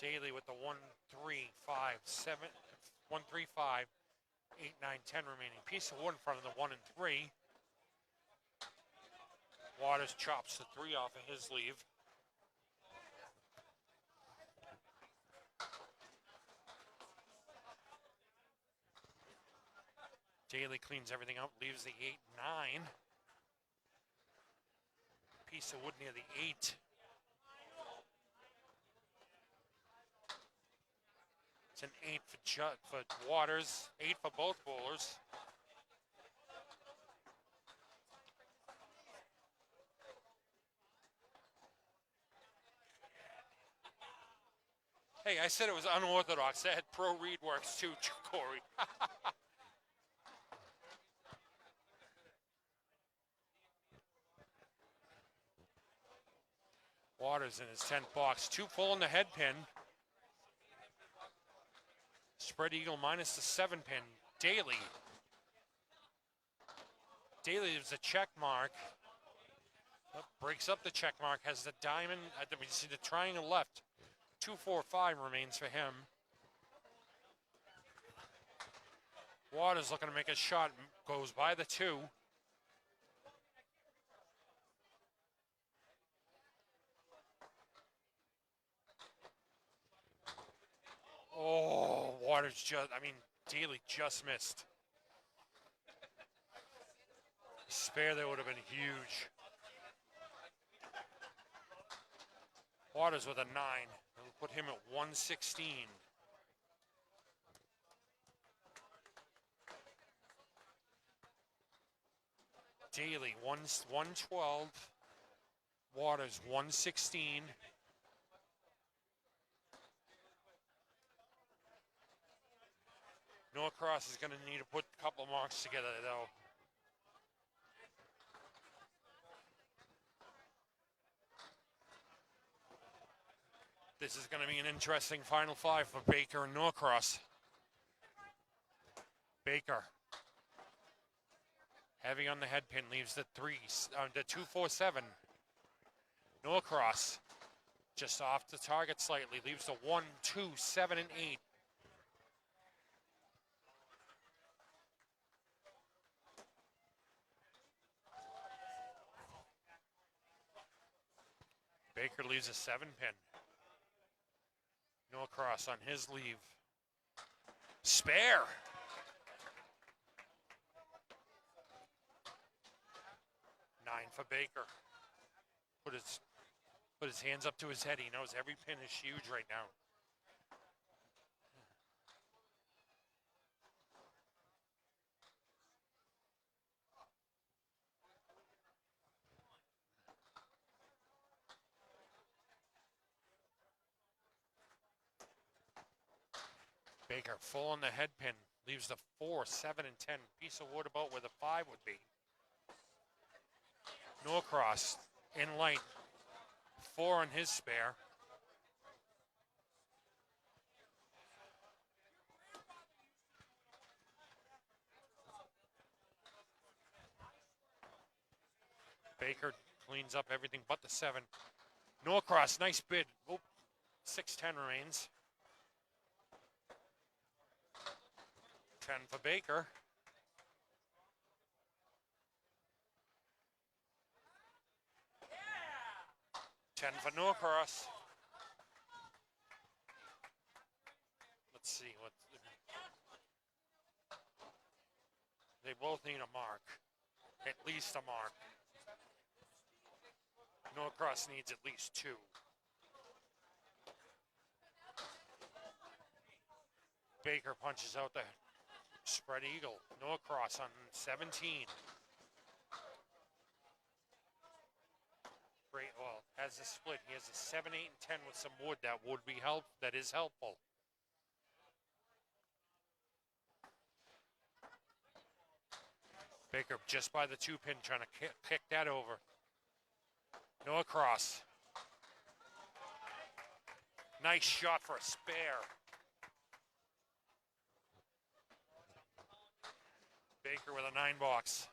Daly with the 1, 3, 5, 7, 1, 3, 5, 8, 9, 10 remaining. Piece of wood in front of the 1 and 3. Waters chops the 3 off of his leave. Daly cleans everything up, leaves the 8-9. Piece of wood near the 8. It's an 8 for Waters, 8 for both bowlers. Hey, I said it was unorthodox. That had pro read works too, Corey. Waters in his 10th box. 2 full in the head pin. Spread eagle minus the 7 pin. Daly. Daly is a check mark. Oh, breaks up the check mark. Has the diamond. We see the triangle left. 2-4-5 remains for him. Waters looking to make a shot. Goes by the 2. Oh, Waters Daly just missed. Spare there would have been huge. Waters with a 9. It'll put him at 116. Daly 112. Waters 116. Norcross is going to need to put a couple marks together, though. This is going to be an interesting final 5 for Baker and Norcross. Baker. Heavy on the head pin, leaves the 2-4-7. Norcross just off the target slightly, leaves the 1, 2, 7, and 8. Baker leaves a 7 pin. Norcross on his leave. Spare. Nine for Baker. Put his hands up to his head. He knows every pin is huge right now. Baker full on the head pin. Leaves the 4, 7, and 10. Piece of wood about where the 5 would be. Norcross in light. 4 on his spare. Baker cleans up everything but the 7. Norcross, nice bid. Oh, 6-10 remains. 10 for Baker. Yeah. 10 for Norcross. Let's see what. They both need a mark. At least a mark. Norcross needs at least 2. Baker punches out the spread eagle. Norcross on 17. Great, well, has a split. He has a 7, 8, and 10 with some wood. That would be that is helpful. Baker just by the 2 pin trying to kick that over. Norcross. Nice shot for a spare. Baker with a 9 box.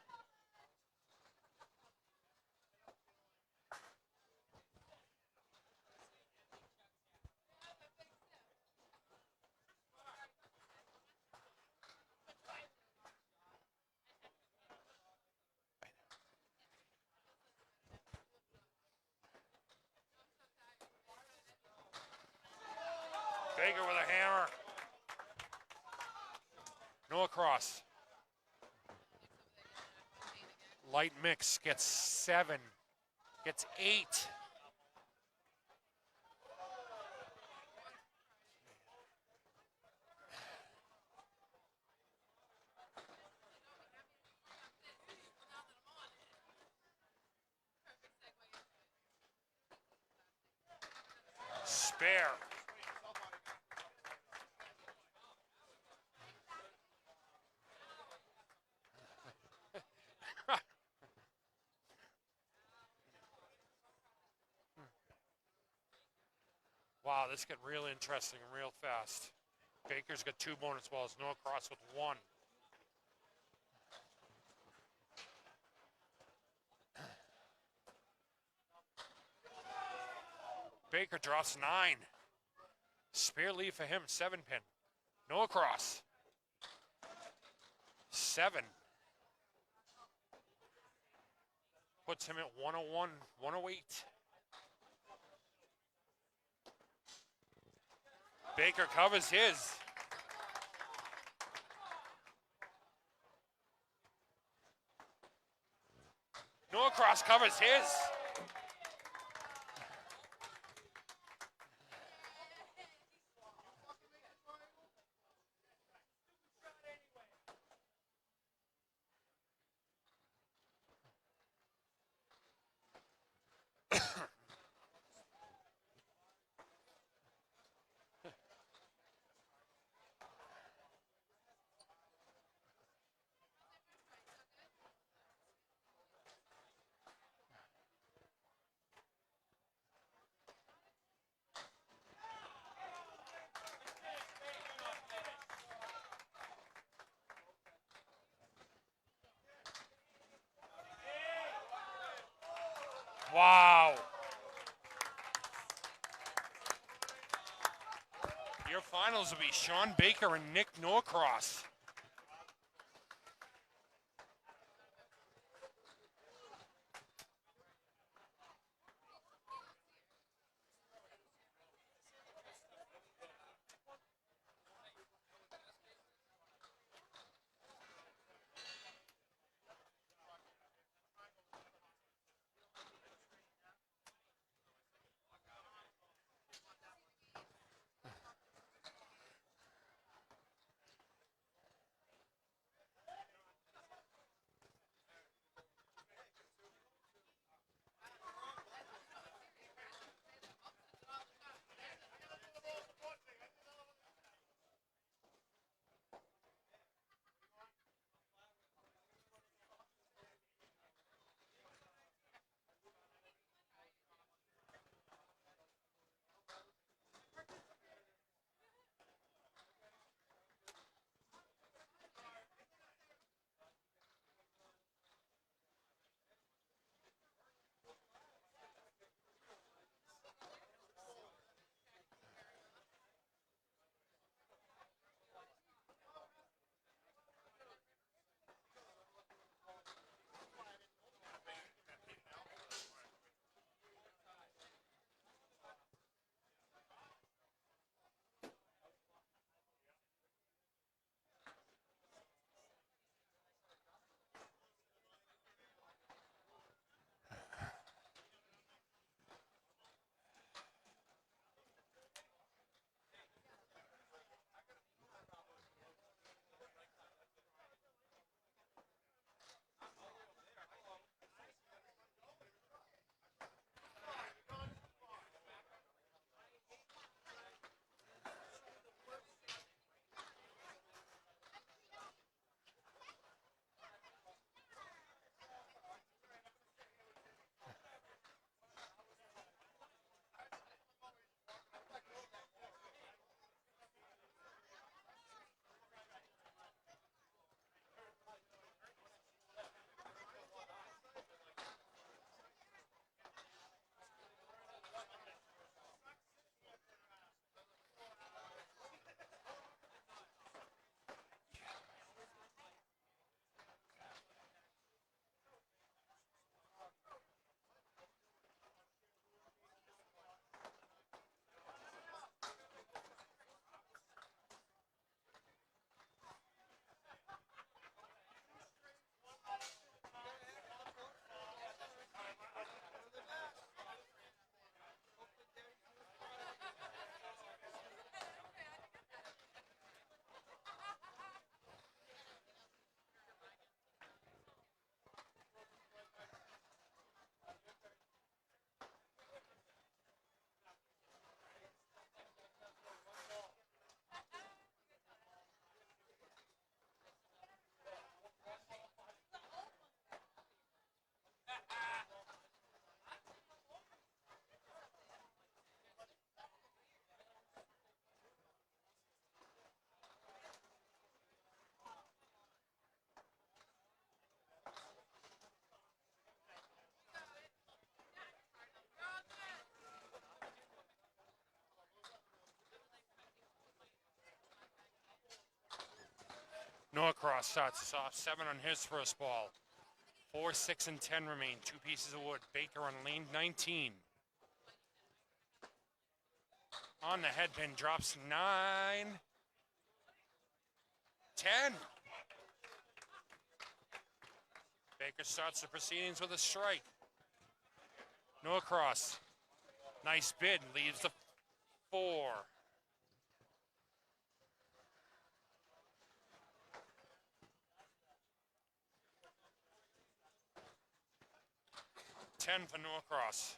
Baker with a hammer. Norcross. Light mix gets 7, gets 8. Spare. Wow, this getting real interesting and real fast. Baker's got 2 bonus balls, Noah Cross with 1. Baker drops 9. Spare lead for him, 7 pin. Noah Cross. 7. Puts him at 101, 108. Baker covers his. Noah Cross covers his. Wow. Your finals will be Sean Baker and Nick Norcross. Norcross starts us off 7 on his first ball. 4, 6, and 10 remain. 2 pieces of wood. Baker on lane 19. On the head pin, drops 9, 10. Baker starts the proceedings with a strike. Norcross, nice bid, leaves the 4. $10 for Norcross.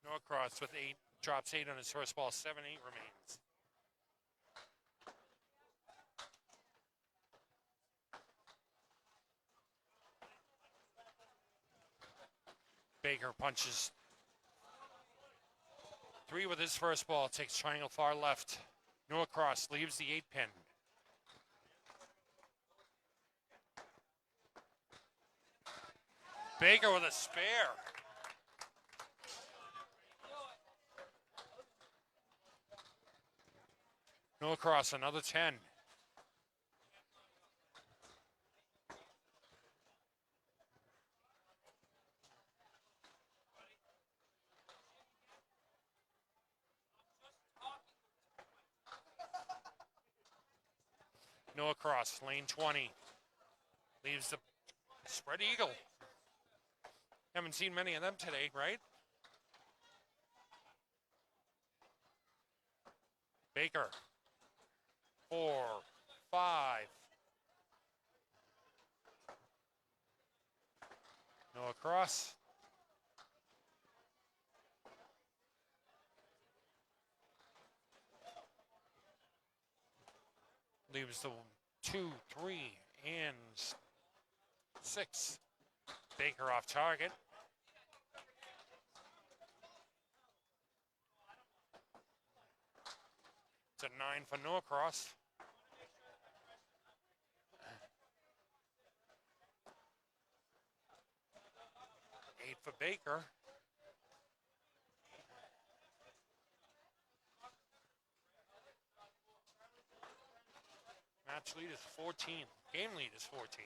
Norcross with 8, drops 8 on his first ball. 7, 8 remains. Baker punches 3 with his first ball. Takes triangle far left. Norcross leaves the 8 pin. Baker with a spare. Norcross another 10. Norcross, lane 20. Leaves the spread eagle. Haven't seen many of them today, right? Baker. 4, 5. Norcross. Leaves the 2, 3, and 6. Baker off target. It's a 9 for Norcross. 8 for Baker. Match lead is 14. Game lead is 14.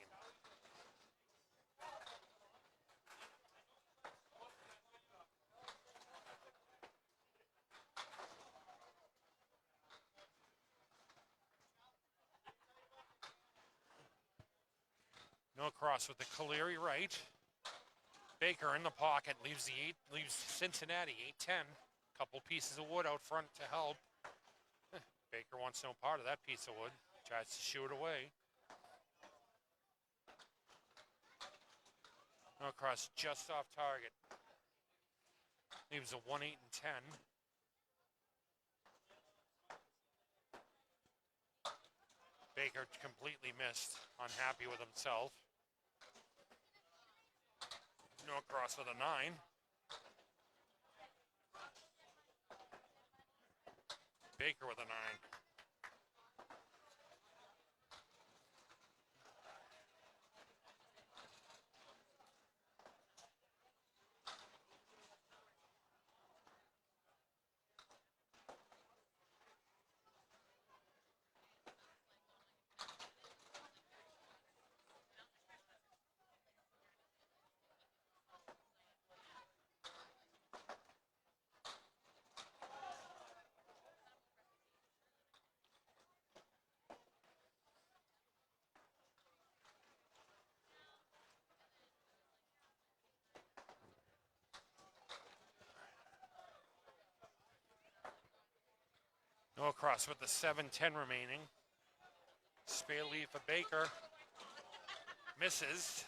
Norcross with the Caleri right. Baker in the pocket, leaves the 8, leaves Cincinnati 8-10. Couple pieces of wood out front to help. Baker wants no part of that piece of wood. Tries to shoo it away. Norcross just off target. Leaves a 1, 8, and 10. Baker completely missed. Unhappy with himself. Norcross with a 9. Baker with a 9. Norcross with the 7:10 remaining. Spare lead for Baker. Misses.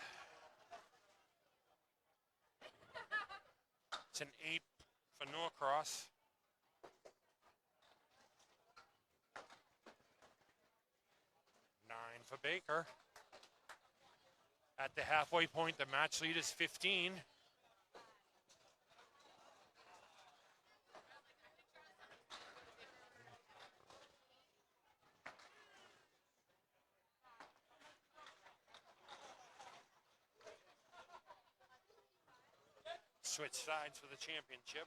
It's an 8 for Norcross. Nine for Baker. At the halfway point, the match lead is 15. Switch sides for the championship.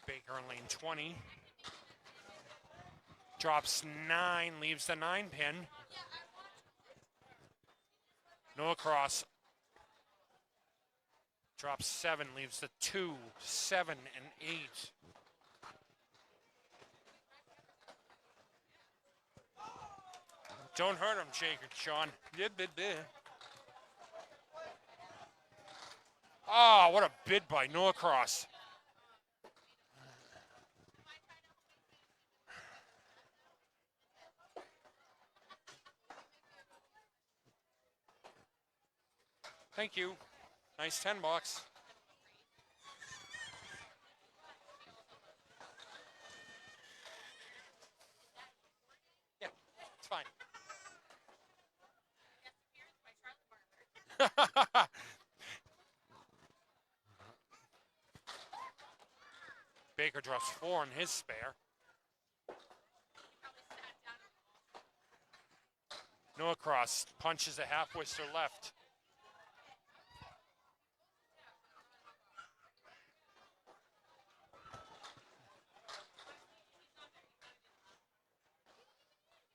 Baker in lane 20. Drops 9, leaves the 9 pin. Norcross drops 7, leaves the 2, 7, and 8. Don't hurt him, Sean. Oh, what a bid by Norcross. Thank you. Nice 10 bucks. Yeah, it's fine. Baker drops 4 in his spare. Norcross punches a half-whister left.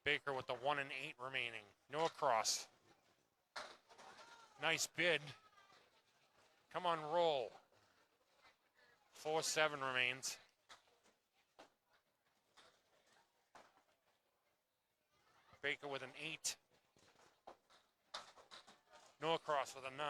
Baker with the 1 and 8 remaining. Norcross. Nice bid. Come on, roll. 4-7 remains. Baker with an 8. Norcross with a 9.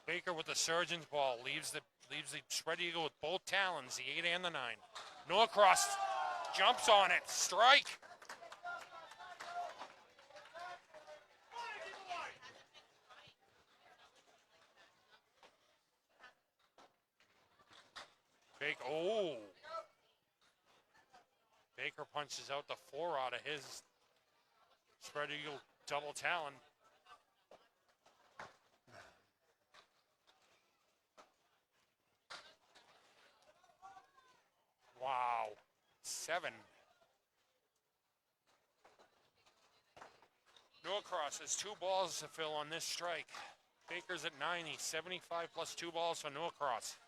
Baker with the surgeon's ball leaves the spread eagle with both talons, the 8 and the 9. Norcross jumps on it, strike. Baker, oh. Baker punches out the 4 out of his spread eagle double talon. Wow, 7. Norcross has 2 balls to fill on this strike. Baker's at 90, 75 plus 2 balls for Norcross.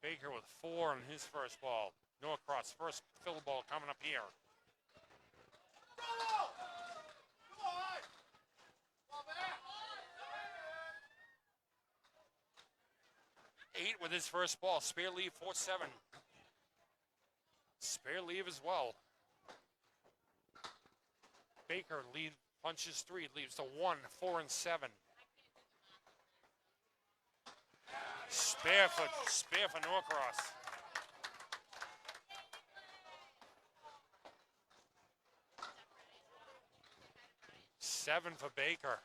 Baker with 4 in his first ball. Norcross first fill ball coming up here. 8 with his first ball. Spare leave 4-7. Spare leave as well. Baker lead punches 3, leaves to 1, 4 and 7. Spare for Norcross. Seven for Baker.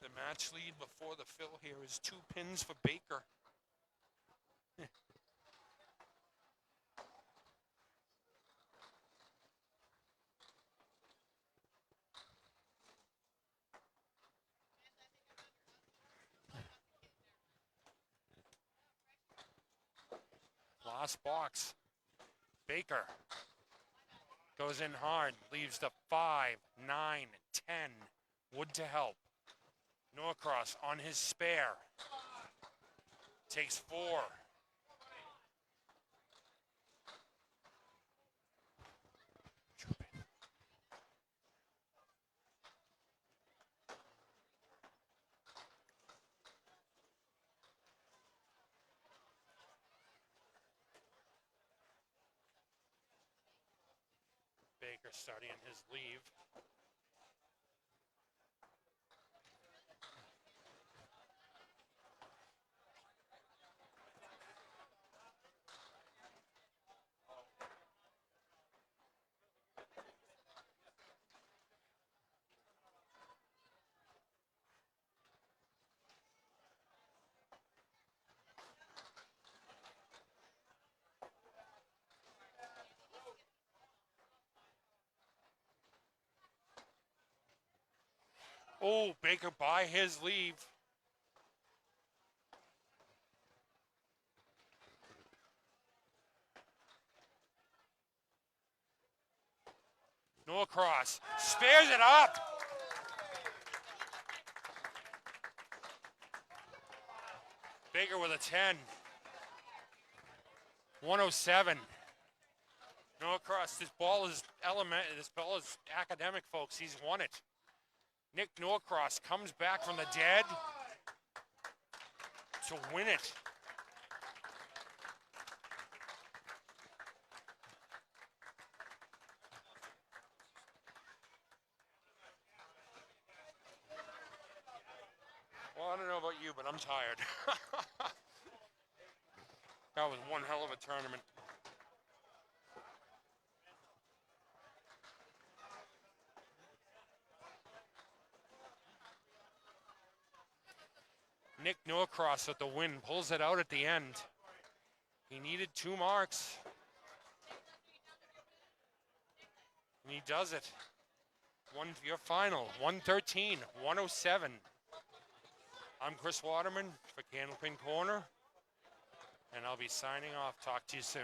The match lead before the fill here is 2 pins for Baker. Last box. Baker goes in hard, leaves the 5, 9, 10. Wood to help. Norcross on his spare. Takes 4. Baker studying his leave. Oh, Baker by his leave. Norcross spares it up. Baker with a 10. 107. Norcross, this ball is academic, folks. He's won it. Nick Norcross comes back from the dead to win it. Well, I don't know about you, but I'm tired. That was one hell of a tournament. Nick Norcross with the win, pulls it out at the end. He needed 2 marks. And he does it. Your final, 113, 107. I'm Chris Waterman for Candlepin Corner, and I'll be signing off. Talk to you soon.